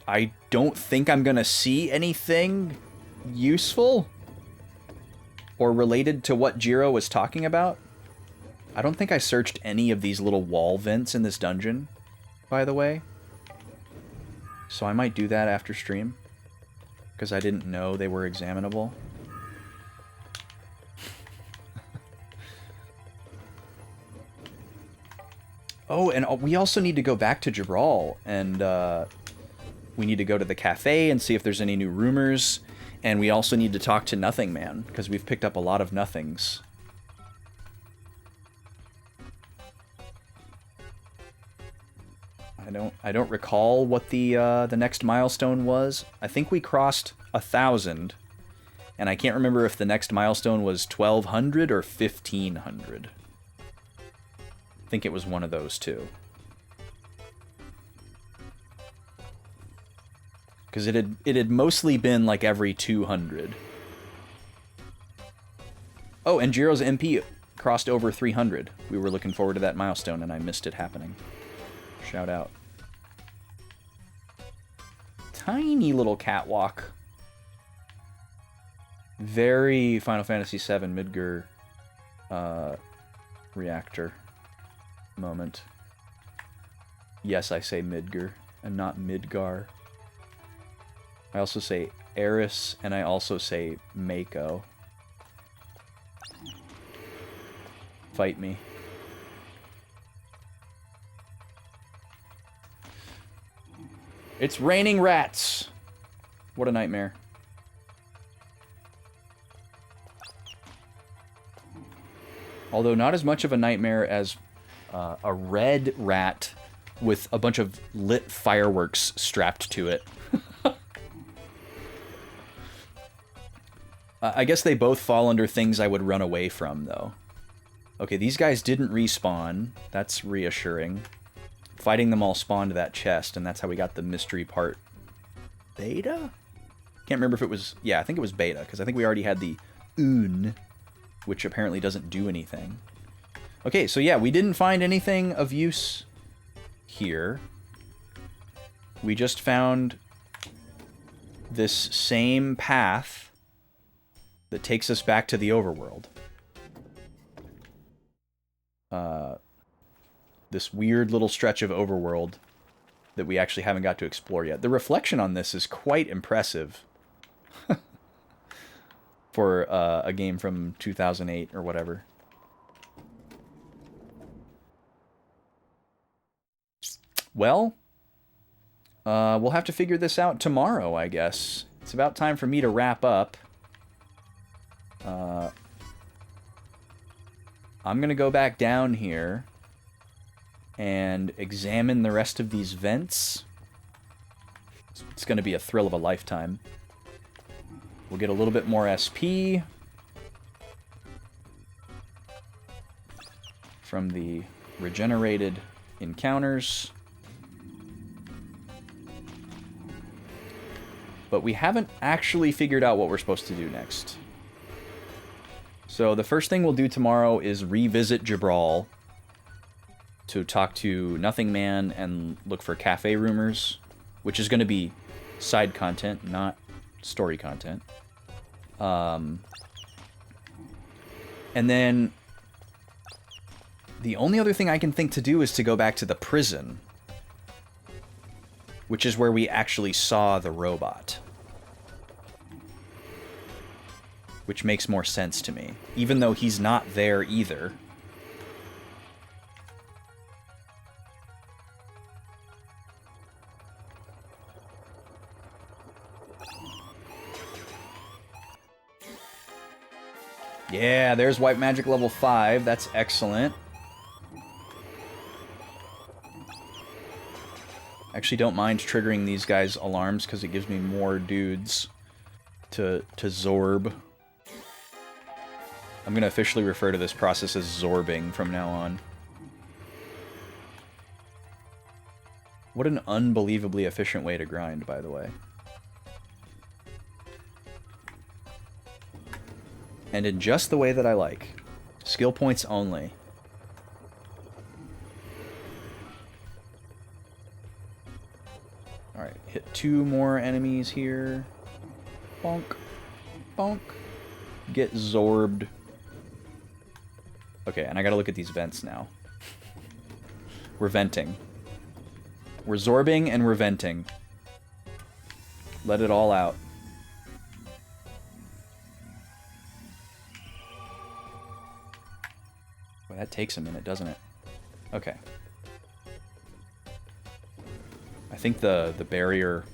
I don't think I'm gonna see anything useful or related to what Jiro was talking about. I don't think I searched any of these little wall vents in this dungeon, by the way. So I might do that after stream, because I didn't know they were examinable. Oh, and we also need to go back to Jabral, and we need to go to the cafe and see if there's any new rumors. And we also need to talk to Nothing Man, because we've picked up a lot of nothings. I don't recall what the next milestone was. I think we crossed 1,000, and I can't remember if the next milestone was 1,200 or 1,500. I think it was one of those two. Because it had mostly been like every 200. Oh, and Jiro's MP crossed over 300. We were looking forward to that milestone, and I missed it happening. Shout out. Tiny little catwalk. Very Final Fantasy VII Midgar reactor moment. Yes, I say Midgar, and not Midgar. I also say Eris, and I also say Mako. Fight me. It's raining rats! What a nightmare. Although not as much of a nightmare as a red rat with a bunch of lit fireworks strapped to it. I guess they both fall under things I would run away from, though. Okay, these guys didn't respawn. That's reassuring. Fighting them all spawned that chest, and that's how we got the mystery part. Beta? Can't remember if it was... Yeah, I think it was beta, because I think we already had the Un, which apparently doesn't do anything. Okay, so yeah, we didn't find anything of use here. We just found this same path that takes us back to the overworld. This weird little stretch of overworld that we actually haven't got to explore yet. The reflection on this is quite impressive for a game from 2008 or whatever. Well, we'll have to figure this out tomorrow, I guess. It's about time for me to wrap up. I'm gonna go back down here and examine the rest of these vents. It's gonna be a thrill of a lifetime. We'll get a little bit more SP from the regenerated encounters. But we haven't actually figured out what we're supposed to do next. So the first thing we'll do tomorrow is revisit Jabral to talk to Nothing Man and look for cafe rumors, which is going to be side content, not story content. And then the only other thing I can think to do is to go back to the prison, which is where we actually saw the robot. Which makes more sense to me, even though he's not there either. Yeah, there's White Magic level 5. That's excellent. Actually don't mind triggering these guys' alarms because it gives me more dudes to Zorb. I'm going to officially refer to this process as Zorbing from now on. What an unbelievably efficient way to grind, by the way. And in just the way that I like. Skill points only. Alright, hit 2 more enemies here. Bonk. Bonk. Get Zorbed. Okay, and I gotta look at these vents now. We're venting. We're Zorbing and we're venting. Let it all out. Well, that takes a minute, doesn't it? Okay. I think the barrier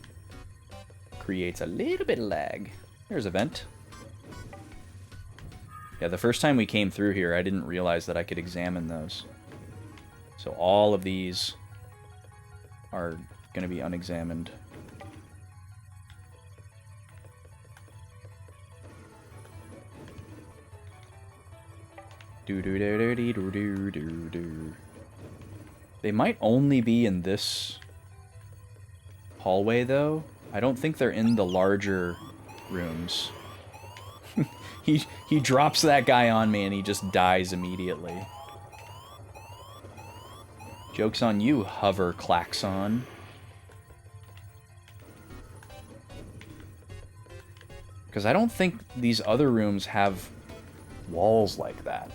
creates a little bit of lag. There's a vent. Yeah, the first time we came through here, I didn't realize that I could examine those. So all of these are going to be unexamined. They might only be in this hallway, though. I don't think they're in the larger rooms. He drops that guy on me and he just dies immediately. Joke's on you, hover klaxon. Because I don't think these other rooms have walls like that.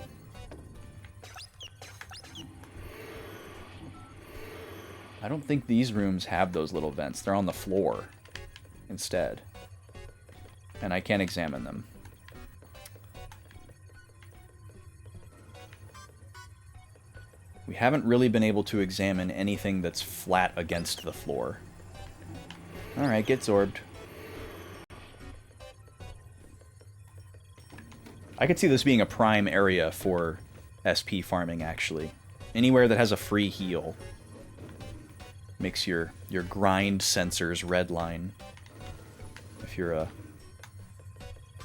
I don't think these rooms have those little vents. They're on the floor instead. And I can't examine them. We haven't really been able to examine anything that's flat against the floor. Alright, get zorbed. I could see this being a prime area for SP farming, actually. Anywhere that has a free heal makes your grind sensors redline. If you're a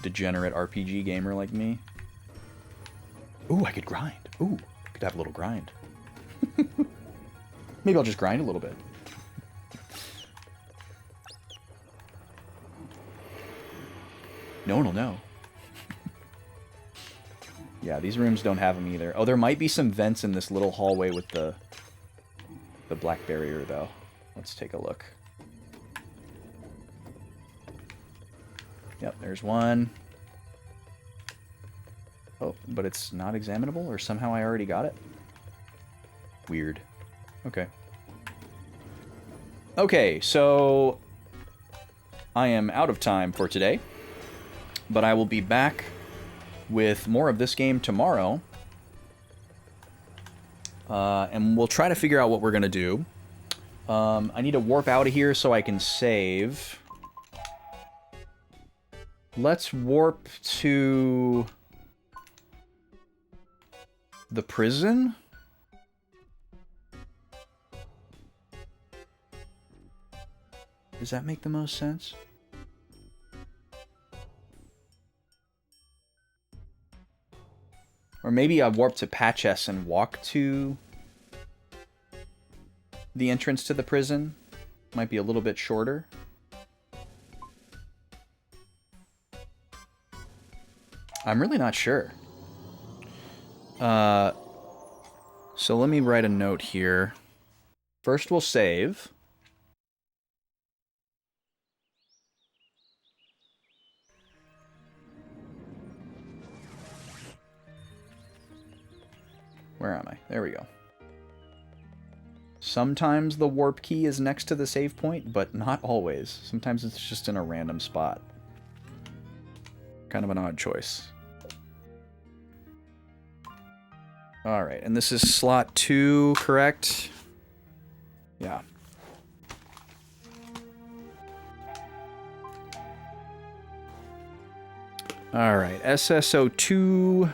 degenerate RPG gamer like me. Ooh, I could grind. Ooh, I could have a little grind. Maybe I'll just grind a little bit. No one will know. Yeah, these rooms don't have them either. Oh, there might be some vents in this little hallway with the black barrier, though. Let's take a look. Yep, there's one. Oh, but it's not examinable, or somehow I already got it? Weird. Okay. Okay, so I am out of time for today, but I will be back with more of this game tomorrow. And we'll try to figure out what we're going to do. I need to warp out of here so I can save. Let's warp to the prison. Does that make the most sense? Or maybe I warp to Patch S and walk to the entrance to the prison. Might be a little bit shorter. I'm really not sure. So let me write a note here. First we'll save. Where am I? There we go. Sometimes the warp key is next to the save point, but not always. Sometimes it's just in a random spot. Kind of an odd choice. Alright, and this is slot 2, correct? Yeah. Alright, SSO2...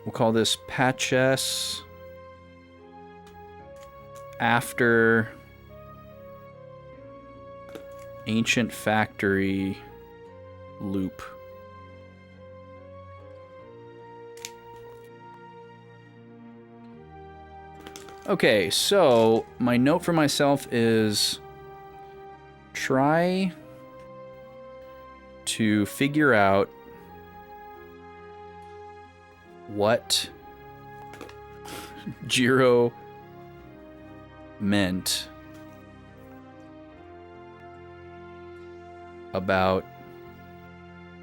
We'll call this Patch S after Ancient Factory loop. Okay, so my note for myself is try to figure out what Jiro meant about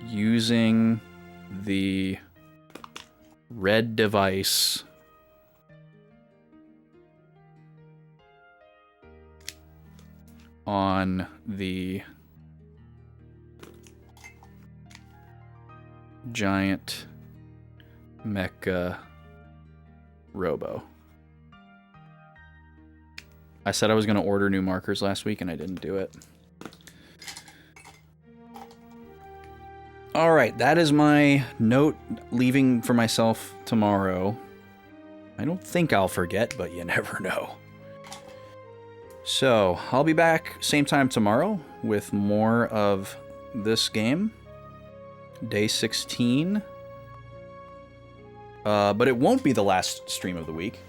using the red device on the giant mecha robo. I said I was going to order new markers last week and I didn't do it. Alright, that is my note leaving for myself tomorrow. I don't think I'll forget, but you never know. So, I'll be back same time tomorrow with more of this game. Day 16. But it won't be the last stream of the week,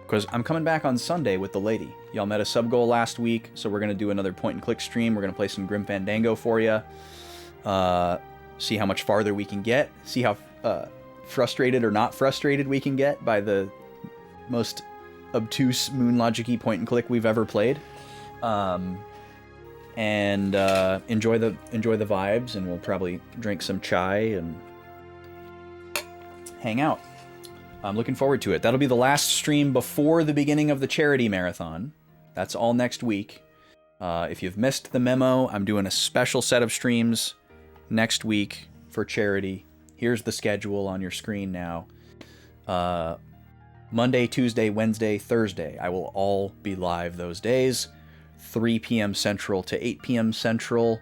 because I'm coming back on Sunday with the lady. Y'all met a sub goal last week, so we're going to do another point-and-click stream. We're going to play some Grim Fandango for you. See how much farther we can get. See how frustrated or not frustrated we can get by the most obtuse moon logic-y point-and-click we've ever played. And enjoy the vibes, and we'll probably drink some chai and hang out. I'm looking forward to it. That'll be the last stream before the beginning of the charity marathon. That's all next week. If you've missed the memo, I'm doing a special set of streams next week for charity. Here's the schedule on your screen now. Monday, Tuesday, Wednesday, Thursday. I will all be live those days. 3 p.m. Central to 8 p.m. Central.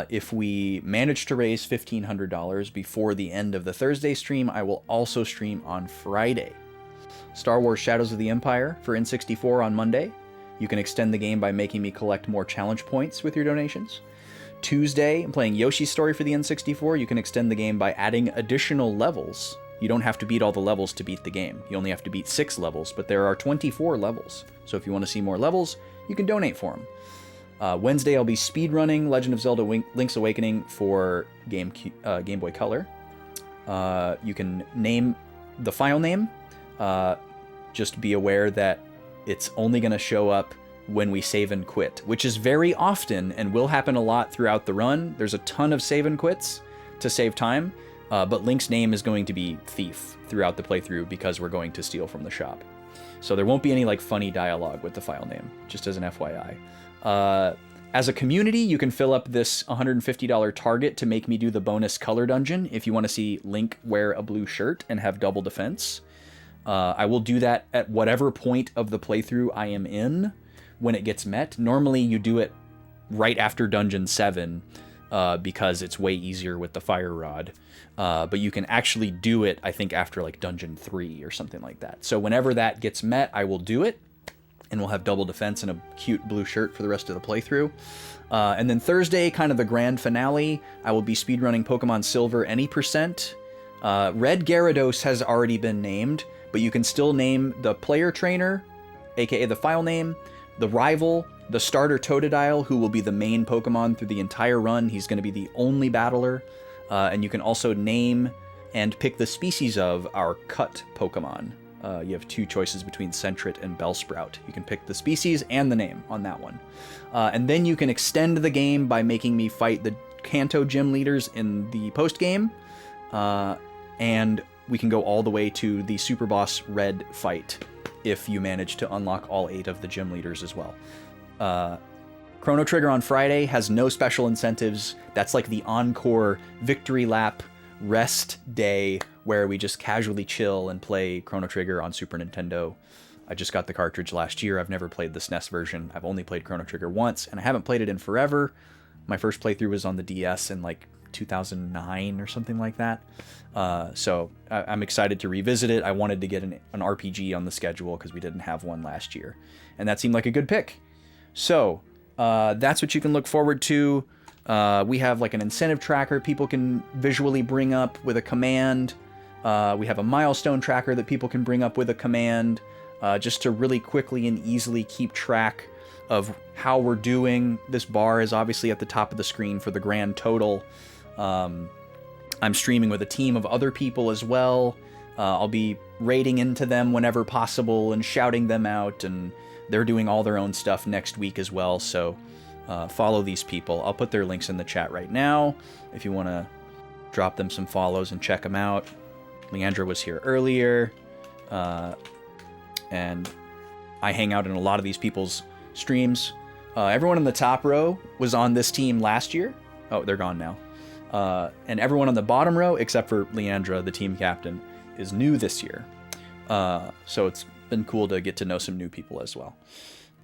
If we manage to raise $1,500 before the end of the Thursday stream, I will also stream on Friday. Star Wars Shadows of the Empire for N64 on Monday. You can extend the game by making me collect more challenge points with your donations. Tuesday, I'm playing Yoshi's Story for the N64. You can extend the game by adding additional levels. You don't have to beat all the levels to beat the game. You only have to beat 6 levels, but there are 24 levels. So if you want to see more levels, you can donate for them. Wednesday, I'll be speedrunning Legend of Zelda Link's Awakening for Game Boy Color. You can name the file name. Just be aware that it's only going to show up when we save and quit, which is very often and will happen a lot throughout the run. There's a ton of save and quits to save time, but Link's name is going to be Thief throughout the playthrough because we're going to steal from the shop. So there won't be any like funny dialogue with the file name, just as an FYI. As a community, you can fill up this $150 target to make me do the bonus color dungeon if you want to see Link wear a blue shirt and have double defense. I will do that at whatever point of the playthrough I am in when it gets met. Normally you do it right after Dungeon 7 because it's way easier with the fire rod. But you can actually do it, I think, after like Dungeon 3 or something like that. So whenever that gets met, I will do it. And we'll have double defense and a cute blue shirt for the rest of the playthrough. And then Thursday, kind of the grand finale, I will be speedrunning Pokemon Silver any percent. Red Gyarados has already been named, but you can still name the player trainer, aka the file name, the rival, the starter Totodile, who will be the main Pokemon through the entire run. He's going to be the only battler. And you can also name and pick the species of our cut Pokemon. You have 2 choices between Sentret and Bellsprout. You can pick the species and the name on that one. And then you can extend the game by making me fight the Kanto gym leaders in the post-game. And we can go all the way to the Super Boss Red fight if you manage to unlock all 8 of the gym leaders as well. Chrono Trigger on Friday has no special incentives. That's like the encore victory lap rest day where we just casually chill and play Chrono Trigger on Super Nintendo. I just got the cartridge last year. I've never played the SNES version. I've only played Chrono Trigger once, and I haven't played it in forever. My first playthrough was on the DS in like 2009 or something like that. So I'm excited to revisit it. I wanted to get an RPG on the schedule because we didn't have one last year, and that seemed like a good pick. So that's what you can look forward to. We have like an incentive tracker people can visually bring up with a command. We have a milestone tracker that people can bring up with a command, just to really quickly and easily keep track of how we're doing. This bar is obviously at the top of the screen for the grand total. I'm streaming with a team of other people as well. I'll be raiding into them whenever possible and shouting them out, and they're doing all their own stuff next week as well, so follow these people. I'll put their links in the chat right now if you want to drop them some follows and check them out. Leandra was here earlier, and I hang out in a lot of these people's streams. Everyone in the top row was on this team last year. Oh, they're gone now. And everyone on the bottom row, except for Leandra, the team captain, is new this year. So it's been cool to get to know some new people as well.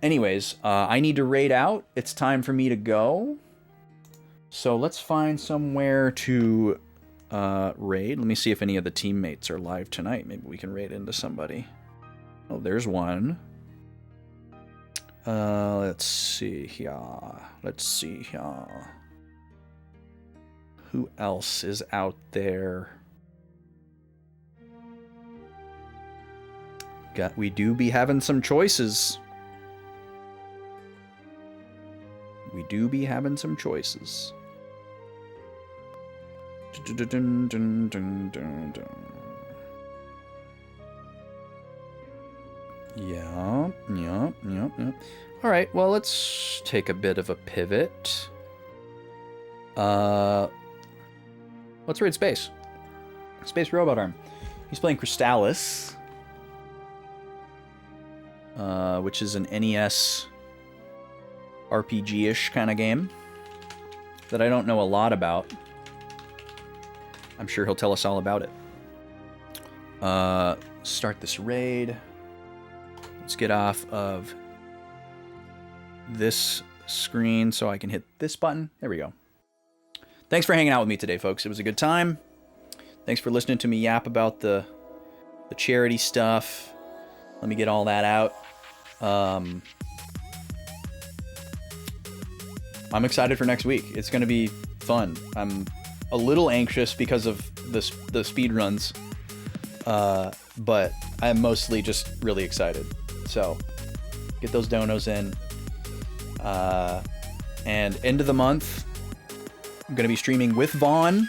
Anyways, I need to raid out. It's time for me to go. So let's find somewhere to raid. Let me see if any of the teammates are live tonight. Maybe we can raid into somebody. Oh, there's one. Let's see here. Let's see here. Who else is out there? We do be having some choices. We do be having some choices. Yeah. All right, well, let's take a bit of a pivot. Let's raid Space. Space Robot Arm. He's playing Crystallis, which is an NES RPG-ish kind of game that I don't know a lot about. I'm sure he'll tell us all about it. Start this raid. Let's get off of this screen so I can hit this button. There we go. Thanks for hanging out with me today, folks. It was a good time. Thanks for listening to me yap about the charity stuff. Let me get all that out. I'm excited for next week. It's going to be fun. I'm a little anxious because of the speed runs, but I'm mostly just really excited. So get those donos in. And end of the month, I'm going to be streaming with Vaughn.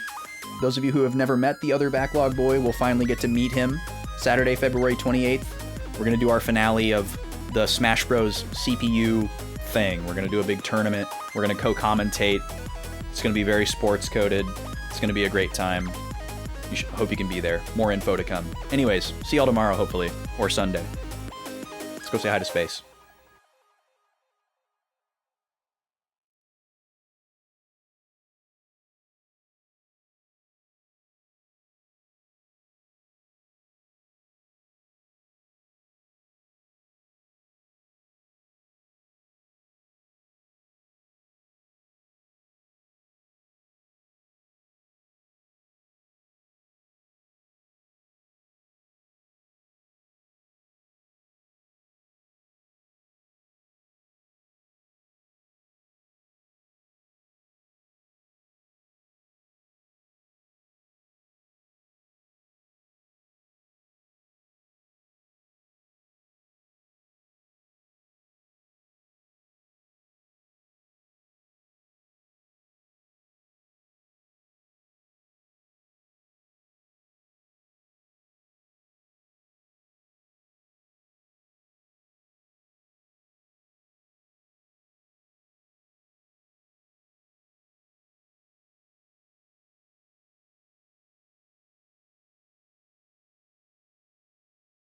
Those of you who have never met the other Backlog boy will finally get to meet him. Saturday, February 28th. We're going to do our finale of the Smash Bros. CPU thing. We're going to do a big tournament. We're going to co-commentate. It's going to be very sports coded. It's going to be a great time. Hope you can be there. More info to come. Anyways, see y'all tomorrow, hopefully. Or Sunday. Let's go say hi to Space.